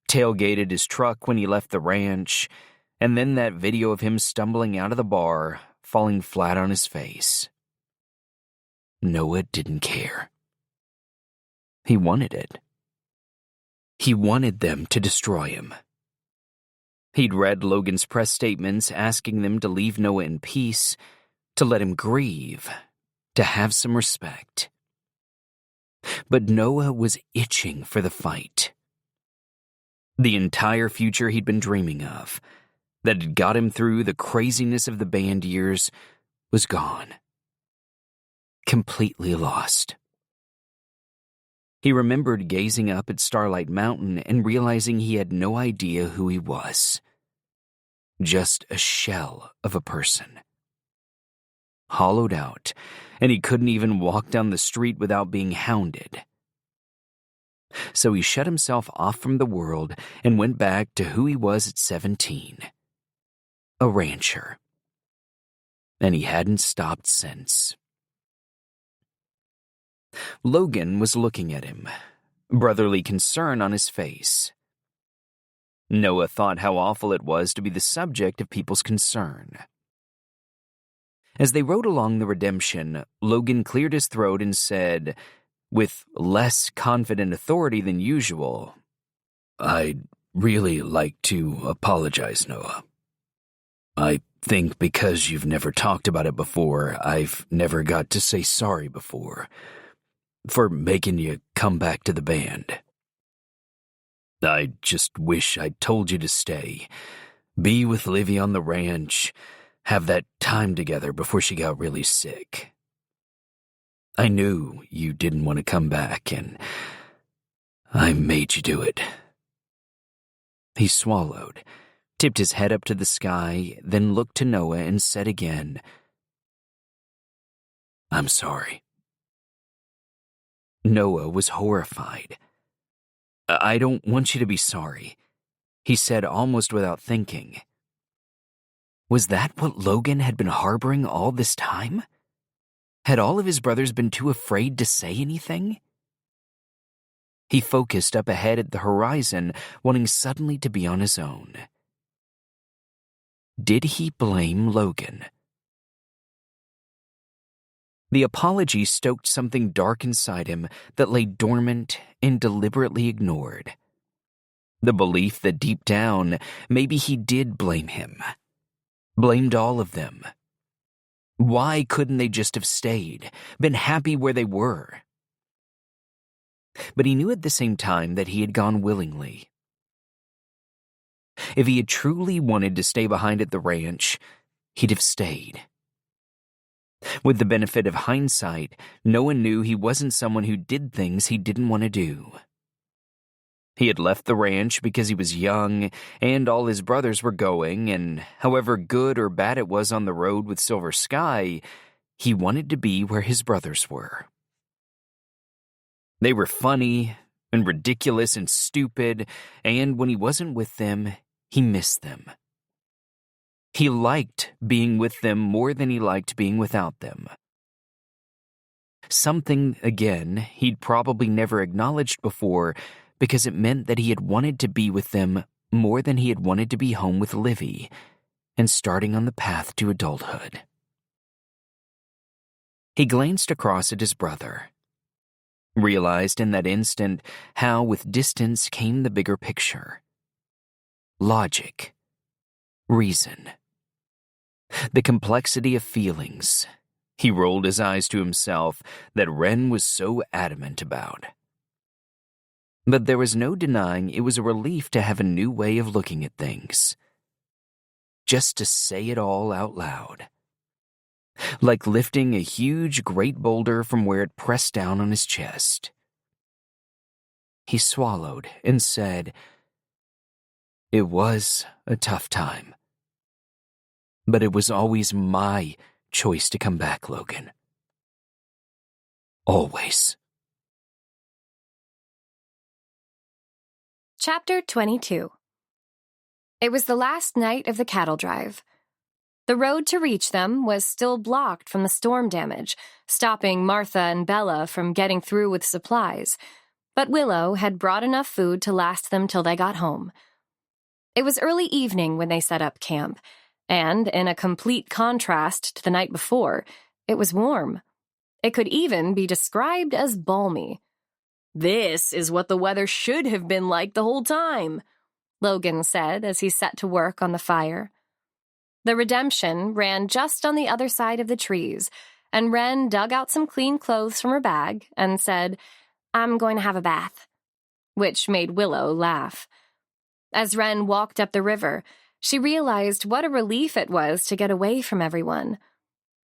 tailgated his truck when he left the ranch, and then that video of him stumbling out of the bar, falling flat on his face. Noah didn't care. He wanted it. He wanted them to destroy him. He'd read Logan's press statements asking them to leave Noah in peace, to let him grieve, to have some respect. But Noah was itching for the fight. The entire future he'd been dreaming of, that had got him through the craziness of the band years, was gone. Completely lost. He remembered gazing up at Starlight Mountain and realizing he had no idea who he was. Just a shell of a person. Hollowed out, and he couldn't even walk down the street without being hounded. So he shut himself off from the world and went back to who he was at 17. A rancher. And he hadn't stopped since. Logan was looking at him, brotherly concern on his face. Noah thought how awful it was to be the subject of people's concern. As they rode along the redemption, Logan cleared his throat and said, with less confident authority than usual, "I'd really like to apologize, Noah. I think because you've never talked about it before, I've never got to say sorry before. For making you come back to the band. I just wish I'd told you to stay. Be with Livy on the ranch. Have that time together before she got really sick. I knew you didn't want to come back, and I made you do it." He swallowed, tipped his head up to the sky, then looked to Noah and said again, "I'm sorry." Noah was horrified. "I don't want you to be sorry," he said almost without thinking. Was that what Logan had been harboring all this time? Had all of his brothers been too afraid to say anything? He focused up ahead at the horizon, wanting suddenly to be on his own. Did he blame Logan? The apology stoked something dark inside him that lay dormant and deliberately ignored. The belief that deep down, maybe he did blame him. Blamed all of them. Why couldn't they just have stayed, been happy where they were? But he knew at the same time that he had gone willingly. If he had truly wanted to stay behind at the ranch, he'd have stayed. With the benefit of hindsight, Noah knew he wasn't someone who did things he didn't want to do. He had left the ranch because he was young, and all his brothers were going, and however good or bad it was on the road with Silver Sky, he wanted to be where his brothers were. They were funny and ridiculous and stupid, and when he wasn't with them, he missed them. He liked being with them more than he liked being without them. Something, again, he'd probably never acknowledged before because it meant that he had wanted to be with them more than he had wanted to be home with Livy and starting on the path to adulthood. He glanced across at his brother, realized in that instant how with distance came the bigger picture. Logic. Reason. The complexity of feelings. He rolled his eyes to himself that Wren was so adamant about. But there was no denying it was a relief to have a new way of looking at things. Just to say it all out loud. Like lifting a huge, great boulder from where it pressed down on his chest. He swallowed and said, "It was a tough time. But it was always my choice to come back, Logan. Always." Chapter 22. It was the last night of the cattle drive. The road to reach them was still blocked from the storm damage, stopping Martha and Bella from getting through with supplies, but Willow had brought enough food to last them till they got home. It was early evening when they set up camp, and, in a complete contrast to the night before, it was warm. It could even be described as balmy. "This is what the weather should have been like the whole time," Logan said as he set to work on the fire. The Redemption ran just on the other side of the trees, and Wren dug out some clean clothes from her bag and said, "I'm going to have a bath," which made Willow laugh. As Wren walked up the river, she realized what a relief it was to get away from everyone.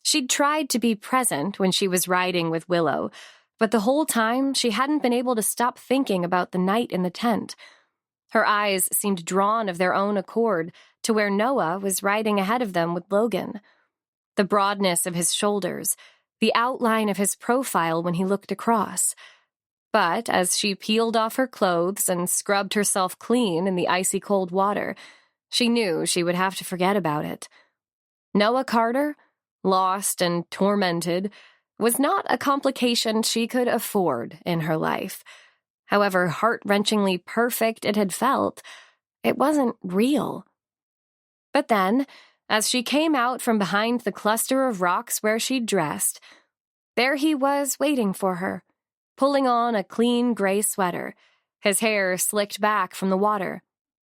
She'd tried to be present when she was riding with Willow, but the whole time she hadn't been able to stop thinking about the night in the tent. Her eyes seemed drawn of their own accord to where Noah was riding ahead of them with Logan. The broadness of his shoulders, the outline of his profile when he looked across. But as she peeled off her clothes and scrubbed herself clean in the icy cold water, she knew she would have to forget about it. Noah Carter, lost and tormented, was not a complication she could afford in her life. However heart-wrenchingly perfect it had felt, it wasn't real. But then, as she came out from behind the cluster of rocks where she'd dressed, there he was waiting for her, pulling on a clean gray sweater, his hair slicked back from the water,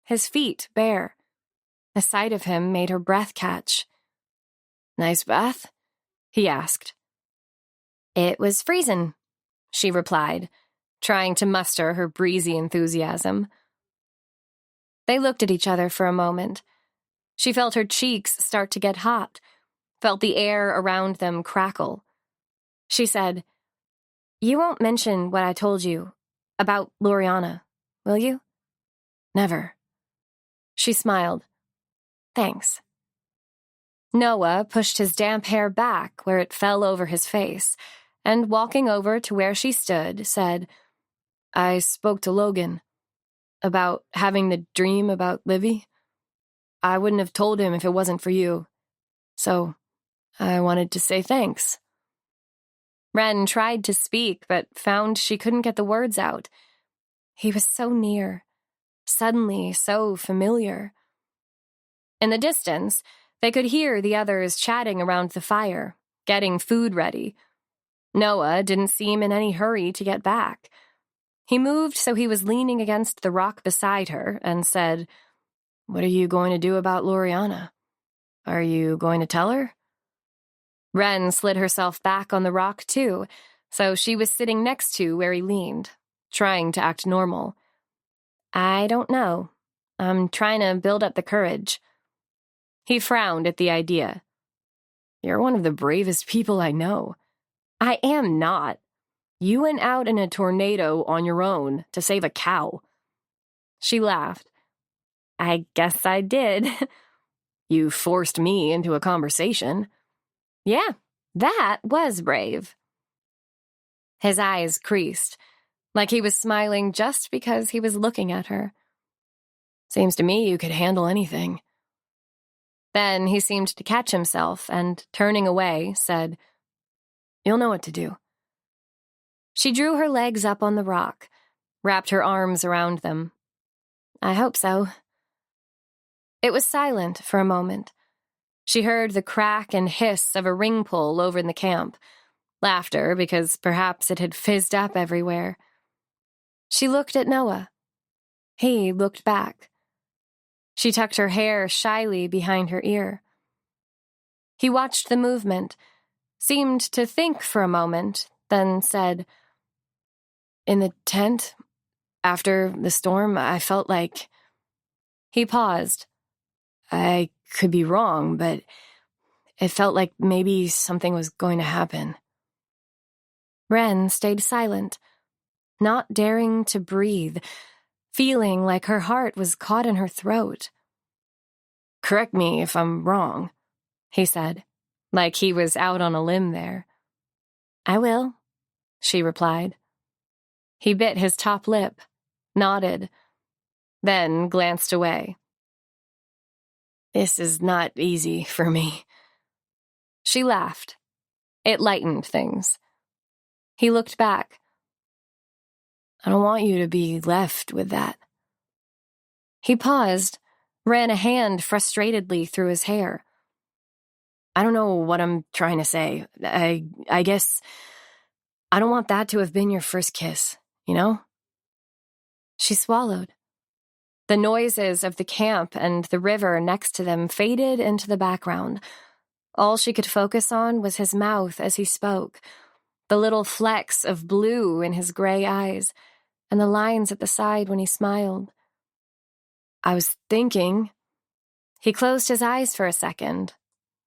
his feet bare. The sight of him made her breath catch. "Nice bath?" he asked. "It was freezin'," she replied, trying to muster her breezy enthusiasm. They looked at each other for a moment. She felt her cheeks start to get hot, felt the air around them crackle. She said, "You won't mention what I told you about Loriana, will you?" "Never." She smiled. "Thanks." Noah pushed his damp hair back where it fell over his face, and walking over to where she stood, said, "I spoke to Logan about having the dream about Livy. I wouldn't have told him if it wasn't for you. So I wanted to say thanks." Wren tried to speak, but found she couldn't get the words out. He was so near, suddenly so familiar. In the distance, they could hear the others chatting around the fire, getting food ready. Noah didn't seem in any hurry to get back. He moved so he was leaning against the rock beside her and said, "What are you going to do about Loriana? Are you going to tell her?" Wren slid herself back on the rock, too, so she was sitting next to where he leaned, trying to act normal. "I don't know. I'm trying to build up the courage." He frowned at the idea. "You're one of the bravest people I know." "I am not. You went out in a tornado on your own to save a cow." She laughed. "I guess I did." "You forced me into a conversation." "Yeah, that was brave." His eyes creased, like he was smiling just because he was looking at her. "Seems to me you could handle anything." Then he seemed to catch himself and, turning away, said, "You'll know what to do." She drew her legs up on the rock, wrapped her arms around them. "I hope so." It was silent for a moment. She heard the crack and hiss of a ring pull over in the camp, laughter because perhaps it had fizzed up everywhere. She looked at Noah. He looked back. She tucked her hair shyly behind her ear. He watched the movement, seemed to think for a moment, then said, "In the tent, after the storm, I felt like..." He paused. "I could be wrong, but it felt like maybe something was going to happen." Wren stayed silent, not daring to breathe, feeling like her heart was caught in her throat. "Correct me if I'm wrong," he said, like he was out on a limb there. "I will," she replied. He bit his top lip, nodded, then glanced away. "This is not easy for me." She laughed. It lightened things. He looked back. "I don't want you to be left with that." He paused, ran a hand frustratedly through his hair. I don't know what I'm trying to say. I guess I don't want that to have been your first kiss, you know? She swallowed. The noises of the camp and the river next to them faded into the background. All she could focus on was his mouth as he spoke, the little flecks of blue in his gray eyes, and the lines at the side when he smiled. I was thinking. He closed his eyes for a second,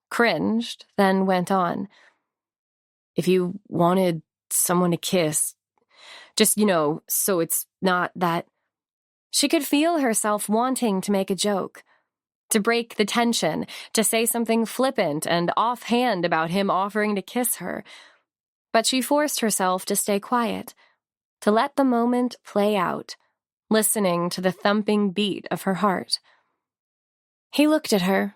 cringed, then went on. If you wanted someone to kiss, just, so it's not that. She could feel herself wanting to make a joke, to break the tension, to say something flippant and offhand about him offering to kiss her. But she forced herself to stay quiet, to let the moment play out, listening to the thumping beat of her heart. He looked at her,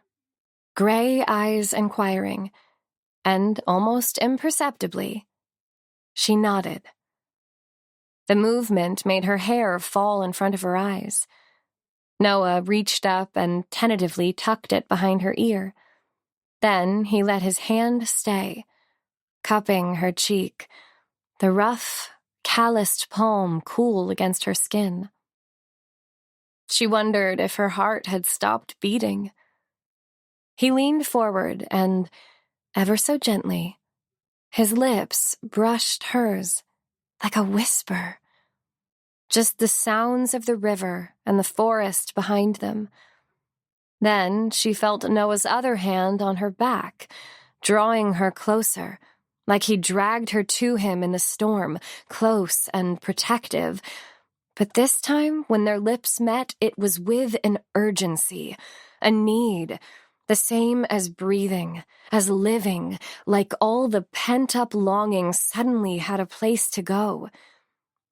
gray eyes inquiring, and almost imperceptibly, she nodded. The movement made her hair fall in front of her eyes. Noah reached up and tentatively tucked it behind her ear. Then he let his hand stay, cupping her cheek, the rough, calloused palm cool against her skin. She wondered if her heart had stopped beating. He leaned forward and, ever so gently, his lips brushed hers like a whisper. Just the sounds of the river and the forest behind them. Then she felt Noah's other hand on her back, drawing her closer, like he dragged her to him in the storm, close and protective. But this time, when their lips met, it was with an urgency, a need, the same as breathing, as living, like all the pent-up longing suddenly had a place to go.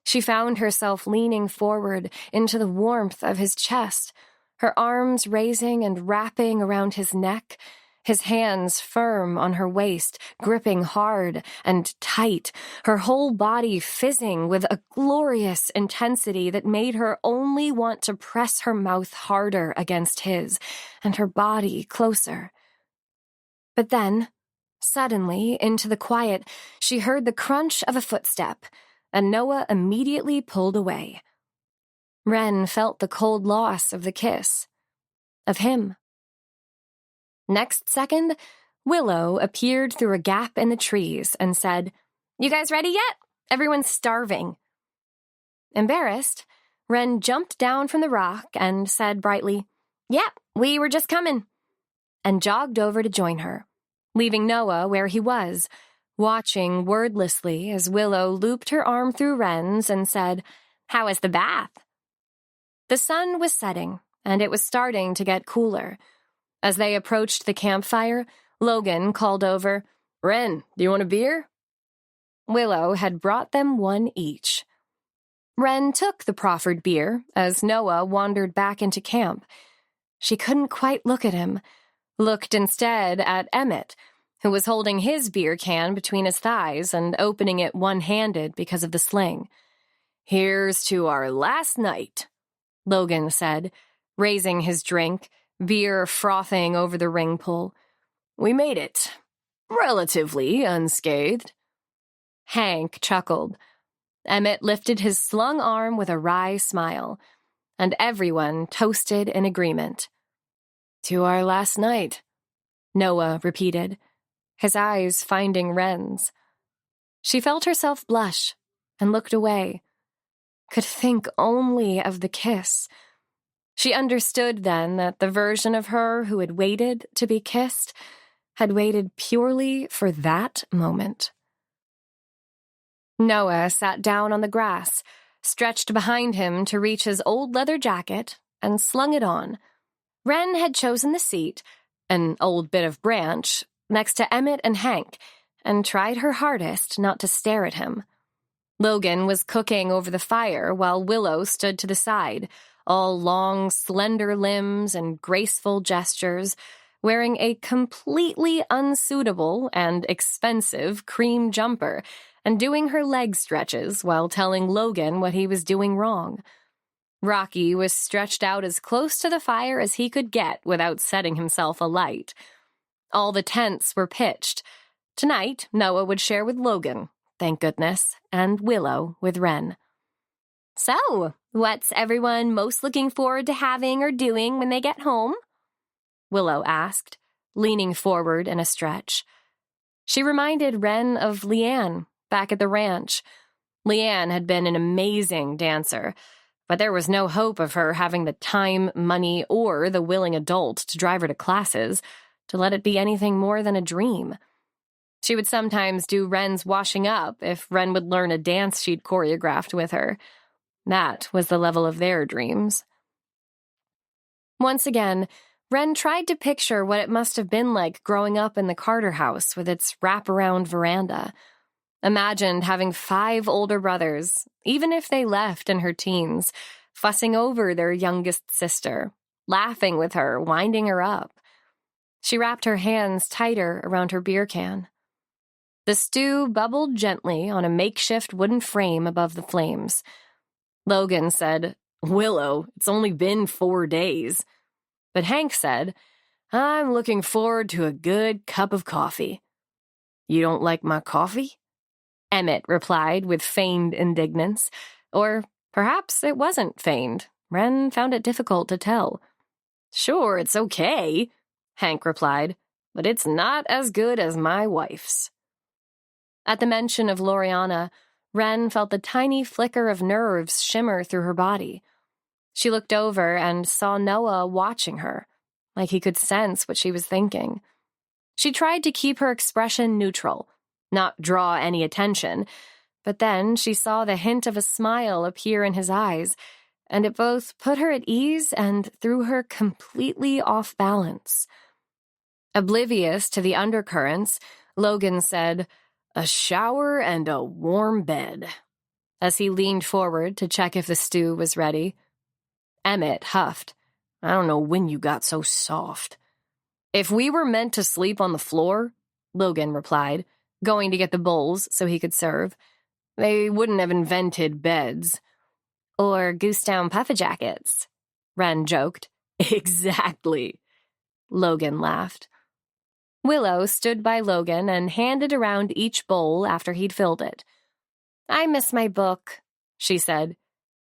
She found herself leaning forward into the warmth of his chest, her arms raising and wrapping around his neck, his hands firm on her waist, gripping hard and tight, her whole body fizzing with a glorious intensity that made her only want to press her mouth harder against his, and her body closer. But then, suddenly, into the quiet, she heard the crunch of a footstep, and Noah immediately pulled away. Wren felt the cold loss of the kiss. Of him. Next second, Willow appeared through a gap in the trees and said, "You guys ready yet? Everyone's starving." Embarrassed, Wren jumped down from the rock and said brightly, "Yep, we were just coming," and jogged over to join her, leaving Noah where he was, watching wordlessly as Willow looped her arm through Wren's and said, "How was the bath?" The sun was setting, and it was starting to get cooler. As they approached the campfire, Logan called over, "Wren, do you want a beer?" Willow had brought them one each. Wren took the proffered beer as Noah wandered back into camp. She couldn't quite look at him, looked instead at Emmett, who was holding his beer can between his thighs and opening it one-handed because of the sling. "Here's to our last night," Logan said, raising his drink, beer frothing over the ring pull. "We made it. Relatively unscathed." Hank chuckled. Emmett lifted his slung arm with a wry smile, and everyone toasted in agreement. "To our last night," Noah repeated, his eyes finding Wren's. She felt herself blush and looked away, could think only of the kiss. She understood then that the version of her who had waited to be kissed had waited purely for that moment. Noah sat down on the grass, stretched behind him to reach his old leather jacket, and slung it on. Wren had chosen the seat, an old bit of branch, next to Emmett and Hank, and tried her hardest not to stare at him. Logan was cooking over the fire while Willow stood to the side, all long, slender limbs and graceful gestures, wearing a completely unsuitable and expensive cream jumper and doing her leg stretches while telling Logan what he was doing wrong. Rocky was stretched out as close to the fire as he could get without setting himself alight. All the tents were pitched. Tonight, Noah would share with Logan, thank goodness, and Willow with Wren. So, what's everyone most looking forward to having or doing when they get home? Willow asked, leaning forward in a stretch. She reminded Wren of Leanne back at the ranch. Leanne had been an amazing dancer, but there was no hope of her having the time, money, or the willing adult to drive her to classes to let it be anything more than a dream. She would sometimes do Wren's washing up if Wren would learn a dance she'd choreographed with her. That was the level of their dreams. Once again, Wren tried to picture what it must have been like growing up in the Carter house with its wraparound veranda. Imagined having 5 older brothers, even if they left in her teens, fussing over their youngest sister, laughing with her, winding her up. She wrapped her hands tighter around her beer can. The stew bubbled gently on a makeshift wooden frame above the flames. Logan said, "Willow, it's only been 4 days." But Hank said, "I'm looking forward to a good cup of coffee." "You don't like my coffee?" Emmett replied with feigned indignance. Or perhaps it wasn't feigned. Wren found it difficult to tell. "Sure, it's okay," Hank replied, "but it's not as good as my wife's." At the mention of Loriana, Wren felt the tiny flicker of nerves shimmer through her body. She looked over and saw Noah watching her, like he could sense what she was thinking. She tried to keep her expression neutral, not draw any attention, but then she saw the hint of a smile appear in his eyes, and it both put her at ease and threw her completely off balance. Oblivious to the undercurrents, Logan said, "A shower and a warm bed," as he leaned forward to check if the stew was ready. Emmett huffed. "I don't know when you got so soft." "If we were meant to sleep on the floor," Logan replied, going to get the bowls so he could serve, "they wouldn't have invented beds." "Or goose-down puffer jackets," Wren joked. "Exactly," Logan laughed. Willow stood by Logan and handed around each bowl after he'd filled it. "I miss my book," she said.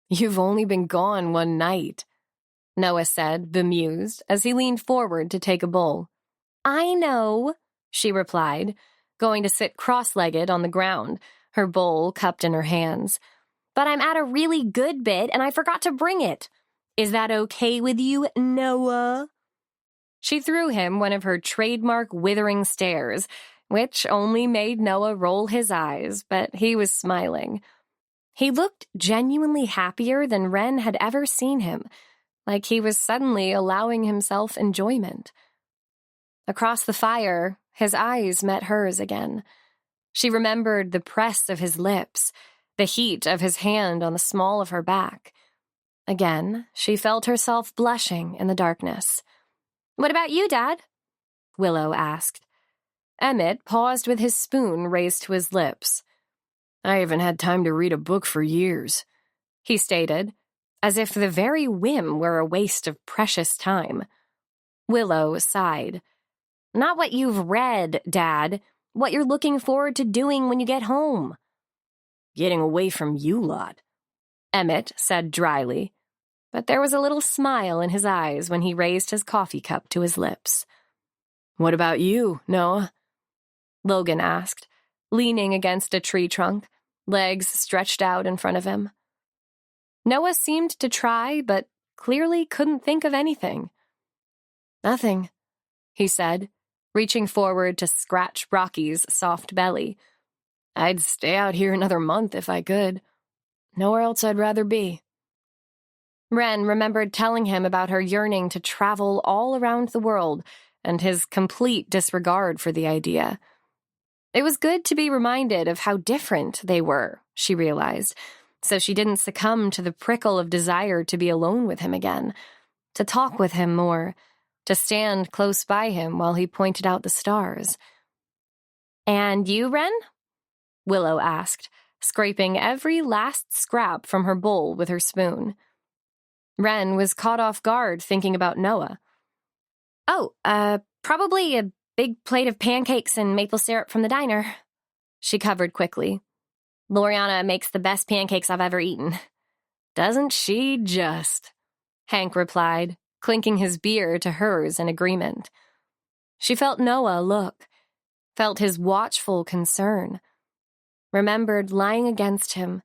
"You've only been gone 1 night," Noah said, bemused, as he leaned forward to take a bowl. "I know," she replied, going to sit cross-legged on the ground, her bowl cupped in her hands. "But I'm at a really good bit, and I forgot to bring it. Is that okay with you, Noah?" She threw him one of her trademark withering stares, which only made Noah roll his eyes, but he was smiling. He looked genuinely happier than Wren had ever seen him, like he was suddenly allowing himself enjoyment. Across the fire, his eyes met hers again. She remembered the press of his lips, the heat of his hand on the small of her back. Again, she felt herself blushing in the darkness. "What about you, Dad?" Willow asked. Emmett paused with his spoon raised to his lips. "I haven't had time to read a book for years," he stated, as if the very whim were a waste of precious time. Willow sighed. "Not what you've read, Dad. What you're looking forward to doing when you get home." "Getting away from you lot," Emmett said dryly, but there was a little smile in his eyes when he raised his coffee cup to his lips. "What about you, Noah?" Logan asked, leaning against a tree trunk, legs stretched out in front of him. Noah seemed to try, but clearly couldn't think of anything. "Nothing," he said, reaching forward to scratch Rocky's soft belly. "I'd stay out here another month if I could. Nowhere else I'd rather be." Wren remembered telling him about her yearning to travel all around the world and his complete disregard for the idea. It was good to be reminded of how different they were, she realized, so she didn't succumb to the prickle of desire to be alone with him again, to talk with him more, to stand close by him while he pointed out the stars. "And you, Wren?" Willow asked, scraping every last scrap from her bowl with her spoon. Wren was caught off guard thinking about Noah. "Oh, probably a Big plate of pancakes and maple syrup from the diner, she covered quickly. Loriana makes the best pancakes I've ever eaten. Doesn't she just? Hank replied, clinking his beer to hers in agreement. She felt Noah look, felt his watchful concern, remembered lying against him,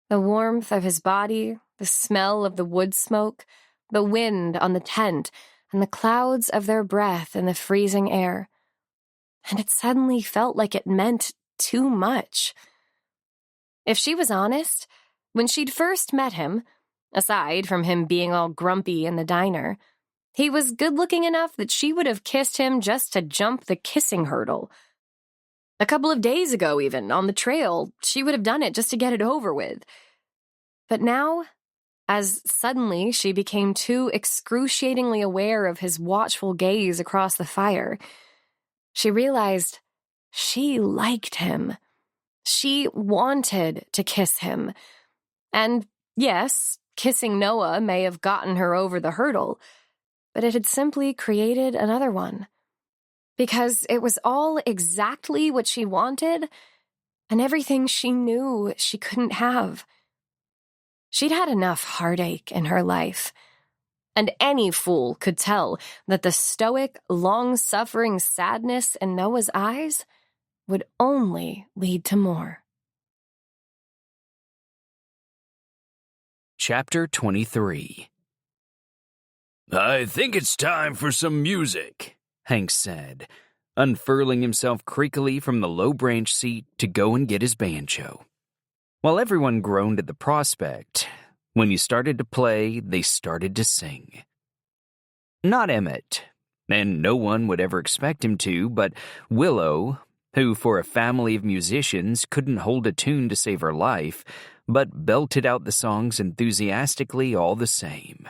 the warmth of his body, the smell of the wood smoke, the wind on the tent, and the clouds of their breath in the freezing air. And it suddenly felt like it meant too much. If she was honest, when she'd first met him, aside from him being all grumpy in the diner, he was good-looking enough that she would have kissed him just to jump the kissing hurdle. A couple of days ago, even, on the trail, she would have done it just to get it over with. But now, as suddenly she became too excruciatingly aware of his watchful gaze across the fire, she realized she liked him. She wanted to kiss him. And yes, kissing Noah may have gotten her over the hurdle, but it had simply created another one. Because it was all exactly what she wanted and everything she knew she couldn't have. She'd had enough heartache in her life, and any fool could tell that the stoic, long-suffering sadness in Noah's eyes would only lead to more. Chapter 23. "I think it's time for some music," Hank said, unfurling himself creakily from the low branch seat to go and get his banjo. While everyone groaned at the prospect, when he started to play, they started to sing. Not Emmett, and no one would ever expect him to, but Willow, who for a family of musicians couldn't hold a tune to save her life, but belted out the songs enthusiastically all the same.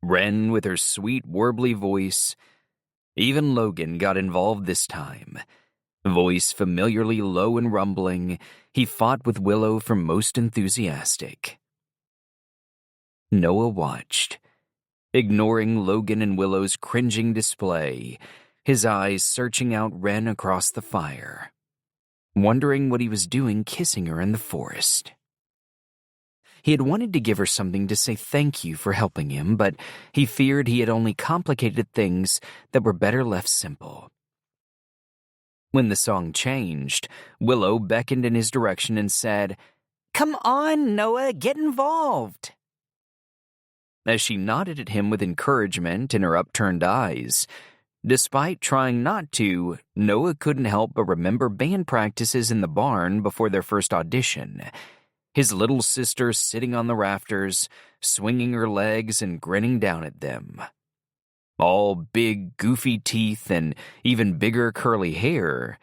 Wren with her sweet, warbly voice. Even Logan got involved this time. Voice familiarly low and rumbling, he fought with Willow for most enthusiastic. Noah watched, ignoring Logan and Willow's cringing display, his eyes searching out Wren across the fire, wondering what he was doing kissing her in the forest. He had wanted to give her something to say thank you for helping him, but he feared he had only complicated things that were better left simple. When the song changed, Willow beckoned in his direction and said, "Come on, Noah, get involved." As she nodded at him with encouragement in her upturned eyes, despite trying not to, Noah couldn't help but remember band practices in the barn before their first audition. His little sister sitting on the rafters, swinging her legs and grinning down at them. All big, goofy teeth and even bigger curly hair,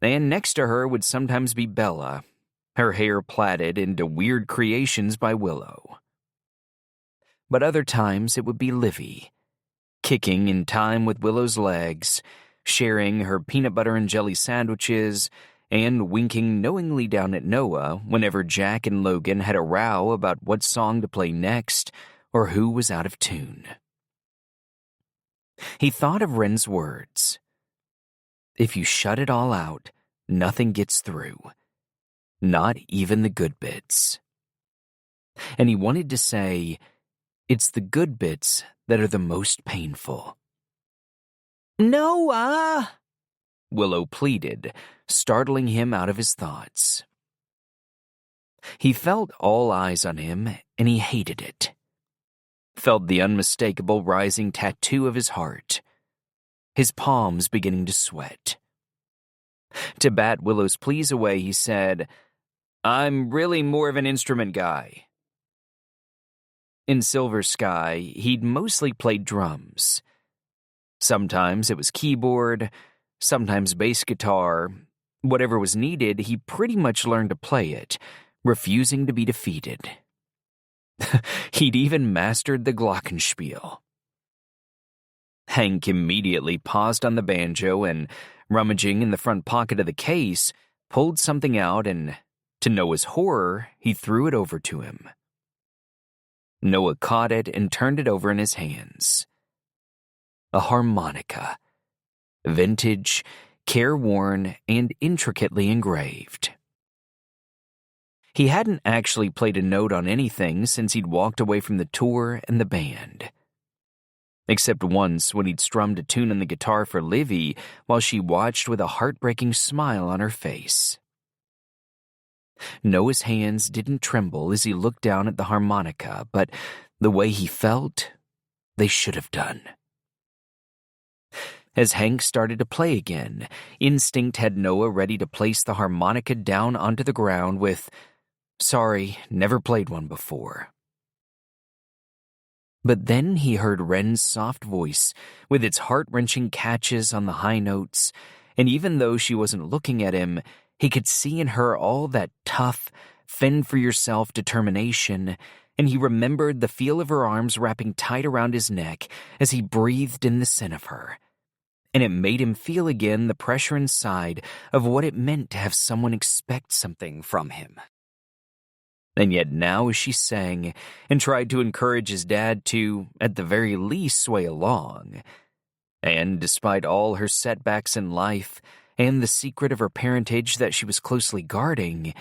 and next to her would sometimes be Bella, her hair plaited into weird creations by Willow. But other times it would be Livy, kicking in time with Willow's legs, sharing her peanut butter and jelly sandwiches, and winking knowingly down at Noah whenever Jack and Logan had a row about what song to play next or who was out of tune. He thought of Wren's words. If you shut it all out, nothing gets through. Not even the good bits. And he wanted to say, it's the good bits that are the most painful. "Noah!" Willow pleaded, startling him out of his thoughts. He felt all eyes on him, and he hated it. Felt the unmistakable rising tattoo of his heart, his palms beginning to sweat. To bat Willow's pleas away, he said, "I'm really more of an instrument guy." In Silver Sky, he'd mostly played drums. Sometimes it was keyboard, sometimes bass guitar. Whatever was needed, he pretty much learned to play it, refusing to be defeated. He'd even mastered the glockenspiel. Hank immediately paused on the banjo and, rummaging in the front pocket of the case, pulled something out and, to Noah's horror, he threw it over to him. Noah caught it and turned it over in his hands. A harmonica. vintage, careworn, and intricately engraved. He hadn't actually played a note on anything since he'd walked away from the tour and the band. Except once when he'd strummed a tune on the guitar for Livy while she watched with a heartbreaking smile on her face. Noah's hands didn't tremble as he looked down at the harmonica, but the way he felt, they should have done. As Hank started to play again, instinct had Noah ready to place the harmonica down onto the ground with, "Sorry, never played one before." But then he heard Wren's soft voice with its heart-wrenching catches on the high notes, and even though she wasn't looking at him, he could see in her all that tough, fend-for-yourself determination, and he remembered the feel of her arms wrapping tight around his neck as he breathed in the scent of her. And it made him feel again the pressure inside of what it meant to have someone expect something from him. And yet now as she sang and tried to encourage his dad to, at the very least, sway along, and despite all her setbacks in life and the secret of her parentage that she was closely guarding,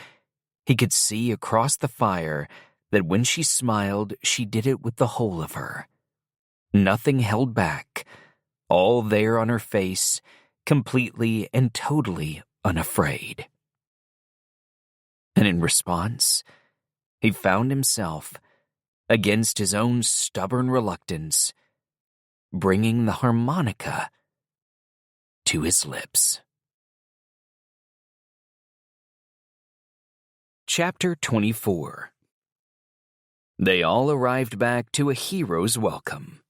he could see across the fire that when she smiled, she did it with the whole of her. Nothing held back, all there on her face, completely and totally unafraid. And in response, he found himself, against his own stubborn reluctance, bringing the harmonica to his lips. Chapter 24. They all arrived back to a hero's welcome.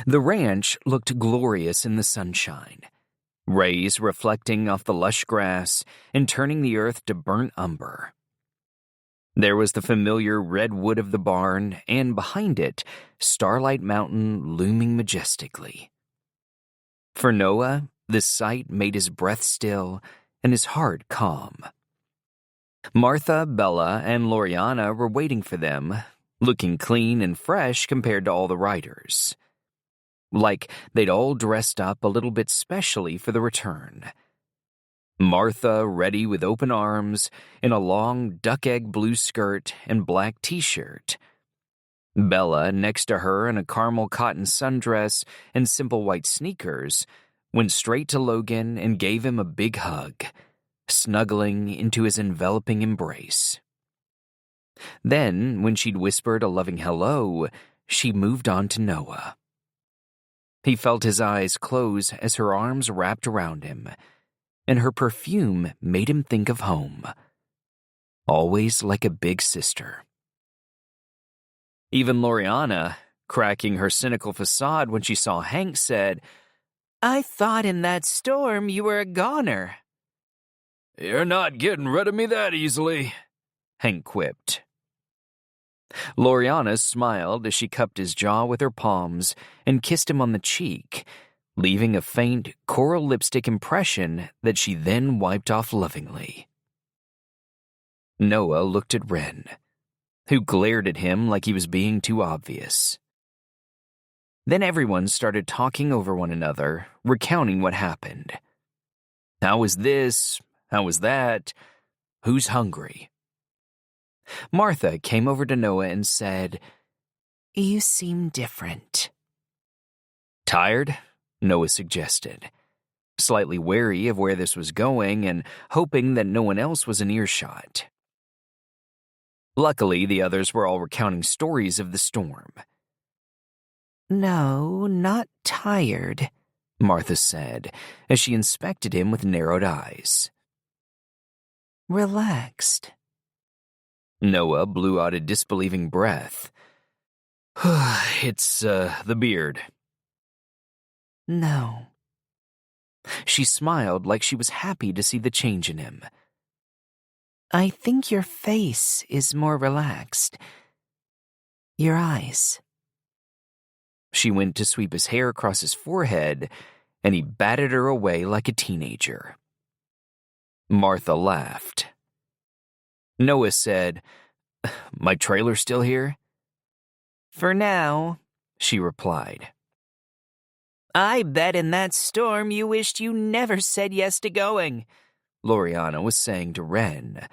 The ranch looked glorious in the sunshine, rays reflecting off the lush grass and turning the earth to burnt umber. There was the familiar red wood of the barn, and behind it, Starlight Mountain looming majestically. For Noah, the sight made his breath still and his heart calm. Martha, Bella, and Loriana were waiting for them, looking clean and fresh compared to all the riders. Like they'd all dressed up a little bit specially for the return. Martha ready with open arms in a long duck-egg blue skirt and black t-shirt. Bella next to her in a caramel cotton sundress and simple white sneakers went straight to Logan and gave him a big hug, snuggling into his enveloping embrace. Then, when she'd whispered a loving hello, she moved on to Noah. He felt his eyes close as her arms wrapped around him, and her perfume made him think of home, always like a big sister. Even Loriana, cracking her cynical facade when she saw Hank, said, "I thought in that storm you were a goner." "You're not getting rid of me that easily," Hank quipped. Loriana smiled as she cupped his jaw with her palms and kissed him on the cheek, leaving a faint coral lipstick impression that she then wiped off lovingly. Noah looked at Wren, who glared at him like he was being too obvious. Then everyone started talking over one another, recounting what happened. How was this? How was that? Who's hungry? Martha came over to Noah and said, "You seem different." "Tired?" Noah suggested, slightly wary of where this was going and hoping that no one else was in earshot. Luckily, the others were all recounting stories of the storm. "No, not tired," Martha said as she inspected him with narrowed eyes. "Relaxed." Noah blew out a disbelieving breath. "It's, the beard." "No." She smiled like she was happy to see the change in him. "I think your face is more relaxed. Your eyes." She went to sweep his hair across his forehead, and he batted her away like a teenager. Martha laughed. Noah said, "My trailer still here?" "For now," she replied. I bet in that storm you wished you never said yes to going, Loriana was saying to Wren,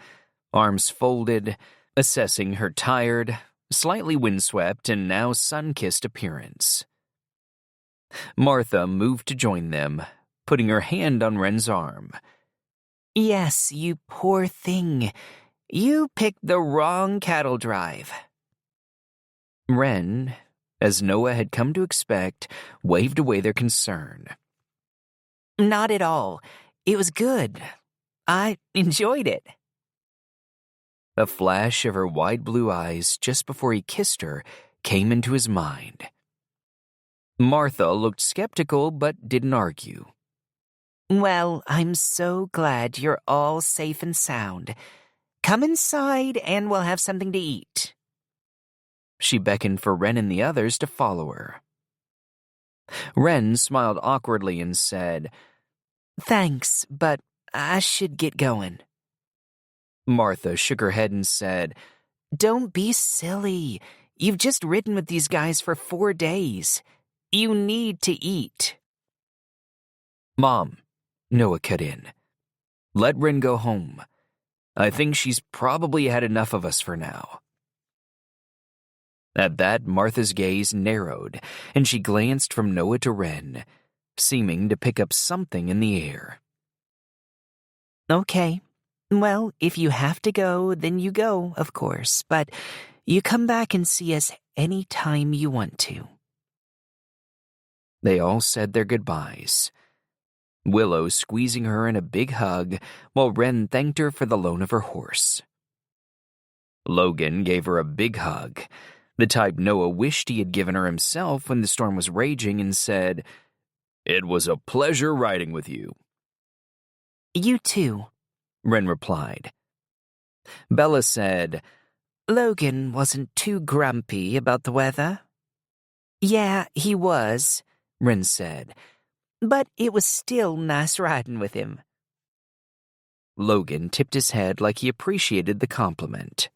arms folded, assessing her tired, slightly windswept, and now sun-kissed appearance. Martha moved to join them, putting her hand on Wren's arm. Yes, you poor thing. You picked the wrong cattle drive. Wren, as Noah had come to expect, waved away their concern. Not at all. It was good. I enjoyed it. A flash of her wide blue eyes just before he kissed her came into his mind. Martha looked skeptical but didn't argue. Well, I'm so glad you're all safe and sound. Come inside and we'll have something to eat. She beckoned for Wren and the others to follow her. Wren smiled awkwardly and said, Thanks, but I should get going. Martha shook her head and said, Don't be silly. You've just ridden with these guys for 4 days. You need to eat. Mom, Noah cut in. Let Wren go home. I think she's probably had enough of us for now. At that, Martha's gaze narrowed, and she glanced from Noah to Wren, seeming to pick up something in the air. Okay. Well, if you have to go, then you go, of course, but you come back and see us any time you want to. They all said their goodbyes, Willow squeezing her in a big hug while Wren thanked her for the loan of her horse. Logan gave her a big hug, the type Noah wished he had given her himself when the storm was raging, and said, It was a pleasure riding with you. You too, Wren replied. Bella said, Logan wasn't too grumpy about the weather. Yeah, he was, Wren said, but it was still nice riding with him. Logan tipped his head like he appreciated the compliment.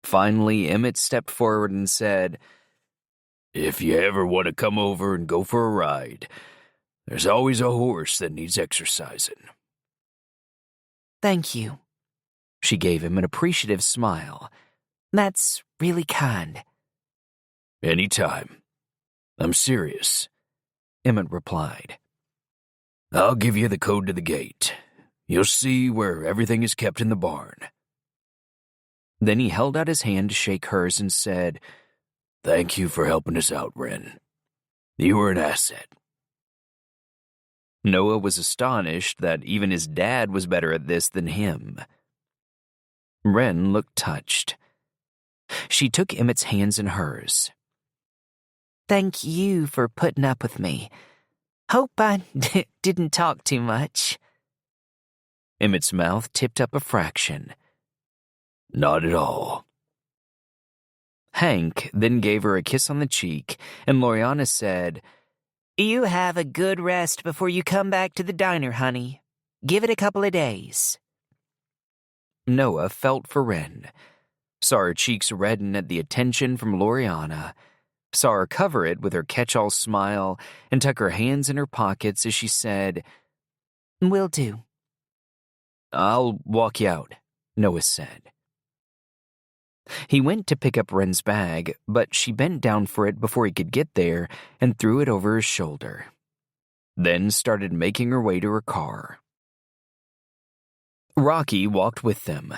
Finally, Emmett stepped forward and said, If you ever want to come over and go for a ride, there's always a horse that needs exercising. Thank you. She gave him an appreciative smile. That's really kind. Anytime. I'm serious, Emmett replied. I'll give you the code to the gate. You'll see where everything is kept in the barn. Then he held out his hand to shake hers and said, Thank you for helping us out, Wren. You were an asset. Noah was astonished that even his dad was better at this than him. Wren looked touched. She took Emmett's hands in hers. Thank you for putting up with me. Hope I didn't talk too much. Emmett's mouth tipped up a fraction. Not at all. Hank then gave her a kiss on the cheek, and Loriana said, You have a good rest before you come back to the diner, honey. Give it a couple of days. Noah felt for Wren, saw her cheeks redden at the attention from Loriana, saw her cover it with her catch-all smile, and tuck her hands in her pockets as she said, Will do. I'll walk you out, Noah said. He went to pick up Wren's bag, but she bent down for it before he could get there and threw it over his shoulder. Then started making her way to her car. Rocky walked with them,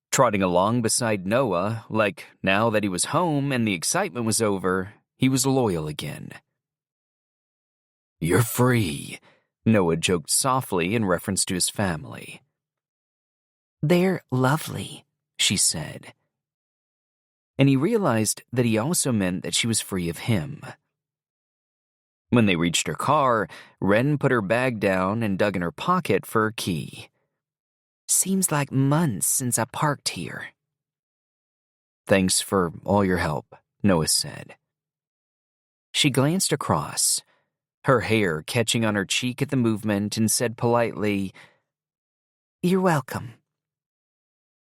trotting along beside Noah like now that he was home and the excitement was over, he was loyal again. You're free, Noah joked softly in reference to his family. They're lovely, she said. And he realized that he also meant that she was free of him. When they reached her car, Wren put her bag down and dug in her pocket for her key. Seems like months since I parked here. Thanks for all your help, Noah said. She glanced across, her hair catching on her cheek at the movement, and said politely, You're welcome.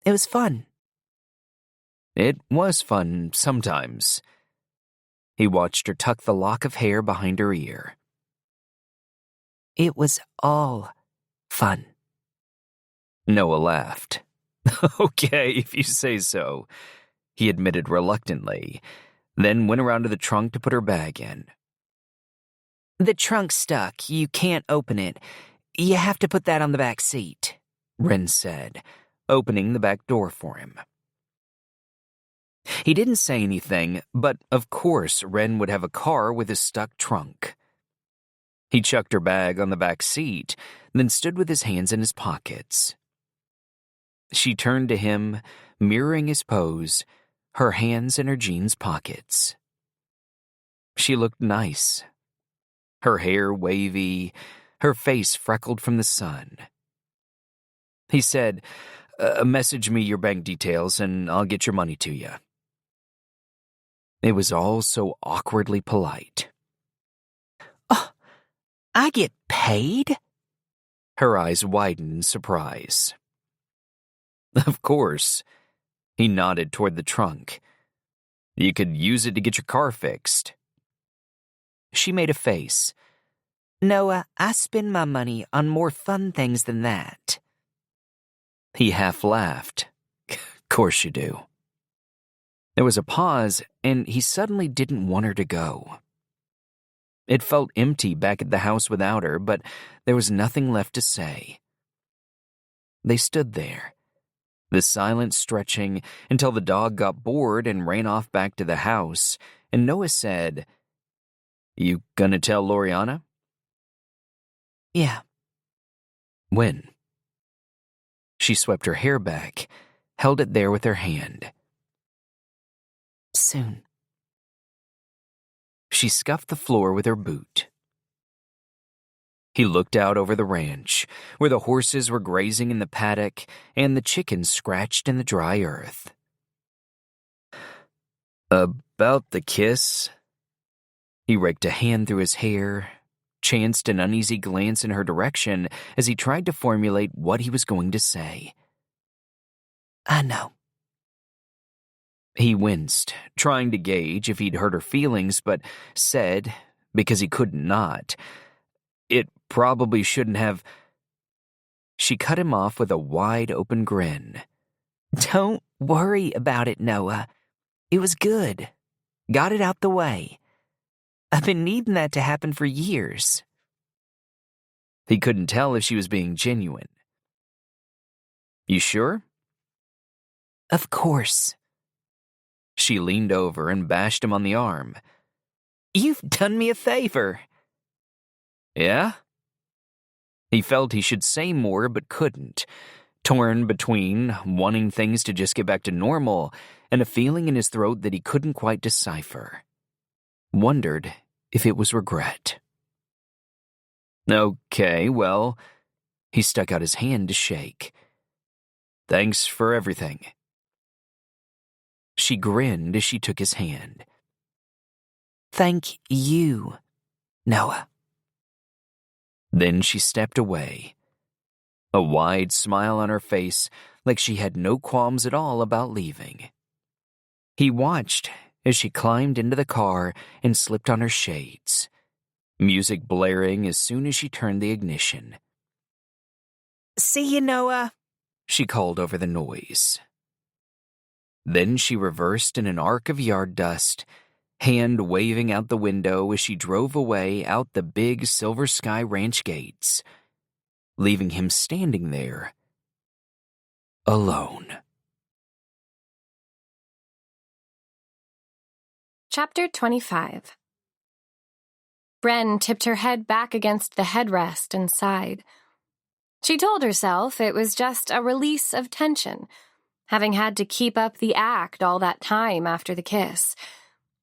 It was fun. It was fun sometimes. He watched her tuck the lock of hair behind her ear. It was all fun. Noah laughed. Okay, if you say so, he admitted reluctantly, then went around to the trunk to put her bag in. The trunk's stuck. You can't open it. You have to put that on the back seat, Wren said, opening the back door for him. He didn't say anything, but of course Wren would have a car with a stuck trunk. He chucked her bag on the back seat, then stood with his hands in his pockets. She turned to him, mirroring his pose, her hands in her jeans pockets. She looked nice. Her hair wavy, her face freckled from the sun. He said, message me your bank details and I'll get your money to you. It was all so awkwardly polite. Oh, I get paid? Her eyes widened in surprise. Of course. He nodded toward the trunk. You could use it to get your car fixed. She made a face. Noah, I spend my money on more fun things than that. He half laughed. Course you do. There was a pause, and he suddenly didn't want her to go. It felt empty back at the house without her, but there was nothing left to say. They stood there, the silence stretching until the dog got bored and ran off back to the house, and Noah said, You gonna tell Loriana? Yeah. When? She swept her hair back, held it there with her hand. Soon. She scuffed the floor with her boot. He looked out over the ranch, where the horses were grazing in the paddock and the chickens scratched in the dry earth. About the kiss? He raked a hand through his hair, chanced an uneasy glance in her direction as he tried to formulate what he was going to say. I know. He winced, trying to gauge if he'd hurt her feelings, but said, because he couldn't not, It probably shouldn't have. She cut him off with a wide-open grin. Don't worry about it, Noah. It was good. Got it out the way. I've been needing that to happen for years. He couldn't tell if she was being genuine. You sure? Of course. She leaned over and bashed him on the arm. You've done me a favor. Yeah? He felt he should say more but couldn't, torn between wanting things to just get back to normal and a feeling in his throat that he couldn't quite decipher. Wondered if it was regret. Okay, well, he stuck out his hand to shake. Thanks for everything. She grinned as she took his hand. Thank you, Noah. Then she stepped away, a wide smile on her face like she had no qualms at all about leaving. He watched as she climbed into the car and slipped on her shades, music blaring as soon as she turned the ignition. See you, Noah, she called over the noise. Then she reversed in an arc of yard dust, hand waving out the window as she drove away out the big Silver Sky Ranch gates, leaving him standing there, alone. Chapter 25. Wren tipped her head back against the headrest and sighed. She told herself it was just a release of tension, having had to keep up the act all that time after the kiss.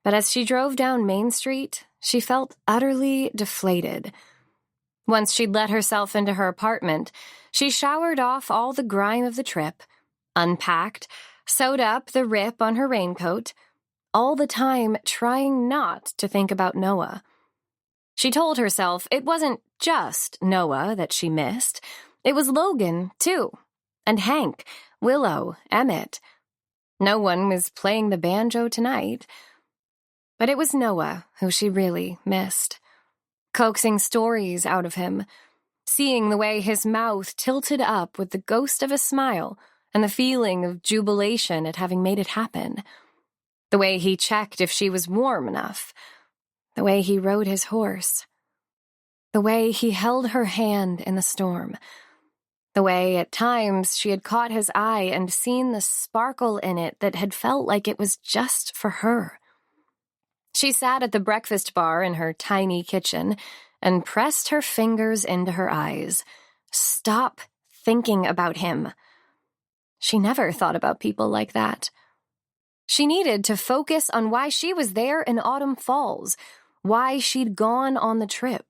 But as she drove down Main Street, she felt utterly deflated. Once she'd let herself into her apartment, she showered off all the grime of the trip, unpacked, sewed up the rip on her raincoat, all the time trying not to think about Noah. She told herself it wasn't just Noah that she missed. It was Logan, too, and Hank, Willow, Emmett. No one was playing the banjo tonight. But it was Noah who she really missed. Coaxing stories out of him, seeing the way his mouth tilted up with the ghost of a smile and the feeling of jubilation at having made it happen. The way he checked if she was warm enough. The way he rode his horse. The way he held her hand in the storm. The way, at times, she had caught his eye and seen the sparkle in it that had felt like it was just for her. She sat at the breakfast bar in her tiny kitchen and pressed her fingers into her eyes. Stop thinking about him. She never thought about people like that. She needed to focus on why she was there in Autumn Falls, why she'd gone on the trip.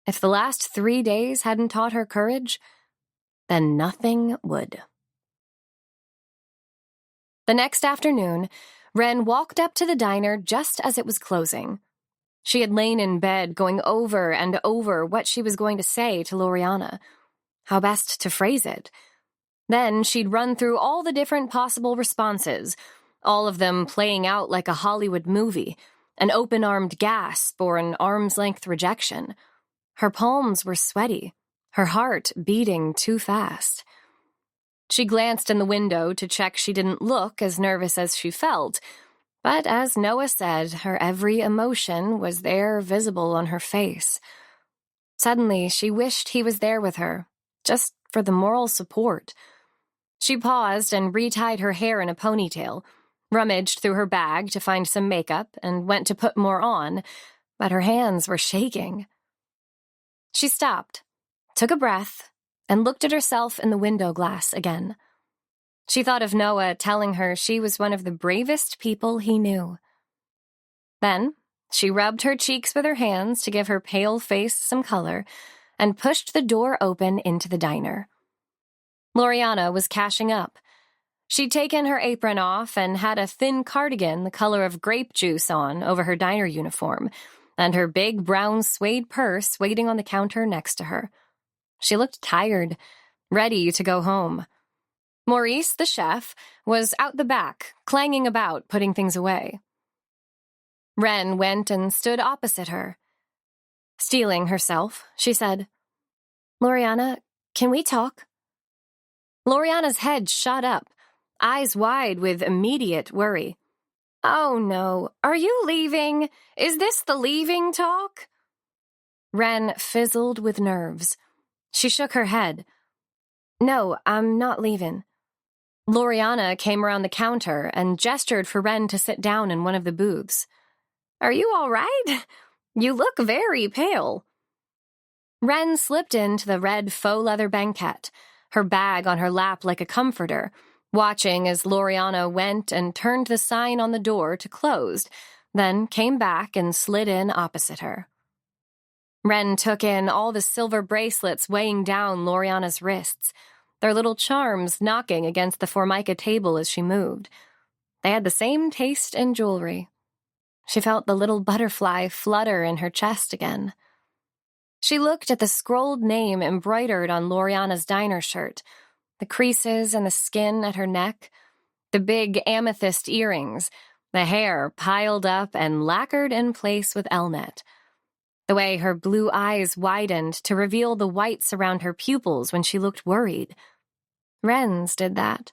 If the last 3 days hadn't taught her courage, then nothing would. The next afternoon, Wren walked up to the diner just as it was closing. She had lain in bed going over and over what she was going to say to Loriana, how best to phrase it. Then she'd run through all the different possible responses, all of them playing out like a Hollywood movie, an open-armed gasp or an arm's-length rejection. Her palms were sweaty, her heart beating too fast. She glanced in the window to check she didn't look as nervous as she felt, but as Noah said, her every emotion was there visible on her face. Suddenly, she wished he was there with her, just for the moral support. She paused and retied her hair in a ponytail, rummaged through her bag to find some makeup, and went to put more on, but her hands were shaking. She stopped, took a breath, and looked at herself in the window glass again. She thought of Noah telling her she was one of the bravest people he knew. Then, she rubbed her cheeks with her hands to give her pale face some color, and pushed the door open into the diner. Loriana was cashing up. She'd taken her apron off and had a thin cardigan the color of grape juice on over her diner uniform, and her big brown suede purse waiting on the counter next to her. She looked tired, ready to go home. Maurice, the chef, was out the back, clanging about, putting things away. Wren went and stood opposite her. Steeling herself, she said, "Loriana, can we talk?" Loriana's head shot up, eyes wide with immediate worry. "Oh no, are you leaving? Is this the leaving talk?" Wren fizzled with nerves. She shook her head. "No, I'm not leaving." Loriana came around the counter and gestured for Wren to sit down in one of the booths. "Are you all right? You look very pale." Wren slipped into the red faux leather banquette, her bag on her lap like a comforter, watching as Loriana went and turned the sign on the door to closed, then came back and slid in opposite her. Wren took in all the silver bracelets weighing down Loriana's wrists, their little charms knocking against the formica table as she moved. They had the same taste in jewelry. She felt the little butterfly flutter in her chest again. She looked at the scrolled name embroidered on Loriana's diner shirt, the creases and the skin at her neck, the big amethyst earrings, the hair piled up and lacquered in place with Elnet, the way her blue eyes widened to reveal the whites around her pupils when she looked worried. Wren's did that.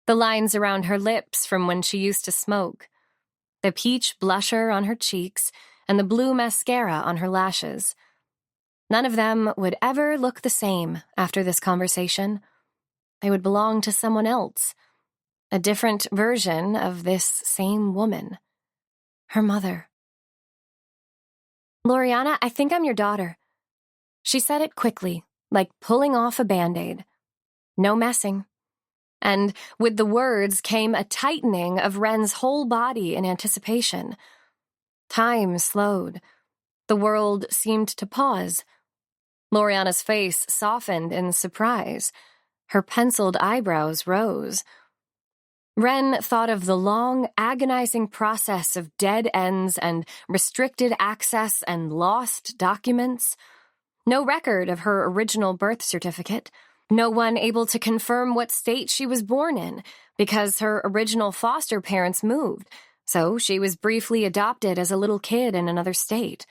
The lines around her lips from when she used to smoke, the peach blusher on her cheeks, and the blue mascara on her lashes. None of them would ever look the same after this conversation. They would belong to someone else, a different version of this same woman, her mother. "Loriana, I think I'm your daughter." She said it quickly, like pulling off a Band-Aid. No messing. And with the words came a tightening of Wren's whole body in anticipation. Time slowed. The world seemed to pause. Loriana's face softened in surprise. Her penciled eyebrows rose. Wren thought of the long, agonizing process of dead ends and restricted access and lost documents. No record of her original birth certificate. No one able to confirm what state she was born in, because her original foster parents moved, So she was briefly adopted as a little kid in another state.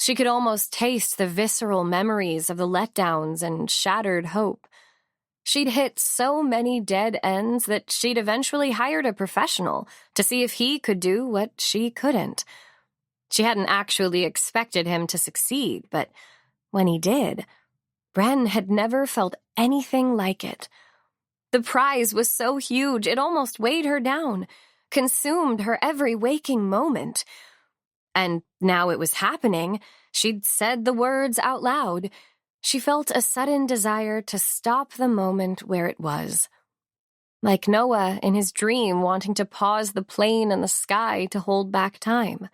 She could almost taste the visceral memories of the letdowns and shattered hope. She'd hit so many dead ends that she'd eventually hired a professional to see if he could do what she couldn't. She hadn't actually expected him to succeed, but when he did, Wren had never felt anything like it. The prize was so huge it almost weighed her down, consumed her every waking moment. And now it was happening. She'd said the words out loud. She felt a sudden desire to stop the moment where it was. Like Noah in his dream wanting to pause the plane and the sky to hold back time.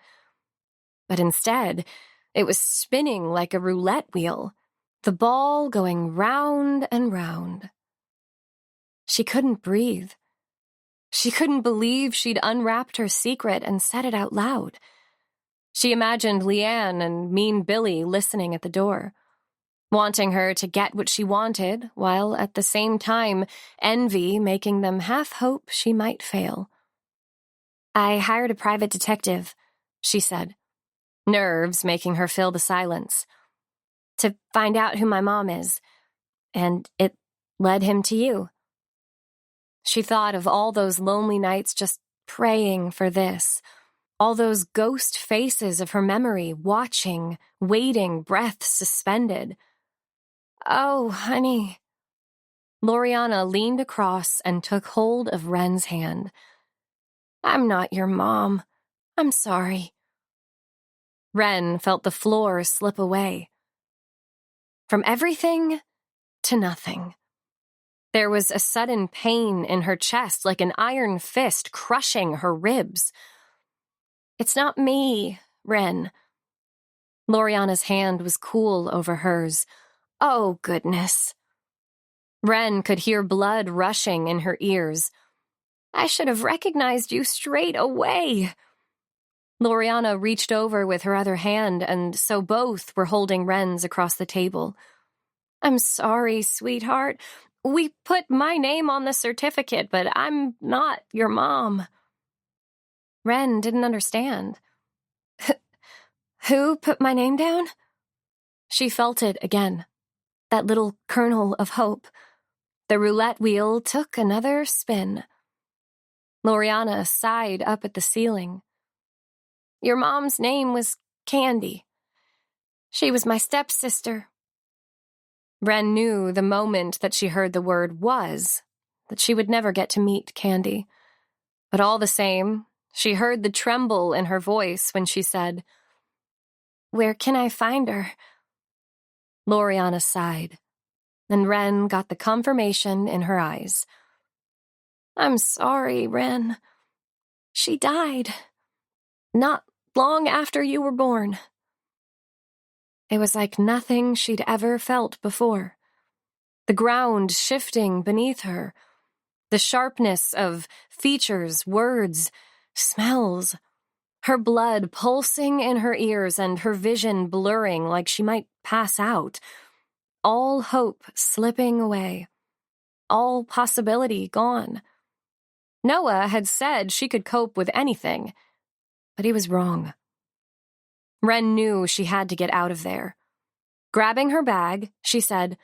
But instead, it was spinning like a roulette wheel, the ball going round and round. She couldn't breathe. She couldn't believe she'd unwrapped her secret and said it out loud. She imagined Leanne and Mean Billy listening at the door, wanting her to get what she wanted, while at the same time envy making them half hope she might fail. "I hired a private detective," she said, nerves making her fill the silence, "to find out who my mom is, and it led him to you." She thought of all those lonely nights just praying for this, all those ghost faces of her memory watching, waiting, breath suspended. "Oh, honey." Loriana leaned across and took hold of Wren's hand. "I'm not your mom. I'm sorry." Wren felt the floor slip away. From everything to nothing. There was a sudden pain in her chest, like an iron fist crushing her ribs. "It's not me, Wren." Loriana's hand was cool over hers. "Oh, goodness." Wren could hear blood rushing in her ears. "I should have recognized you straight away." Loriana reached over with her other hand, and so both were holding Wren's across the table. "I'm sorry, sweetheart. We put my name on the certificate, but I'm not your mom." Wren didn't understand. "Who put my name down?" She felt it again, that little kernel of hope. The roulette wheel took another spin. Loriana sighed up at the ceiling. "Your mom's name was Candy. She was my stepsister." Wren knew the moment that she heard the word "was" that she would never get to meet Candy. But all the same, she heard the tremble in her voice when she said, "Where can I find her?" Loriana sighed, and Wren got the confirmation in her eyes. "I'm sorry, Wren. She died. Not long after you were born." It was like nothing she'd ever felt before. The ground shifting beneath her, the sharpness of features, words, smells, her blood pulsing in her ears and her vision blurring like she might pass out, all hope slipping away, all possibility gone. Noah had said she could cope with anything, but he was wrong. Wren knew she had to get out of there. Grabbing her bag, she said,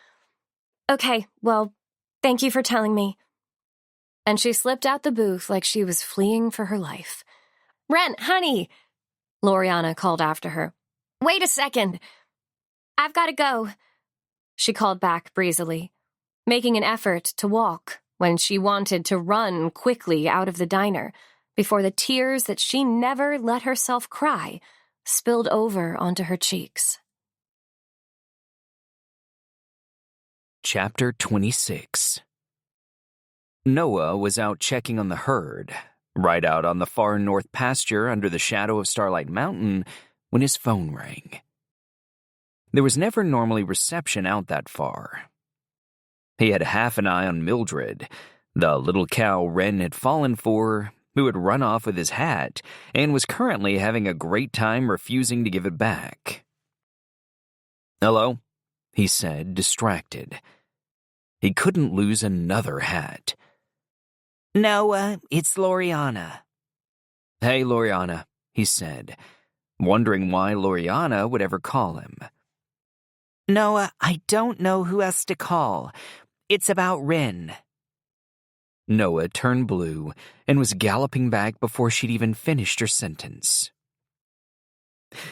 "Okay, well, thank you for telling me." And she slipped out the booth like she was fleeing for her life. "Wren, honey," Loriana called after her. "Wait a second. I've got to go," she called back breezily, making an effort to walk when she wanted to run quickly out of the diner before the tears that she never let herself cry spilled over onto her cheeks. Chapter 26. Noah was out checking on the herd, right out on the far north pasture under the shadow of Starlight Mountain, when his phone rang. There was never normally reception out that far. He had half an eye on Mildred, the little cow Wren had fallen for, who had run off with his hat and was currently having a great time refusing to give it back. "Hello?" he said, distracted. He couldn't lose another hat. "Noah, it's Loriana." "Hey, Loriana," he said, wondering why Loriana would ever call him. Noah, I don't know who else to call. It's about Ren. Noah turned blue and was galloping back before she'd even finished her sentence.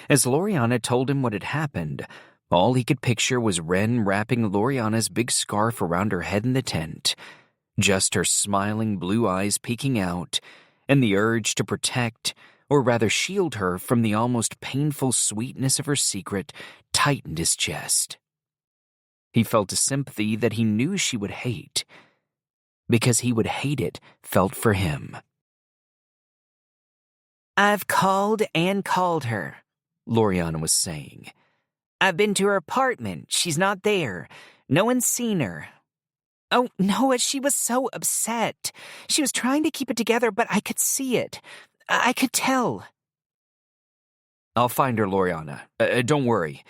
As Loriana told him what had happened, all he could picture was Ren wrapping Loriana's big scarf around her head in the tent, just her smiling blue eyes peeking out, and the urge to protect, or rather shield her from the almost painful sweetness of her secret tightened his chest. He felt a sympathy that he knew she would hate, because he would hate it felt for him. I've called and called her, Loriana was saying. I've been to her apartment. She's not there. No one's seen her. Oh, Noah, she was so upset. She was trying to keep it together, but I could see it. I could tell. "I'll find her, Loriana. Don't worry."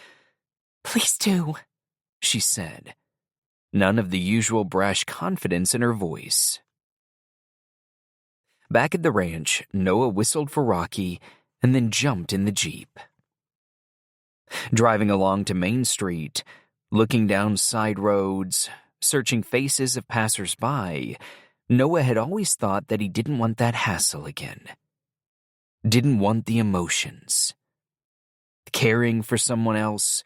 Please do, she said, none of the usual brash confidence in her voice. Back at the ranch, Noah whistled for Rocky and then jumped in the Jeep. Driving along to Main Street, looking down side roads, searching faces of passers-by, Noah had always thought that he didn't want that hassle again. Didn't want the emotions. Caring for someone else,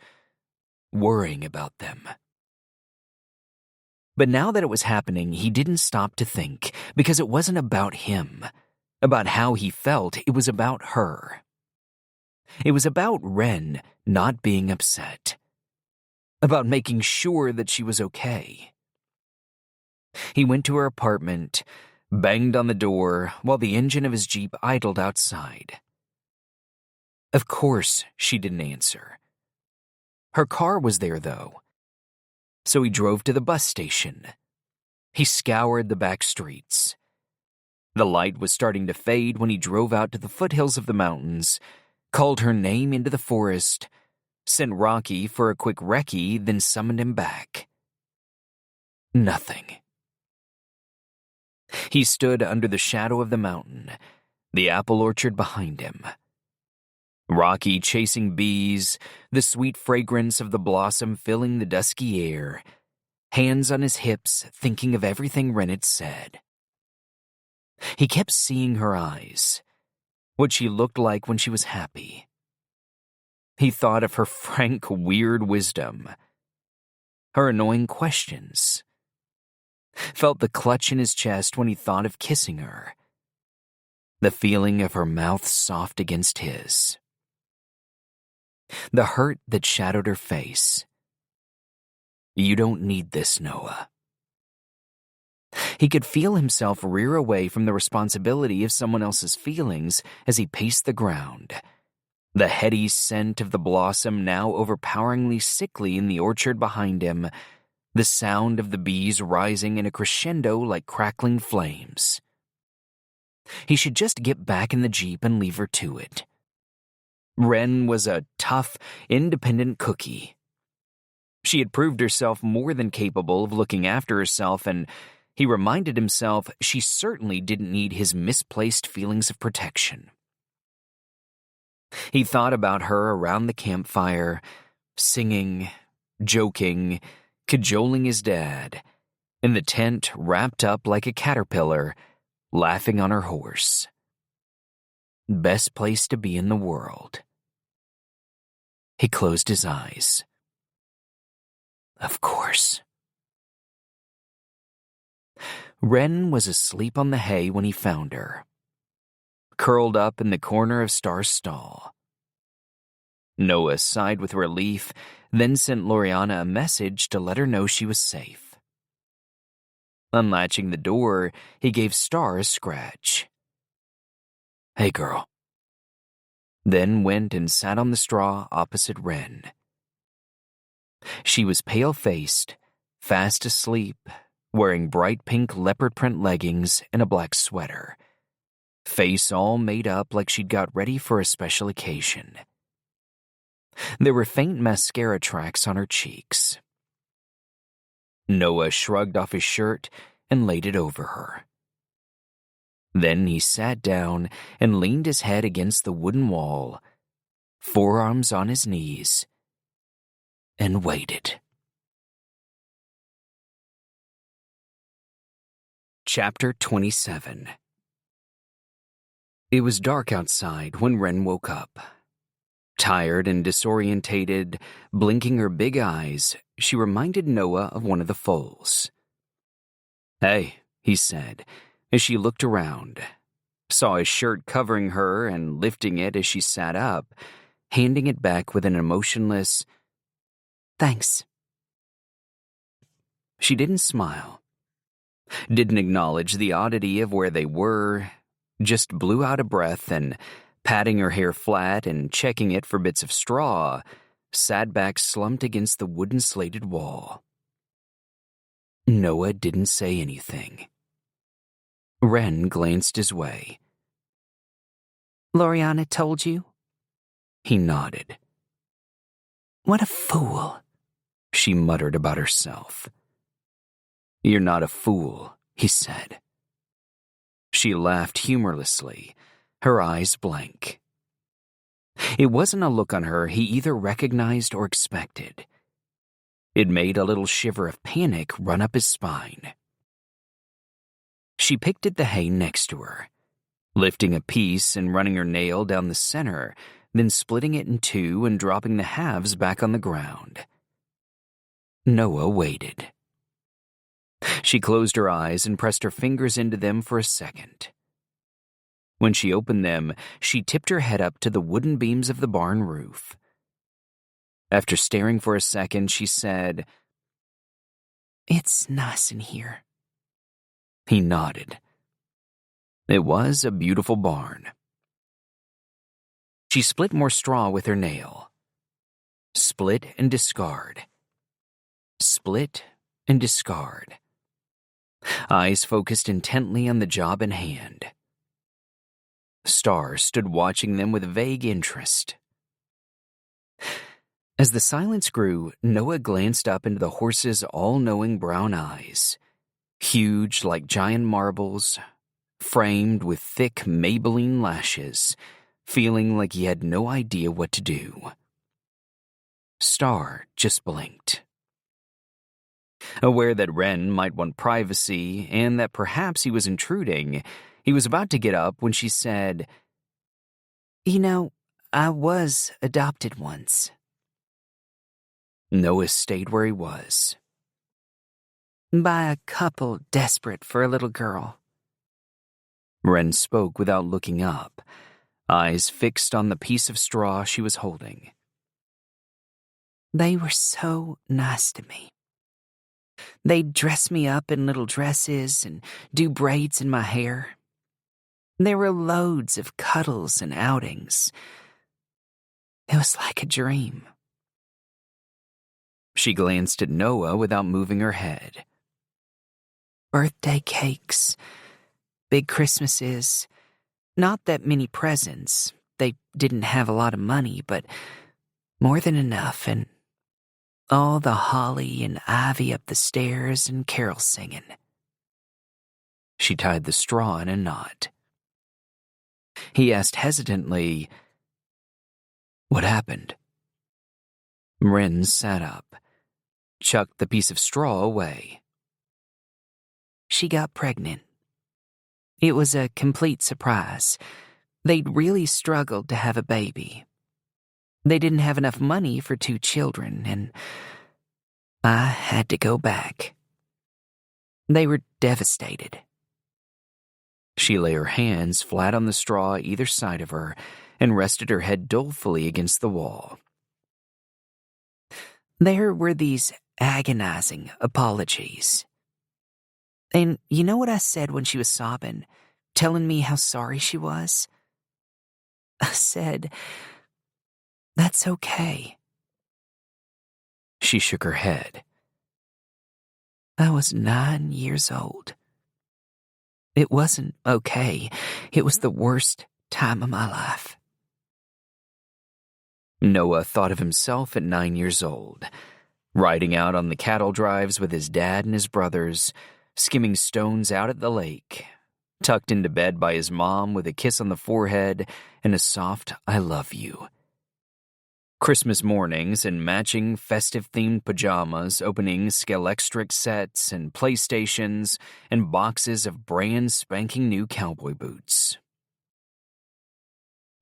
worrying about them. But now that it was happening, he didn't stop to think, because it wasn't about him, about how he felt. It was about her. It was about Ren not being upset, about making sure that she was okay. He went to her apartment, banged on the door while the engine of his Jeep idled outside. Of course, she didn't answer. Her car was there, though. So he drove to the bus station. He scoured the back streets. The light was starting to fade when he drove out to the foothills of the mountains, called her name into the forest, sent Rocky for a quick recce, then summoned him back. Nothing. He stood under the shadow of the mountain, the apple orchard behind him. Rocky chasing bees, the sweet fragrance of the blossom filling the dusky air, hands on his hips, thinking of everything Ren had said. He kept seeing her eyes, what she looked like when she was happy. He thought of her frank, weird wisdom, her annoying questions, felt the clutch in his chest when he thought of kissing her, the feeling of her mouth soft against his, the hurt that shadowed her face. You don't need this, Noah. He could feel himself rear away from the responsibility of someone else's feelings as he paced the ground, the heady scent of the blossom now overpoweringly sickly in the orchard behind him, the sound of the bees rising in a crescendo like crackling flames. He should just get back in the Jeep and leave her to it. Ren was a tough, independent cookie. She had proved herself more than capable of looking after herself, and he reminded himself she certainly didn't need his misplaced feelings of protection. He thought about her around the campfire, singing, joking, cajoling his dad, in the tent wrapped up like a caterpillar, laughing on her horse. Best place to be in the world. He closed his eyes. Of course. Ren was asleep on the hay when he found her, curled up in the corner of Star's stall. Noah sighed with relief, then sent Loriana a message to let her know she was safe. Unlatching the door, he gave Star a scratch. Hey, girl. Then went and sat on the straw opposite Ren. She was pale-faced, fast asleep, wearing bright pink leopard print leggings and a black sweater, face all made up like she'd got ready for a special occasion. There were faint mascara tracks on her cheeks. Noah shrugged off his shirt and laid it over her. Then he sat down and leaned his head against the wooden wall, forearms on his knees, and waited. Chapter 27. It was dark outside when Wren woke up. Tired and disorientated, blinking her big eyes, she reminded Noah of one of the foals. "Hey," he said, as she looked around, saw his shirt covering her and lifting it as she sat up, handing it back with an emotionless, "Thanks." She didn't smile, didn't acknowledge the oddity of where they were, just blew out a breath and, patting her hair flat and checking it for bits of straw, sat back slumped against the wooden slated wall. Noah didn't say anything. Wren glanced his way. "Loriana told you?" He nodded. "What a fool," she muttered about herself. "You're not a fool," he said. She laughed humorlessly, her eyes blank. It wasn't a look on her he either recognized or expected. It made a little shiver of panic run up his spine. She picked at the hay next to her, lifting a piece and running her nail down the center, then splitting it in two and dropping the halves back on the ground. Noah waited. She closed her eyes and pressed her fingers into them for a second. When she opened them, she tipped her head up to the wooden beams of the barn roof. After staring for a second, she said, "It's nice in here." He nodded. It was a beautiful barn. She split more straw with her nail. Split and discard. Split and discard. Eyes focused intently on the job in hand. Star stood watching them with vague interest. As the silence grew, Noah glanced up into the horse's all-knowing brown eyes, huge like giant marbles, framed with thick Maybelline lashes, feeling like he had no idea what to do. Star just blinked. Aware that Wren might want privacy and that perhaps he was intruding, he was about to get up when she said, "You know, I was adopted once." Noah stayed where he was. "By a couple desperate for a little girl." Wren spoke without looking up, eyes fixed on the piece of straw she was holding. "They were so nice to me. They'd dress me up in little dresses and do braids in my hair. There were loads of cuddles and outings. It was like a dream." She glanced at Noah without moving her head. Birthday cakes, big Christmases, not that many presents. They didn't have a lot of money, but more than enough, and all the holly and ivy up the stairs and carol singing. She tied the straw in a knot. He asked hesitantly, "What happened?" Wren sat up, chucked the piece of straw away. "She got pregnant. It was a complete surprise. They'd really struggled to have a baby. They didn't have enough money for 2 children, and I had to go back. They were devastated." She lay her hands flat on the straw either side of her and rested her head dolefully against the wall. There were these agonizing apologies. And you know what I said when she was sobbing, telling me how sorry she was? I said, "That's okay." She shook her head. I was 9 years old. It wasn't okay. It was the worst time of my life. Noah thought of himself at 9 years old, riding out on the cattle drives with his dad and his brothers, skimming stones out at the lake, tucked into bed by his mom with a kiss on the forehead and a soft "I love you." Christmas mornings in matching festive-themed pajamas, opening Scalextric sets and PlayStations and boxes of brand spanking new cowboy boots.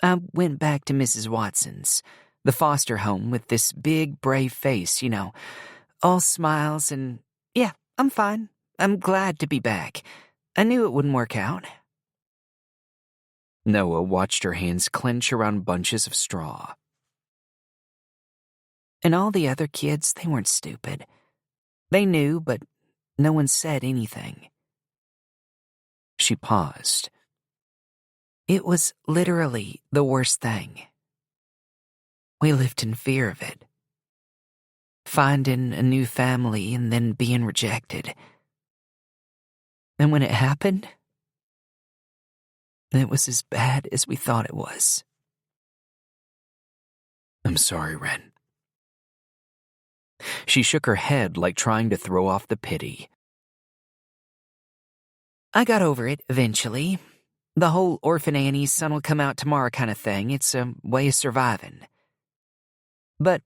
I went back to Mrs. Watson's, the foster home with this big, brave face, all smiles and, yeah, I'm fine. I'm glad to be back. I knew it wouldn't work out. Noah watched her hands clench around bunches of straw. And all the other kids, they weren't stupid. They knew, but no one said anything. She paused. It was literally the worst thing. We lived in fear of it. Finding a new family and then being rejected. And when it happened, it was as bad as we thought it was. I'm sorry, Ren. She shook her head like trying to throw off the pity. I got over it eventually. The whole orphan Annie's son will come out tomorrow kind of thing. It's a way of surviving. But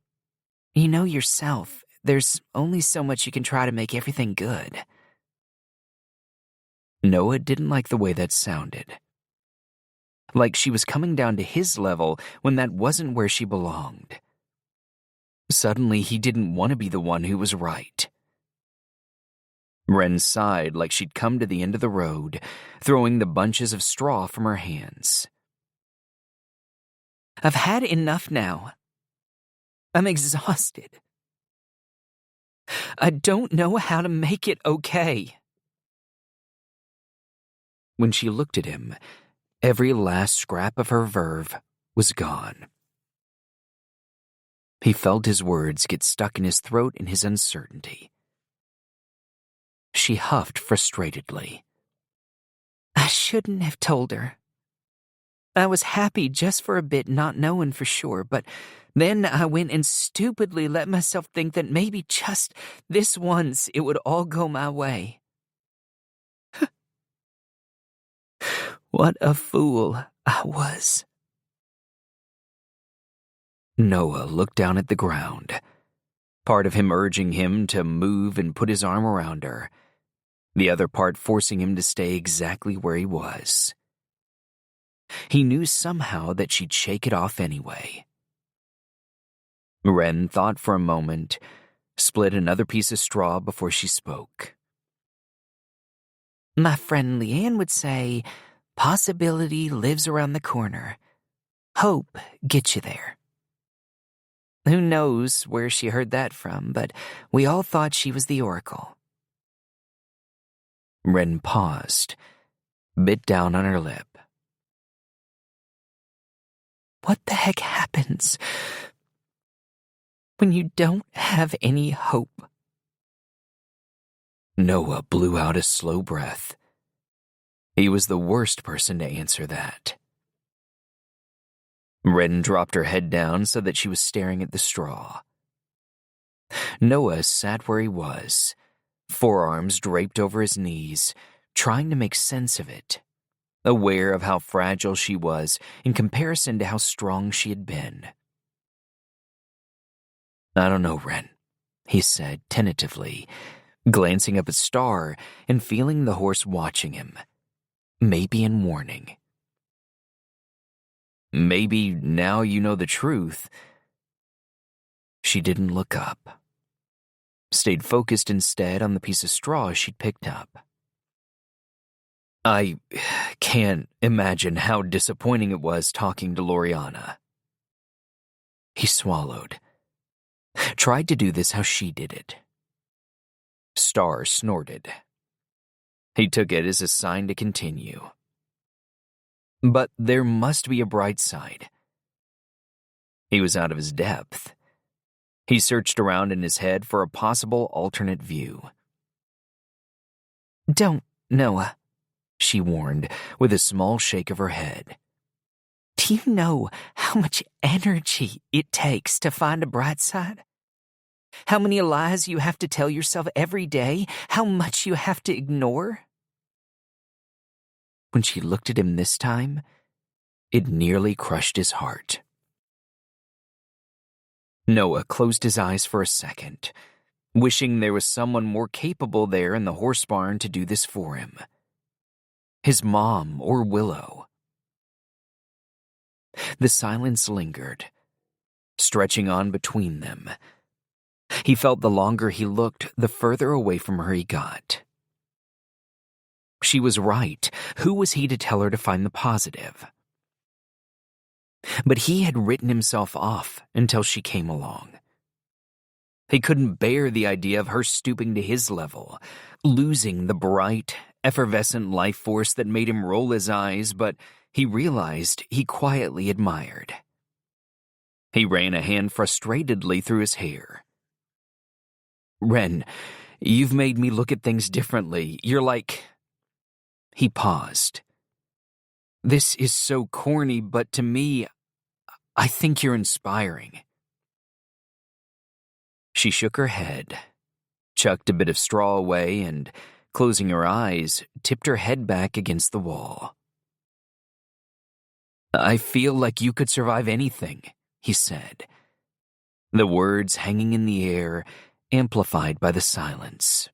you know yourself, there's only so much you can try to make everything good. Noah didn't like the way that sounded. Like she was coming down to his level when that wasn't where she belonged. Suddenly, he didn't want to be the one who was right. Ren sighed like she'd come to the end of the road, throwing the bunches of straw from her hands. I've had enough now. I'm exhausted. I don't know how to make it okay. When she looked at him, every last scrap of her verve was gone. He felt his words get stuck in his throat in his uncertainty. She huffed frustratedly. I shouldn't have told her. I was happy just for a bit, not knowing for sure, but then I went and stupidly let myself think that maybe just this once it would all go my way. What a fool I was. Noah looked down at the ground, part of him urging him to move and put his arm around her, the other part forcing him to stay exactly where he was. He knew somehow that she'd shake it off anyway. Ren thought for a moment, split another piece of straw before she spoke. My friend Leanne would say, possibility lives around the corner. Hope gets you there. Who knows where she heard that from, but we all thought she was the oracle. Ren paused, bit down on her lip. What the heck happens when you don't have any hope? Noah blew out a slow breath. He was the worst person to answer that. Ren dropped her head down so that she was staring at the straw. Noah sat where he was, forearms draped over his knees, trying to make sense of it, aware of how fragile she was in comparison to how strong she had been. I don't know, Ren, he said tentatively, glancing up at Star and feeling the horse watching him, maybe in warning. Maybe now you know the truth. She didn't look up. Stayed focused instead on the piece of straw she'd picked up. I can't imagine how disappointing it was talking to Loriana. He swallowed. Tried to do this how she did it. Star snorted. He took it as a sign to continue. But there must be a bright side. He was out of his depth. He searched around in his head for a possible alternate view. Don't, Noah, she warned with a small shake of her head. Do you know how much energy it takes to find a bright side? How many lies you have to tell yourself every day? How much you have to ignore? when she looked at him this time, it nearly crushed his heart. Noah closed his eyes for a second, wishing there was someone more capable there in the horse barn to do this for him. His mom or Willow. The silence lingered, stretching on between them. He felt the longer he looked, the further away from her he got. She was right. Who was he to tell her to find the positive? But he had written himself off until she came along. He couldn't bear the idea of her stooping to his level, losing the bright, effervescent life force that made him roll his eyes, but he realized he quietly admired. He ran a hand frustratedly through his hair. "Ren, you've made me look at things differently. You're like..." He paused. "This is so corny, but to me, I think you're inspiring." She shook her head, chucked a bit of straw away, and, closing her eyes, tipped her head back against the wall. "I feel like you could survive anything," he said, the words hanging in the air, amplified by the silence.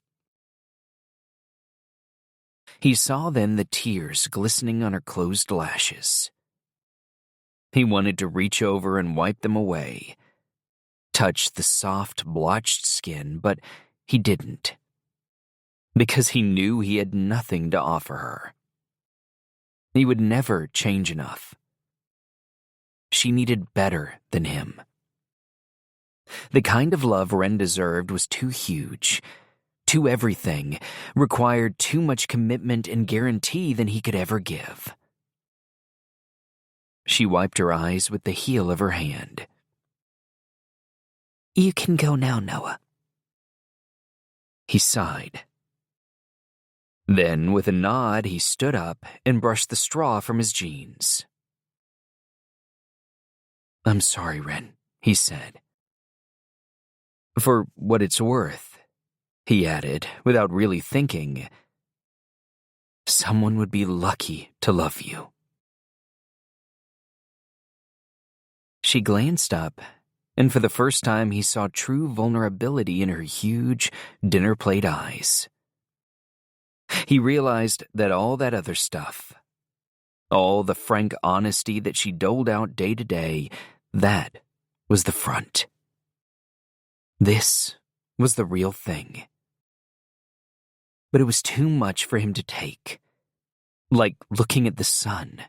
He saw then the tears glistening on her closed lashes. He wanted to reach over and wipe them away, touch the soft, blotched skin, but he didn't, because he knew he had nothing to offer her. He would never change enough. She needed better than him. The kind of love Ren deserved was too huge, too everything, required too much commitment and guarantee than he could ever give. She wiped her eyes with the heel of her hand. "You can go now, Noah." He sighed. Then, with a nod, he stood up and brushed the straw from his jeans. "I'm sorry, Ren," he said. "For what it's worth," he added, without really thinking, "someone would be lucky to love you." She glanced up, and for the first time he saw true vulnerability in her huge, dinner-plate eyes. He realized that all that other stuff, all the frank honesty that she doled out day to day, that was the front. This was the real thing. But it was too much for him to take, like looking at the sun.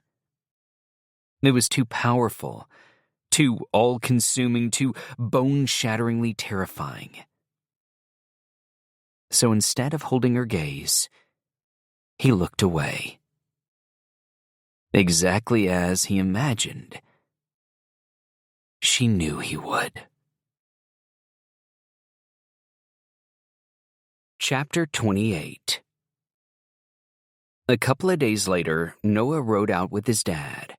It was too powerful, too all-consuming, too bone-shatteringly terrifying. So instead of holding her gaze, he looked away. Exactly as he imagined. She knew he would. Chapter 28. A couple of days later, Noah rode out with his dad.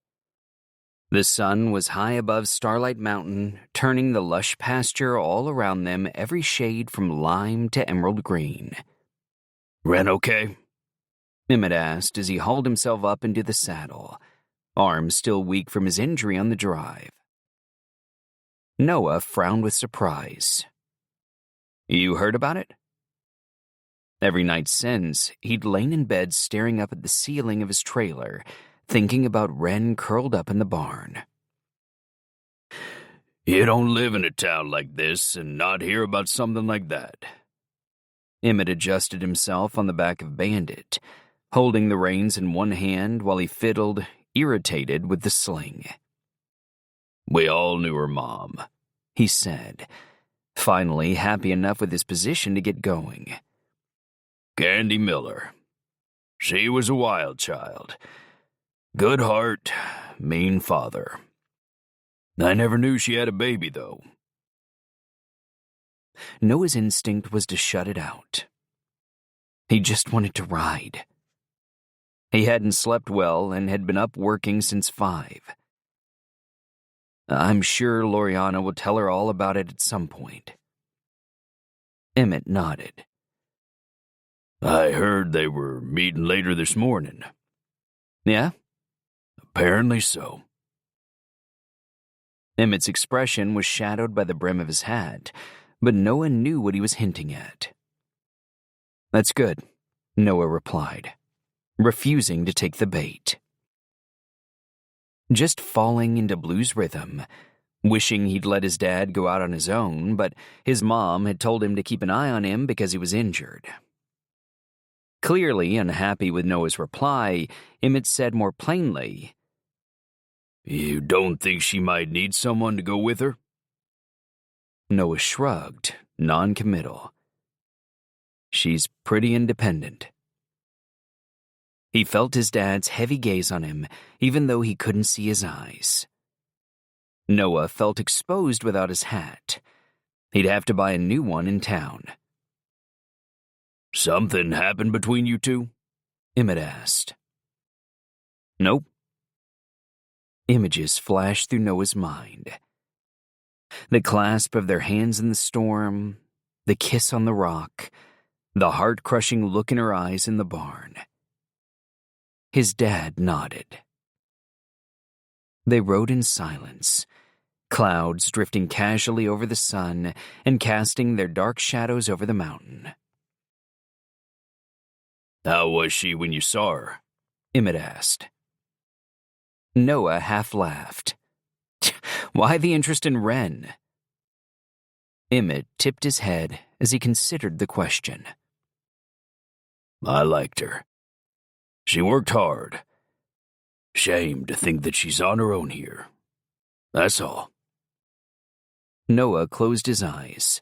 The sun was high above Starlight Mountain, turning the lush pasture all around them every shade from lime to emerald green. "Ren okay?" Emmett asked as he hauled himself up into the saddle, arms still weak from his injury on the drive. Noah frowned with surprise. "You heard about it?" Every night since, he'd lain in bed staring up at the ceiling of his trailer, thinking about Ren curled up in the barn. "You don't live in a town like this and not hear about something like that." Emmett adjusted himself on the back of Bandit, holding the reins in one hand while he fiddled, irritated with the sling. "We all knew her mom," he said, finally happy enough with his position to get going. "Candy Miller. She was a wild child. Good heart, mean father. I never knew she had a baby, though." Noah's instinct was to shut it out. He just wanted to ride. He hadn't slept well and had been up working since 5. "I'm sure Loriana will tell her all about it at some point." Emmett nodded. "I heard they were meeting later this morning." Yeah? Apparently so. Emmett's expression was shadowed by the brim of his hat, but Noah knew what he was hinting at. That's good, Noah replied, refusing to take the bait. Just falling into Blue's rhythm, wishing he'd let his dad go out on his own, but his mom had told him to keep an eye on him because he was injured. Clearly unhappy with Noah's reply, Emmett said more plainly, You don't think she might need someone to go with her? Noah shrugged, non-committal. She's pretty independent. He felt his dad's heavy gaze on him, even though he couldn't see his eyes. Noah felt exposed without his hat. He'd have to buy a new one in town. Something happened between you two? Emmett asked. Nope. Images flashed through Noah's mind. The clasp of their hands in the storm, the kiss on the rock, the heart-crushing look in her eyes in the barn. His dad nodded. They rode in silence, clouds drifting casually over the sun and casting their dark shadows over the mountain. How was she when you saw her? Emmett asked. Noah half laughed. Why the interest in Wren? Emmett tipped his head as he considered the question. I liked her. She worked hard. Shame to think that she's on her own here. That's all. Noah closed his eyes.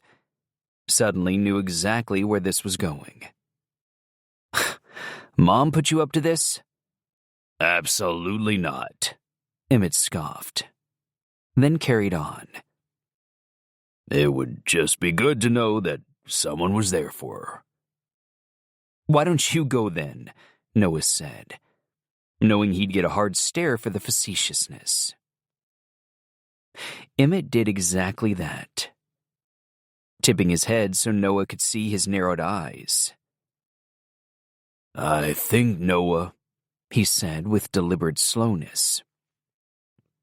Suddenly knew exactly where this was going. Mom put you up to this? Absolutely not, Emmett scoffed, then carried on. It would just be good to know that someone was there for her. Why don't you go then? Noah said, knowing he'd get a hard stare for the facetiousness. Emmett did exactly that, tipping his head so Noah could see his narrowed eyes. I think, Noah, he said with deliberate slowness,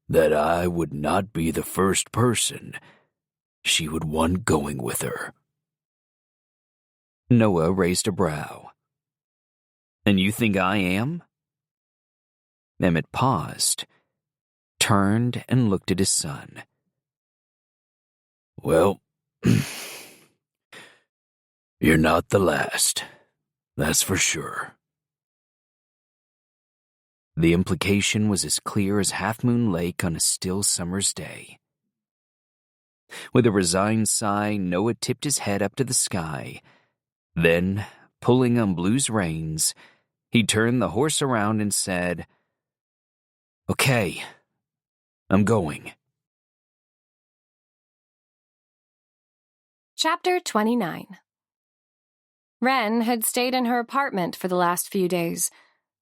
that I would not be the first person she would want going with her. Noah raised a brow. And you think I am? Emmett paused, turned and looked at his son. Well, you're not the last, that's for sure. The implication was as clear as Half Moon Lake on a still summer's day. With a resigned sigh, Noah tipped his head up to the sky. Then, pulling on Blue's reins, he turned the horse around and said, Okay, I'm going. Chapter 29. Wren had stayed in her apartment for the last few days,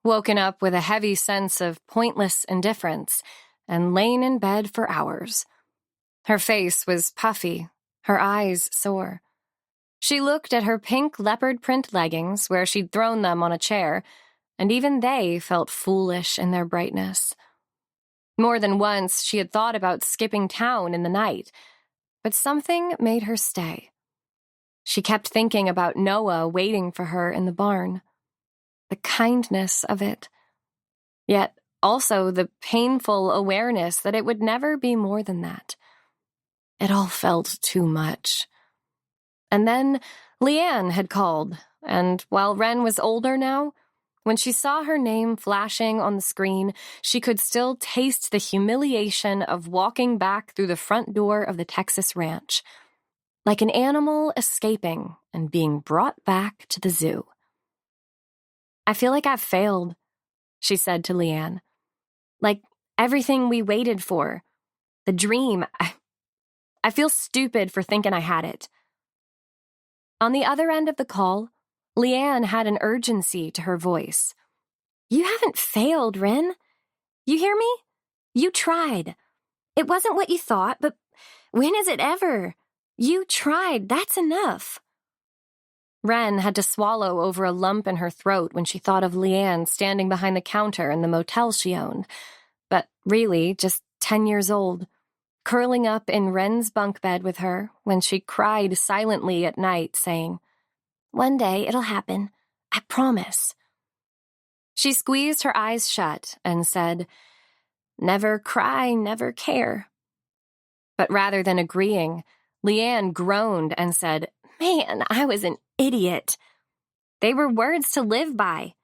woken up with a heavy sense of pointless indifference, and lain in bed for hours. Her face was puffy, her eyes sore. She looked at her pink leopard print leggings where she'd thrown them on a chair, and even they felt foolish in their brightness. More than once she had thought about skipping town in the night, but something made her stay. She kept thinking about Noah waiting for her in the barn. The kindness of it. Yet also the painful awareness that it would never be more than that. It all felt too much. And then Leanne had called, and while Wren was older now, when she saw her name flashing on the screen, she could still taste the humiliation of walking back through the front door of the Texas ranch, like an animal escaping and being brought back to the zoo. I feel like I've failed, she said to Leanne. Like everything we waited for. The dream. I feel stupid for thinking I had it. On the other end of the call, Leanne had an urgency to her voice. You haven't failed, Wren. You hear me? You tried. It wasn't what you thought, but when is it ever? You tried. That's enough. Wren had to swallow over a lump in her throat when she thought of Leanne standing behind the counter in the motel she owned, but really just 10 years old, curling up in Wren's bunk bed with her when she cried silently at night, saying, "One day it'll happen, I promise." She squeezed her eyes shut and said, "Never cry, never care." But rather than agreeing, Leanne groaned and said, "Man, I was an idiot." "They were words to live by,"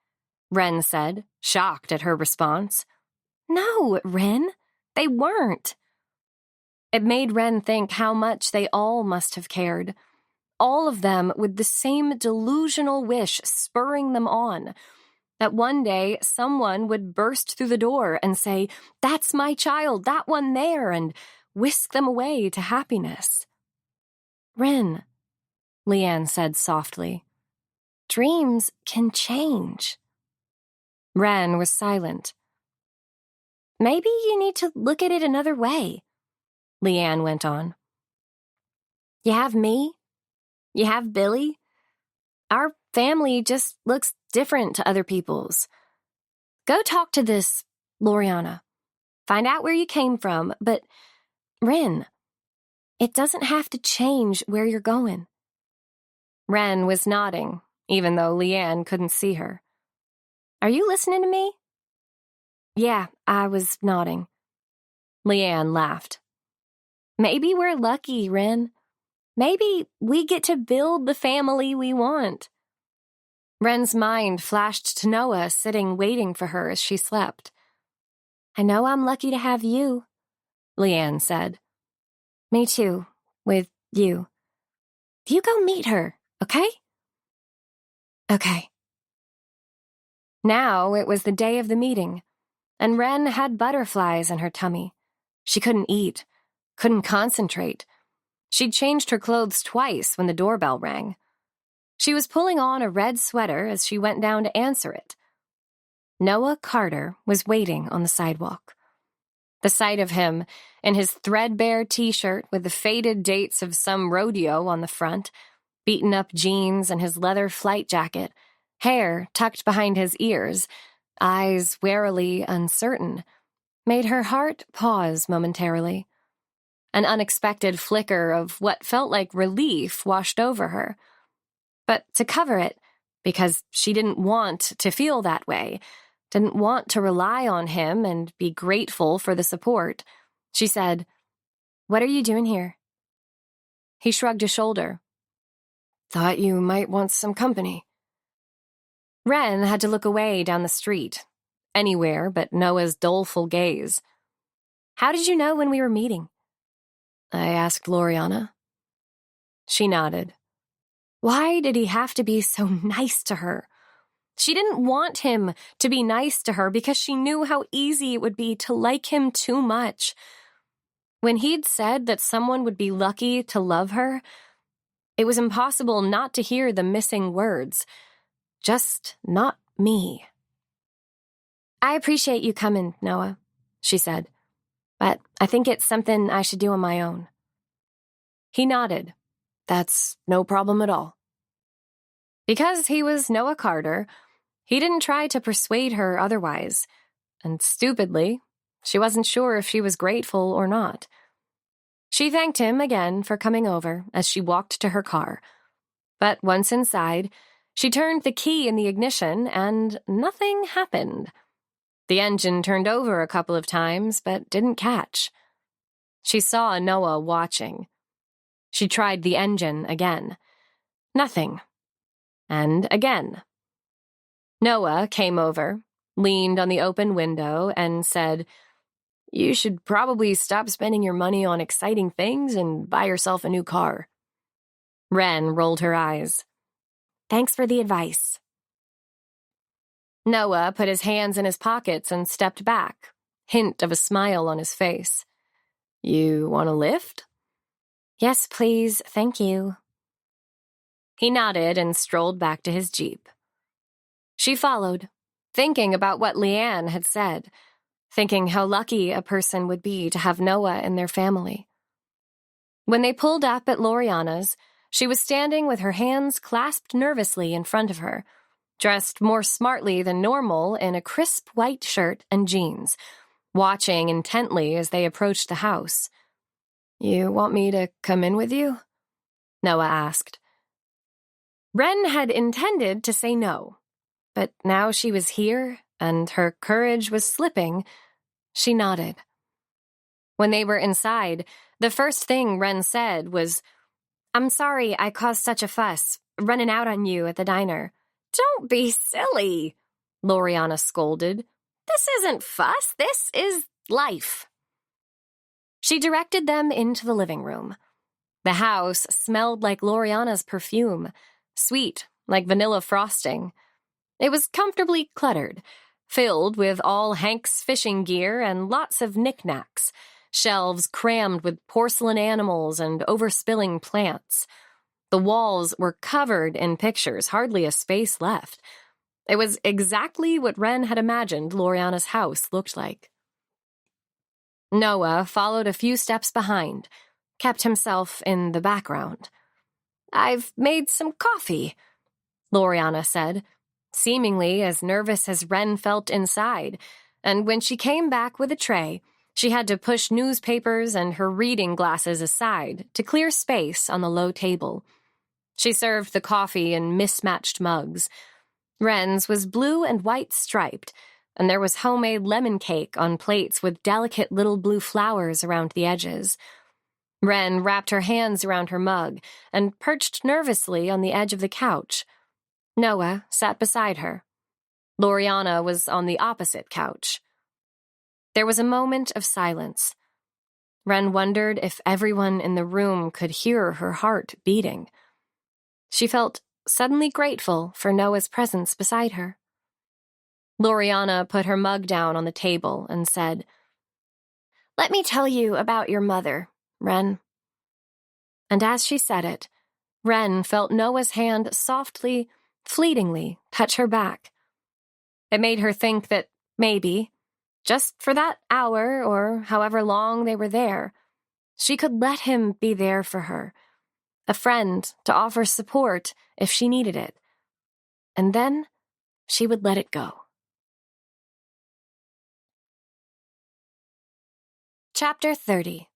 Wren said, shocked at her response. "No, Wren, they weren't." It made Wren think how much they all must have cared. All of them with the same delusional wish spurring them on, that one day someone would burst through the door and say, "That's my child, that one there," and whisk them away to happiness. "Wren," Leanne said softly, "dreams can change." Wren was silent. "Maybe you need to look at it another way," Leanne went on. "You have me. You have Billy. Our family just looks different to other people's. Go talk to this Loriana. Find out where you came from, but, Wren, it doesn't have to change where you're going." Wren was nodding, even though Leanne couldn't see her. "Are you listening to me?" "Yeah, I was nodding." Leanne laughed. "Maybe we're lucky, Wren. Maybe we get to build the family we want." Wren's mind flashed to Noah sitting waiting for her as she slept. "I know I'm lucky to have you," Leanne said. "Me too, with you. You go meet her, okay?" "Okay." Now it was the day of the meeting, and Wren had butterflies in her tummy. She couldn't eat, couldn't concentrate. She'd changed her clothes twice when the doorbell rang. She was pulling on a red sweater as she went down to answer it. Noah Carter was waiting on the sidewalk. The sight of him, in his threadbare t-shirt with the faded dates of some rodeo on the front, beaten-up jeans and his leather flight jacket, hair tucked behind his ears, eyes warily uncertain, made her heart pause momentarily. An unexpected flicker of what felt like relief washed over her. But to cover it, because she didn't want to feel that way, didn't want to rely on him and be grateful for the support, she said, "What are you doing here?" He shrugged a shoulder. "Thought you might want some company." Wren had to look away down the street, anywhere but Noah's doleful gaze. "How did you know when we were meeting?" "I asked Loriana." She nodded. Why did he have to be so nice to her? She didn't want him to be nice to her because she knew how easy it would be to like him too much. When he'd said that someone would be lucky to love her, it was impossible not to hear the missing words. Just not me. "I appreciate you coming, Noah," she said, "but I think it's something I should do on my own." He nodded. "That's no problem at all." Because he was Noah Carter, he didn't try to persuade her otherwise, and stupidly, she wasn't sure if she was grateful or not. She thanked him again for coming over as she walked to her car. But once inside, she turned the key in the ignition and nothing happened. The engine turned over a couple of times, but didn't catch. She saw Noah watching. She tried the engine again. Nothing. And again. Noah came over, leaned on the open window, and said, "You should probably stop spending your money on exciting things and buy yourself a new car." Wren rolled her eyes. "Thanks for the advice." Noah put his hands in his pockets and stepped back, hint of a smile on his face. "You want a lift?" "Yes, please, thank you." He nodded and strolled back to his Jeep. She followed, thinking about what Leanne had said, thinking how lucky a person would be to have Noah in their family. When they pulled up at Loriana's, She was standing with her hands clasped nervously in front of her, dressed more smartly than normal in a crisp white shirt and jeans, watching intently as they approached the house. "You want me to come in with you?" Noah asked. Wren had intended to say no, but now she was here and her courage was slipping. She nodded. When they were inside, the first thing Wren said was, "I'm sorry I caused such a fuss, running out on you at the diner." "Don't be silly," Loriana scolded. "This isn't fuss, this is life." She directed them into the living room. The house smelled like Loriana's perfume, sweet like vanilla frosting. It was comfortably cluttered, filled with all Hank's fishing gear and lots of knickknacks, shelves crammed with porcelain animals and overspilling plants. The walls were covered in pictures, hardly a space left. It was exactly what Wren had imagined Loriana's house looked like. Noah followed a few steps behind, kept himself in the background. "I've made some coffee," Loriana said, seemingly as nervous as Wren felt inside, and when she came back with a tray, she had to push newspapers and her reading glasses aside to clear space on the low table. She served the coffee in mismatched mugs. Wren's was blue and white striped, and there was homemade lemon cake on plates with delicate little blue flowers around the edges. Wren wrapped her hands around her mug and perched nervously on the edge of the couch. Noah sat beside her. Loriana was on the opposite couch. There was a moment of silence. Wren wondered if everyone in the room could hear her heart beating. She felt suddenly grateful for Noah's presence beside her. Loriana put her mug down on the table and said, "Let me tell you about your mother, Wren." And as she said it, Wren felt Noah's hand softly, fleetingly touch her back. It made her think that maybe, just for that hour or however long they were there, she could let him be there for her, a friend to offer support if she needed it. And then she would let it go. Chapter 30.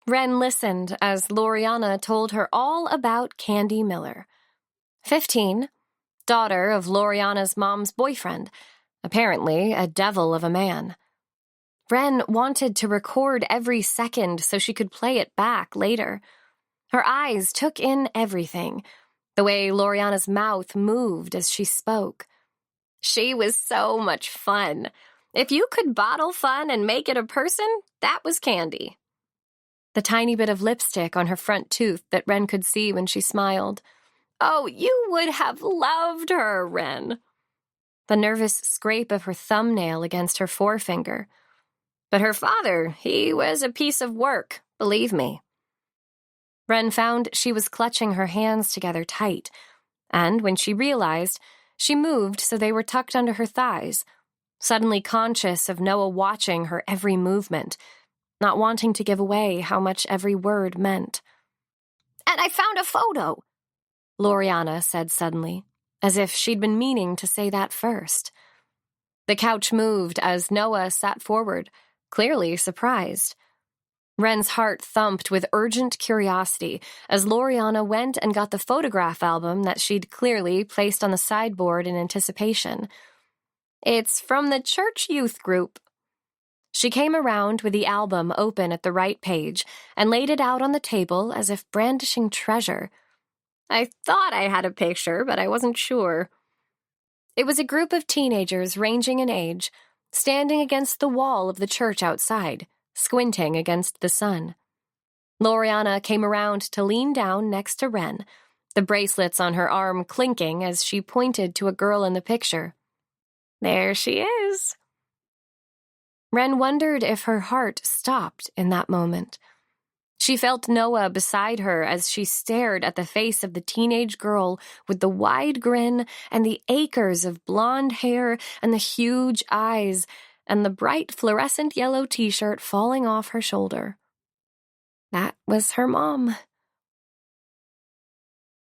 Wren listened as Loriana told her all about Candy Miller. 15, daughter of Loriana's mom's boyfriend, apparently a devil of a man. Wren wanted to record every second so she could play it back later. Her eyes took in everything, the way Loriana's mouth moved as she spoke. She was so much fun. If you could bottle fun and make it a person, that was Candy. The tiny bit of lipstick on her front tooth that Wren could see when she smiled. "Oh, you would have loved her, Wren." The nervous scrape of her thumbnail against her forefinger. But her father, he was a piece of work, believe me. Wren found she was clutching her hands together tight, and when she realized, she moved so they were tucked under her thighs, suddenly conscious of Noah watching her every movement, not wanting to give away how much every word meant. "And I found a photo," Loriana said suddenly, as if she'd been meaning to say that first. The couch moved as Noah sat forward, clearly surprised. Wren's heart thumped with urgent curiosity as Loriana went and got the photograph album that she'd clearly placed on the sideboard in anticipation. "It's from the church youth group." She came around with the album open at the right page and laid it out on the table as if brandishing treasure. "I thought I had a picture, but I wasn't sure." It was a group of teenagers ranging in age, standing against the wall of the church outside, squinting against the sun. Loriana came around to lean down next to Wren, the bracelets on her arm clinking as she pointed to a girl in the picture. "There she is." Wren wondered if her heart stopped in that moment. She felt Noah beside her as she stared at the face of the teenage girl with the wide grin and the acres of blonde hair and the huge eyes and the bright fluorescent yellow t-shirt falling off her shoulder. That was her mom.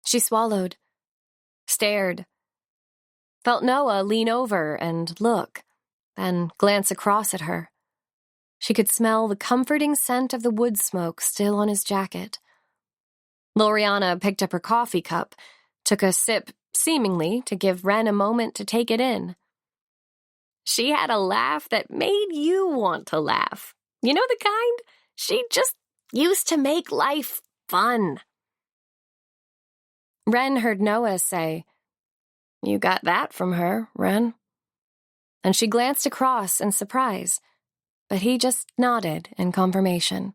She swallowed, stared, felt Noah lean over and look, then glance across at her. She could smell the comforting scent of the wood smoke still on his jacket. Loriana picked up her coffee cup, took a sip, seemingly to give Wren a moment to take it in. She had a laugh that made you want to laugh. You know the kind? She just used to make life fun. Wren heard Noah say, "You got that from her, Wren." And she glanced across in surprise, but he just nodded in confirmation.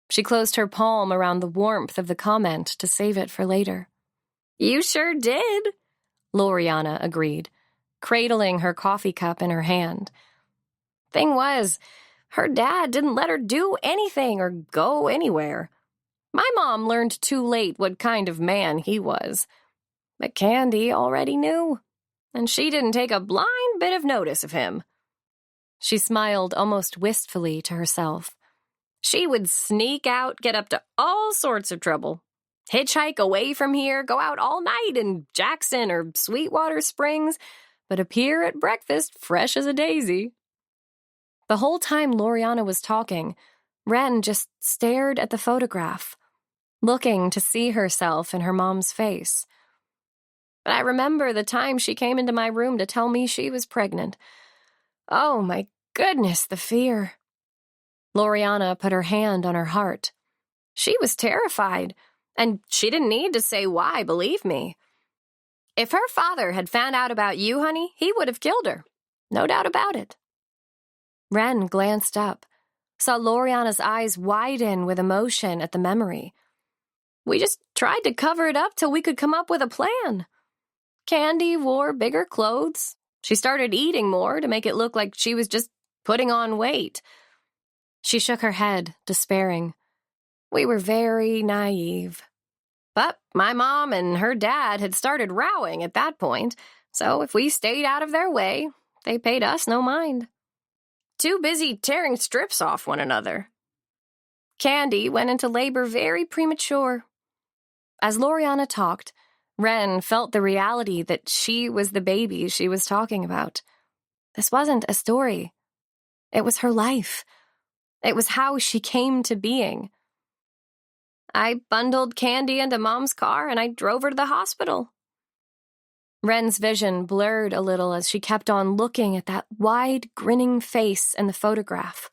She closed her palm around the warmth of the comment to save it for later. "You sure did," Loriana agreed, cradling her coffee cup in her hand. Thing was, her dad didn't let her do anything or go anywhere. My mom learned too late what kind of man he was. But Candy already knew, and she didn't take a blind bit of notice of him. She smiled almost wistfully to herself. She would sneak out, get up to all sorts of trouble. Hitchhike away from here, go out all night in Jackson or Sweetwater Springs, but appear at breakfast fresh as a daisy. The whole time Loriana was talking, Wren just stared at the photograph, looking to see herself in her mom's face. But I remember the time she came into my room to tell me she was pregnant. Oh my goodness, the fear. Loriana put her hand on her heart. She was terrified, and she didn't need to say why, believe me. If her father had found out about you, honey, he would have killed her. No doubt about it. Wren glanced up, saw Loriana's eyes widen with emotion at the memory. We just tried to cover it up till we could come up with a plan. Candy wore bigger clothes. She started eating more to make it look like she was just putting on weight. She shook her head, despairing. We were very naive. But my mom and her dad had started rowing at that point, so if we stayed out of their way, they paid us no mind. Too busy tearing strips off one another. Candy went into labor very premature. As Loriana talked, Wren felt the reality that she was the baby she was talking about. This wasn't a story. It was her life. It was how she came to being. I bundled Candy into Mom's car and I drove her to the hospital. Wren's vision blurred a little as she kept on looking at that wide, grinning face in the photograph.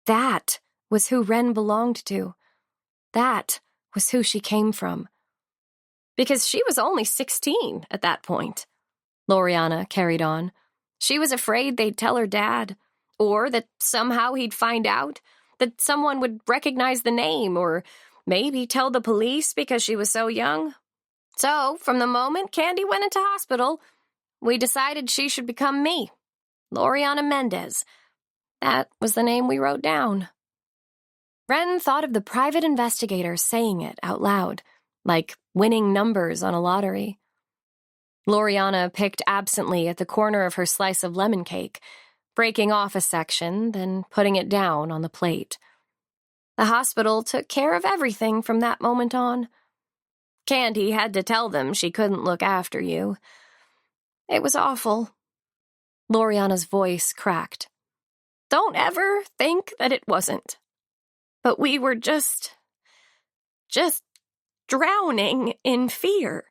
That was who Wren belonged to. That was who she came from. Because she was only 16 at that point. Loriana carried on. She was afraid they'd tell her dad, or that somehow he'd find out, that someone would recognize the name, or maybe tell the police because she was so young. So, from the moment Candy went into hospital, we decided she should become me, Loriana Mendez. That was the name we wrote down. Wren thought of the private investigator saying it out loud, like winning numbers on a lottery. Loriana picked absently at the corner of her slice of lemon cake, breaking off a section, then putting it down on the plate. The hospital took care of everything from that moment on. Candy had to tell them she couldn't look after you. It was awful. Loriana's voice cracked. Don't ever think that it wasn't. But we were just drowning in fear.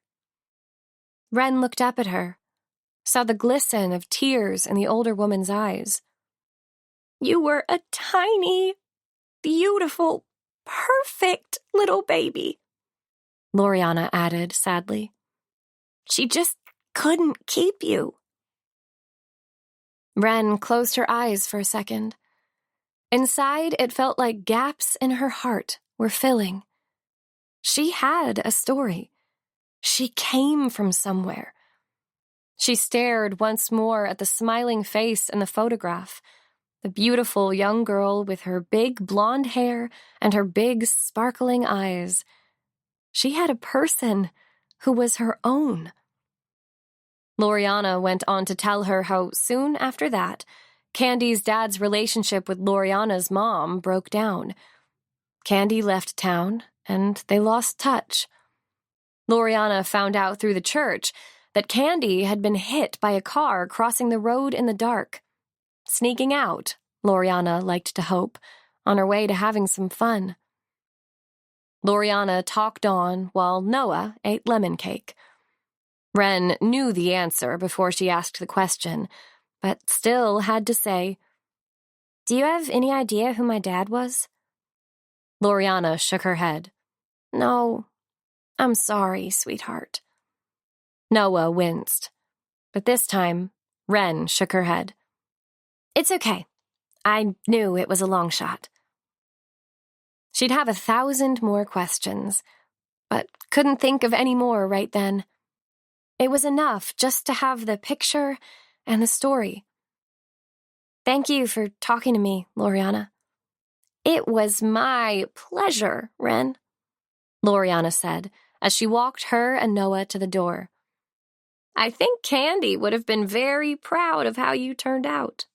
Wren looked up at her, saw the glisten of tears in the older woman's eyes. You were a tiny, beautiful, perfect little baby, Loriana added sadly. She just couldn't keep you. Wren closed her eyes for a second. Inside, it felt like gaps in her heart were filling. She had a story. She came from somewhere. She stared once more at the smiling face in the photograph, the beautiful young girl with her big blonde hair and her big sparkling eyes. She had a person who was her own. Loriana went on to tell her how soon after that, Candy's dad's relationship with Loriana's mom broke down. Candy left town, and they lost touch. Loriana found out through the church that Candy had been hit by a car crossing the road in the dark. Sneaking out, Loriana liked to hope, on her way to having some fun. Loriana talked on while Noah ate lemon cake. Wren knew the answer before she asked the question, but still had to say, "Do you have any idea who my dad was?" Loriana shook her head. "No, I'm sorry, sweetheart." Noah winced, but this time, Wren shook her head. "It's okay. I knew it was a long shot." She'd have 1,000 more questions, but couldn't think of any more right then. It was enough just to have the picture and the story. "Thank you for talking to me, Loriana." "It was my pleasure, Wren," Loriana said as she walked her and Noah to the door. "I think Candy would have been very proud of how you turned out."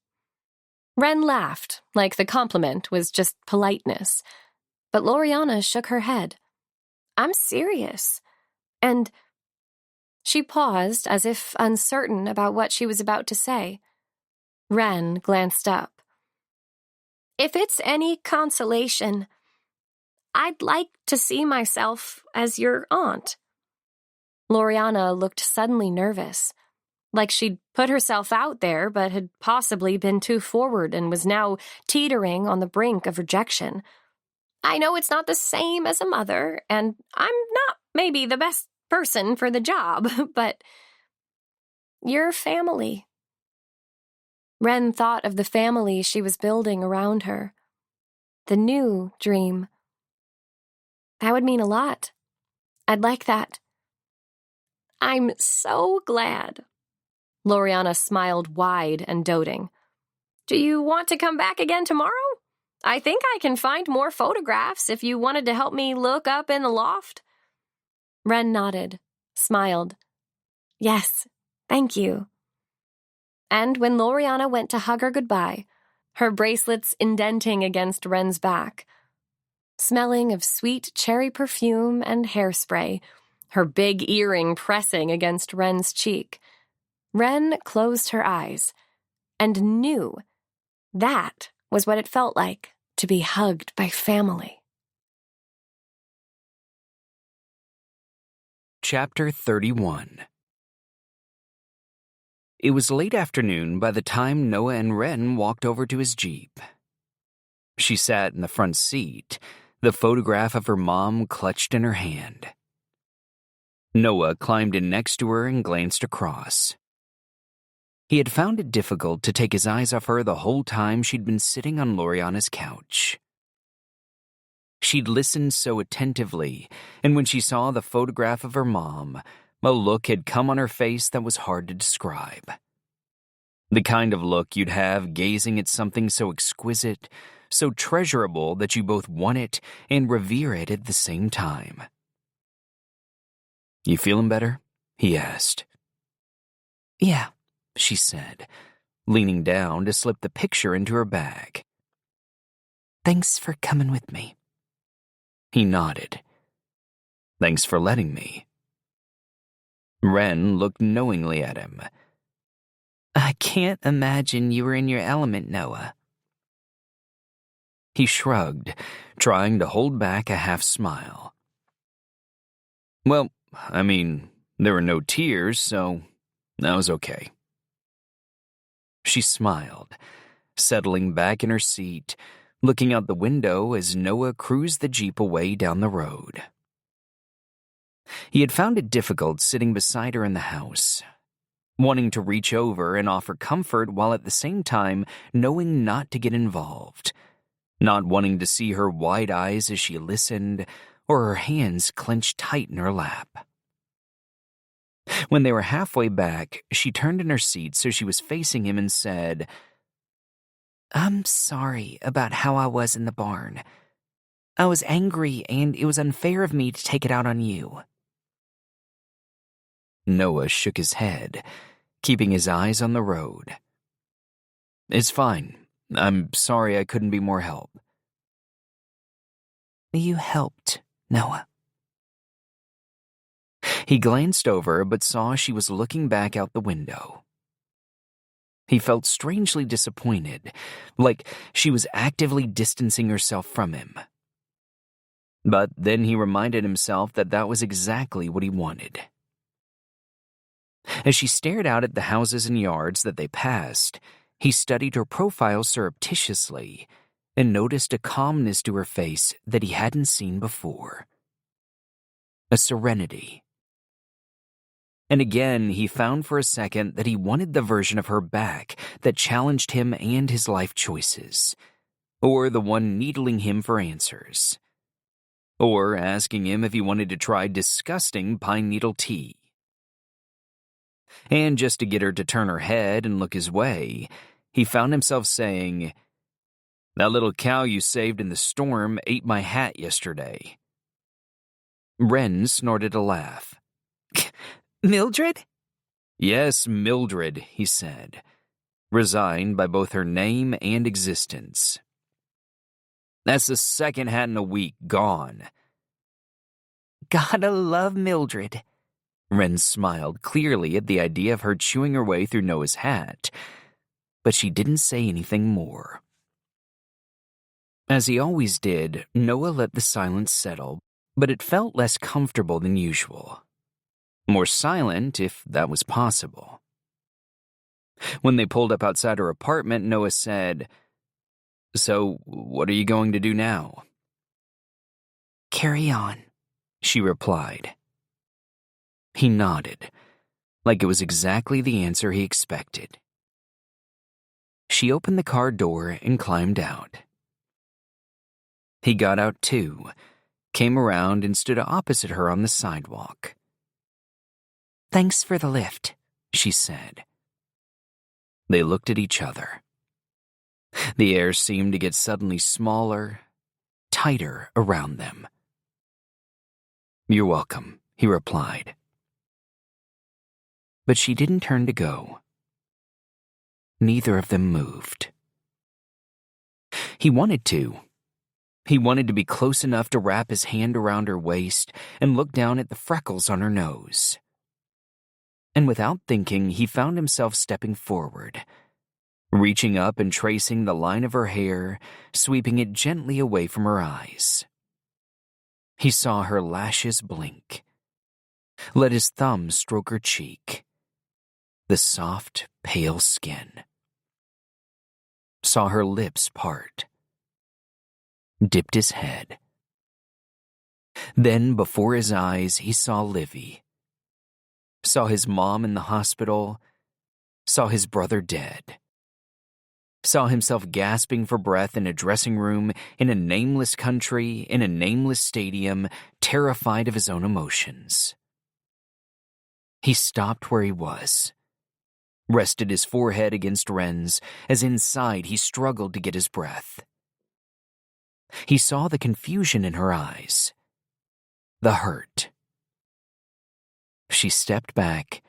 Wren laughed, like the compliment was just politeness, but Loriana shook her head. "I'm serious. And—" She paused as if uncertain about what she was about to say. Wren glanced up. "If it's any consolation, I'd like to see myself as your aunt." Loriana looked suddenly nervous, like she'd put herself out there but had possibly been too forward and was now teetering on the brink of rejection. "I know it's not the same as a mother, and I'm not maybe the best person for the job, but your family." Wren thought of the family she was building around her. The new dream. That would mean a lot. I'd like that. "I'm so glad." Loriana smiled wide and doting. "Do you want to come back again tomorrow? I think I can find more photographs if you wanted to help me look up in the loft." Wren nodded, smiled. "Yes, thank you." And when Loriana went to hug her goodbye, her bracelets indenting against Wren's back, smelling of sweet cherry perfume and hairspray, her big earring pressing against Wren's cheek, Wren closed her eyes and knew that was what it felt like to be hugged by family. Chapter 31. It was late afternoon by the time Noah and Wren walked over to his Jeep. She sat in the front seat, the photograph of her mom clutched in her hand. Noah climbed in next to her and glanced across. He had found it difficult to take his eyes off her the whole time she'd been sitting on Loriana's couch. She'd listened so attentively, and when she saw the photograph of her mom, a look had come on her face that was hard to describe. The kind of look you'd have gazing at something so exquisite, so treasurable that you both want it and revere it at the same time. "You feeling better?" he asked. "Yeah," she said, leaning down to slip the picture into her bag. "Thanks for coming with me." He nodded. "Thanks for letting me." Wren looked knowingly at him. "I can't imagine you were in your element, Noah." He shrugged, trying to hold back a half smile. "Well, I mean, there were no tears, so that was okay." She smiled, settling back in her seat, looking out the window as Noah cruised the Jeep away down the road. He had found it difficult sitting beside her in the house, wanting to reach over and offer comfort while at the same time knowing not to get involved, not wanting to see her wide eyes as she listened or her hands clenched tight in her lap. When they were halfway back, she turned in her seat so she was facing him and said, "I'm sorry about how I was in the barn. I was angry and it was unfair of me to take it out on you." Noah shook his head, keeping his eyes on the road. "It's fine. I'm sorry I couldn't be more help." "You helped, Noah." He glanced over but saw she was looking back out the window. He felt strangely disappointed, like she was actively distancing herself from him. But then he reminded himself that that was exactly what he wanted. As she stared out at the houses and yards that they passed, he studied her profile surreptitiously and noticed a calmness to her face that he hadn't seen before. A serenity. And again, he found for a second that he wanted the version of her back that challenged him and his life choices, or the one needling him for answers, or asking him if he wanted to try disgusting pine needle tea. And just to get her to turn her head and look his way, he found himself saying, "That little cow you saved in the storm ate my hat yesterday." Wren snorted a laugh. Mildred? "Yes, Mildred," he said, resigned by both her name and existence. "That's the second hat in a week gone." Gotta love Mildred. Wren smiled clearly at the idea of her chewing her way through Noah's hat, but she didn't say anything more. As he always did, Noah let the silence settle, but it felt less comfortable than usual. More silent, if that was possible. When they pulled up outside her apartment, Noah said, "So, what are you going to do now?" Carry on, she replied. He nodded, like it was exactly the answer he expected. She opened the car door and climbed out. He got out too, came around and stood opposite her on the sidewalk. Thanks for the lift, she said. They looked at each other. The air seemed to get suddenly smaller, tighter around them. "You're welcome," he replied. But she didn't turn to go. Neither of them moved. He wanted to. He wanted to be close enough to wrap his hand around her waist and look down at the freckles on her nose. And without thinking, he found himself stepping forward, reaching up and tracing the line of her hair, sweeping it gently away from her eyes. He saw her lashes blink, let his thumb stroke her cheek, the soft, pale skin. Saw her lips part. Dipped his head. Then, before his eyes, he saw Livy. Saw his mom in the hospital. Saw his brother dead. Saw himself gasping for breath in a dressing room, in a nameless country, in a nameless stadium, terrified of his own emotions. He stopped where he was, rested his forehead against Wren's, as inside he struggled to get his breath. He saw the confusion in her eyes, the hurt. She stepped back,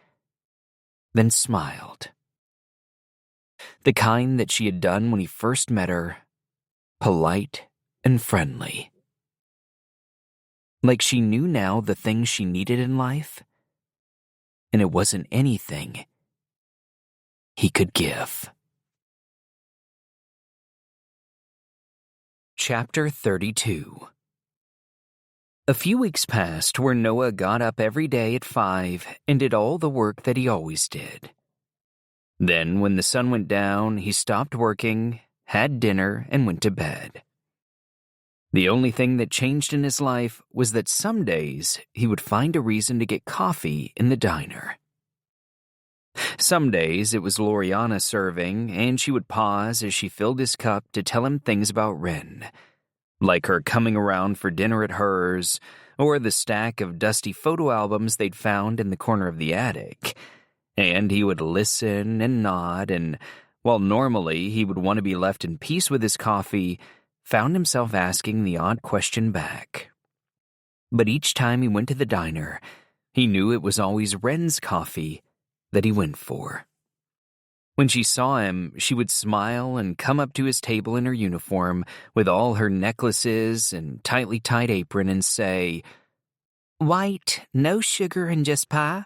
then smiled. The kind that she had done when he first met her, polite and friendly. Like she knew now the things she needed in life, and it wasn't anything he could give. Chapter 32. A few weeks passed where Noah got up every day at 5 and did all the work that he always did. Then, when the sun went down, he stopped working, had dinner, and went to bed. The only thing that changed in his life was that some days he would find a reason to get coffee in the diner. Some days it was Loriana serving, and she would pause as she filled his cup to tell him things about Wren, like her coming around for dinner at hers, or the stack of dusty photo albums they'd found in the corner of the attic. And he would listen and nod, and while normally he would want to be left in peace with his coffee, found himself asking the odd question back. But each time he went to the diner, he knew it was always Wren's coffee that he went for. When she saw him, she would smile and come up to his table in her uniform with all her necklaces and tightly tied apron and say, White, no sugar, and just pie?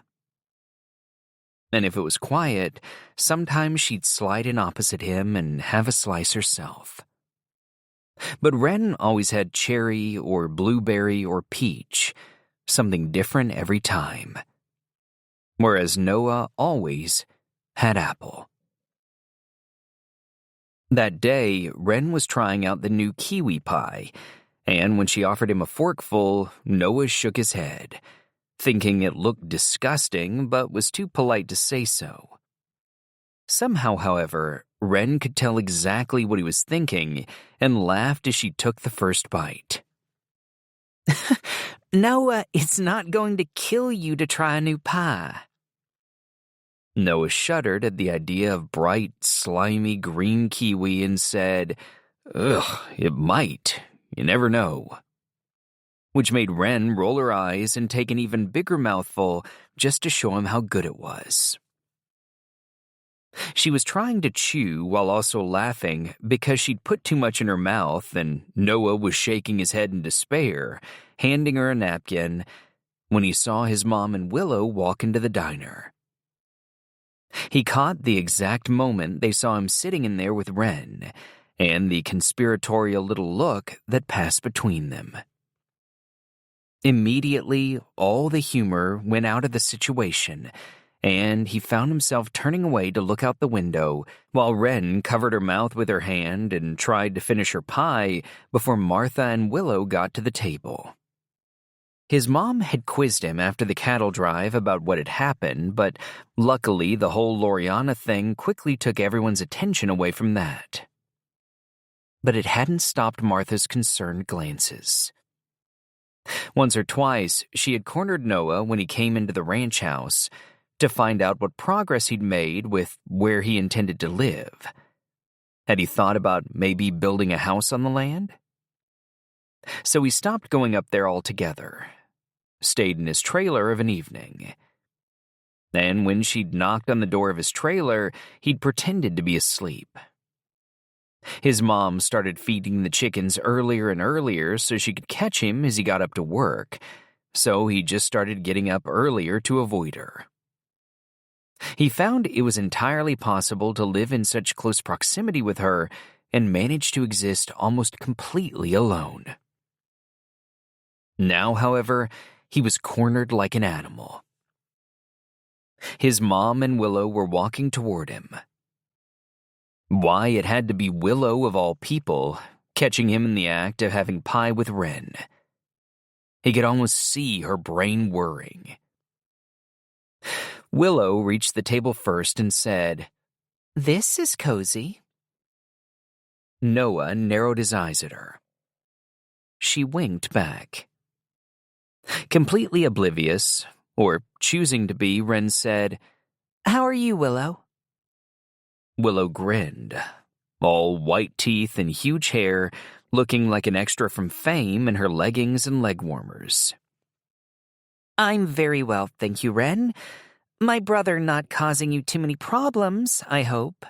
And if it was quiet, sometimes she'd slide in opposite him and have a slice herself. But Wren always had cherry or blueberry or peach, something different every time. Whereas Noah always had apple. That day, Wren was trying out the new kiwi pie, and when she offered him a forkful, Noah shook his head, thinking it looked disgusting but was too polite to say so. Somehow, however, Wren could tell exactly what he was thinking and laughed as she took the first bite. Noah, it's not going to kill you to try a new pie. Noah shuddered at the idea of bright, slimy green kiwi and said, "Ugh, it might. You never know." Which made Wren roll her eyes and take an even bigger mouthful just to show him how good it was. She was trying to chew while also laughing because she'd put too much in her mouth and Noah was shaking his head in despair, handing her a napkin, when he saw his mom and Willow walk into the diner. He caught the exact moment they saw him sitting in there with Wren, and the conspiratorial little look that passed between them. Immediately, all the humor went out of the situation, and he found himself turning away to look out the window while Wren covered her mouth with her hand and tried to finish her pie before Martha and Willow got to the table. His mom had quizzed him after the cattle drive about what had happened, but luckily the whole Loriana thing quickly took everyone's attention away from that. But it hadn't stopped Martha's concerned glances. Once or twice, she had cornered Noah when he came into the ranch house to find out what progress he'd made with where he intended to live. Had he thought about maybe building a house on the land? So he stopped going up there altogether, stayed in his trailer of an evening. And when she'd knocked on the door of his trailer, he'd pretended to be asleep. His mom started feeding the chickens earlier and earlier so she could catch him as he got up to work, so he just started getting up earlier to avoid her. He found it was entirely possible to live in such close proximity with her and manage to exist almost completely alone. Now, however, he was cornered like an animal. His mom and Willow were walking toward him. Why it had to be Willow of all people, catching him in the act of having pie with Wren. He could almost see her brain whirring. Willow reached the table first and said, "This is cozy." Noah narrowed his eyes at her. She winked back. Completely oblivious, or choosing to be, Wren said, "How are you, Willow?" Willow grinned, all white teeth and huge hair, looking like an extra from Fame in her leggings and leg warmers. "I'm very well, thank you, Wren. My brother not causing you too many problems, I hope."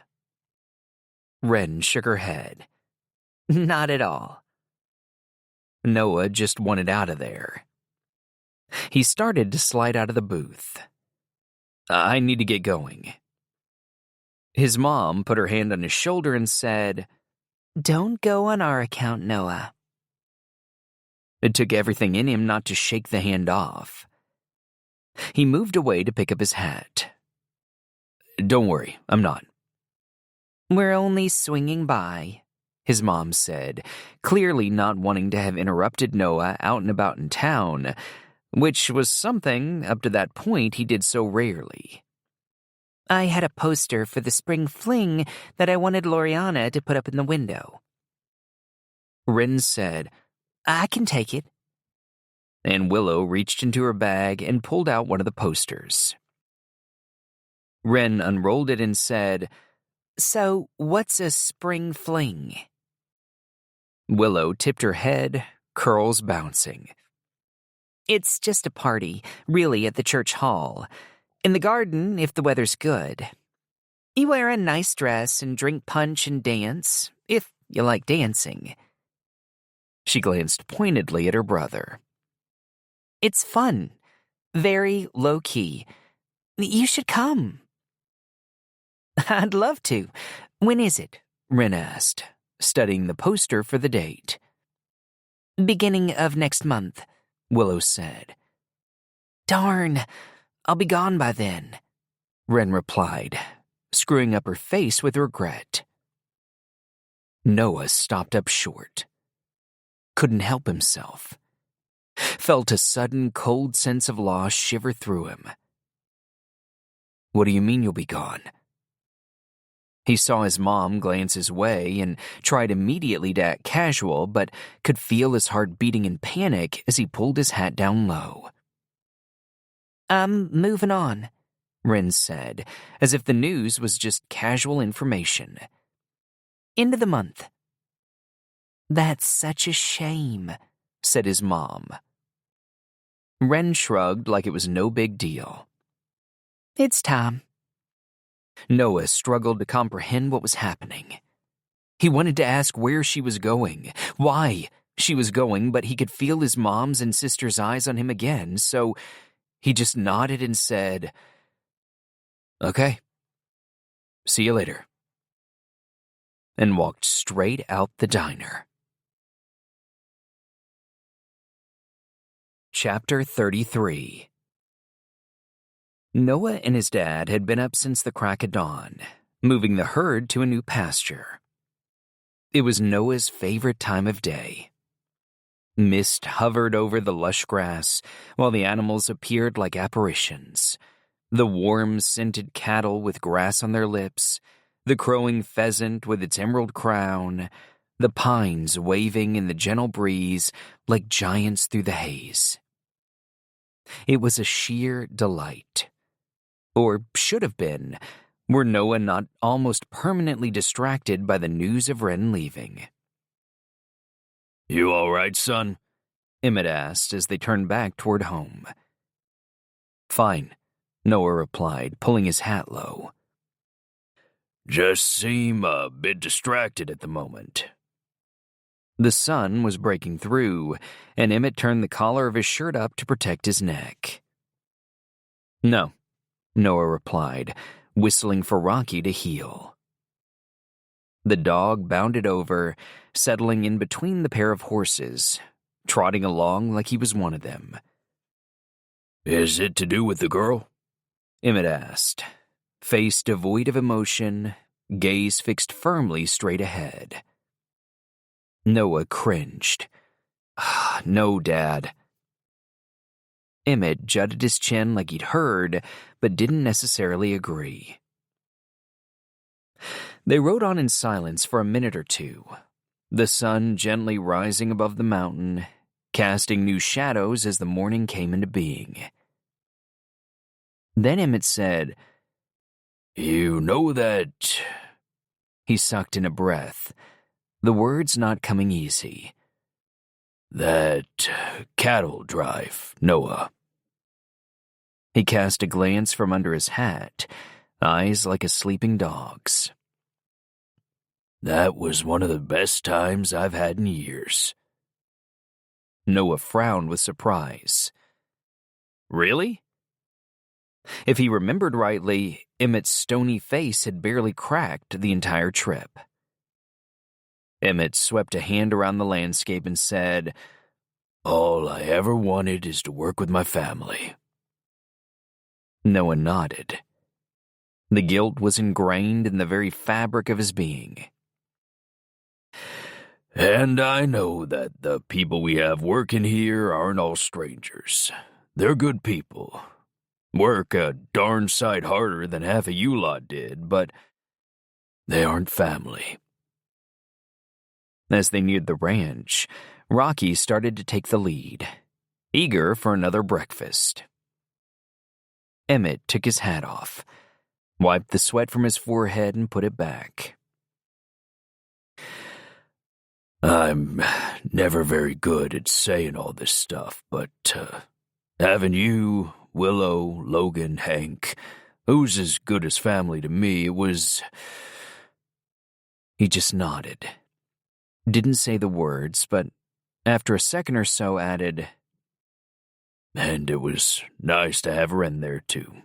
Wren shook her head. "Not at all." Noah just wanted out of there. He started to slide out of the booth. "I need to get going." His mom put her hand on his shoulder and said, "Don't go on our account, Noah." It took everything in him not to shake the hand off. He moved away to pick up his hat. "Don't worry, I'm not." "We're only swinging by," his mom said, clearly not wanting to have interrupted Noah out and about in town, which was something, up to that point, he did so rarely. "I had a poster for the spring fling that I wanted Loriana to put up in the window." Wren said, "I can take it." And Willow reached into her bag and pulled out one of the posters. Wren unrolled it and said, "So, what's a spring fling?" Willow tipped her head, curls bouncing. "It's just a party, really, at the church hall. In the garden, if the weather's good. You wear a nice dress and drink punch and dance, if you like dancing." She glanced pointedly at her brother. It's fun. Very low-key. You should come. I'd love to. When is it? Wren asked, studying the poster for the date. Beginning of next month, Willow said. Darn, I'll be gone by then, Wren replied, screwing up her face with regret. Noah stopped up short. Couldn't help himself. Felt a sudden cold sense of loss shiver through him. What do you mean you'll be gone? He saw his mom glance his way and tried immediately to act casual, but could feel his heart beating in panic as he pulled his hat down low. I'm moving on, Wren said, as if the news was just casual information. End of the month. That's such a shame, said his mom. Wren shrugged like it was no big deal. It's time. Noah struggled to comprehend what was happening. He wanted to ask where she was going, why she was going, but he could feel his mom's and sister's eyes on him again, so he just nodded and said, Okay. See you later. And walked straight out the diner. Chapter 33. Noah and his dad had been up since the crack of dawn, moving the herd to a new pasture. It was Noah's favorite time of day. Mist hovered over the lush grass, while the animals appeared like apparitions. The warm, scented cattle with grass on their lips, the crowing pheasant with its emerald crown, the pines waving in the gentle breeze like giants through the haze. It was a sheer delight. Or should have been, were Noah not almost permanently distracted by the news of Wren leaving. You all right, son? Emmett asked as they turned back toward home. Fine, Noah replied, pulling his hat low. Just seem a bit distracted at the moment. The sun was breaking through, and Emmett turned the collar of his shirt up to protect his neck. No, Noah replied, whistling for Rocky to heel. The dog bounded over, settling in between the pair of horses, trotting along like he was one of them. Is it to do with the girl? Emmett asked, face devoid of emotion, gaze fixed firmly straight ahead. Noah cringed. No, Dad. Emmett jutted his chin like he'd heard, but didn't necessarily agree. They rode on in silence for a minute or two, the sun gently rising above the mountain, casting new shadows as the morning came into being. Then Emmett said, You know that... He sucked in a breath, the words not coming easy. That cattle drive, Noah. He cast a glance from under his hat, eyes like a sleeping dog's. That was one of the best times I've had in years. Noah frowned with surprise. Really? If he remembered rightly, Emmett's stony face had barely cracked the entire trip. Emmett swept a hand around the landscape and said, All I ever wanted is to work with my family. Noah nodded. The guilt was ingrained in the very fabric of his being. And I know that the people we have working here aren't all strangers. They're good people. Work a darn sight harder than half of you lot did, but they aren't family. As they neared the ranch, Rocky started to take the lead, eager for another breakfast. Emmett took his hat off, wiped the sweat from his forehead and put it back. I'm never very good at saying all this stuff, but having you, Willow, Logan, Hank, who's as good as family to me, it was... He just nodded. Didn't say the words, but after a second or so added, And it was nice to have Wren there, too.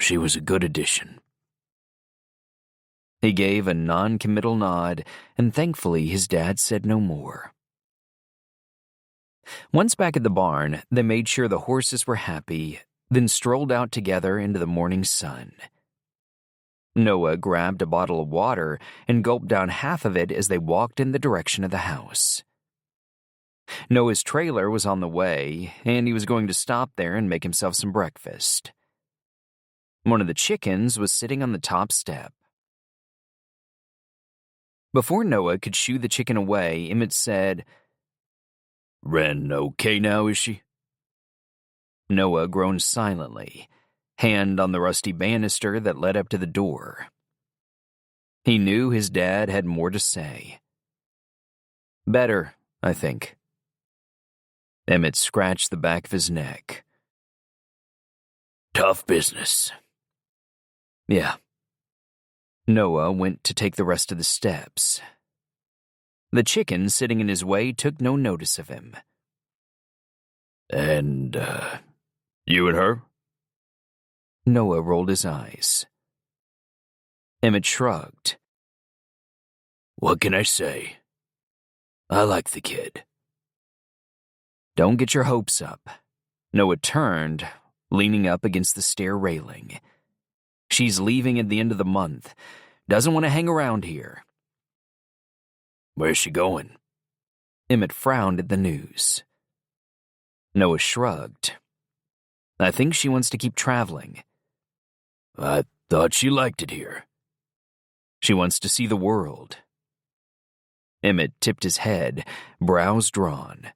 She was a good addition. He gave a non-committal nod, and thankfully his dad said no more. Once back at the barn, they made sure the horses were happy, then strolled out together into the morning sun. Noah grabbed a bottle of water and gulped down half of it as they walked in the direction of the house. Noah's trailer was on the way, and he was going to stop there and make himself some breakfast. One of the chickens was sitting on the top step. Before Noah could shoo the chicken away, Emmett said, "Wren okay now, is she?" Noah groaned silently, hand on the rusty banister that led up to the door. He knew his dad had more to say. "Better, I think." Emmett scratched the back of his neck. "Tough business." "Yeah." Noah went to take the rest of the steps. The chicken sitting in his way took no notice of him. "And, you and her?" Noah rolled his eyes. Emmett shrugged. "What can I say? I like the kid." "Don't get your hopes up." Noah turned, leaning up against the stair railing. "She's leaving at the end of the month. Doesn't want to hang around here." "Where's she going?" Emmett frowned at the news. Noah shrugged. "I think she wants to keep traveling." "I thought she liked it here." "She wants to see the world." Emmett tipped his head, brows drawn.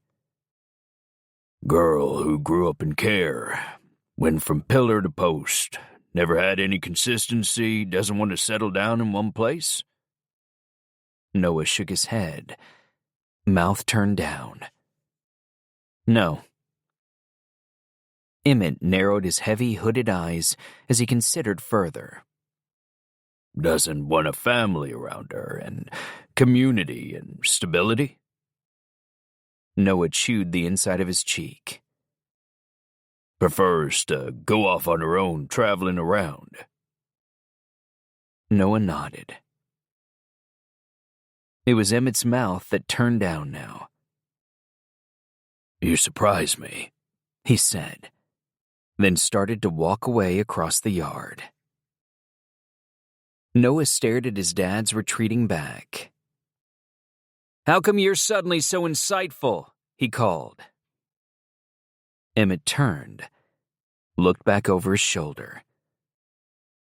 "Girl who grew up in care, went from pillar to post, never had any consistency, doesn't want to settle down in one place?" Noah shook his head, mouth turned down. "No." Emmett narrowed his heavy, hooded eyes as he considered further. "Doesn't want a family around her, and community and stability?" Noah chewed the inside of his cheek. "Prefers to go off on her own, traveling around?" Noah nodded. It was Emmett's mouth that turned down now. "You surprise me," he said, then started to walk away across the yard. Noah stared at his dad's retreating back. "How come you're suddenly so insightful?" he called. Emmett turned, looked back over his shoulder.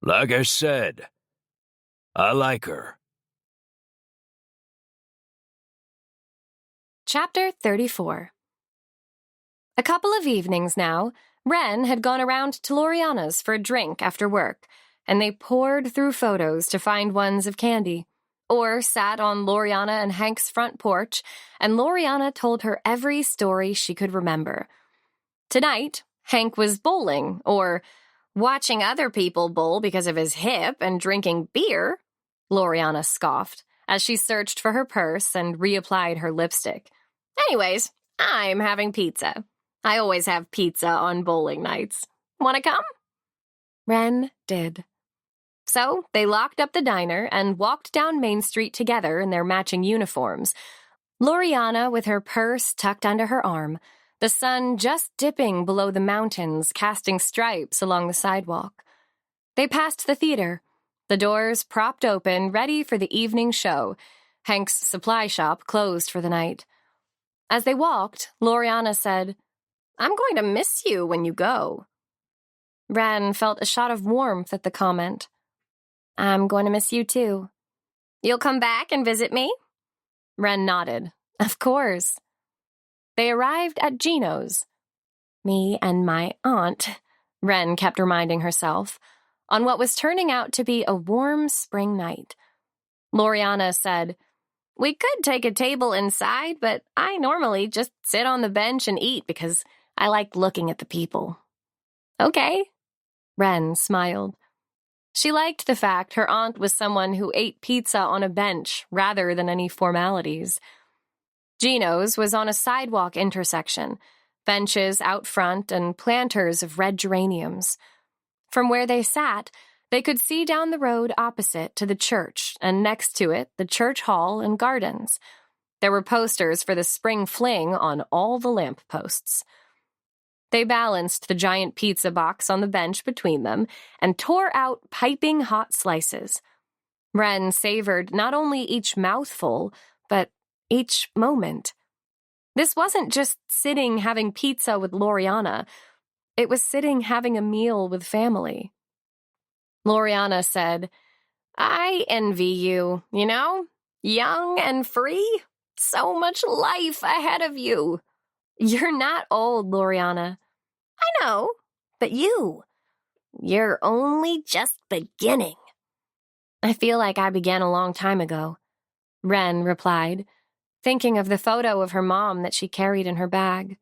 "Like I said, I like her." Chapter 34. A couple of evenings now, Wren had gone around to Loriana's for a drink after work, and they pored through photos to find ones of Candy, or sat on Loriana and Hank's front porch, and Loriana told her every story she could remember. Tonight, Hank was bowling, or watching other people bowl because of his hip and drinking beer, Loriana scoffed, as she searched for her purse and reapplied her lipstick. Anyways, I'm having pizza. I always have pizza on bowling nights. Wanna come? Wren did. So they locked up the diner and walked down Main Street together in their matching uniforms, Loriana with her purse tucked under her arm, the sun just dipping below the mountains, casting stripes along the sidewalk. They passed the theater, the doors propped open, ready for the evening show. Hank's supply shop closed for the night. As they walked, Loriana said, "I'm going to miss you when you go." Wren felt a shot of warmth at the comment. "I'm going to miss you too." "You'll come back and visit me?" Wren nodded. "Of course." They arrived at Gino's. "Me and my aunt," Wren kept reminding herself, on what was turning out to be a warm spring night. Loriana said, "We could take a table inside, but I normally just sit on the bench and eat because I like looking at the people." "Okay." Wren smiled. She liked the fact her aunt was someone who ate pizza on a bench rather than any formalities. Gino's was on a sidewalk intersection, benches out front and planters of red geraniums. From where they sat, they could see down the road opposite to the church, and next to it, the church hall and gardens. There were posters for the spring fling on all the lamp posts. They balanced the giant pizza box on the bench between them and tore out piping hot slices. Wren savored not only each mouthful, but each moment. This wasn't just sitting having pizza with Loriana. It was sitting having a meal with family. Loriana said, "I envy you, you know? Young and free. So much life ahead of you." "You're not old, Loriana." "I know, but you're only just beginning." "I feel like I began a long time ago," Wren replied, thinking of the photo of her mom that she carried in her bag.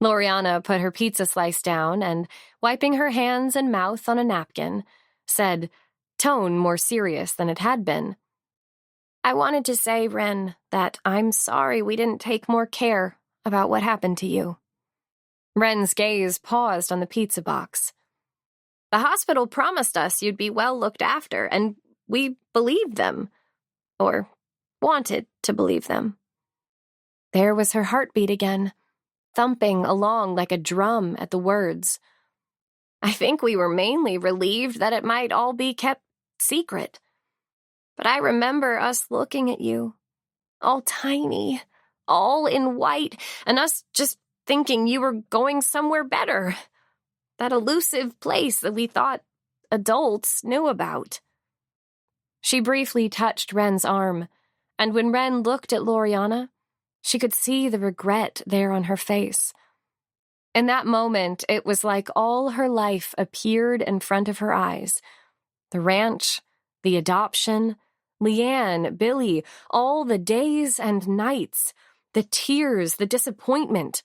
Loriana put her pizza slice down and, wiping her hands and mouth on a napkin, said, tone more serious than it had been, "I wanted to say, Wren, that I'm sorry we didn't take more care about what happened to you." Wren's gaze paused on the pizza box. "The hospital promised us you'd be well looked after, and we believed them. Or wanted to believe them." There was her heartbeat again, thumping along like a drum at the words. "I think we were mainly relieved that it might all be kept secret. But I remember us looking at you, all tiny, all in white, and us just thinking you were going somewhere better. That elusive place that we thought adults knew about." She briefly touched Wren's arm, and when Wren looked at Loriana, she could see the regret there on her face. In that moment, it was like all her life appeared in front of her eyes. The ranch, the adoption, Leanne, Billy, all the days and nights, the tears, the disappointment,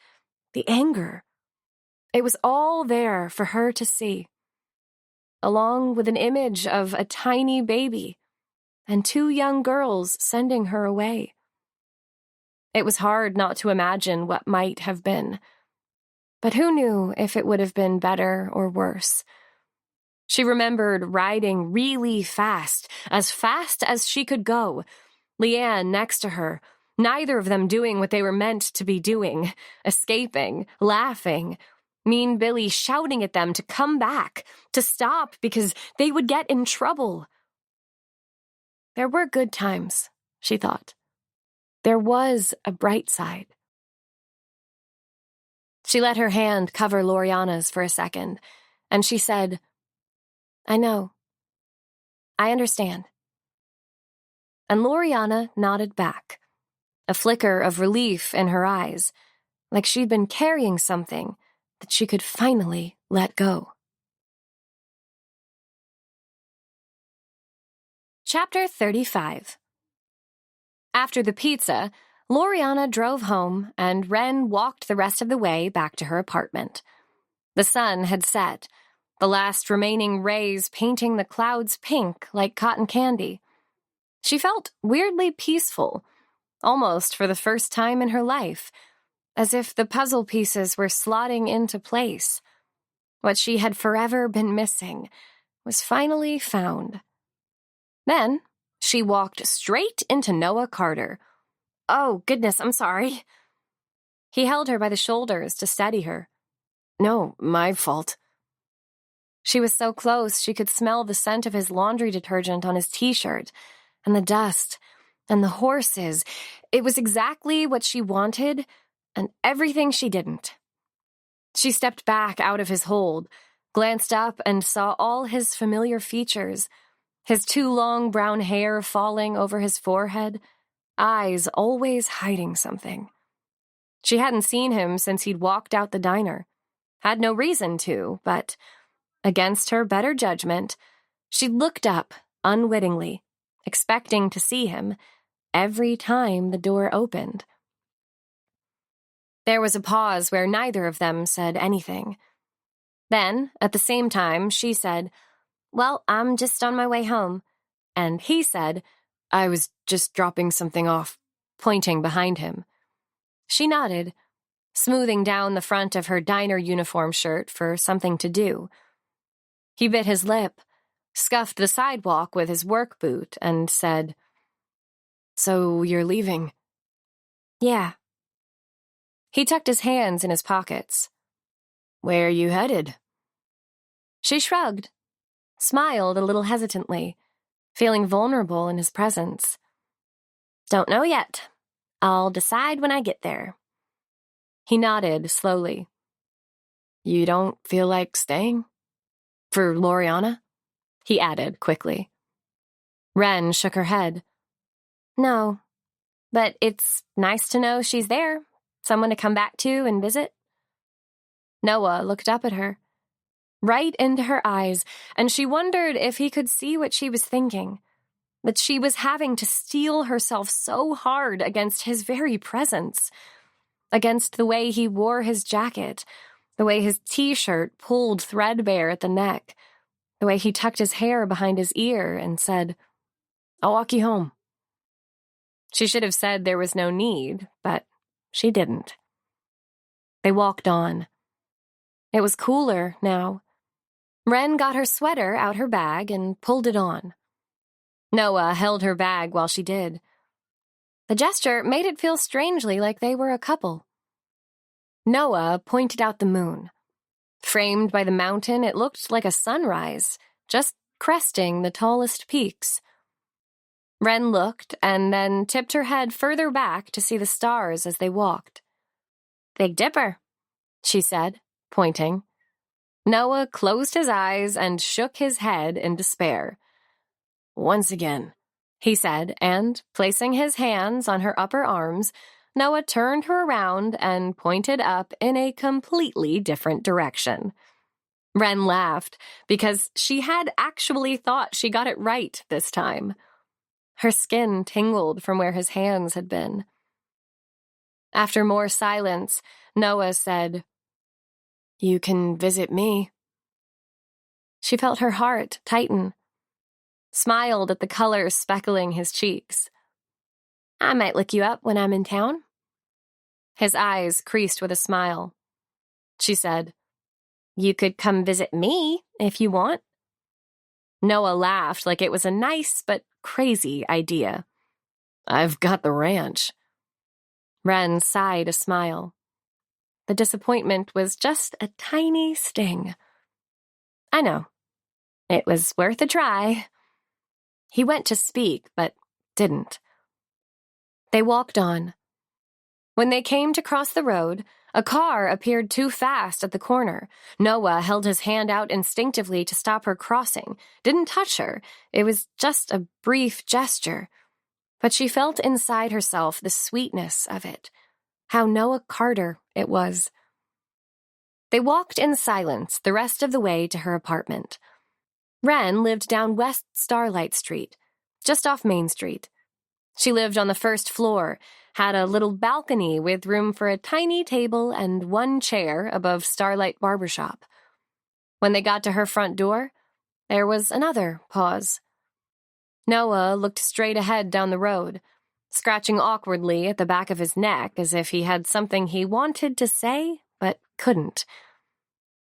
the anger. It was all there for her to see, along with an image of a tiny baby and two young girls sending her away. It was hard not to imagine what might have been. But who knew if it would have been better or worse? She remembered riding really fast as she could go, Leanne next to her, neither of them doing what they were meant to be doing, escaping, laughing, mean Billy shouting at them to come back, to stop because they would get in trouble. There were good times, she thought. There was a bright side. She let her hand cover Loriana's for a second, and she said, "I know. I understand." And Loriana nodded back, a flicker of relief in her eyes, like she'd been carrying something that she could finally let go. Chapter 35. After the pizza, Loriana drove home, and Wren walked the rest of the way back to her apartment. The sun had set, the last remaining rays painting the clouds pink like cotton candy. She felt weirdly peaceful, almost for the first time in her life, as if the puzzle pieces were slotting into place. What she had forever been missing was finally found. Then she walked straight into Noah Carter. "Oh, goodness, I'm sorry." He held her by the shoulders to steady her. "No, my fault." She was so close she could smell the scent of his laundry detergent on his t-shirt, and the dust, and the horses. It was exactly what she wanted, and everything she didn't. She stepped back out of his hold, glanced up and saw all his familiar features, his too long brown hair falling over his forehead, eyes always hiding something. She hadn't seen him since he'd walked out the diner. Had no reason to, but, against her better judgment, she looked up unwittingly, expecting to see him every time the door opened. There was a pause where neither of them said anything. Then, at the same time, she said, "Well, I'm just on my way home." And he said, "I was just dropping something off," pointing behind him. She nodded, smoothing down the front of her diner uniform shirt for something to do. He bit his lip, scuffed the sidewalk with his work boot, and said, "So you're leaving?" "Yeah." He tucked his hands in his pockets. "Where are you headed?" She shrugged, smiled a little hesitantly, feeling vulnerable in his presence. "Don't know yet. I'll decide when I get there." He nodded slowly. "You don't feel like staying? For Loriana?" he added quickly. Wren shook her head. "No, but it's nice to know she's there, someone to come back to and visit." Noah looked up at her, right into her eyes, and she wondered if he could see what she was thinking, that she was having to steel herself so hard against his very presence, against the way he wore his jacket, the way his t-shirt pulled threadbare at the neck, the way he tucked his hair behind his ear and said, "I'll walk you home." She should have said there was no need, but she didn't. They walked on. It was cooler now. Wren got her sweater out her bag and pulled it on. Noah held her bag while she did. The gesture made it feel strangely like they were a couple. Noah pointed out the moon. Framed by the mountain, it looked like a sunrise, just cresting the tallest peaks. Wren looked and then tipped her head further back to see the stars as they walked. "Big Dipper," she said, pointing. Noah closed his eyes and shook his head in despair. "Once again," he said, and, placing his hands on her upper arms, Noah turned her around and pointed up in a completely different direction. Wren laughed, because she had actually thought she got it right this time. Her skin tingled from where his hands had been. After more silence, Noah said, "You can visit me." She felt her heart tighten, smiled at the color speckling his cheeks. "I might look you up when I'm in town." His eyes creased with a smile. She said, "You could come visit me if you want." Noah laughed like it was a nice but crazy idea. "I've got the ranch." Wren sighed a smile. The disappointment was just a tiny sting. "I know. It was worth a try." He went to speak, but didn't. They walked on. When they came to cross the road, a car appeared too fast at the corner. Noah held his hand out instinctively to stop her crossing. Didn't touch her. It was just a brief gesture. But she felt inside herself the sweetness of it. How Noah Carter it was. They walked in silence the rest of the way to her apartment. Wren lived down West Starlight Street, just off Main Street. She lived on the first floor, had a little balcony with room for a tiny table and one chair above Starlight Barbershop. When they got to her front door, there was another pause. Noah looked straight ahead down the road, scratching awkwardly at the back of his neck as if he had something he wanted to say but couldn't.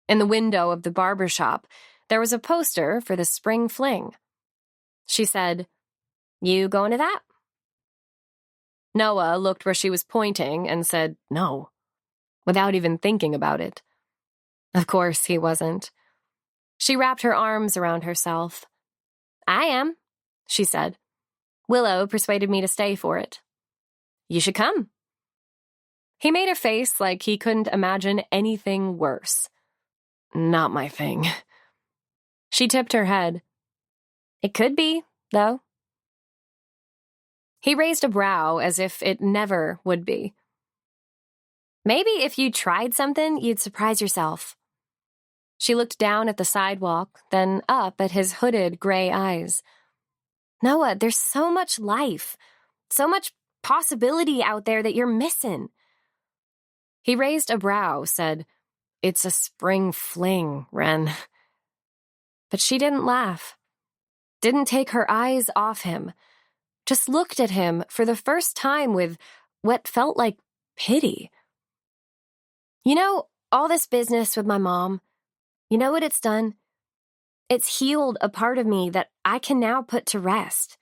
In the window of the barbershop, there was a poster for the spring fling. She said, "You going to that?" Noah looked where she was pointing and said no, without even thinking about it. Of course he wasn't. She wrapped her arms around herself. "I am," she said. "Willow persuaded me to stay for it." "You should come." He made a face like he couldn't imagine anything worse. "Not my thing." She tipped her head. "It could be, though." He raised a brow as if it never would be. "Maybe if you tried something, you'd surprise yourself." She looked down at the sidewalk, then up at his hooded gray eyes. "Noah, there's so much life, so much possibility out there that you're missing." He raised a brow, said, "It's a spring fling, Wren." But she didn't laugh, didn't take her eyes off him, just looked at him for the first time with what felt like pity. You know, all this business with my mom, you know what it's done? It's healed a part of me that I can now put to rest.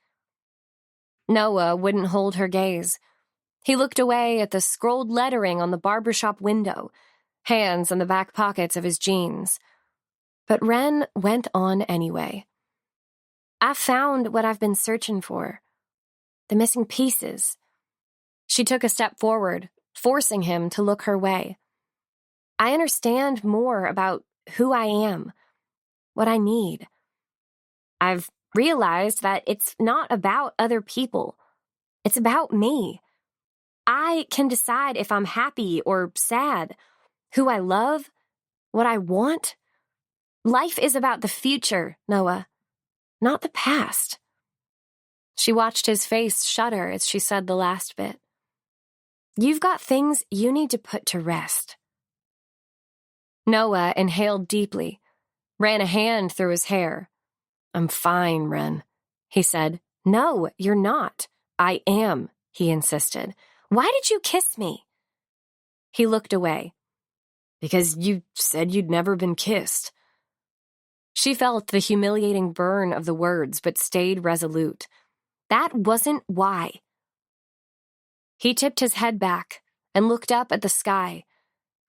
Noah wouldn't hold her gaze. He looked away at the scrolled lettering on the barbershop window, hands in the back pockets of his jeans. But Wren went on anyway. I found what I've been searching for. The missing pieces. She took a step forward, forcing him to look her way. I understand more about who I am, what I need. I've realized that it's not about other people. It's about me. I can decide if I'm happy or sad, who I love, what I want. Life is about the future, Noah, not the past. She watched his face shudder as she said the last bit. You've got things you need to put to rest. Noah inhaled deeply, ran a hand through his hair. I'm fine, Wren, he said. No, you're not. I am, he insisted. Why did you kiss me? He looked away. Because you said you'd never been kissed. She felt the humiliating burn of the words, but stayed resolute. That wasn't why. He tipped his head back and looked up at the sky,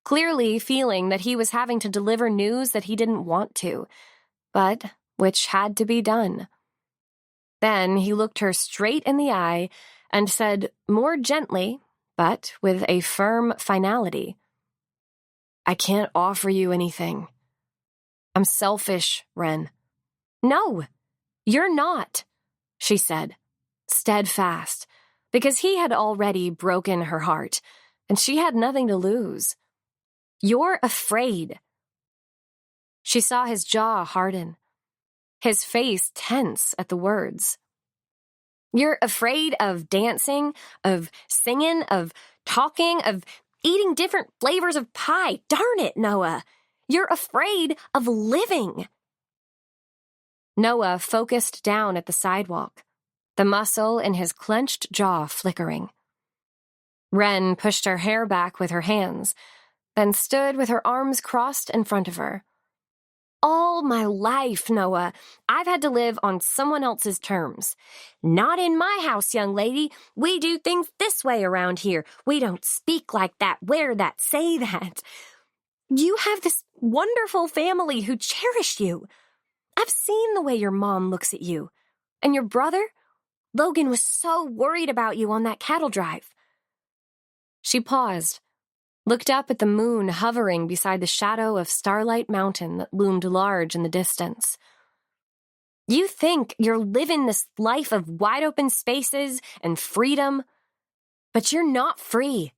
clearly feeling that he was having to deliver news that he didn't want to, but which had to be done. Then he looked her straight in the eye and said more gently, but with a firm finality, I can't offer you anything. I'm selfish, Wren. No, you're not, she said, steadfast, because he had already broken her heart, and she had nothing to lose. You're afraid. She saw his jaw harden, his face tense at the words. You're afraid of dancing, of singing, of talking, of eating different flavors of pie. Darn it, Noah. You're afraid of living. Noah focused down at the sidewalk, the muscle in his clenched jaw flickering. Wren pushed her hair back with her hands, then stood with her arms crossed in front of her. All my life, Noah, I've had to live on someone else's terms. Not in my house, young lady. We do things this way around here. We don't speak like that, wear that, say that. You have this wonderful family who cherish you. I've seen the way your mom looks at you. And your brother? Logan was so worried about you on that cattle drive. She paused, looked up at the moon hovering beside the shadow of Starlight Mountain that loomed large in the distance. You think you're living this life of wide-open spaces and freedom, but you're not free.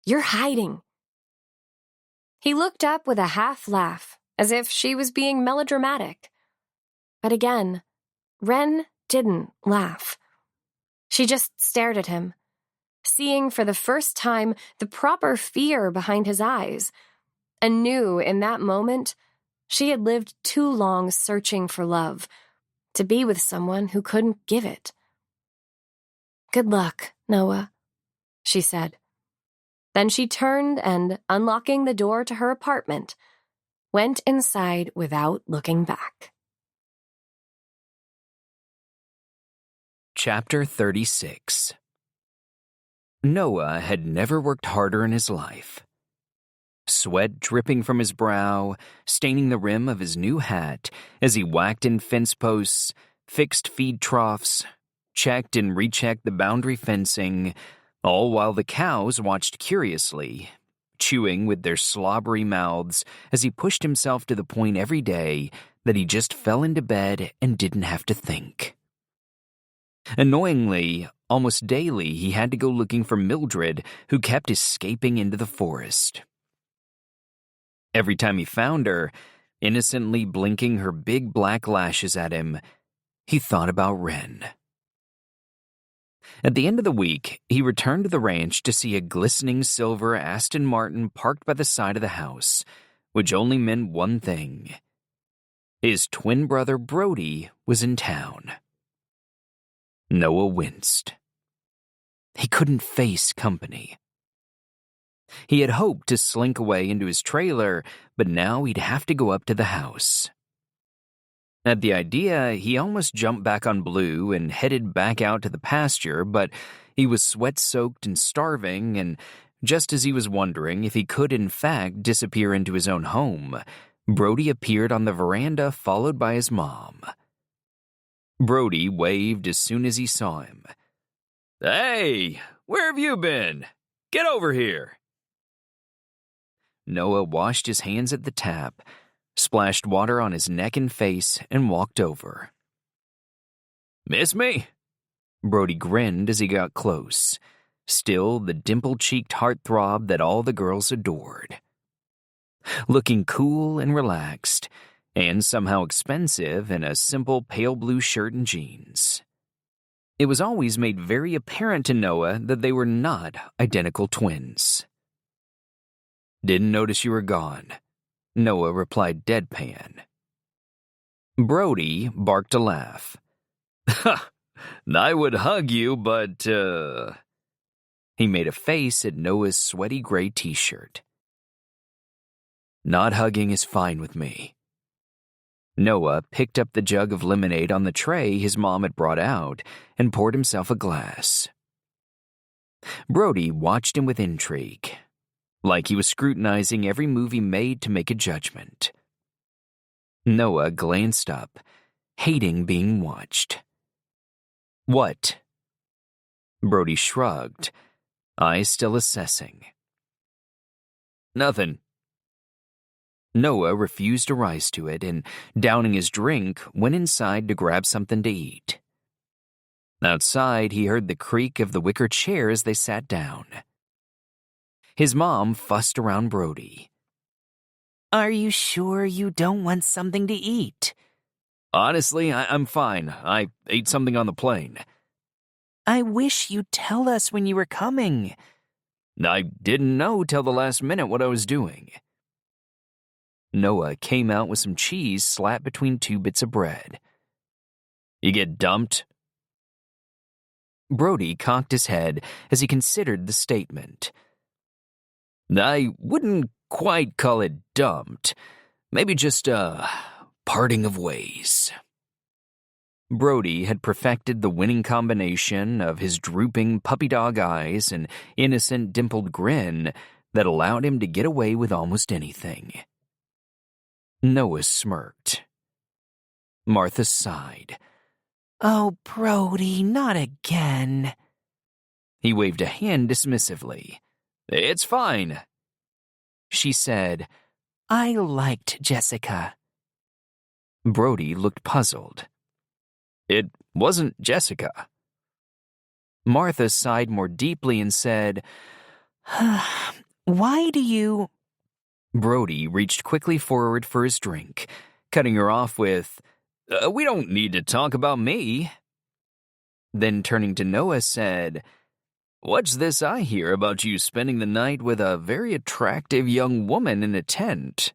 You're hiding. He looked up with a half laugh, as if she was being melodramatic. But again, Wren didn't laugh. She just stared at him, seeing for the first time the proper fear behind his eyes, and knew in that moment she had lived too long searching for love, to be with someone who couldn't give it. Good luck, Noah, she said. Then she turned and, unlocking the door to her apartment, went inside without looking back. Chapter 36. Noah had never worked harder in his life. Sweat dripping from his brow, staining the rim of his new hat as he whacked in fence posts, fixed feed troughs, checked and rechecked the boundary fencing, all while the cows watched curiously, chewing with their slobbery mouths as he pushed himself to the point every day that he just fell into bed and didn't have to think. Annoyingly, almost daily he had to go looking for Mildred, who kept escaping into the forest. Every time he found her, innocently blinking her big black lashes at him, he thought about Wren. At the end of the week, he returned to the ranch to see a glistening silver Aston Martin parked by the side of the house, which only meant one thing. His twin brother Brody was in town. Noah winced. He couldn't face company. He had hoped to slink away into his trailer, but now he'd have to go up to the house. At the idea, he almost jumped back on Blue and headed back out to the pasture, but he was sweat-soaked and starving, and just as he was wondering if he could in fact disappear into his own home, Brody appeared on the veranda followed by his mom. Brody waved as soon as he saw him. Hey, where have you been? Get over here. Noah washed his hands at the tap, splashed water on his neck and face, and walked over. Miss me? Brody grinned as he got close, still the dimple-cheeked heartthrob that all the girls adored. Looking cool and relaxed, and somehow expensive in a simple pale blue shirt and jeans. It was always made very apparent to Noah that they were not identical twins. "Didn't notice you were gone," Noah replied deadpan. Brody barked a laugh. I would hug you, but, He made a face at Noah's sweaty gray t-shirt. "Not hugging is fine with me." Noah picked up the jug of lemonade on the tray his mom had brought out and poured himself a glass. Brody watched him with intrigue, like he was scrutinizing every move he made to make a judgment. Noah glanced up, hating being watched. "What?" Brody shrugged, eyes still assessing. Nothing. Noah refused to rise to it and, downing his drink, went inside to grab something to eat. Outside, he heard the creak of the wicker chair as they sat down. His mom fussed around Brody. Are you sure you don't want something to eat? Honestly, I'm fine. I ate something on the plane. I wish you'd tell us when you were coming. I didn't know till the last minute what I was doing. Noah came out with some cheese slapped between two bits of bread. You get dumped? Brody cocked his head as he considered the statement. I wouldn't quite call it dumped. Maybe just a parting of ways. Brody had perfected the winning combination of his drooping puppy dog eyes and innocent dimpled grin that allowed him to get away with almost anything. Noah smirked. Martha sighed. Oh, Brody, not again. He waved a hand dismissively. It's fine. She said, I liked Jessica. Brody looked puzzled. It wasn't Jessica. Martha sighed more deeply and said, Why do you... Brody reached quickly forward for his drink, cutting her off with, We don't need to talk about me. Then turning to Noah said, What's this I hear about you spending the night with a very attractive young woman in a tent?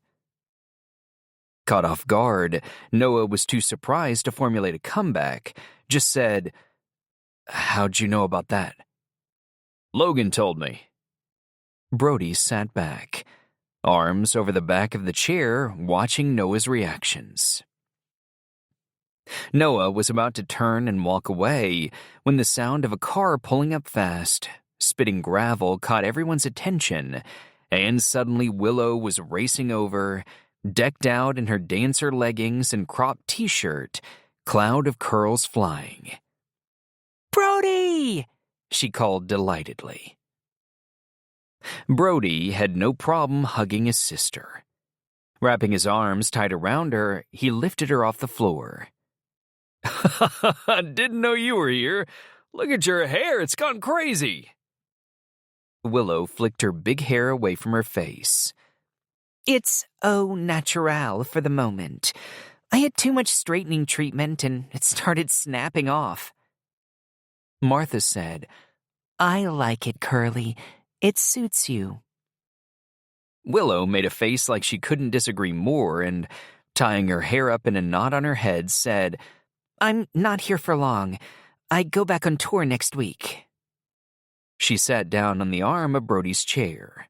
Caught off guard, Noah was too surprised to formulate a comeback, just said, How'd you know about that? Logan told me. Brody sat back, arms over the back of the chair, watching Noah's reactions. Noah was about to turn and walk away when the sound of a car pulling up fast, spitting gravel, caught everyone's attention, and suddenly Willow was racing over, decked out in her dancer leggings and cropped t-shirt, cloud of curls flying. Brody! She called delightedly. Brody had no problem hugging his sister. Wrapping his arms tight around her, he lifted her off the floor. Didn't know you were here. Look at your hair, it's gone crazy. Willow flicked her big hair away from her face. It's au naturel for the moment. I had too much straightening treatment and it started snapping off. Martha said, I like it curly. It suits you. Willow made a face like she couldn't disagree more and, tying her hair up in a knot on her head, said, I'm not here for long. I go back on tour next week. She sat down on the arm of Brody's chair.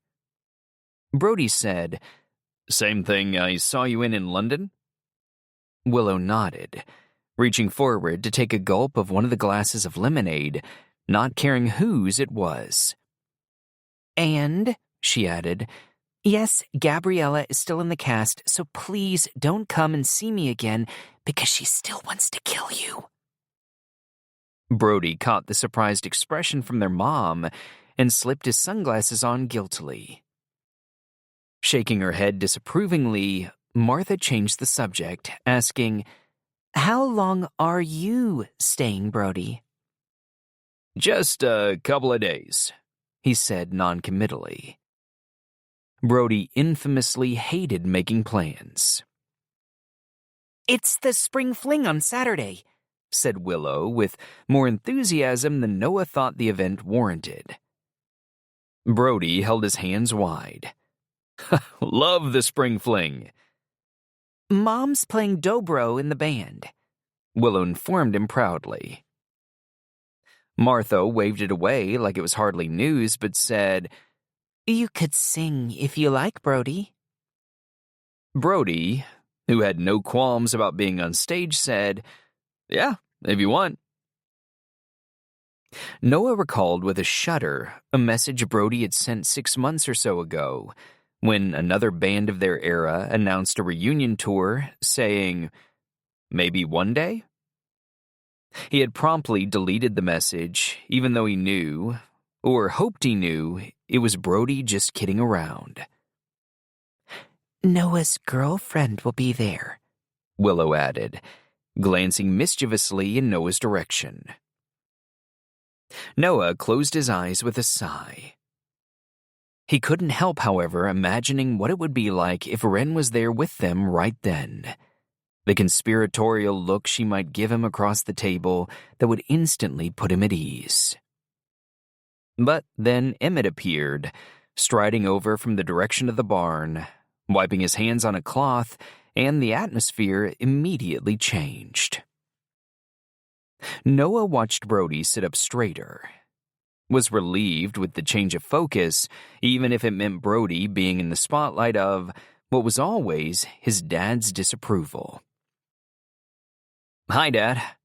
Brody said, "Same thing I saw you in London?" Willow nodded, reaching forward to take a gulp of one of the glasses of lemonade, not caring whose it was. "And," she added, "yes, Gabriella is still in the cast, so please don't come and see me again because she still wants to kill you." Brody caught the surprised expression from their mom and slipped his sunglasses on guiltily. Shaking her head disapprovingly, Martha changed the subject, asking, "How long are you staying, Brody?" "Just a couple of days," he said noncommittally. Brody infamously hated making plans. "It's the spring fling on Saturday," said Willow with more enthusiasm than Noah thought the event warranted. Brody held his hands wide. "Love the spring fling." "Mom's playing dobro in the band," Willow informed him proudly. Martha waved it away like it was hardly news, but said, "You could sing if you like, Brody." Brody, who had no qualms about being on stage, said, "Yeah, if you want." Noah recalled with a shudder a message Brody had sent 6 months or so ago, when another band of their era announced a reunion tour, saying, "Maybe one day?" He had promptly deleted the message, even though he knew, or hoped he knew, it was Brody just kidding around. "Noah's girlfriend will be there," Willow added, glancing mischievously in Noah's direction. Noah closed his eyes with a sigh. He couldn't help, however, imagining what it would be like if Ren was there with them right then. The conspiratorial look she might give him across the table that would instantly put him at ease. But then Emmett appeared, striding over from the direction of the barn, wiping his hands on a cloth, and the atmosphere immediately changed. Noah watched Brody sit up straighter, was relieved with the change of focus, even if it meant Brody being in the spotlight of what was always his dad's disapproval. "Hi, Dad."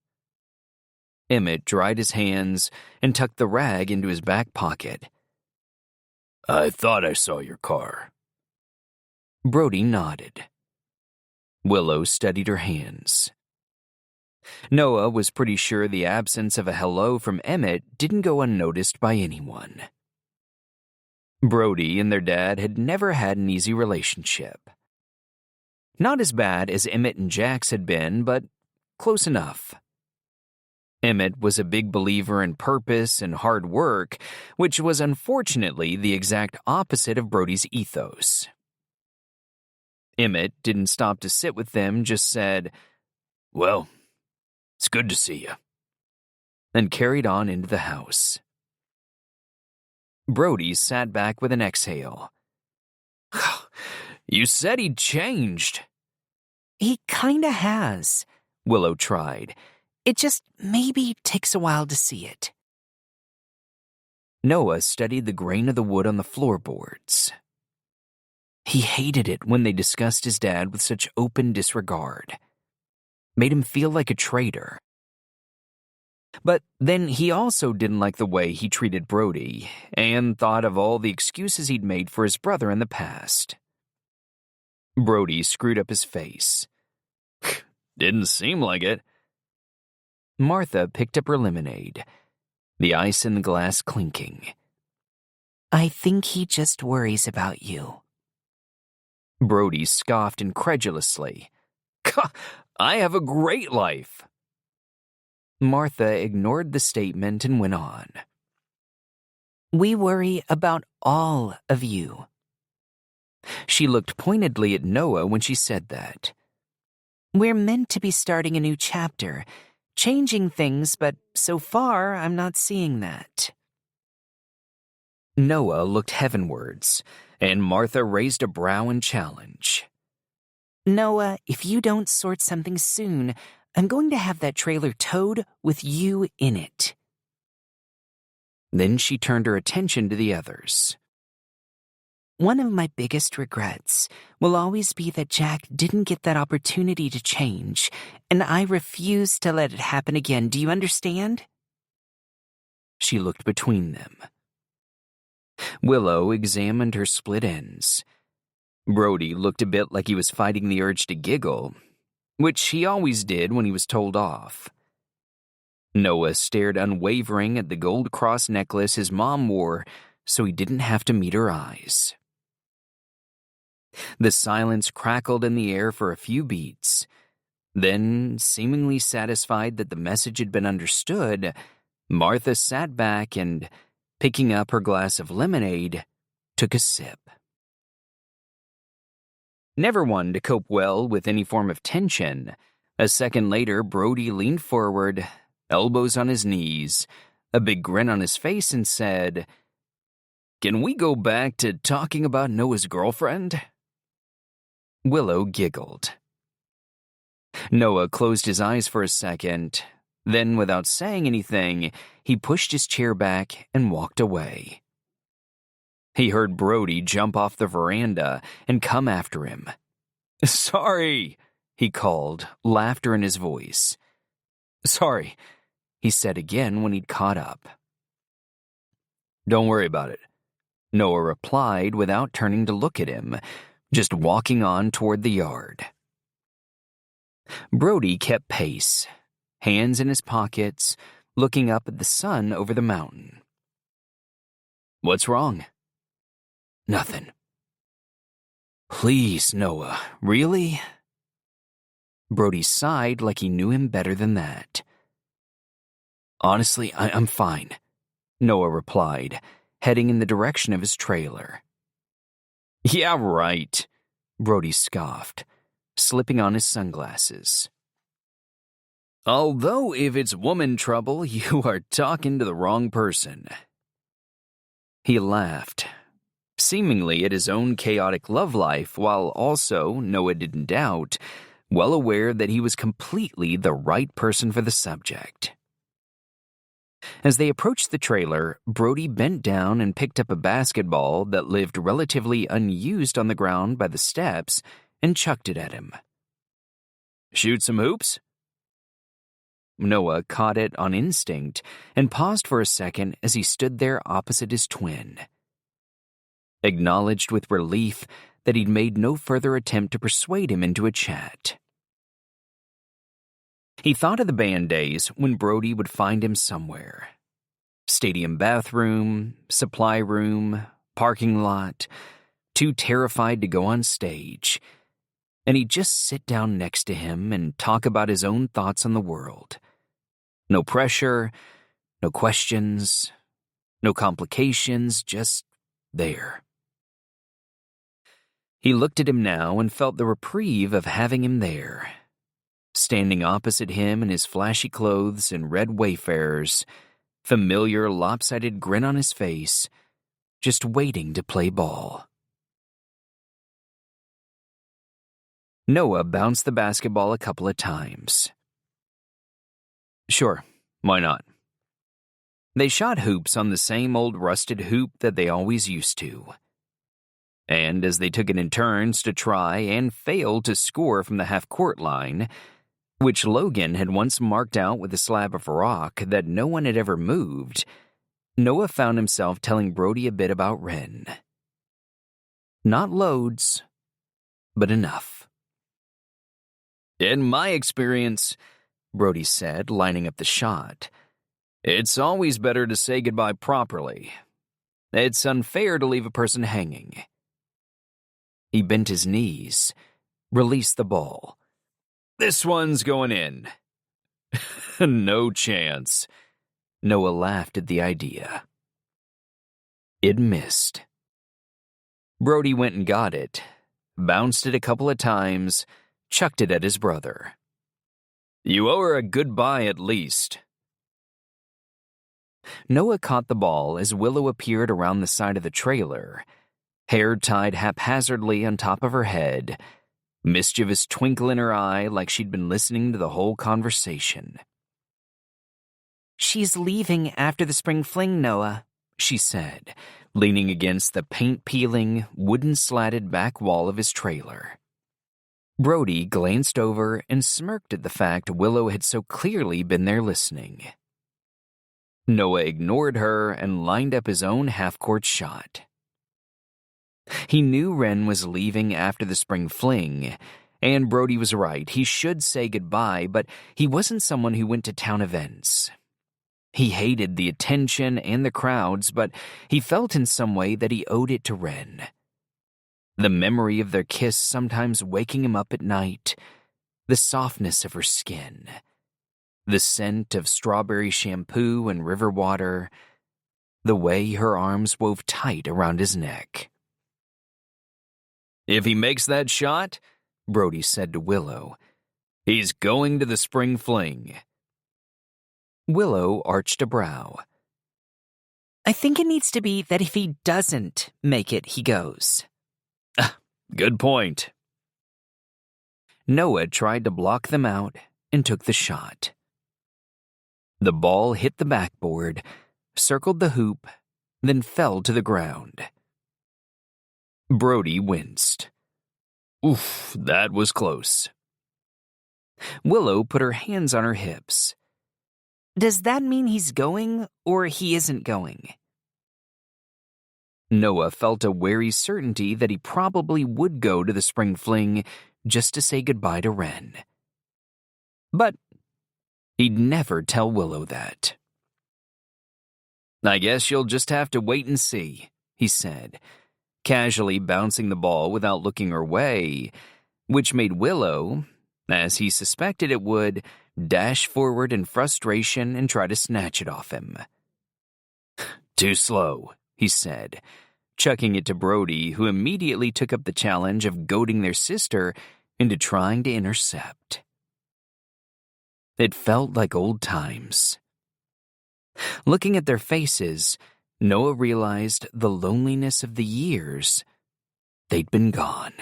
Emmett dried his hands and tucked the rag into his back pocket. "I thought I saw your car." Brody nodded. Willow studied her hands. Noah was pretty sure the absence of a hello from Emmett didn't go unnoticed by anyone. Brody and their dad had never had an easy relationship. Not as bad as Emmett and Jack's had been, but close enough. Emmett was a big believer in purpose and hard work, which was unfortunately the exact opposite of Brody's ethos. Emmett didn't stop to sit with them, just said, "Well, it's good to see you," and carried on into the house. Brody sat back with an exhale. "You said he'd changed." "He kinda has," Willow tried. "It just maybe takes a while to see it." Noah studied the grain of the wood on the floorboards. He hated it when they discussed his dad with such open disregard. Made him feel like a traitor. But then he also didn't like the way he treated Brody, and thought of all the excuses he'd made for his brother in the past. Brody screwed up his face. "Didn't seem like it." Martha picked up her lemonade, the ice in the glass clinking. "I think he just worries about you." Brody scoffed incredulously. "I have a great life." Martha ignored the statement and went on. "We worry about all of you." She looked pointedly at Noah when she said that. "We're meant to be starting a new chapter, changing things, but so far I'm not seeing that." Noah looked heavenwards, and Martha raised a brow in challenge. "Noah, if you don't sort something soon, I'm going to have that trailer towed with you in it." Then she turned her attention to the others. One of my biggest regrets will always be that Jack didn't get that opportunity to change, and I refuse to let it happen again. Do you understand? She looked between them. Willow examined her split ends. Brody looked a bit like he was fighting the urge to giggle, which he always did when he was told off. Noah stared unwavering at the gold cross necklace his mom wore, so he didn't have to meet her eyes. The silence crackled in the air for a few beats. Then, seemingly satisfied that the message had been understood, Martha sat back and, picking up her glass of lemonade, took a sip. Never one to cope well with any form of tension, a second later Brody leaned forward, elbows on his knees, a big grin on his face, and said, "Can we go back to talking about Noah's girlfriend?" Willow giggled. Noah closed his eyes for a second. Then, without saying anything, he pushed his chair back and walked away. He heard Brody jump off the veranda and come after him. "Sorry," he called, laughter in his voice. "Sorry," he said again when he'd caught up. "Don't worry about it," Noah replied without turning to look at him, just walking on toward the yard. Brody kept pace, hands in his pockets, looking up at the sun over the mountain. "What's wrong?" "Nothing." "Please, Noah, really?" Brody sighed like he knew him better than that. "Honestly, I'm fine," Noah replied, heading in the direction of his trailer. "Yeah, right," Brody scoffed, slipping on his sunglasses. "Although if it's woman trouble, you are talking to the wrong person." He laughed, seemingly at his own chaotic love life, while also, Noah didn't doubt, well aware that he was completely the right person for the subject. As they approached the trailer, Brody bent down and picked up a basketball that lived relatively unused on the ground by the steps and chucked it at him. "Shoot some hoops?" Noah caught it on instinct and paused for a second as he stood there opposite his twin. Acknowledged with relief that he'd made no further attempt to persuade him into a chat. He thought of the band days when Brody would find him somewhere. Stadium bathroom, supply room, parking lot, too terrified to go on stage. And he'd just sit down next to him and talk about his own thoughts on the world. No pressure, no questions, no complications, just there. He looked at him now and felt the reprieve of having him there. Standing opposite him in his flashy clothes and red Wayfarers, familiar lopsided grin on his face, just waiting to play ball. Noah bounced the basketball a couple of times. "Sure, why not?" They shot hoops on the same old rusted hoop that they always used to. And as they took it in turns to try and fail to score from the half-court line, which Logan had once marked out with a slab of rock that no one had ever moved, Noah found himself telling Brody a bit about Wren. Not loads, but enough. "In my experience," Brody said, lining up the shot, "it's always better to say goodbye properly. It's unfair to leave a person hanging." He bent his knees, released the ball. "This one's going in." "No chance." Noah laughed at the idea. It missed. Brody went and got it, bounced it a couple of times, chucked it at his brother. "You owe her a goodbye at least." Noah caught the ball as Willow appeared around the side of the trailer, hair tied haphazardly on top of her head, mischievous twinkle in her eye like she'd been listening to the whole conversation. "She's leaving after the spring fling, Noah," she said, leaning against the paint-peeling, wooden-slatted back wall of his trailer. Brody glanced over and smirked at the fact Willow had so clearly been there listening. Noah ignored her and lined up his own half-court shot. He knew Wren was leaving after the spring fling, and Brody was right. He should say goodbye, but he wasn't someone who went to town events. He hated the attention and the crowds, but he felt in some way that he owed it to Wren. The memory of their kiss sometimes waking him up at night, the softness of her skin, the scent of strawberry shampoo and river water, the way her arms wove tight around his neck. "If he makes that shot," Brody said to Willow, "he's going to the spring fling." Willow arched a brow. I think it needs to be that if he doesn't make it, he goes. Good point. Noah tried to block them out and took the shot. The ball hit the backboard, circled the hoop, then fell to the ground. Brody winced. Oof, that was close. Willow put her hands on her hips. Does that mean he's going or he isn't going? Noah felt a wary certainty that he probably would go to the spring fling just to say goodbye to Wren. But he'd never tell Willow that. "I guess you'll just have to wait and see," he said, casually bouncing the ball without looking her way, which made Willow, as he suspected it would, dash forward in frustration and try to snatch it off him. "Too slow," he said, chucking it to Brody, who immediately took up the challenge of goading their sister into trying to intercept. It felt like old times. Looking at their faces, Noah realized the loneliness of the years they'd been gone.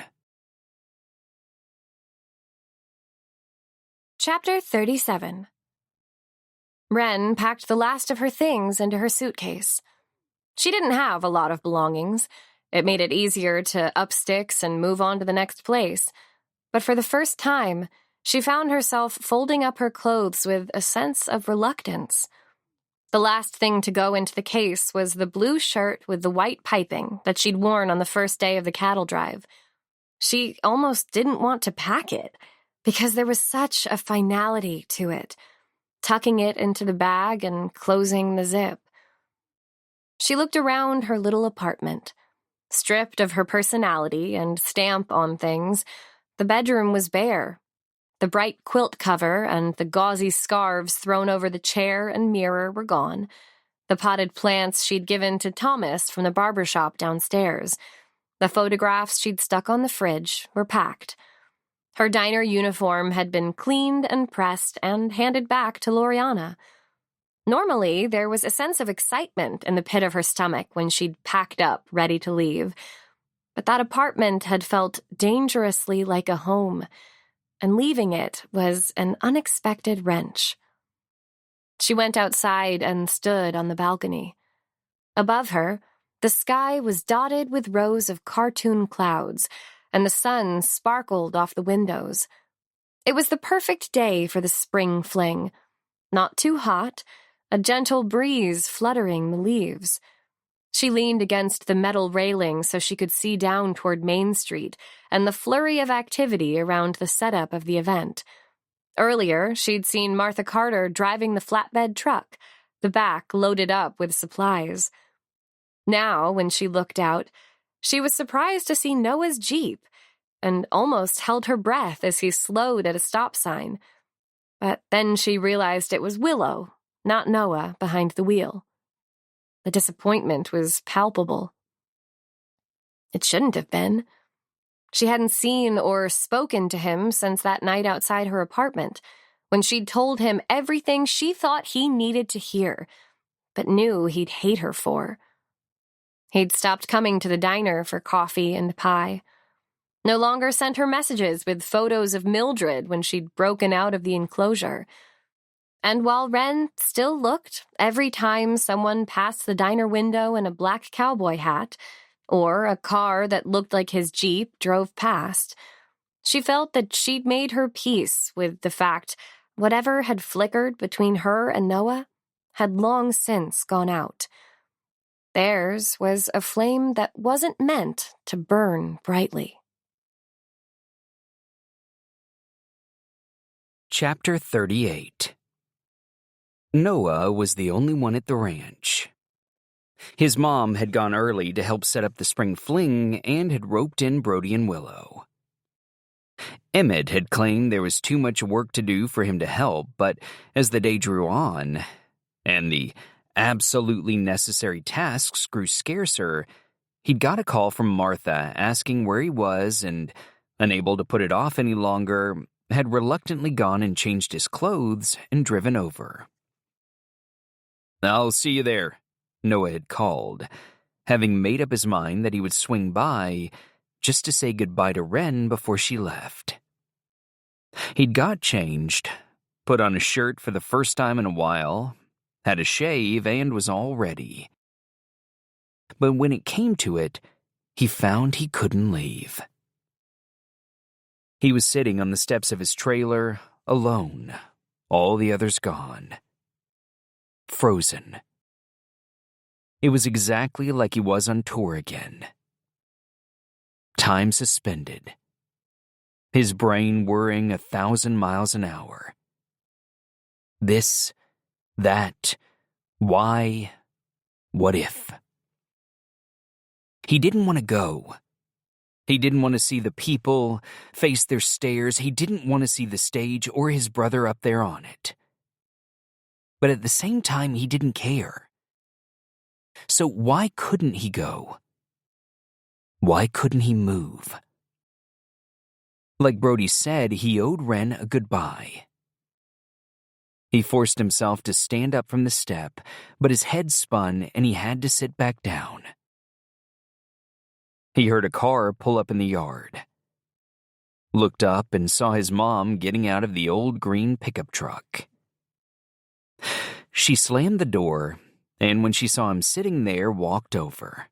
Chapter 37. Wren packed the last of her things into her suitcase. She didn't have a lot of belongings. It made it easier to up sticks and move on to the next place. But for the first time, she found herself folding up her clothes with a sense of reluctance. The last thing to go into the case was the blue shirt with the white piping that she'd worn on the first day of the cattle drive. She almost didn't want to pack it, because there was such a finality to it, tucking it into the bag and closing the zip. She looked around her little apartment. Stripped of her personality and stamp on things, the bedroom was bare. The bright quilt cover and the gauzy scarves thrown over the chair and mirror were gone. The potted plants she'd given to Thomas from the barber shop downstairs. The photographs she'd stuck on the fridge were packed. Her diner uniform had been cleaned and pressed and handed back to Loriana. Normally, there was a sense of excitement in the pit of her stomach when she'd packed up, ready to leave. But that apartment had felt dangerously like a home, and leaving it was an unexpected wrench. She went outside and stood on the balcony. Above her, the sky was dotted with rows of cartoon clouds, and the sun sparkled off the windows. It was the perfect day for the spring fling. Not too hot, a gentle breeze fluttering the leaves. She leaned against the metal railing so she could see down toward Main Street and the flurry of activity around the setup of the event. Earlier, she'd seen Martha Carter driving the flatbed truck, the back loaded up with supplies. Now, when she looked out, she was surprised to see Noah's Jeep and almost held her breath as he slowed at a stop sign. But then she realized it was Willow, not Noah, behind the wheel. The disappointment was palpable. It shouldn't have been. She hadn't seen or spoken to him since that night outside her apartment, when she'd told him everything she thought he needed to hear, but knew he'd hate her for. He'd stopped coming to the diner for coffee and pie. No longer sent her messages with photos of Mildred when she'd broken out of the enclosure. And while Wren still looked every time someone passed the diner window in a black cowboy hat, or a car that looked like his Jeep drove past, she felt that she'd made her peace with the fact whatever had flickered between her and Noah had long since gone out. Theirs was a flame that wasn't meant to burn brightly. Chapter 38. Noah was the only one at the ranch. His mom had gone early to help set up the spring fling and had roped in Brody and Willow. Emmett had claimed there was too much work to do for him to help, but as the day drew on, and the absolutely necessary tasks grew scarcer, he'd got a call from Martha asking where he was and, unable to put it off any longer, had reluctantly gone and changed his clothes and driven over. "I'll see you there," Noah had called, having made up his mind that he would swing by just to say goodbye to Wren before she left. He'd got changed, put on a shirt for the first time in a while, had a shave, and was all ready. But when it came to it, he found he couldn't leave. He was sitting on the steps of his trailer, alone, all the others gone. Frozen. It was exactly like he was on tour again. Time suspended. His brain whirring 1,000 miles an hour. This, that, why, what if? He didn't want to go. He didn't want to see the people, face their stares. He didn't want to see the stage or his brother up there on it. But at the same time, he didn't care. So why couldn't he go? Why couldn't he move? Like Brody said, he owed Wren a goodbye. He forced himself to stand up from the step, but his head spun and he had to sit back down. He heard a car pull up in the yard. Looked up and saw his mom getting out of the old green pickup truck. She slammed the door, and when she saw him sitting there, walked over.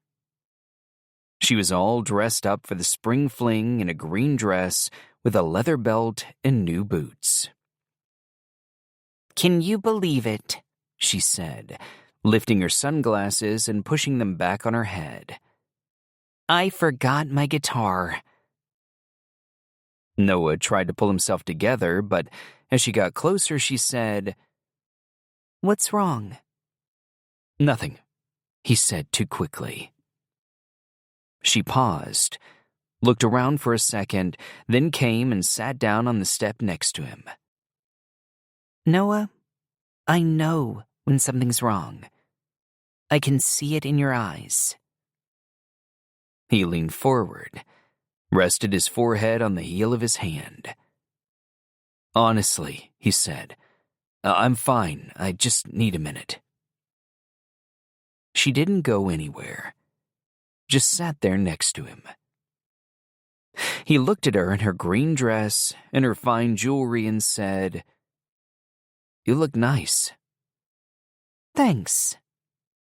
She was all dressed up for the spring fling in a green dress with a leather belt and new boots. "Can you believe it?" she said, lifting her sunglasses and pushing them back on her head. "I forgot my guitar." Noah tried to pull himself together, but as she got closer, she said, "What's wrong?" "Nothing," he said too quickly. She paused, looked around for a second, then came and sat down on the step next to him. "Noah, I know when something's wrong. I can see it in your eyes." He leaned forward, rested his forehead on the heel of his hand. "Honestly," he said, "I'm fine. I just need a minute." She didn't go anywhere, just sat there next to him. He looked at her in her green dress and her fine jewelry and said, "You look nice." "Thanks."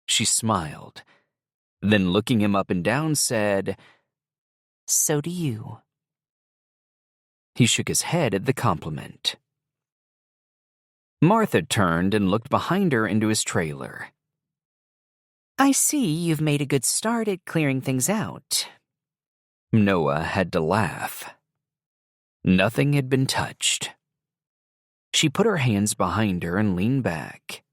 She smiled, then looking him up and down said, "So do you." He shook his head at the compliment. Martha turned and looked behind her into his trailer. "I see you've made a good start at clearing things out." Noah had to laugh. Nothing had been touched. She put her hands behind her and leaned back.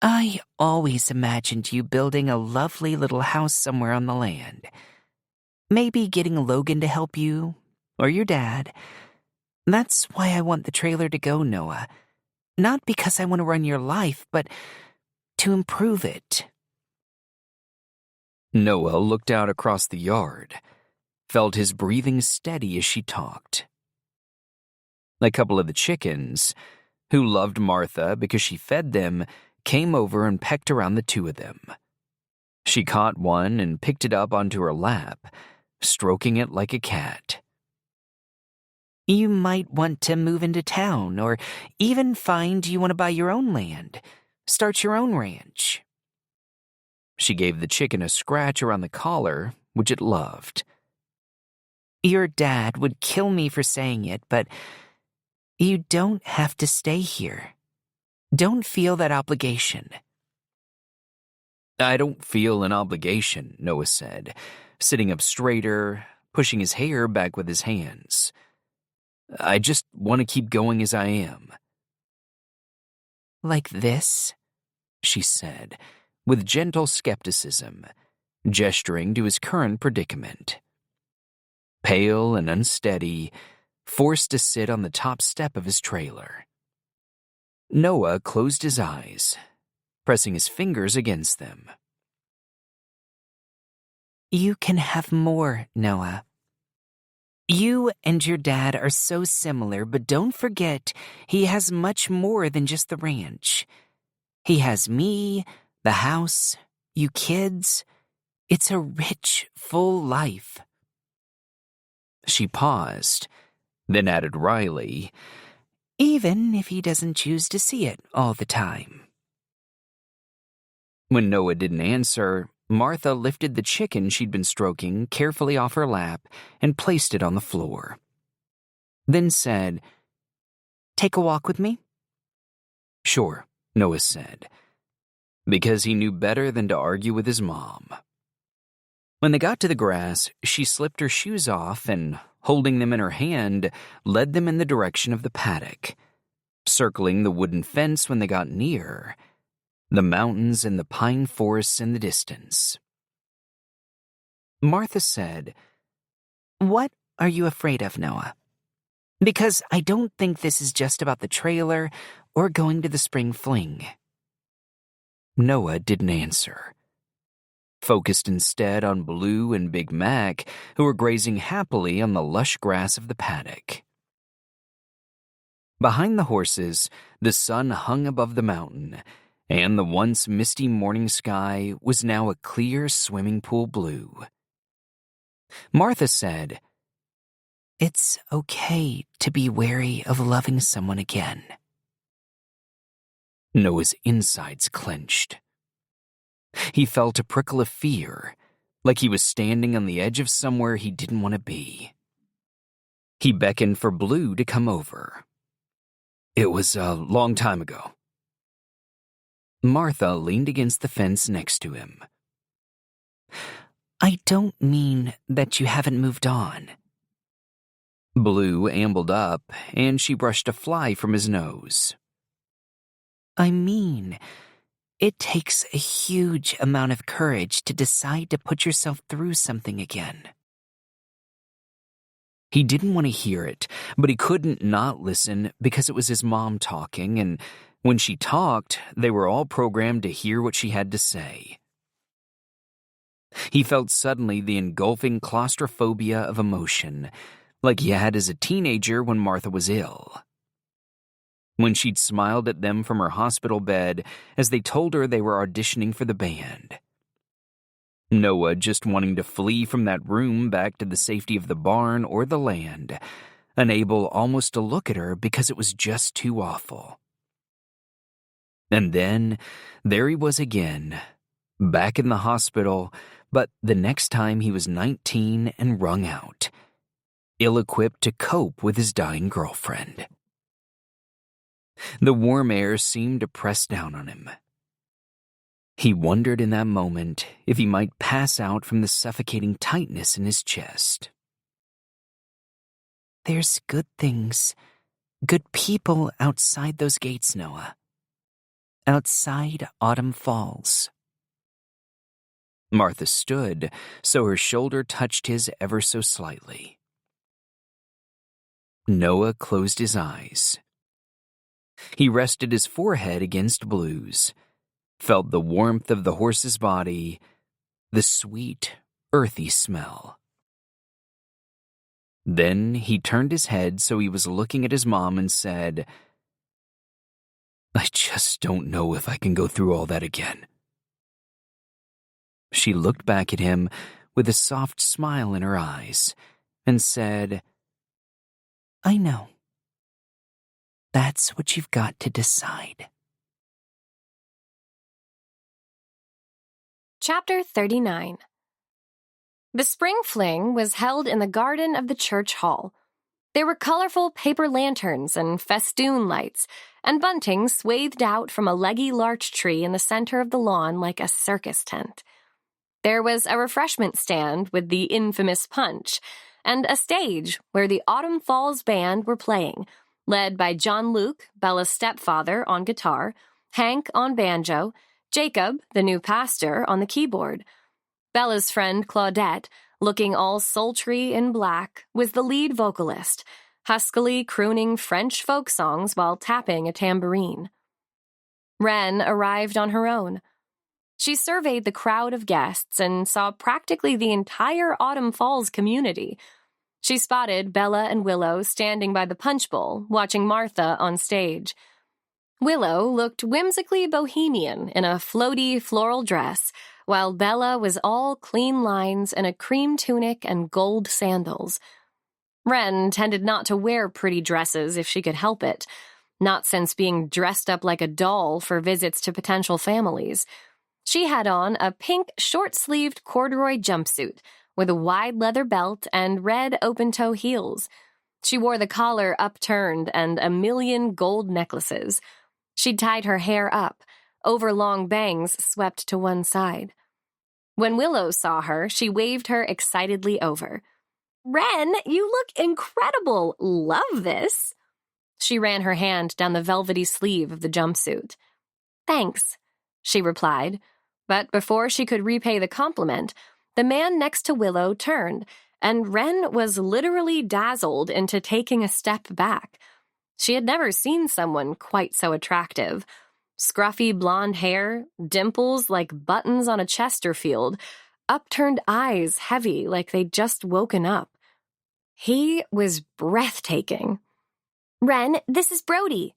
"I always imagined you building a lovely little house somewhere on the land. Maybe getting Logan to help you, or your dad. That's why I want the trailer to go, Noah. Not because I want to run your life, but to improve it." Noah looked out across the yard, felt his breathing steady as she talked. A couple of the chickens, who loved Martha because she fed them, came over and pecked around the two of them. She caught one and picked it up onto her lap, stroking it like a cat. You might want to move into town, or even find you want to buy your own land, start your own ranch. She gave the chicken a scratch around the collar, which it loved. Your dad would kill me for saying it, but you don't have to stay here. Don't feel that obligation. I don't feel an obligation, Noah said, sitting up straighter, pushing his hair back with his hands. I just want to keep going as I am. Like this? She said, with gentle skepticism, gesturing to his current predicament. Pale and unsteady, forced to sit on the top step of his trailer. Noah closed his eyes, pressing his fingers against them. You can have more, Noah. You and your dad are so similar, but don't forget, he has much more than just the ranch. He has me, the house, you kids. It's a rich, full life. She paused, then added wryly, even if he doesn't choose to see it all the time. When Noah didn't answer, Martha lifted the chicken she'd been stroking carefully off her lap and placed it on the floor. Then said, Take a walk with me? Sure, Noah said, because he knew better than to argue with his mom. When they got to the grass, she slipped her shoes off and, holding them in her hand, led them in the direction of the paddock, circling the wooden fence when they got near, the mountains and the pine forests in the distance. Martha said, What are you afraid of, Noah? Because I don't think this is just about the trailer or going to the spring fling. Noah didn't answer. Focused instead on Blue and Big Mac, who were grazing happily on the lush grass of the paddock. Behind the horses, the sun hung above the mountain, and the once misty morning sky was now a clear swimming pool blue. Martha said, It's okay to be wary of loving someone again. Noah's insides clenched. He felt a prickle of fear, like he was standing on the edge of somewhere he didn't want to be. He beckoned for Blue to come over. It was a long time ago. Martha leaned against the fence next to him. I don't mean that you haven't moved on. Blue ambled up, and she brushed a fly from his nose. I mean, it takes a huge amount of courage to decide to put yourself through something again. He didn't want to hear it, but he couldn't not listen because it was his mom talking, and when she talked, they were all programmed to hear what she had to say. He felt suddenly the engulfing claustrophobia of emotion, like he had as a teenager when Martha was ill. When she'd smiled at them from her hospital bed as they told her they were auditioning for the band. Noah just wanting to flee from that room back to the safety of the barn or the land, unable almost to look at her because it was just too awful. And then, there he was again, back in the hospital, but the next time he was 19 and wrung out, ill-equipped to cope with his dying girlfriend. The warm air seemed to press down on him. He wondered in that moment if he might pass out from the suffocating tightness in his chest. There's good things, good people outside those gates, Noah. Outside Autumn Falls. Martha stood, so her shoulder touched his ever so slightly. Noah closed his eyes. He rested his forehead against Blue's, felt the warmth of the horse's body, the sweet, earthy smell. Then he turned his head so he was looking at his mom and said, I just don't know if I can go through all that again. She looked back at him with a soft smile in her eyes and said, I know. That's what you've got to decide. Chapter 39. The spring fling was held in the garden of the church hall. There were colorful paper lanterns and festoon lights, and bunting swathed out from a leggy larch tree in the center of the lawn like a circus tent. There was a refreshment stand with the infamous punch, and a stage where the Autumn Falls Band were playing, led by John Luke, Bella's stepfather, on guitar, Hank on banjo, Jacob, the new pastor, on the keyboard. Bella's friend Claudette, looking all sultry in black, was the lead vocalist, huskily crooning French folk songs while tapping a tambourine. Wren arrived on her own. She surveyed the crowd of guests and saw practically the entire Autumn Falls community. She spotted Bella and Willow standing by the punch bowl, watching Martha on stage. Willow looked whimsically bohemian in a floaty floral dress, while Bella was all clean lines in a cream tunic and gold sandals. Wren tended not to wear pretty dresses if she could help it, not since being dressed up like a doll for visits to potential families. She had on a pink short-sleeved corduroy jumpsuit with a wide leather belt and red open-toe heels. She wore the collar upturned and a million gold necklaces. She'd tied her hair up, overlong bangs swept to one side. When Willow saw her, she waved her excitedly over. "Wren, you look incredible! Love this!" She ran her hand down the velvety sleeve of the jumpsuit. "Thanks," she replied, but before she could repay the compliment, the man next to Willow turned, and Wren was literally dazzled into taking a step back. She had never seen someone quite so attractive. Scruffy blonde hair, dimples like buttons on a Chesterfield, upturned eyes heavy like they'd just woken up. He was breathtaking. "Wren, this is Brody."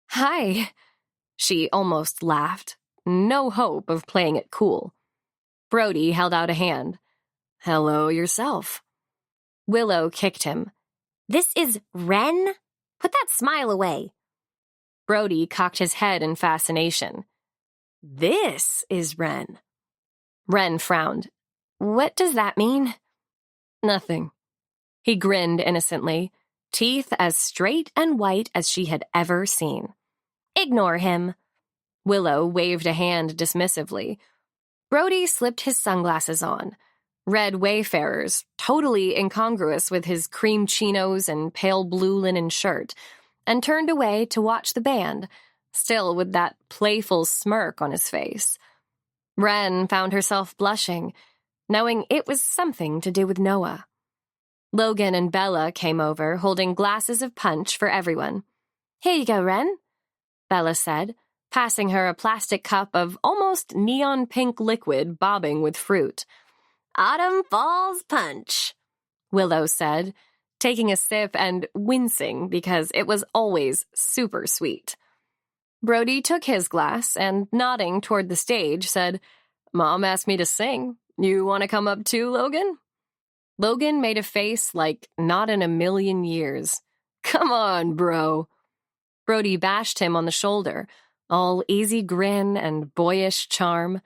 "Hi." She almost laughed. No hope of playing it cool. Brody held out a hand. "Hello yourself." Willow kicked him. "This is Wren? Put that smile away." Brody cocked his head in fascination. "This is Wren." Wren frowned. "What does that mean?" "Nothing." He grinned innocently, teeth as straight and white as she had ever seen. "Ignore him." Willow waved a hand dismissively. Brody slipped his sunglasses on. Red Wayfarers, totally incongruous with his cream chinos and pale blue linen shirt, and turned away to watch the band, still with that playful smirk on his face. Wren found herself blushing, knowing it was something to do with Noah. Logan and Bella came over, holding glasses of punch for everyone. "Here you go, Wren," Bella said, passing her a plastic cup of almost neon pink liquid bobbing with fruit. "Autumn Falls Punch," Willow said, taking a sip and wincing because it was always super sweet. Brody took his glass and, nodding toward the stage, said, "Mom asked me to sing. You want to come up too, Logan?" Logan made a face like not in a million years. "Come on, bro." Brody bashed him on the shoulder, all easy grin and boyish charm.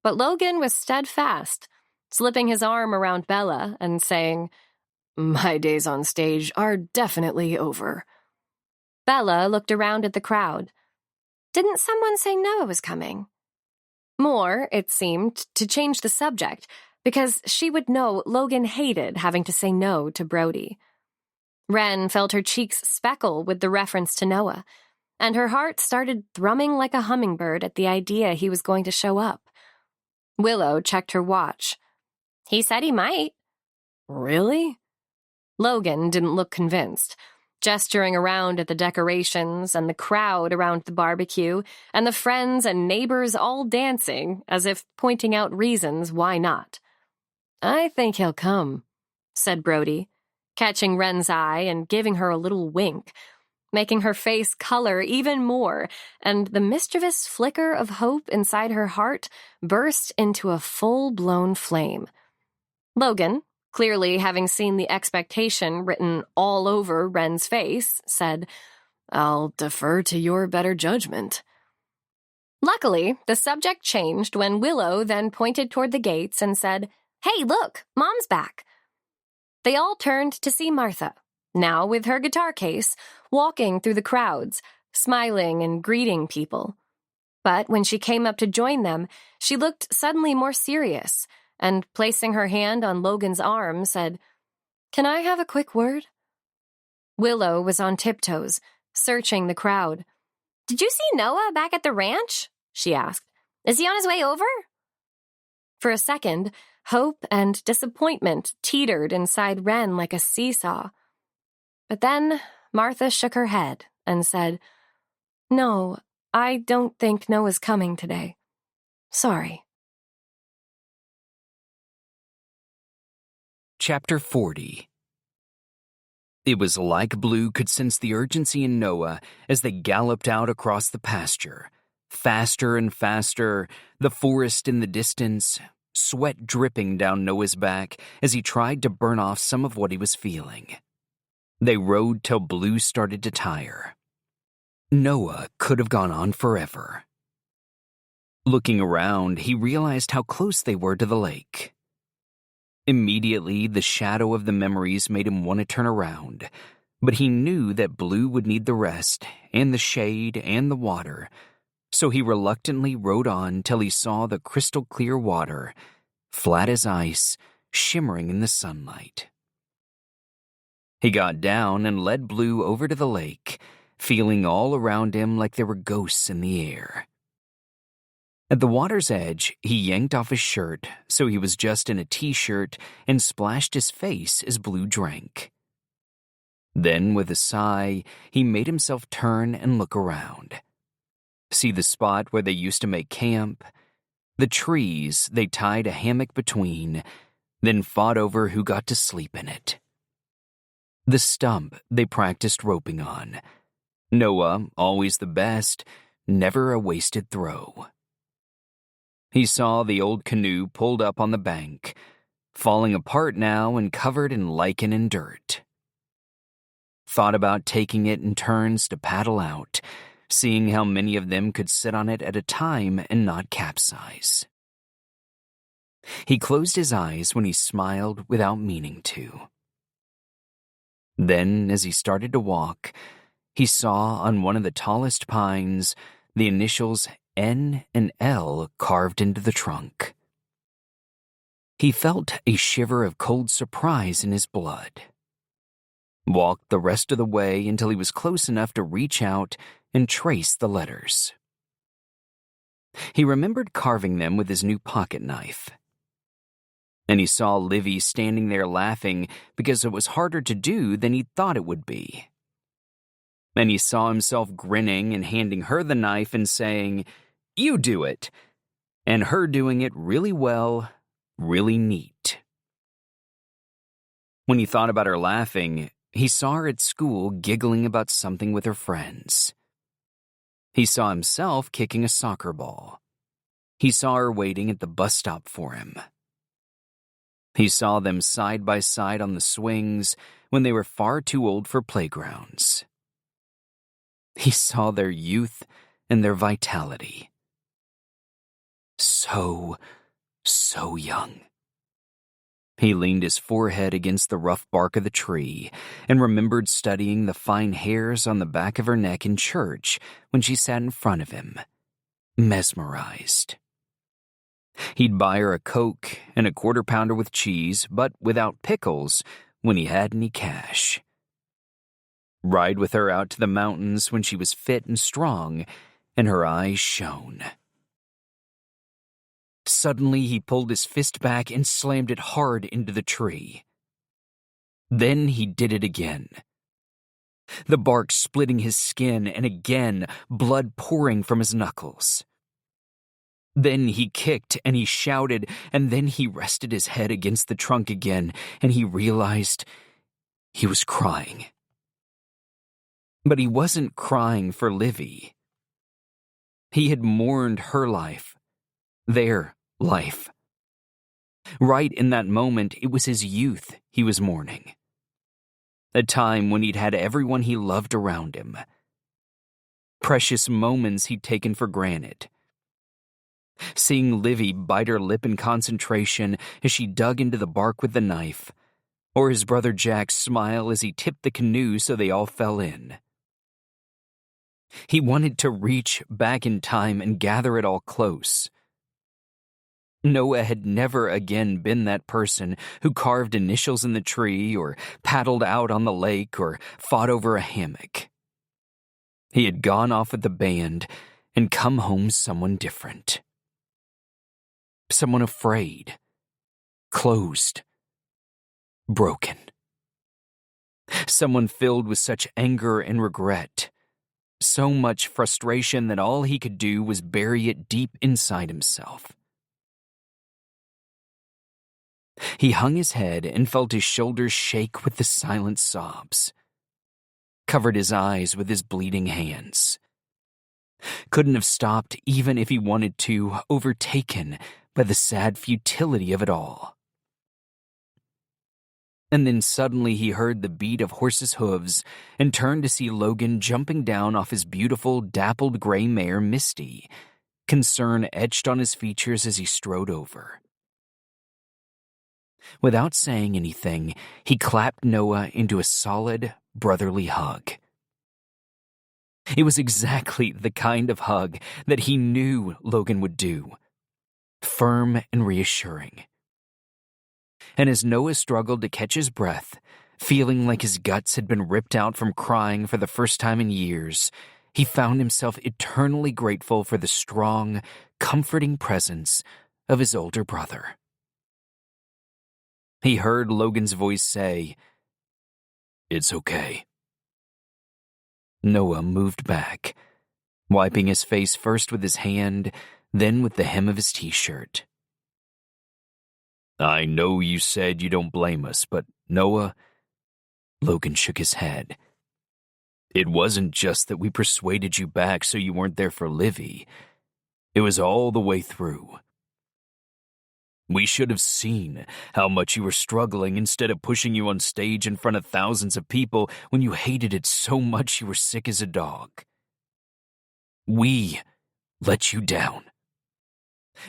But Logan was steadfast, slipping his arm around Bella and saying, "My days on stage are definitely over." Bella looked around at the crowd. Didn't someone say Noah was coming? More, it seemed, to change the subject, because she would know Logan hated having to say no to Brody. Wren felt her cheeks speckle with the reference to Noah, and her heart started thrumming like a hummingbird at the idea he was going to show up. Willow checked her watch. "He said he might." "Really?" Logan didn't look convinced, gesturing around at the decorations and the crowd around the barbecue and the friends and neighbors all dancing as if pointing out reasons why not. "I think he'll come," said Brody, catching Wren's eye and giving her a little wink, making her face color even more, and the mischievous flicker of hope inside her heart burst into a full-blown flame. Logan, clearly having seen the expectation written all over Wren's face, said, "I'll defer to your better judgment." Luckily, the subject changed when Willow then pointed toward the gates and said, "Hey, look, Mom's back." They all turned to see Martha, now with her guitar case, walking through the crowds, smiling and greeting people. But when she came up to join them, she looked suddenly more serious, and placing her hand on Logan's arm, said, "Can I have a quick word?" Willow was on tiptoes, searching the crowd. "Did you see Noah back at the ranch?" she asked. "Is he on his way over?" For a second, hope and disappointment teetered inside Wren like a seesaw. But then Martha shook her head and said, "No, I don't think Noah's coming today. Sorry." Chapter 40. It was like Blue could sense the urgency in Noah as they galloped out across the pasture. Faster and faster, the forest in the distance, sweat dripping down Noah's back as he tried to burn off some of what he was feeling. They rode till Blue started to tire. Noah could have gone on forever. Looking around, he realized how close they were to the lake. Immediately, the shadow of the memories made him want to turn around, but he knew that Blue would need the rest, and the shade, and the water, so he reluctantly rode on till he saw the crystal-clear water, flat as ice, shimmering in the sunlight. He got down and led Blue over to the lake, feeling all around him like there were ghosts in the air. At the water's edge, he yanked off his shirt, so he was just in a t-shirt, and splashed his face as Blue drank. Then, with a sigh, he made himself turn and look around. See the spot where they used to make camp, the trees they tied a hammock between, then fought over who got to sleep in it. The stump they practiced roping on. Noah, always the best, never a wasted throw. He saw the old canoe pulled up on the bank, falling apart now and covered in lichen and dirt. Thought about taking it in turns to paddle out, seeing how many of them could sit on it at a time and not capsize. He closed his eyes when he smiled without meaning to. Then, as he started to walk, he saw on one of the tallest pines the initials N and L carved into the trunk. He felt a shiver of cold surprise in his blood. Walked the rest of the way until he was close enough to reach out and trace the letters. He remembered carving them with his new pocket knife. And he saw Livy standing there laughing because it was harder to do than he thought it would be. And he saw himself grinning and handing her the knife and saying, "You do it," and her doing it really well, really neat. When he thought about her laughing, he saw her at school giggling about something with her friends. He saw himself kicking a soccer ball. He saw her waiting at the bus stop for him. He saw them side by side on the swings when they were far too old for playgrounds. He saw their youth and their vitality. So young. He leaned his forehead against the rough bark of the tree and remembered studying the fine hairs on the back of her neck in church when she sat in front of him, mesmerized. He'd buy her a Coke and a quarter-pounder with cheese, but without pickles, when he had any cash. Ride with her out to the mountains when she was fit and strong, and her eyes shone. Suddenly, he pulled his fist back and slammed it hard into the tree. Then he did it again. The bark splitting his skin, and again, blood pouring from his knuckles. Then he kicked and he shouted, and then he rested his head against the trunk again, and he realized he was crying. But he wasn't crying for Livy. He had mourned her life, their life. Right in that moment, it was his youth he was mourning. A time when he'd had everyone he loved around him. Precious moments he'd taken for granted. Seeing Livy bite her lip in concentration as she dug into the bark with the knife, or his brother Jack smile as he tipped the canoe so they all fell in. He wanted to reach back in time and gather it all close. Noah had never again been that person who carved initials in the tree or paddled out on the lake or fought over a hammock. He had gone off with the band and come home someone different. Someone afraid, closed, broken. Someone filled with such anger and regret, so much frustration that all he could do was bury it deep inside himself. He hung his head and felt his shoulders shake with the silent sobs. Covered his eyes with his bleeding hands. Couldn't have stopped even if he wanted to, overtaken by the sad futility of it all. And then suddenly he heard the beat of horses' hooves and turned to see Logan jumping down off his beautiful, dappled gray mare, Misty, concern etched on his features as he strode over. Without saying anything, he clapped Noah into a solid, brotherly hug. It was exactly the kind of hug that he knew Logan would do. Firm and reassuring. And as Noah struggled to catch his breath, feeling like his guts had been ripped out from crying for the first time in years, he found himself eternally grateful for the strong, comforting presence of his older brother. He heard Logan's voice say, "It's okay." Noah moved back, wiping his face first with his hand, then with the hem of his t-shirt. "I know you said you don't blame us, but Noah..." Logan shook his head. "It wasn't just that we persuaded you back so you weren't there for Livy. It was all the way through. We should have seen how much you were struggling instead of pushing you on stage in front of thousands of people when you hated it so much you were sick as a dog. We let you down.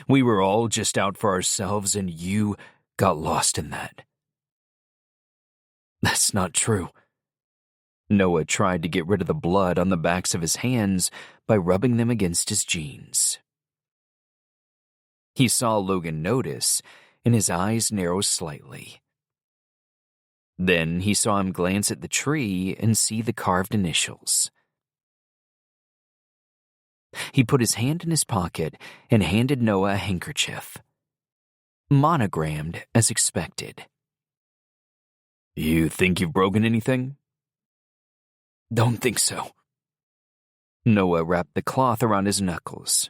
We were all just out for ourselves and you got lost in that." "That's not true." Noah tried to get rid of the blood on the backs of his hands by rubbing them against his jeans. He saw Logan notice, and his eyes narrowed slightly. Then he saw him glance at the tree and see the carved initials. He put his hand in his pocket and handed Noah a handkerchief. Monogrammed as expected. "You think you've broken anything?" "Don't think so." Noah wrapped the cloth around his knuckles.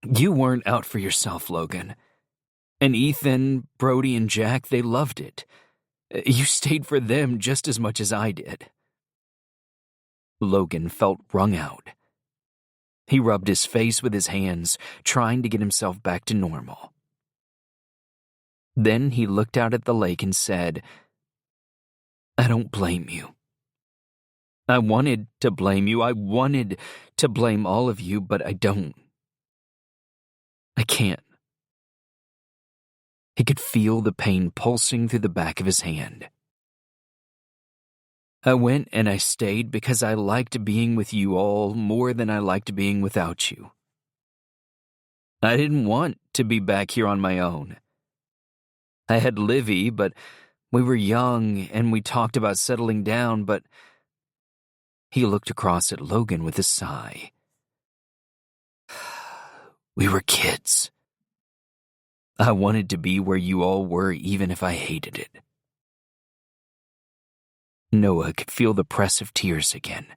"You weren't out for yourself, Logan. And Ethan, Brody, and Jack, they loved it. You stayed for them just as much as I did." Logan felt wrung out. He rubbed his face with his hands, trying to get himself back to normal. Then he looked out at the lake and said, "I don't blame you. I wanted to blame you. I wanted to blame all of you, but I don't. I can't." He could feel the pain pulsing through the back of his hand. "I went and I stayed because I liked being with you all more than I liked being without you. I didn't want to be back here on my own. I had Livy, but we were young and we talked about settling down, but..." He looked across at Logan with a sigh. "We were kids. I wanted to be where you all were even if I hated it." Noah could feel the press of tears again.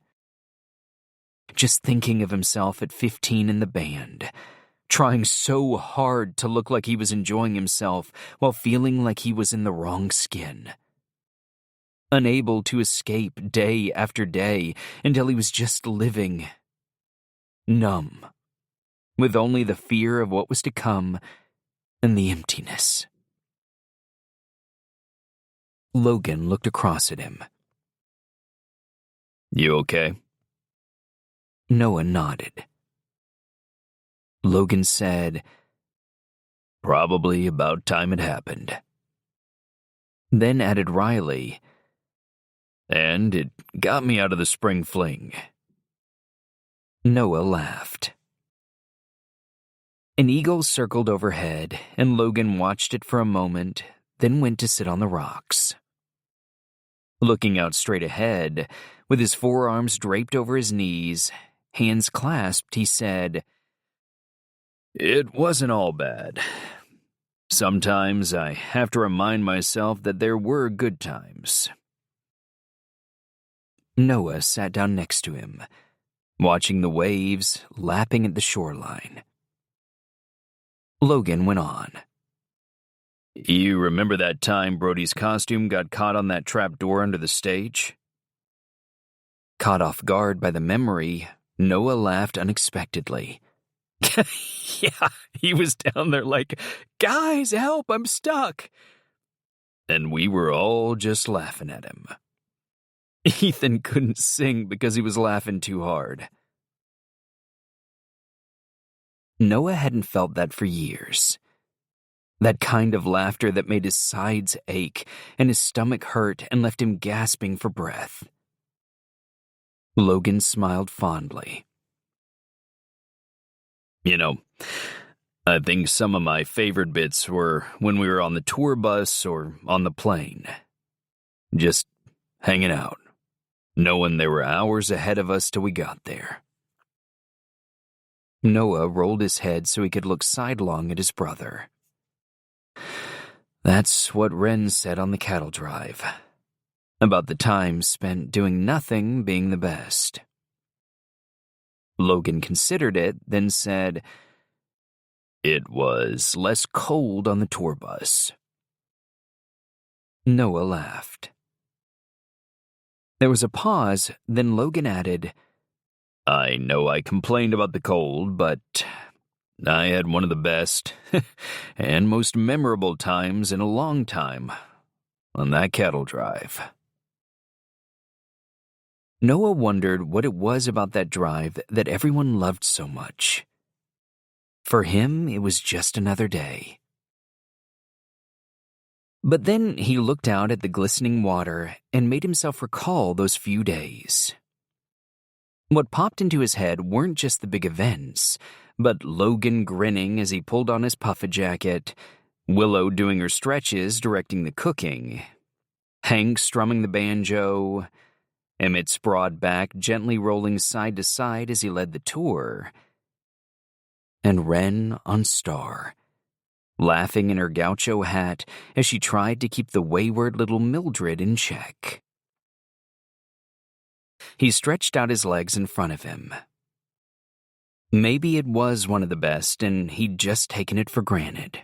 Just thinking of himself at 15 in the band, trying so hard to look like he was enjoying himself while feeling like he was in the wrong skin. Unable to escape day after day until he was just living, numb, with only the fear of what was to come and the emptiness. Logan looked across at him. You okay? Noah nodded. Logan said, Probably about time it happened. then added wryly, And it got me out of the spring fling. Noah laughed. An eagle circled overhead, and Logan watched it for a moment, then went to sit on the rocks. Looking out straight ahead, with his forearms draped over his knees, hands clasped, he said, It wasn't all bad. Sometimes I have to remind myself that there were good times. Noah sat down next to him, watching the waves lapping at the shoreline. Logan went on. You remember that time Brody's costume got caught on that trap door under the stage? Caught off guard by the memory, Noah laughed unexpectedly. Yeah, he was down there like, Guys, help, I'm stuck. And we were all just laughing at him. Ethan couldn't sing because he was laughing too hard. Noah hadn't felt that for years. That kind of laughter that made his sides ache and his stomach hurt and left him gasping for breath. Logan smiled fondly. You know, I think some of my favorite bits were when we were on the tour bus or on the plane. Just hanging out, knowing there were hours ahead of us till we got there. Noah rolled his head so he could look sidelong at his brother. That's what Wren said on the cattle drive, about the time spent doing nothing being the best. Logan considered it, then said, It was less cold on the tour bus. Noah laughed. There was a pause, then Logan added, I know I complained about the cold, but I had one of the best and most memorable times in a long time on that cattle drive. Noah wondered what it was about that drive that everyone loved so much. For him, it was just another day. But then he looked out at the glistening water and made himself recall those few days. What popped into his head weren't just the big events, but Logan grinning as he pulled on his puffer jacket, Willow doing her stretches directing the cooking, Hank strumming the banjo, Emmett's broad back gently rolling side to side as he led the tour, and Wren on Star, laughing in her gaucho hat as she tried to keep the wayward little Mildred in check. He stretched out his legs in front of him. Maybe it was one of the best and he'd just taken it for granted.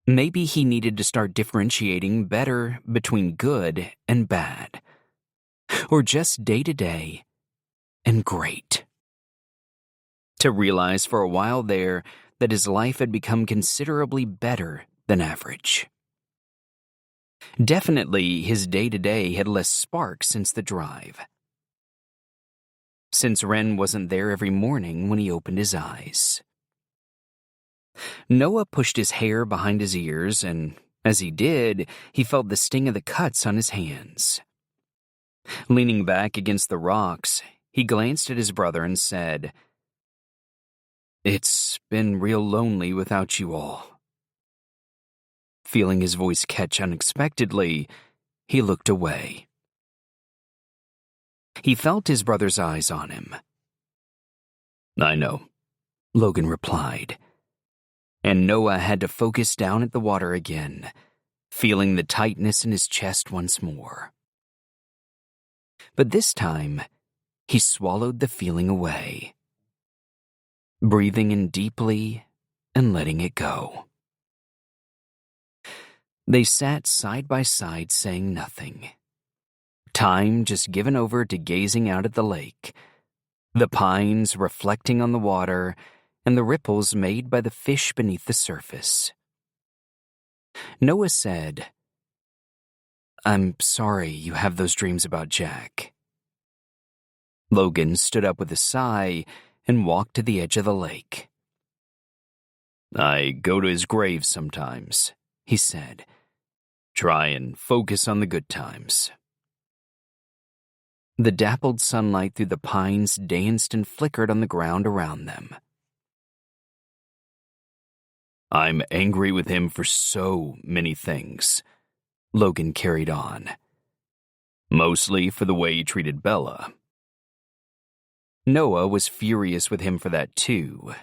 Maybe he needed to start differentiating better between good and bad, or just day-to-day and great. To realize for a while there that his life had become considerably better than average. Definitely his day-to-day had less spark since the drive. Since Wren wasn't there every morning when he opened his eyes. Noah pushed his hair behind his ears, and as he did, he felt the sting of the cuts on his hands. Leaning back against the rocks, he glanced at his brother and said, It's been real lonely without you all. Feeling his voice catch unexpectedly, he looked away. He felt his brother's eyes on him. I know, Logan replied, and Noah had to focus down at the water again, feeling the tightness in his chest once more. But this time, he swallowed the feeling away, breathing in deeply and letting it go. They sat side by side saying nothing. Time just given over to gazing out at the lake, the pines reflecting on the water, and the ripples made by the fish beneath the surface. Noah said, "I'm sorry you have those dreams about Jack." Logan stood up with a sigh and walked to the edge of the lake. "I go to his grave sometimes," he said. "Try and focus on the good times." The dappled sunlight through the pines danced and flickered on the ground around them. "I'm angry with him for so many things," Logan carried on. "Mostly for the way he treated Bella." Noah was furious with him for that too.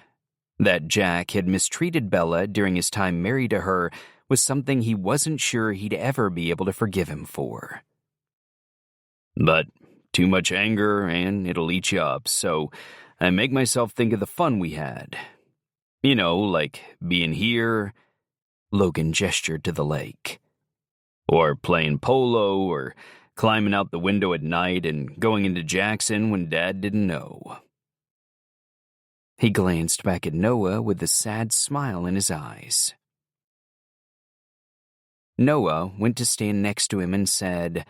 That Jack had mistreated Bella during his time married to her was something he wasn't sure he'd ever be able to forgive him for. "But too much anger and it'll eat you up, so I make myself think of the fun we had. You know, like being here," Logan gestured to the lake. "or playing polo, or climbing out the window at night and going into Jackson when Dad didn't know." He glanced back at Noah with a sad smile in his eyes. Noah went to stand next to him and said,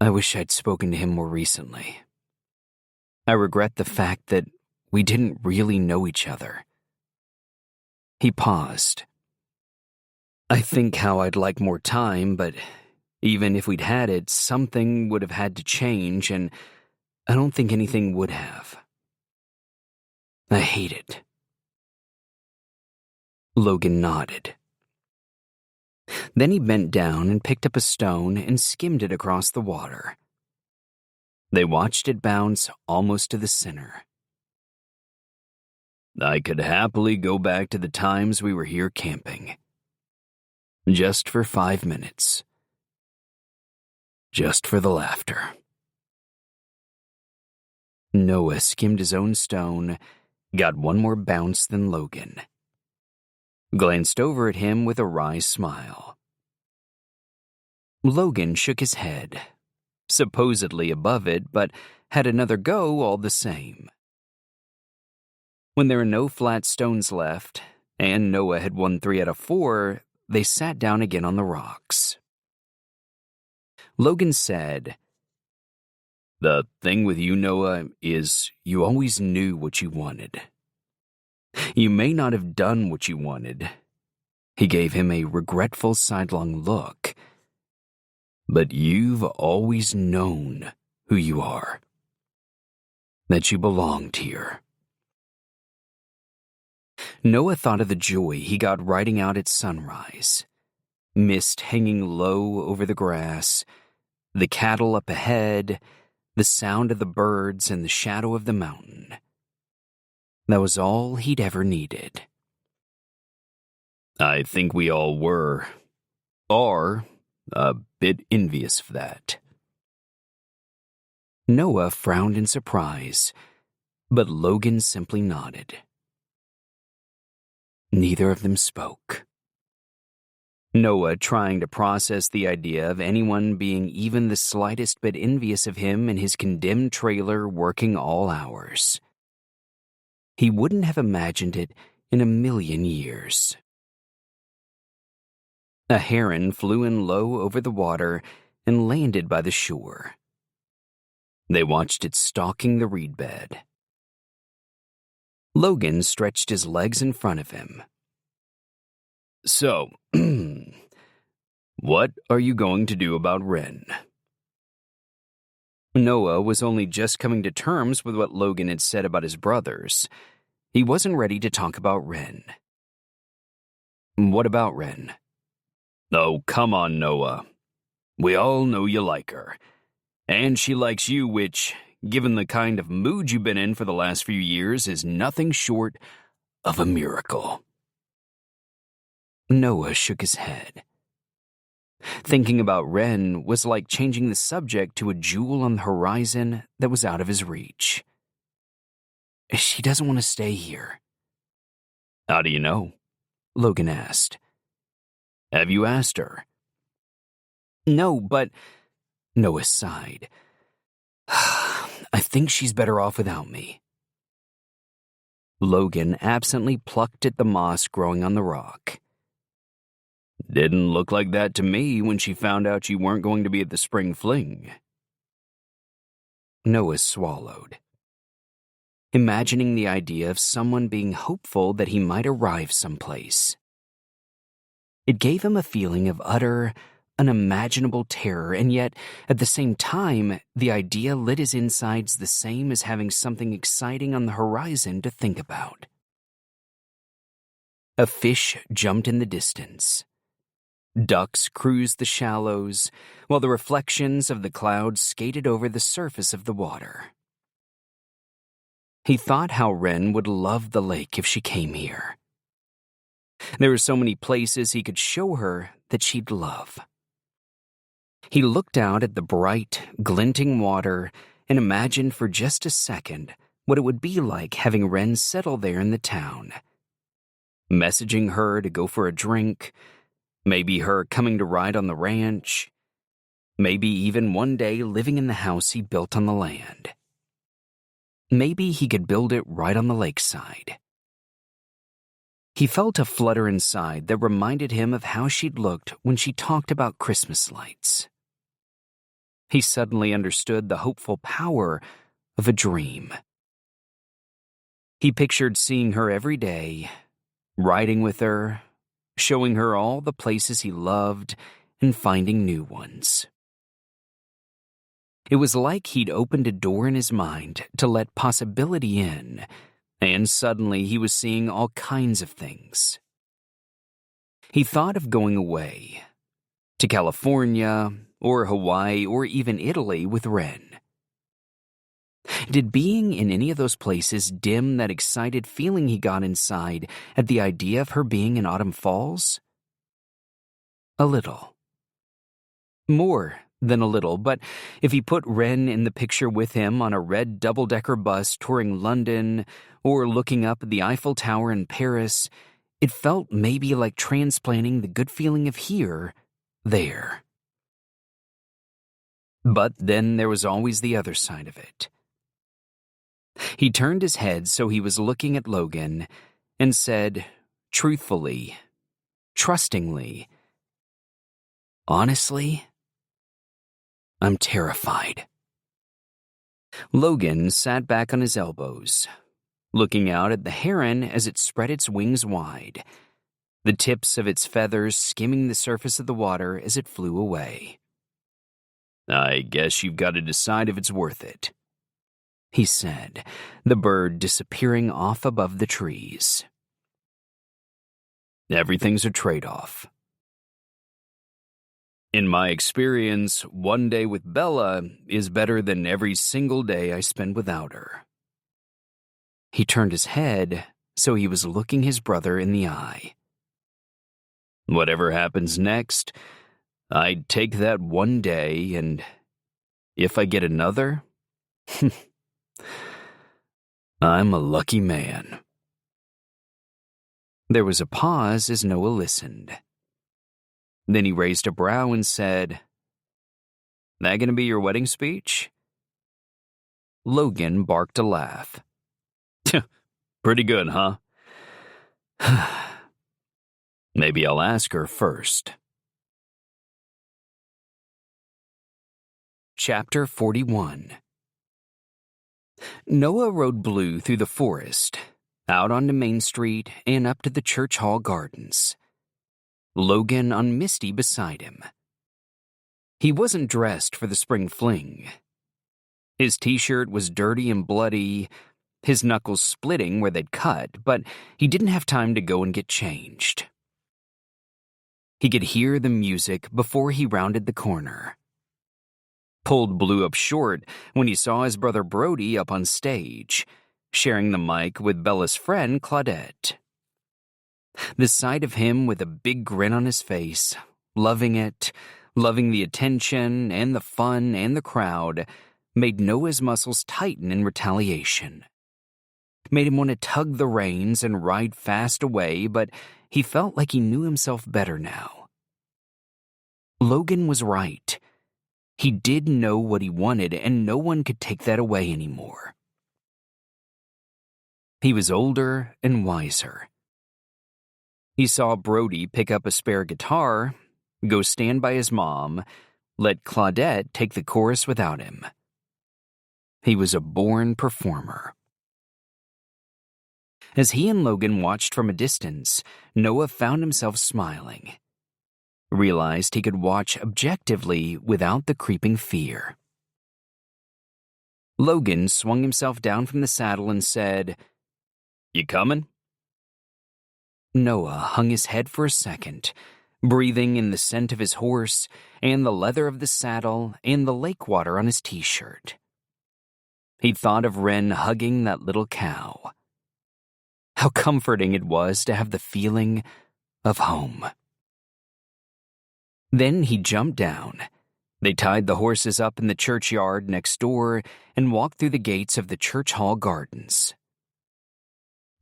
"I wish I'd spoken to him more recently. I regret the fact that we didn't really know each other." He paused. "I think how I'd like more time, but even if we'd had it, something would have had to change, and I don't think anything would have. I hate it." Logan nodded. Then he bent down and picked up a stone and skimmed it across the water. They watched it bounce almost to the center. "I could happily go back to the times we were here camping. Just for 5 minutes. Just for the laughter." Noah skimmed his own stone, got one more bounce than Logan. Glanced over at him with a wry smile. Logan shook his head, supposedly above it, but had another go all the same. When there were no flat stones left, and Noah had won 3 out of 4, they sat down again on the rocks. Logan said, "The thing with you, Noah, is you always knew what you wanted. You may not have done what you wanted." He gave him a regretful sidelong look. "But you've always known who you are. That you belonged here." Noah thought of the joy he got riding out at sunrise. Mist hanging low over the grass, the cattle up ahead, the sound of the birds and the shadow of the mountain. That was all he'd ever needed. "I think we all are a bit envious of that." Noah frowned in surprise, but Logan simply nodded. Neither of them spoke. Noah trying to process the idea of anyone being even the slightest bit envious of him in his condemned trailer working all hours. He wouldn't have imagined it in a million years. A heron flew in low over the water and landed by the shore. They watched it stalking the reed bed. Logan stretched his legs in front of him. "So, what are you going to do about Wren?" Noah was only just coming to terms with what Logan had said about his brothers. He wasn't ready to talk about Wren. "What about Wren?" "Oh, come on, Noah. We all know you like her. And she likes you, which, given the kind of mood you've been in for the last few years, is nothing short of a miracle." Noah shook his head. Thinking about Wren was like changing the subject to a jewel on the horizon that was out of his reach. "She doesn't want to stay here." "How do you know?" Logan asked. "Have you asked her?" "No, but..." Noah sighed. "I think she's better off without me." Logan absently plucked at the moss growing on the rock. Didn't look like that to me when she found out you weren't going to be at the spring fling. Noah swallowed, imagining the idea of someone being hopeful that he might arrive someplace. It gave him a feeling of utter, unimaginable terror, and yet, at the same time, the idea lit his insides the same as having something exciting on the horizon to think about. A fish jumped in the distance. Ducks cruised the shallows, while the reflections of the clouds skated over the surface of the water. He thought how Wren would love the lake if she came here. There were so many places he could show her that she'd love. He looked out at the bright, glinting water and imagined for just a second what it would be like having Wren settle there in the town. Messaging her to go for a drink, maybe her coming to ride on the ranch, maybe even one day living in the house he built on the land. Maybe he could build it right on the lakeside. He felt a flutter inside that reminded him of how she'd looked when she talked about Christmas lights. He suddenly understood the hopeful power of a dream. He pictured seeing her every day, riding with her, showing her all the places he loved, and finding new ones. It was like he'd opened a door in his mind to let possibility in, and suddenly he was seeing all kinds of things. He thought of going away, to California, or Hawaii, or even Italy with Wren. Did being in any of those places dim that excited feeling he got inside at the idea of her being in Autumn Falls? A little. More than a little, but if he put Wren in the picture with him on a red double-decker bus touring London or looking up at the Eiffel Tower in Paris, it felt maybe like transplanting the good feeling of here, there. But then there was always the other side of it. He turned his head so he was looking at Logan and said, truthfully, trustingly, "Honestly, I'm terrified." Logan sat back on his elbows, looking out at the heron as it spread its wings wide, the tips of its feathers skimming the surface of the water as it flew away. I guess you've got to decide if it's worth it, he said, the bird disappearing off above the trees. Everything's a trade-off. In my experience, one day with Bella is better than every single day I spend without her. He turned his head so he was looking his brother in the eye. Whatever happens next, I'd take that one day, and if I get another, I'm a lucky man. There was a pause as Noah listened. Then he raised a brow and said, "That gonna be your wedding speech?" Logan barked a laugh. Pretty good, huh? Maybe I'll ask her first. Chapter 41. Noah rode Blue through the forest, out onto Main Street and up to the Church Hall Gardens. Logan on Misty beside him. He wasn't dressed for the spring fling. His t-shirt was dirty and bloody, his knuckles splitting where they'd cut, but he didn't have time to go and get changed. He could hear the music before he rounded the corner. Pulled Blue up short when he saw his brother Brody up on stage, sharing the mic with Bella's friend Claudette. The sight of him with a big grin on his face, loving it, loving the attention and the fun and the crowd, made Noah's muscles tighten in retaliation. Made him want to tug the reins and ride fast away, but he felt like he knew himself better now. Logan was right. He did know what he wanted, and no one could take that away anymore. He was older and wiser. He saw Brody pick up a spare guitar, go stand by his mom, let Claudette take the chorus without him. He was a born performer. As he and Logan watched from a distance, Noah found himself smiling. Realized he could watch objectively without the creeping fear. Logan swung himself down from the saddle and said, "You coming?" Noah hung his head for a second, breathing in the scent of his horse and the leather of the saddle and the lake water on his t-shirt. He thought of Wren hugging that little cow. How comforting it was to have the feeling of home. Then he jumped down. They tied the horses up in the churchyard next door and walked through the gates of the church hall gardens.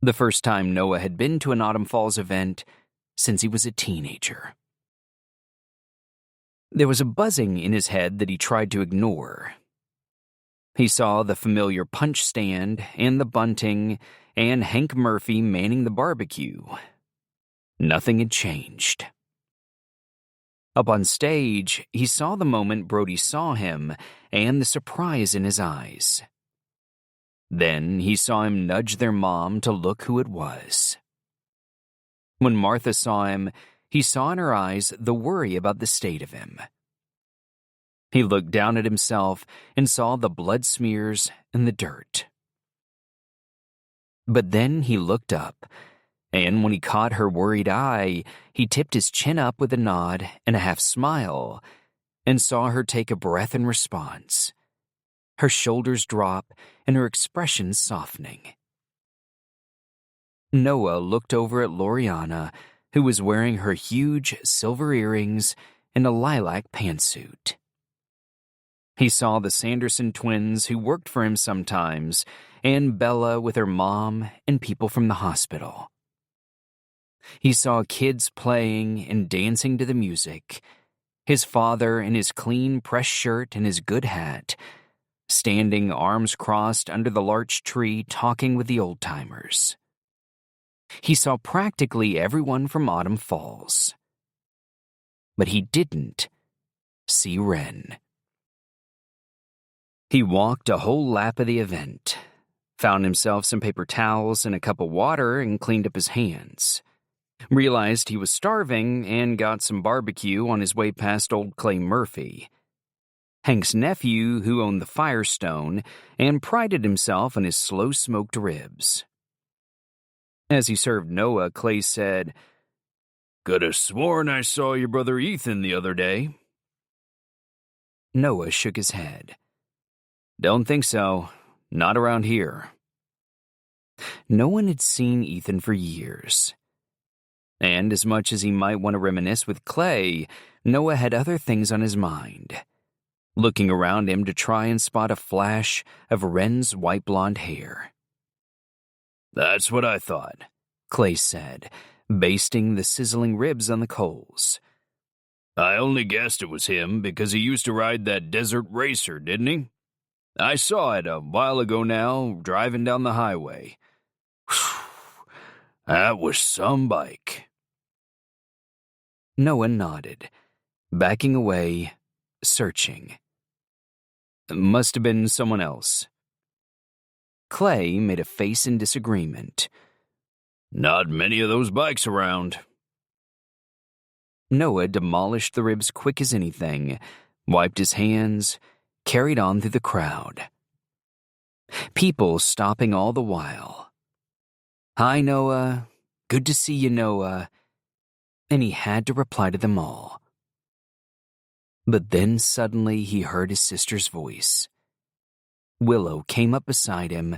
The first time Noah had been to an Autumn Falls event since he was a teenager. There was a buzzing in his head that he tried to ignore. He saw the familiar punch stand and the bunting and Hank Murphy manning the barbecue. Nothing had changed. Up on stage, he saw the moment Brody saw him and the surprise in his eyes. Then he saw him nudge their mom to look who it was. When Martha saw him, he saw in her eyes the worry about the state of him. He looked down at himself and saw the blood smears and the dirt. But then he looked up, and when he caught her worried eye, he tipped his chin up with a nod and a half smile, and saw her take a breath in response, her shoulders drop and her expression softening. Noah looked over at Loriana, who was wearing her huge silver earrings and a lilac pantsuit. He saw the Sanderson twins who worked for him sometimes, and Bella with her mom and people from the hospital. He saw kids playing and dancing to the music, his father in his clean pressed shirt and his good hat, standing arms crossed under the larch tree talking with the old-timers. He saw practically everyone from Autumn Falls. But he didn't see Wren. He walked a whole lap of the event, found himself some paper towels and a cup of water and cleaned up his hands. Realized he was starving and got some barbecue on his way past old Clay Murphy, Hank's nephew who owned the Firestone, and prided himself on his slow-smoked ribs. As he served Noah, Clay said, "Could have sworn I saw your brother Ethan the other day." Noah shook his head. "Don't think so. Not around here." No one had seen Ethan for years. And as much as he might want to reminisce with Clay, Noah had other things on his mind, looking around him to try and spot a flash of Wren's white blonde hair. "That's what I thought," Clay said, basting the sizzling ribs on the coals. "I only guessed it was him because he used to ride that desert racer, didn't he? I saw it a while ago now, driving down the highway. Whew, that was some bike." Noah nodded, backing away, searching. Must have been someone else. Clay made a face in disagreement. "Not many of those bikes around." Noah demolished the ribs quick as anything, wiped his hands, carried on through the crowd. People stopping all the while. "Hi, Noah. Good to see you, Noah." And he had to reply to them all. But then suddenly he heard his sister's voice. Willow came up beside him,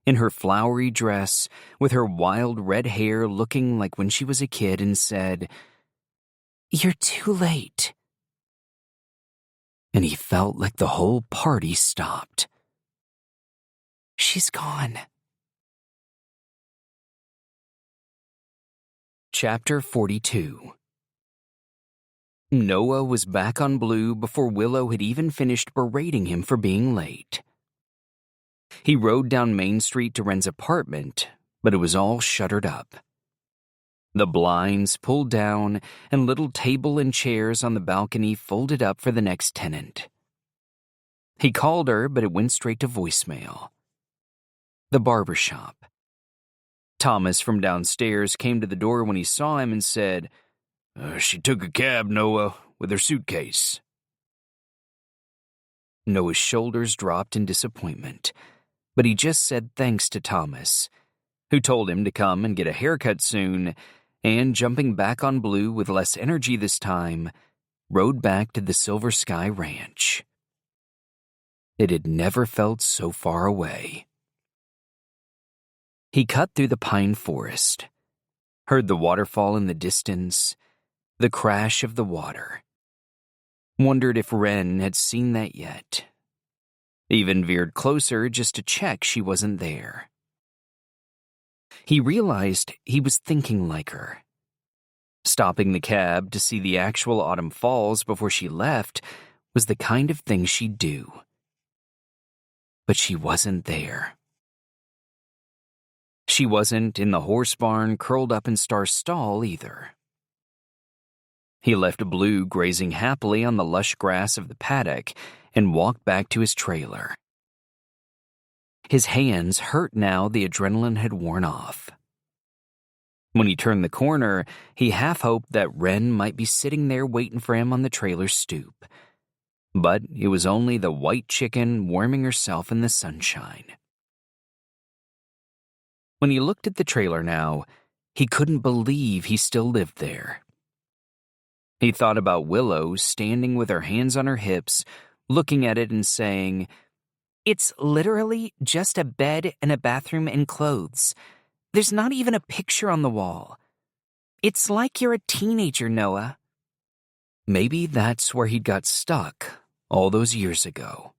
in her flowery dress, with her wild red hair looking like when she was a kid, and said, "You're too late." And he felt like the whole party stopped. She's gone. Chapter 42. Noah was back on Blue before Willow had even finished berating him for being late. He rode down Main Street to Wren's apartment, but it was all shuttered up. The blinds pulled down and little table and chairs on the balcony folded up for the next tenant. He called her, but it went straight to voicemail. The barber shop. Thomas from downstairs came to the door when he saw him and said, She took a cab, Noah, with her suitcase. Noah's shoulders dropped in disappointment, but he just said thanks to Thomas, who told him to come and get a haircut soon, and jumping back on Blue with less energy this time, rode back to the Silver Sky Ranch. It had never felt so far away. He cut through the pine forest, heard the waterfall in the distance, the crash of the water. Wondered if Wren had seen that yet. Even veered closer just to check she wasn't there. He realized he was thinking like her. Stopping the cab to see the actual autumn falls before she left was the kind of thing she'd do. But she wasn't there. She wasn't in the horse barn curled up in Star's stall either. He left Blue grazing happily on the lush grass of the paddock and walked back to his trailer. His hands hurt now the adrenaline had worn off. When he turned the corner, he half hoped that Wren might be sitting there waiting for him on the trailer's stoop. But it was only the white chicken warming herself in the sunshine. When he looked at the trailer now, he couldn't believe he still lived there. He thought about Willow standing with her hands on her hips, looking at it and saying, "It's literally just a bed and a bathroom and clothes. There's not even a picture on the wall. It's like you're a teenager, Noah." Maybe that's where he'd got stuck all those years ago.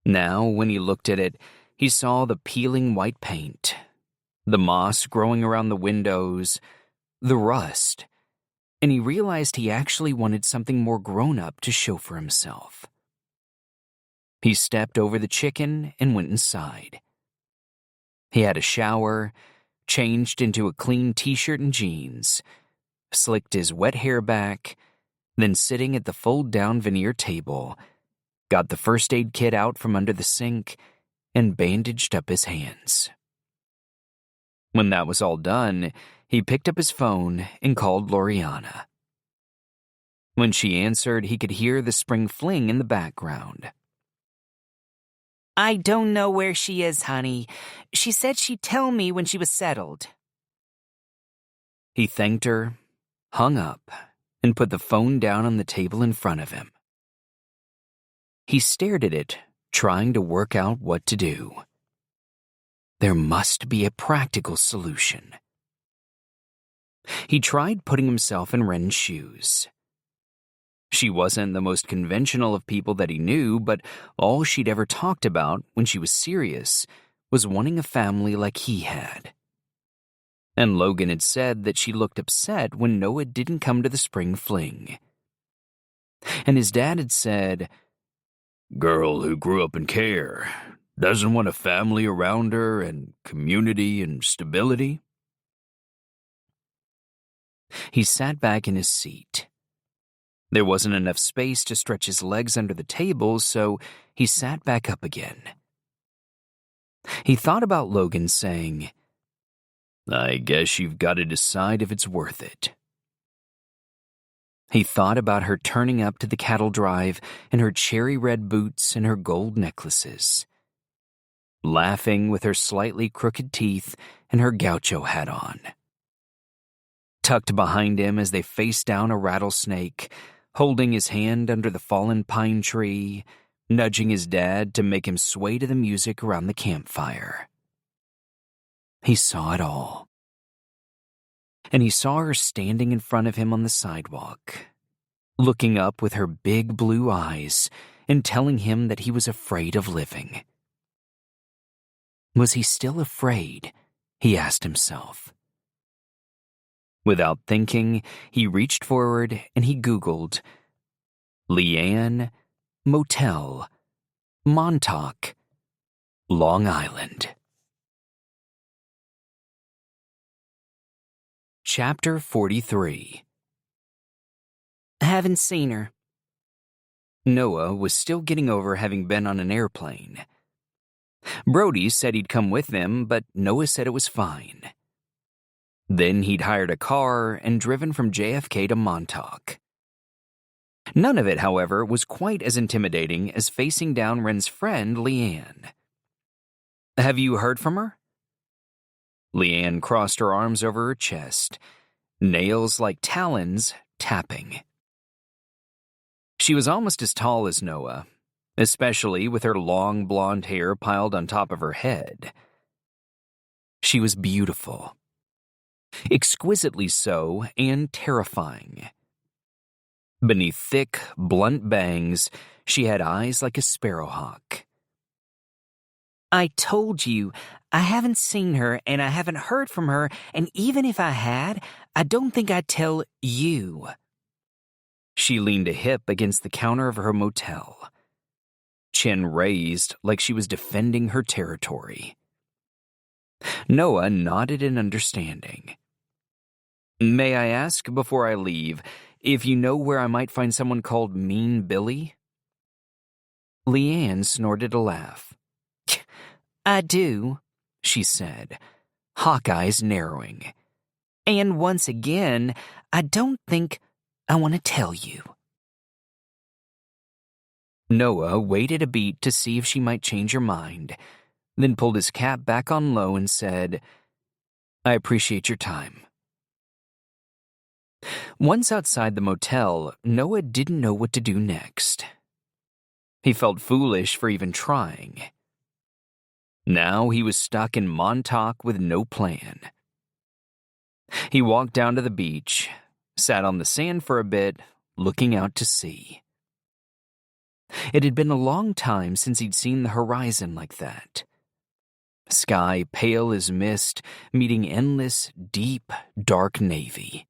Now, when he looked at it, he saw the peeling white paint, the moss growing around the windows, the rust, and he realized he actually wanted something more grown-up to show for himself. He stepped over the chicken and went inside. He had a shower, changed into a clean t-shirt and jeans, slicked his wet hair back, then sitting at the fold-down veneer table, got the first aid kit out from under the sink, and bandaged up his hands. When that was all done, he picked up his phone and called Loriana. When she answered, he could hear the spring fling in the background. "I don't know where she is, honey. She said she'd tell me when she was settled." He thanked her, hung up, and put the phone down on the table in front of him. He stared at it, trying to work out what to do. There must be a practical solution. He tried putting himself in Wren's shoes. She wasn't the most conventional of people that he knew, but all she'd ever talked about when she was serious was wanting a family like he had. And Logan had said that she looked upset when Noah didn't come to the spring fling. And his dad had said, "Girl who grew up in care, doesn't want a family around her and community and stability." He sat back in his seat. There wasn't enough space to stretch his legs under the table, so he sat back up again. He thought about Logan saying, "I guess you've got to decide if it's worth it." He thought about her turning up to the cattle drive in her cherry red boots and her gold necklaces, laughing with her slightly crooked teeth and her gaucho hat on. Tucked behind him as they faced down a rattlesnake, holding his hand under the fallen pine tree, nudging his dad to make him sway to the music around the campfire. He saw it all. And he saw her standing in front of him on the sidewalk, looking up with her big blue eyes and telling him that he was afraid of living. Was he still afraid? He asked himself. Without thinking, he reached forward and he Googled Leanne Motel, Montauk, Long Island. Chapter 43. Haven't seen her. Noah was still getting over having been on an airplane. Brody said he'd come with them, but Noah said it was fine. Then he'd hired a car and driven from JFK to Montauk. None of it, however, was quite as intimidating as facing down Wren's friend, Leanne. "Have you heard from her?" Leanne crossed her arms over her chest, nails like talons tapping. She was almost as tall as Noah, especially with her long blonde hair piled on top of her head. She was beautiful. Exquisitely so and terrifying. Beneath thick, blunt bangs, she had eyes like a sparrowhawk. I told you, I haven't seen her and I haven't heard from her, and even if I had, I don't think I'd tell you. She leaned a hip against the counter of her motel, chin raised like she was defending her territory. Noah nodded in understanding. "May I ask, before I leave, if you know where I might find someone called Mean Billy?" Leanne snorted a laugh. I do, she said, hawk eyes narrowing. And once again, I don't think I want to tell you. Noah waited a beat to see if she might change her mind, then pulled his cap back on low and said, "I appreciate your time." Once outside the motel, Noah didn't know what to do next. He felt foolish for even trying. Now he was stuck in Montauk with no plan. He walked down to the beach, sat on the sand for a bit, looking out to sea. It had been a long time since he'd seen the horizon like that. Sky pale as mist, meeting endless, deep, dark navy.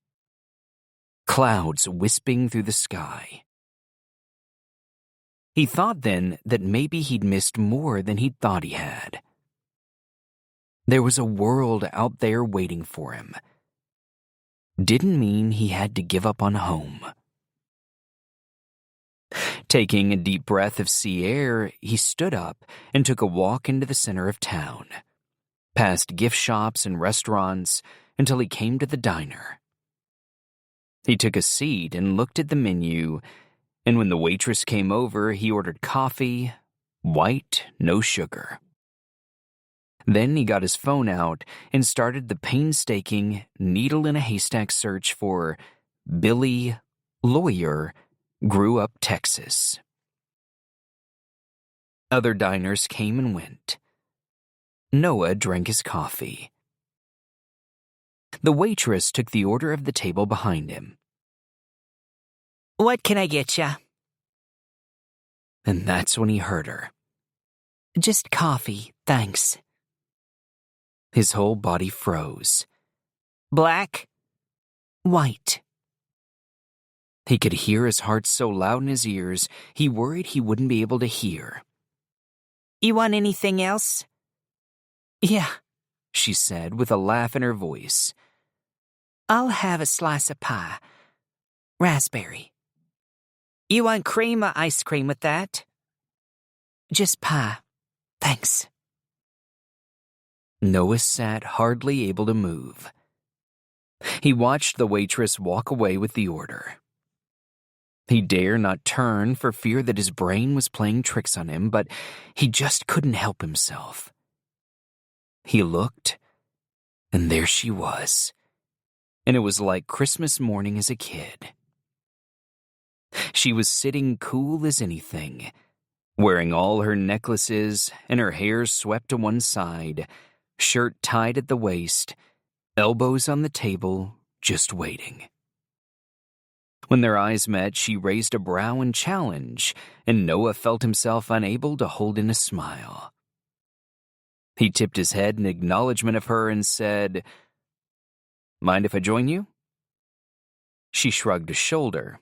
Clouds wisping through the sky. He thought then that maybe he'd missed more than he'd thought he had. There was a world out there waiting for him. Didn't mean he had to give up on home. Taking a deep breath of sea air, he stood up and took a walk into the center of town, past gift shops and restaurants until he came to the diner. He took a seat and looked at the menu, and when the waitress came over, he ordered coffee, white, no sugar. Then he got his phone out and started the painstaking needle-in-a-haystack search for Billy, lawyer, grew up Texas. Other diners came and went. Noah drank his coffee. The waitress took the order of the table behind him. What can I get ya? And that's when he heard her. Just coffee, thanks. His whole body froze. Black? White. He could hear his heart so loud in his ears, he worried he wouldn't be able to hear. You want anything else? Yeah, she said with a laugh in her voice. I'll have a slice of pie. Raspberry. You want cream or ice cream with that? Just pie. Thanks. Noah sat hardly able to move. He watched the waitress walk away with the order. He dared not turn for fear that his brain was playing tricks on him, but he just couldn't help himself. He looked, and there she was, and it was like Christmas morning as a kid. She was sitting cool as anything, wearing all her necklaces and her hair swept to one side, shirt tied at the waist, elbows on the table, just waiting. When their eyes met, she raised a brow in challenge, and Noah felt himself unable to hold in a smile. He tipped his head in acknowledgement of her and said, "Mind if I join you?" She shrugged a shoulder.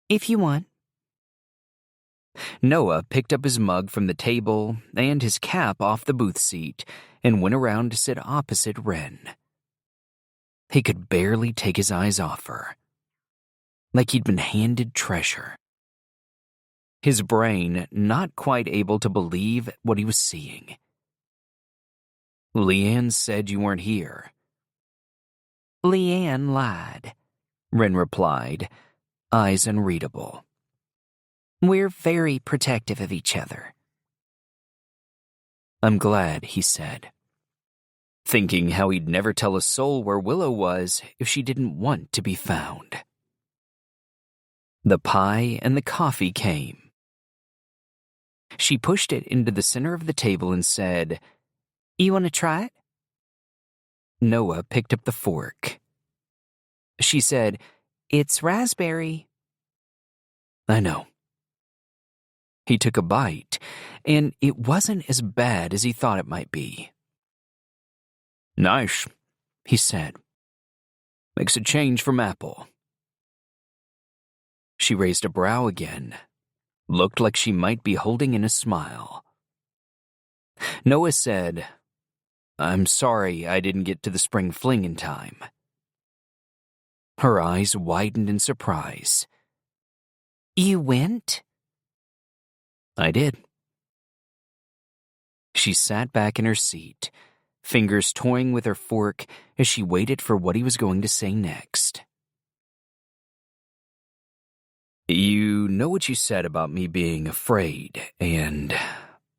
If you want. Noah picked up his mug from the table and his cap off the booth seat and went around to sit opposite Wren. He could barely take his eyes off her, like he'd been handed treasure. His brain not quite able to believe what he was seeing. Leanne said you weren't here. Leanne lied, Wren replied, eyes unreadable. we're very protective of each other. I'm glad, he said, thinking how he'd never tell a soul where Willow was if she didn't want to be found. The pie and the coffee came. She pushed it into the center of the table and said, You want to try it? Noah picked up the fork. She said, It's raspberry. I know. He took a bite, and it wasn't as bad as he thought it might be. Nice, he said. Makes a change from apple. She raised a brow again. Looked like she might be holding in a smile. Noah said, I'm sorry I didn't get to the spring fling in time. Her eyes widened in surprise. You went? I did. She sat back in her seat, fingers toying with her fork as she waited for what he was going to say next. You know what you said about me being afraid and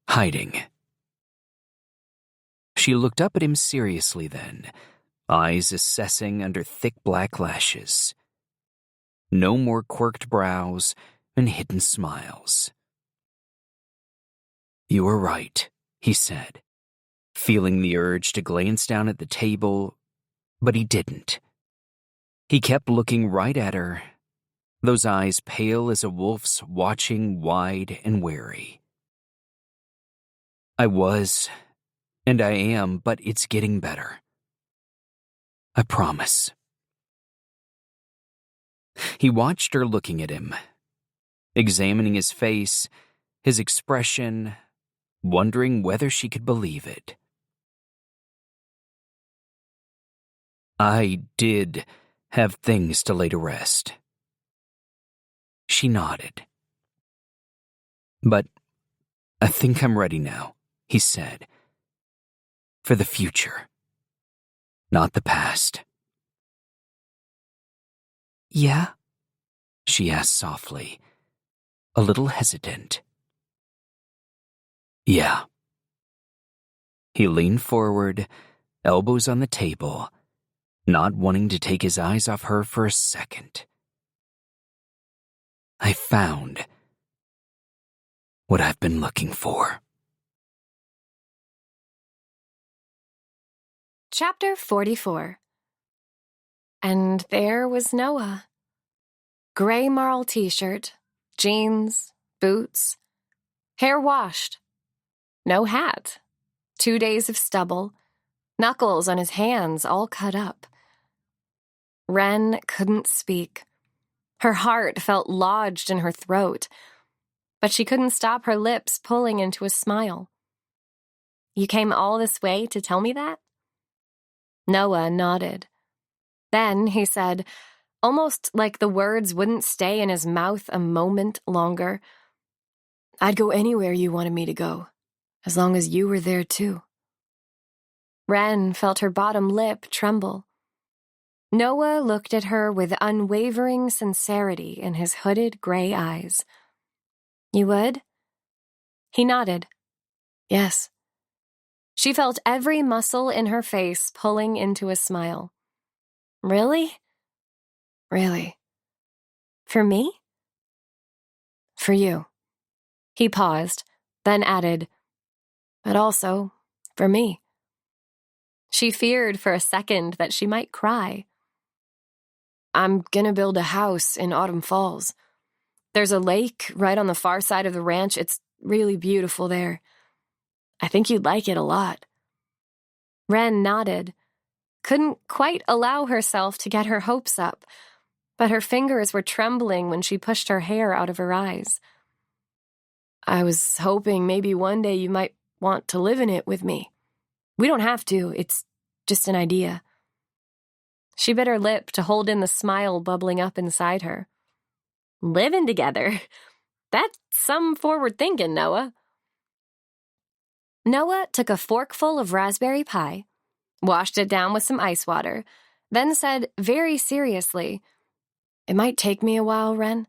hiding. She looked up at him seriously then, eyes assessing under thick black lashes. No more quirked brows and hidden smiles. You were right, he said, feeling the urge to glance down at the table, but he didn't. He kept looking right at her, those eyes pale as a wolf's, watching wide and wary. I was, and I am, but it's getting better. I promise. He watched her looking at him, examining his face, his expression, wondering whether she could believe it. I did have things to lay to rest. She nodded. But I think I'm ready now, he said. For the future, not the past. Yeah? She asked softly, a little hesitant. Yeah. He leaned forward, elbows on the table, not wanting to take his eyes off her for a second. I found what I've been looking for. Chapter 44. And there was Noah. Gray marl t-shirt, jeans, boots, hair washed. No hat. 2 days of stubble, knuckles on his hands all cut up. Wren couldn't speak. Her heart felt lodged in her throat, but she couldn't stop her lips pulling into a smile. You came all this way to tell me that? Noah nodded. Then he said, almost like the words wouldn't stay in his mouth a moment longer, I'd go anywhere you wanted me to go, as long as you were there too. Wren felt her bottom lip tremble. Noah looked at her with unwavering sincerity in his hooded gray eyes. You would? He nodded. Yes. She felt every muscle in her face pulling into a smile. Really? Really. For me? For you. He paused, then added, but also for me. She feared for a second that she might cry. I'm gonna build a house in Autumn Falls. There's a lake right on the far side of the ranch. It's really beautiful there. I think you'd like it a lot. Wren nodded, couldn't quite allow herself to get her hopes up, but her fingers were trembling when she pushed her hair out of her eyes. I was hoping maybe one day you might want to live in it with me. We don't have to, it's just an idea. She bit her lip to hold in the smile bubbling up inside her. Living together? That's some forward thinking, Noah. Noah took a forkful of raspberry pie, washed it down with some ice water, then said very seriously, "It might take me a while, Ren,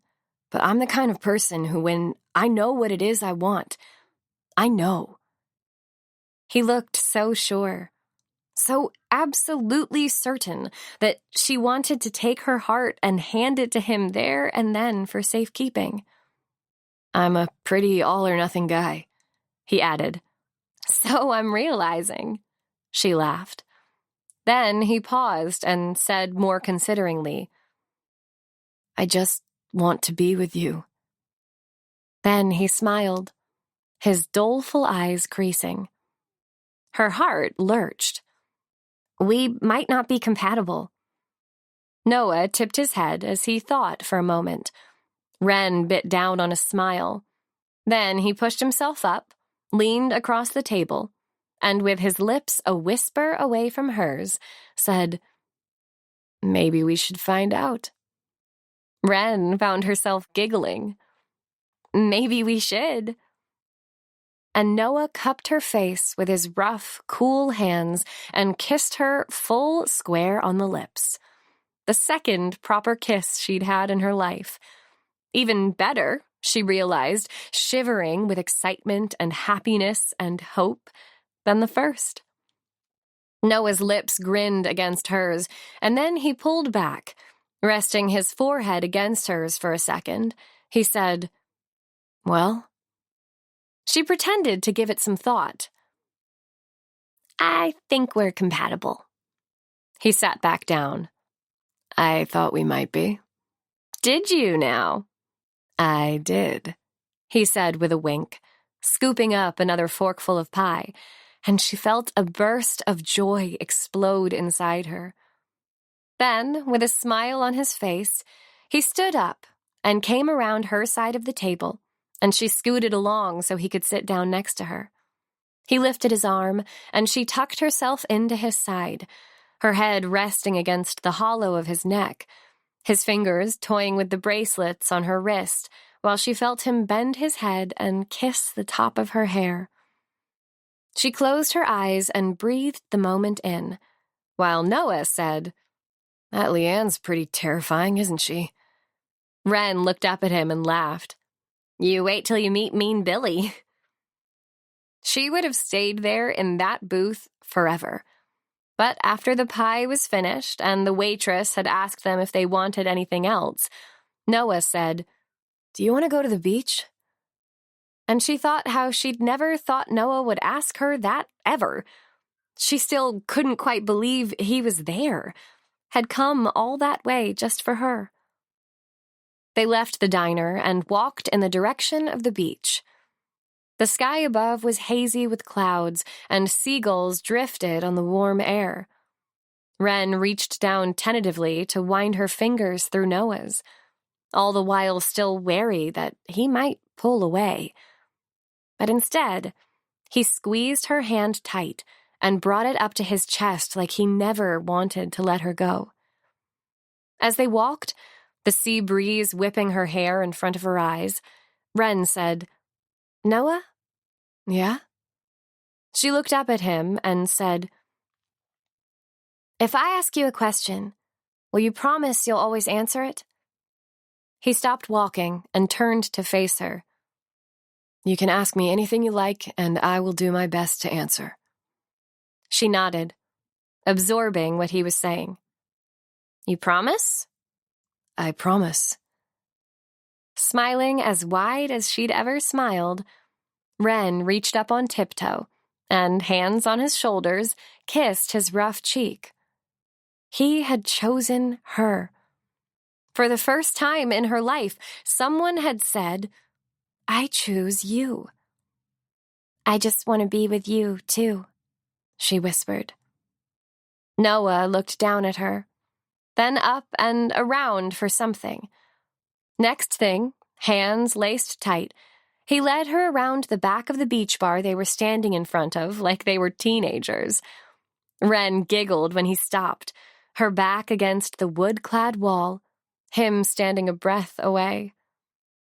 but I'm the kind of person who, when I know what it is I want, I know." He looked so sure, so absolutely certain that she wanted to take her heart and hand it to him there and then for safekeeping. "I'm a pretty all-or-nothing guy," he added. "So I'm realizing," she laughed. Then he paused and said more consideringly, "I just want to be with you." Then he smiled, his doleful eyes creasing. Her heart lurched. We might not be compatible. Noah tipped his head as he thought for a moment. Ren bit down on a smile. Then he pushed himself up, leaned across the table, and with his lips a whisper away from hers, said, "Maybe we should find out." Ren found herself giggling. "Maybe we should." And Noah cupped her face with his rough, cool hands and kissed her full square on the lips. The second proper kiss she'd had in her life. Even better, she realized, shivering with excitement and happiness and hope, than the first. Noah's lips grinned against hers, and then he pulled back. Resting his forehead against hers for a second, he said, "Well?" She pretended to give it some thought. "I think we're compatible." He sat back down. "I thought we might be." "Did you now?" "I did," he said with a wink, scooping up another forkful of pie, and she felt a burst of joy explode inside her. Then, with a smile on his face, he stood up and came around her side of the table, and she scooted along so he could sit down next to her. He lifted his arm, and she tucked herself into his side, her head resting against the hollow of his neck, his fingers toying with the bracelets on her wrist, while she felt him bend his head and kiss the top of her hair. She closed her eyes and breathed the moment in, while Noah said, "That Leanne's pretty terrifying, isn't she?" Ren looked up at him and laughed. "You wait till you meet Mean Billy." She would have stayed there in that booth forever. But after the pie was finished and the waitress had asked them if they wanted anything else, Noah said, "Do you want to go to the beach?" And she thought how she'd never thought Noah would ask her that ever. She still couldn't quite believe he was there, had come all that way just for her. They left the diner and walked in the direction of the beach. The sky above was hazy with clouds, and seagulls drifted on the warm air. Ren reached down tentatively to wind her fingers through Noah's, all the while still wary that he might pull away. But instead, he squeezed her hand tight and brought it up to his chest like he never wanted to let her go. As they walked, the sea breeze whipping her hair in front of her eyes, Ren said, "Noah?" "Yeah?" She looked up at him and said, "If I ask you a question, will you promise you'll always answer it?" He stopped walking and turned to face her. "You can ask me anything you like, and I will do my best to answer." She nodded, absorbing what he was saying. "You promise?" "I promise." Smiling as wide as she'd ever smiled, Ren reached up on tiptoe and, hands on his shoulders, kissed his rough cheek. He had chosen her. For the first time in her life, someone had said, "I choose you." "I just want to be with you, too," she whispered. Noah looked down at her, then up and around for something. Next thing, hands laced tight, he led her around the back of the beach bar they were standing in front of like they were teenagers. Ren giggled when he stopped, her back against the wood-clad wall, him standing a breath away.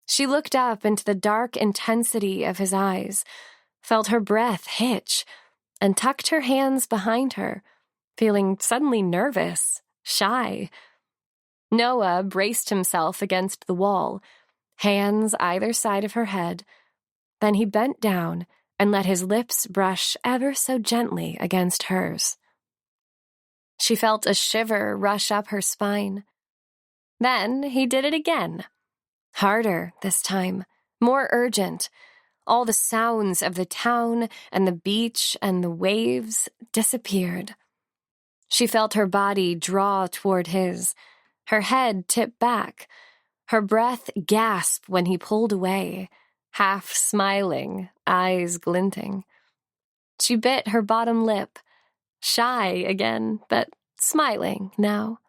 She looked up into the dark intensity of his eyes, felt her breath hitch, and tucked her hands behind her, feeling suddenly nervous, shy. Noah braced himself against the wall, hands either side of her head. Then he bent down and let his lips brush ever so gently against hers. She felt a shiver rush up her spine. Then he did it again. Harder this time, more urgent. All the sounds of the town and the beach and the waves disappeared. She felt her body draw toward his, her head tip back, her breath gasp when he pulled away, half smiling, eyes glinting. She bit her bottom lip, shy again, but smiling now.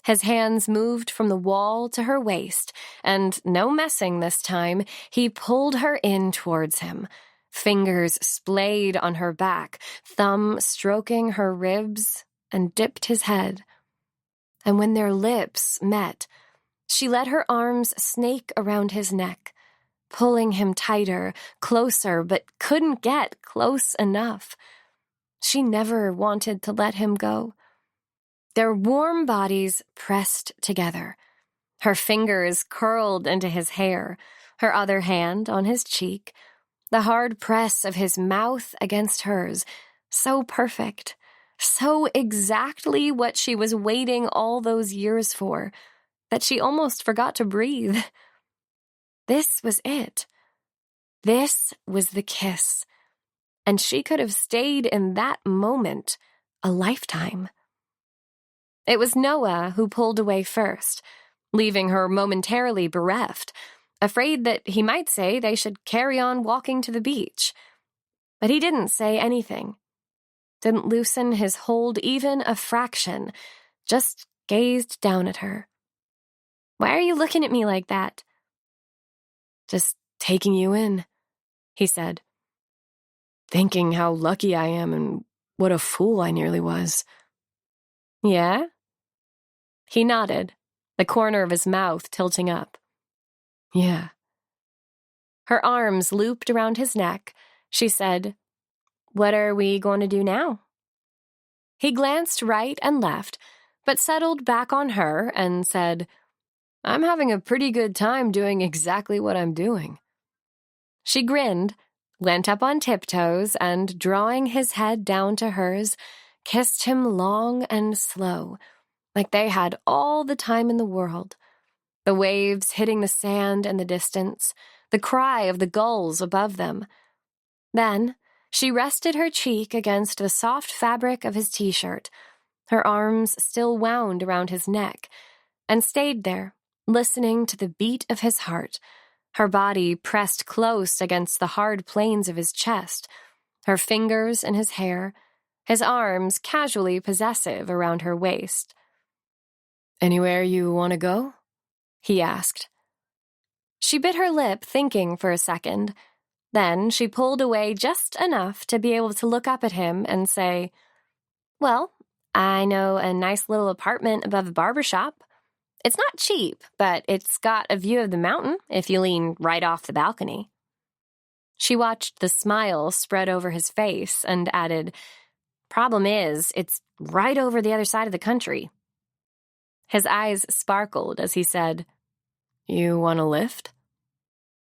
His hands moved from the wall to her waist, and no messing this time, he pulled her in towards him, fingers splayed on her back, thumb stroking her ribs, and dipped his head. And when their lips met, she let her arms snake around his neck, pulling him tighter, closer, but couldn't get close enough. She never wanted to let him go. Their warm bodies pressed together. Her fingers curled into his hair, her other hand on his cheek, the hard press of his mouth against hers, so perfect, so exactly what she was waiting all those years for, that she almost forgot to breathe. This was it. This was the kiss. And she could have stayed in that moment a lifetime. It was Noah who pulled away first, leaving her momentarily bereft, afraid that he might say they should carry on walking to the beach. But he didn't say anything, didn't loosen his hold even a fraction, just gazed down at her. "Why are you looking at me like that?" "Just taking you in," he said. "Thinking how lucky I am and what a fool I nearly was." "Yeah?" He nodded, the corner of his mouth tilting up. "Yeah." Her arms looped around his neck. She said, "What are we going to do now?" He glanced right and left, but settled back on her and said, "I'm having a pretty good time doing exactly what I'm doing." She grinned, went up on tiptoes, and, drawing his head down to hers, kissed him long and slow, like they had all the time in the world. The waves hitting the sand in the distance, the cry of the gulls above them. Then she rested her cheek against the soft fabric of his t-shirt, her arms still wound around his neck, and stayed there, listening to the beat of his heart, her body pressed close against the hard planes of his chest, her fingers in his hair, his arms casually possessive around her waist. "Anywhere you want to go?" he asked. She bit her lip, thinking for a second. Then she pulled away just enough to be able to look up at him and say, "Well, I know a nice little apartment above a barber shop. It's not cheap, but it's got a view of the mountain if you lean right off the balcony." She watched the smile spread over his face and added, "Problem is, it's right over the other side of the country." His eyes sparkled as he said, "You want a lift?"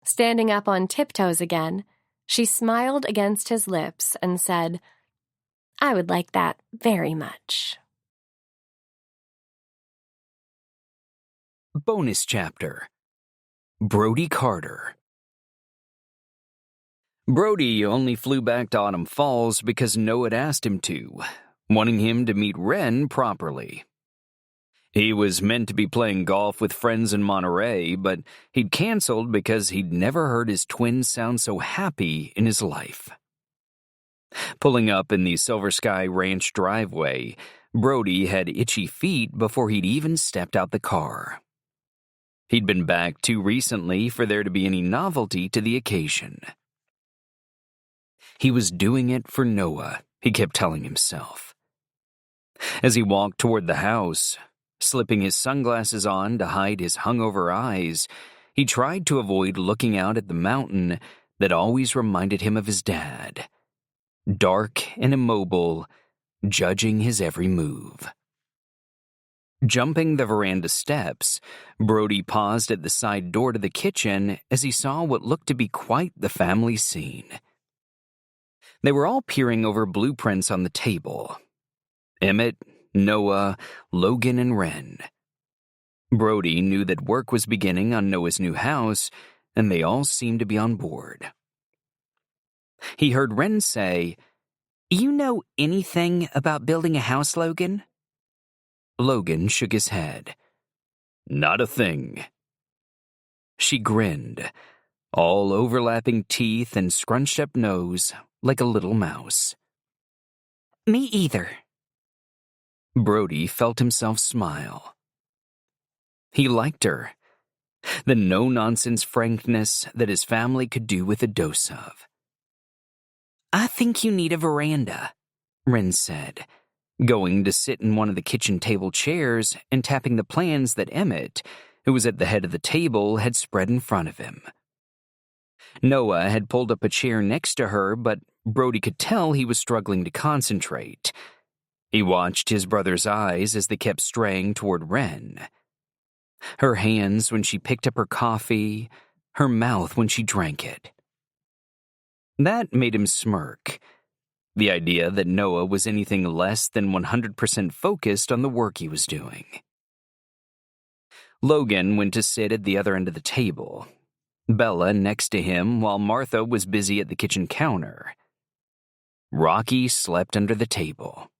Standing up on tiptoes again, she smiled against his lips and said, "I would like that very much." Bonus chapter. Brody Carter. Brody only flew back to Autumn Falls because Noah had asked him to, wanting him to meet Wren properly. He was meant to be playing golf with friends in Monterey, but he'd canceled because he'd never heard his twins sound so happy in his life. Pulling up in the Silver Sky Ranch driveway, Brody had itchy feet before he'd even stepped out the car. He'd been back too recently for there to be any novelty to the occasion. He was doing it for Noah, he kept telling himself. As he walked toward the house, slipping his sunglasses on to hide his hungover eyes, he tried to avoid looking out at the mountain that always reminded him of his dad, dark and immobile, judging his every move. Jumping the veranda steps, Brody paused at the side door to the kitchen as he saw what looked to be quite the family scene. They were all peering over blueprints on the table. Emmett, Noah, Logan, and Wren. Brody knew that work was beginning on Noah's new house, and they all seemed to be on board. He heard Wren say, "You know anything about building a house, Logan?" Logan shook his head. Not a thing. She grinned, all overlapping teeth and scrunched up nose like a little mouse. "Me either." Brody felt himself smile. He liked her. The no-nonsense frankness that his family could do with a dose of. "I think you need a veranda," Wren said, going to sit in one of the kitchen table chairs and tapping the plans that Emmett, who was at the head of the table, had spread in front of him. Noah had pulled up a chair next to her, but Brody could tell he was struggling to concentrate. He watched his brother's eyes as they kept straying toward Wren. Her hands when she picked up her coffee, her mouth when she drank it. That made him smirk. The idea that Noah was anything less than 100% focused on the work he was doing. Logan went to sit at the other end of the table, Bella next to him while Martha was busy at the kitchen counter. Rocky slept under the table.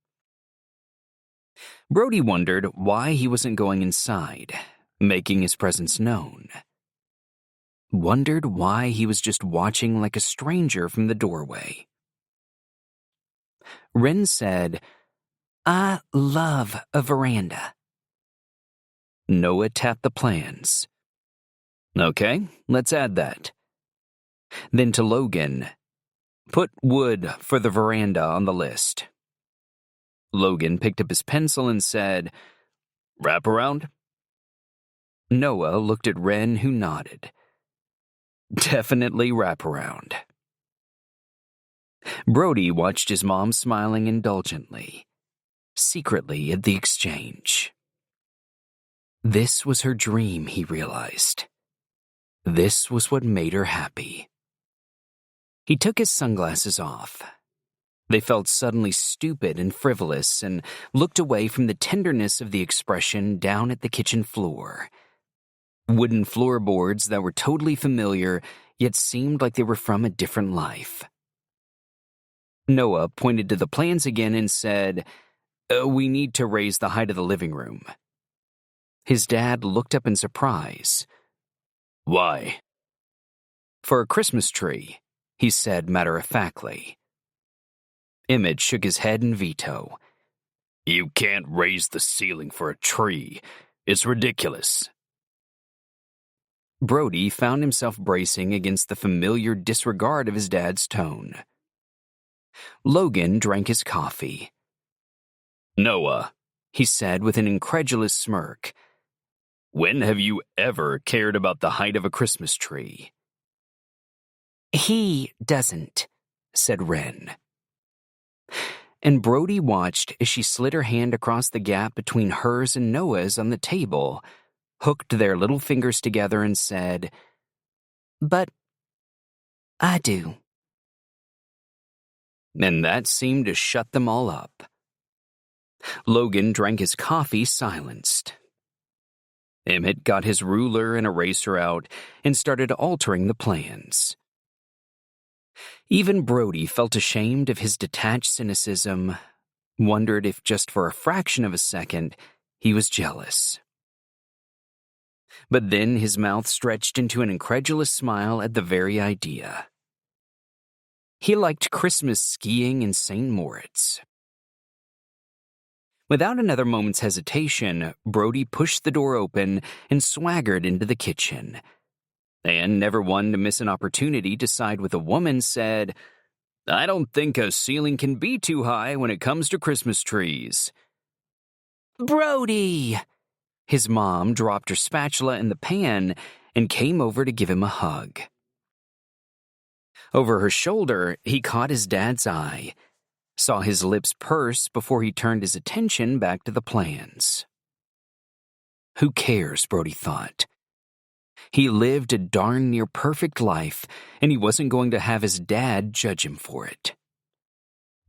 Brody wondered why he wasn't going inside, making his presence known. Wondered why he was just watching like a stranger from the doorway. Wren said, "I love a veranda." Noah tapped the plans. "Okay, let's add that." Then to Logan, "Put wood for the veranda on the list." Logan picked up his pencil and said, "Wraparound?" Noah looked at Wren, who nodded. "Definitely wraparound." Brody watched his mom smiling indulgently, secretly at the exchange. This was her dream, he realized. This was what made her happy. He took his sunglasses off. They felt suddenly stupid and frivolous and looked away from the tenderness of the expression down at the kitchen floor. Wooden floorboards that were totally familiar, yet seemed like they were from a different life. Noah pointed to the plans again and said, "We need to raise the height of the living room." His dad looked up in surprise. "Why?" "For a Christmas tree," he said matter-of-factly. Emmett shook his head in veto. "You can't raise the ceiling for a tree. It's ridiculous." Brody found himself bracing against the familiar disregard of his dad's tone. Logan drank his coffee. "Noah," he said with an incredulous smirk, "when have you ever cared about the height of a Christmas tree?" "He doesn't," said Wren. And Brody watched as she slid her hand across the gap between hers and Noah's on the table, hooked their little fingers together and said, "But I do." And that seemed to shut them all up. Logan drank his coffee silenced. Emmett got his ruler and eraser out and started altering the plans. Even Brody felt ashamed of his detached cynicism, wondered if just for a fraction of a second he was jealous. But then his mouth stretched into an incredulous smile at the very idea. He liked Christmas skiing in St. Moritz. Without another moment's hesitation, Brody pushed the door open and swaggered into the kitchen. And, never one to miss an opportunity to side with a woman, said, "I don't think a ceiling can be too high when it comes to Christmas trees." Brody! His mom dropped her spatula in the pan and came over to give him a hug. Over her shoulder, he caught his dad's eye, saw his lips purse before he turned his attention back to the plans. Who cares, Brody thought. He lived a darn near perfect life, and he wasn't going to have his dad judge him for it.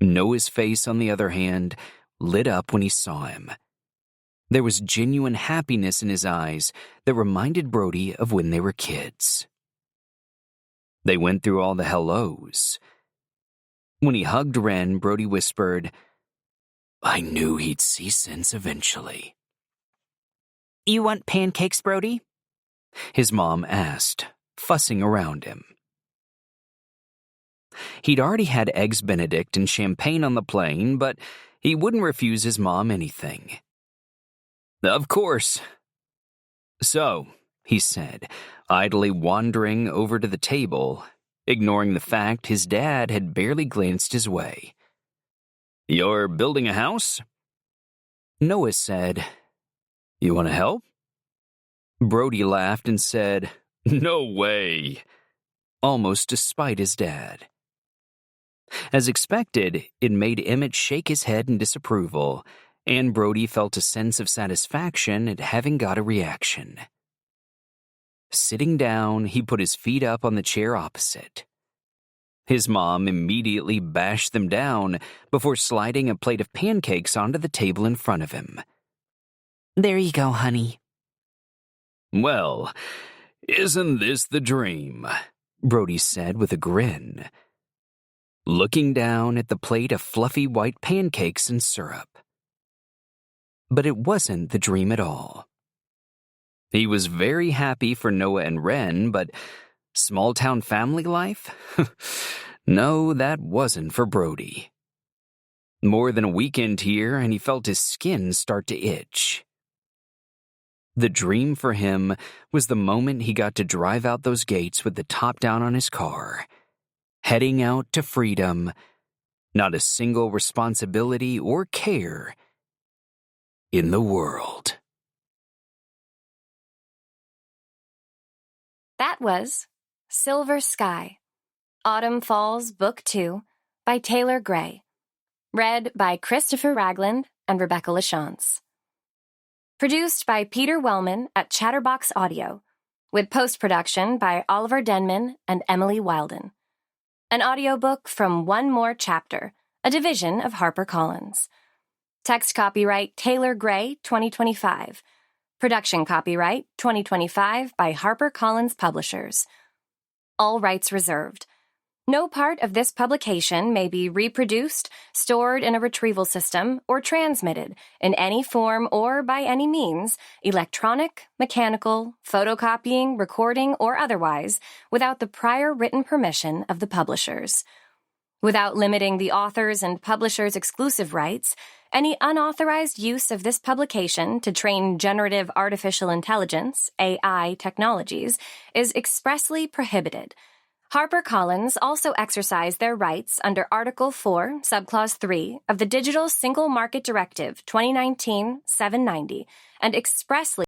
Noah's face, on the other hand, lit up when he saw him. There was genuine happiness in his eyes that reminded Brody of when they were kids. They went through all the hellos. When he hugged Ren, Brody whispered, "I knew he'd see sense eventually." "You want pancakes, Brody?" his mom asked, fussing around him. He'd already had Eggs Benedict and champagne on the plane, but he wouldn't refuse his mom anything. "Of course." "So," he said, idly wandering over to the table, ignoring the fact his dad had barely glanced his way. "You're building a house?" Noah said, "You want to help?" Brody laughed and said, "No way," almost despite his dad. As expected, it made Emmett shake his head in disapproval, and Brody felt a sense of satisfaction at having got a reaction. Sitting down, he put his feet up on the chair opposite. His mom immediately bashed them down before sliding a plate of pancakes onto the table in front of him. "There you go, honey." "Well, isn't this the dream?" Brody said with a grin, looking down at the plate of fluffy white pancakes and syrup. But it wasn't the dream at all. He was very happy for Noah and Ren, but small-town family life? No, that wasn't for Brody. More than a weekend here, and he felt his skin start to itch. The dream for him was the moment he got to drive out those gates with the top down on his car, heading out to freedom, not a single responsibility or care in the world. That was Silver Sky, Autumn Falls Book 2 by Taylor Gray. Read by Christopher Ragland and Rebecca LaChance. Produced by Peter Wellman at Chatterbox Audio, with post-production by Oliver Denman and Emily Wilden. An audiobook from One More Chapter, a division of HarperCollins. Text copyright Taylor Gray, 2025. Production copyright 2025 by HarperCollins Publishers. All rights reserved. No part of this publication may be reproduced, stored in a retrieval system, or transmitted in any form or by any means, electronic, mechanical, photocopying, recording, or otherwise, without the prior written permission of the publishers. Without limiting the author's and publisher's exclusive rights, any unauthorized use of this publication to train generative artificial intelligence, AI, technologies is expressly prohibited. HarperCollins also exercise their rights under Article 4, Subclause 3 of the Digital Single Market Directive 2019-790 and expressly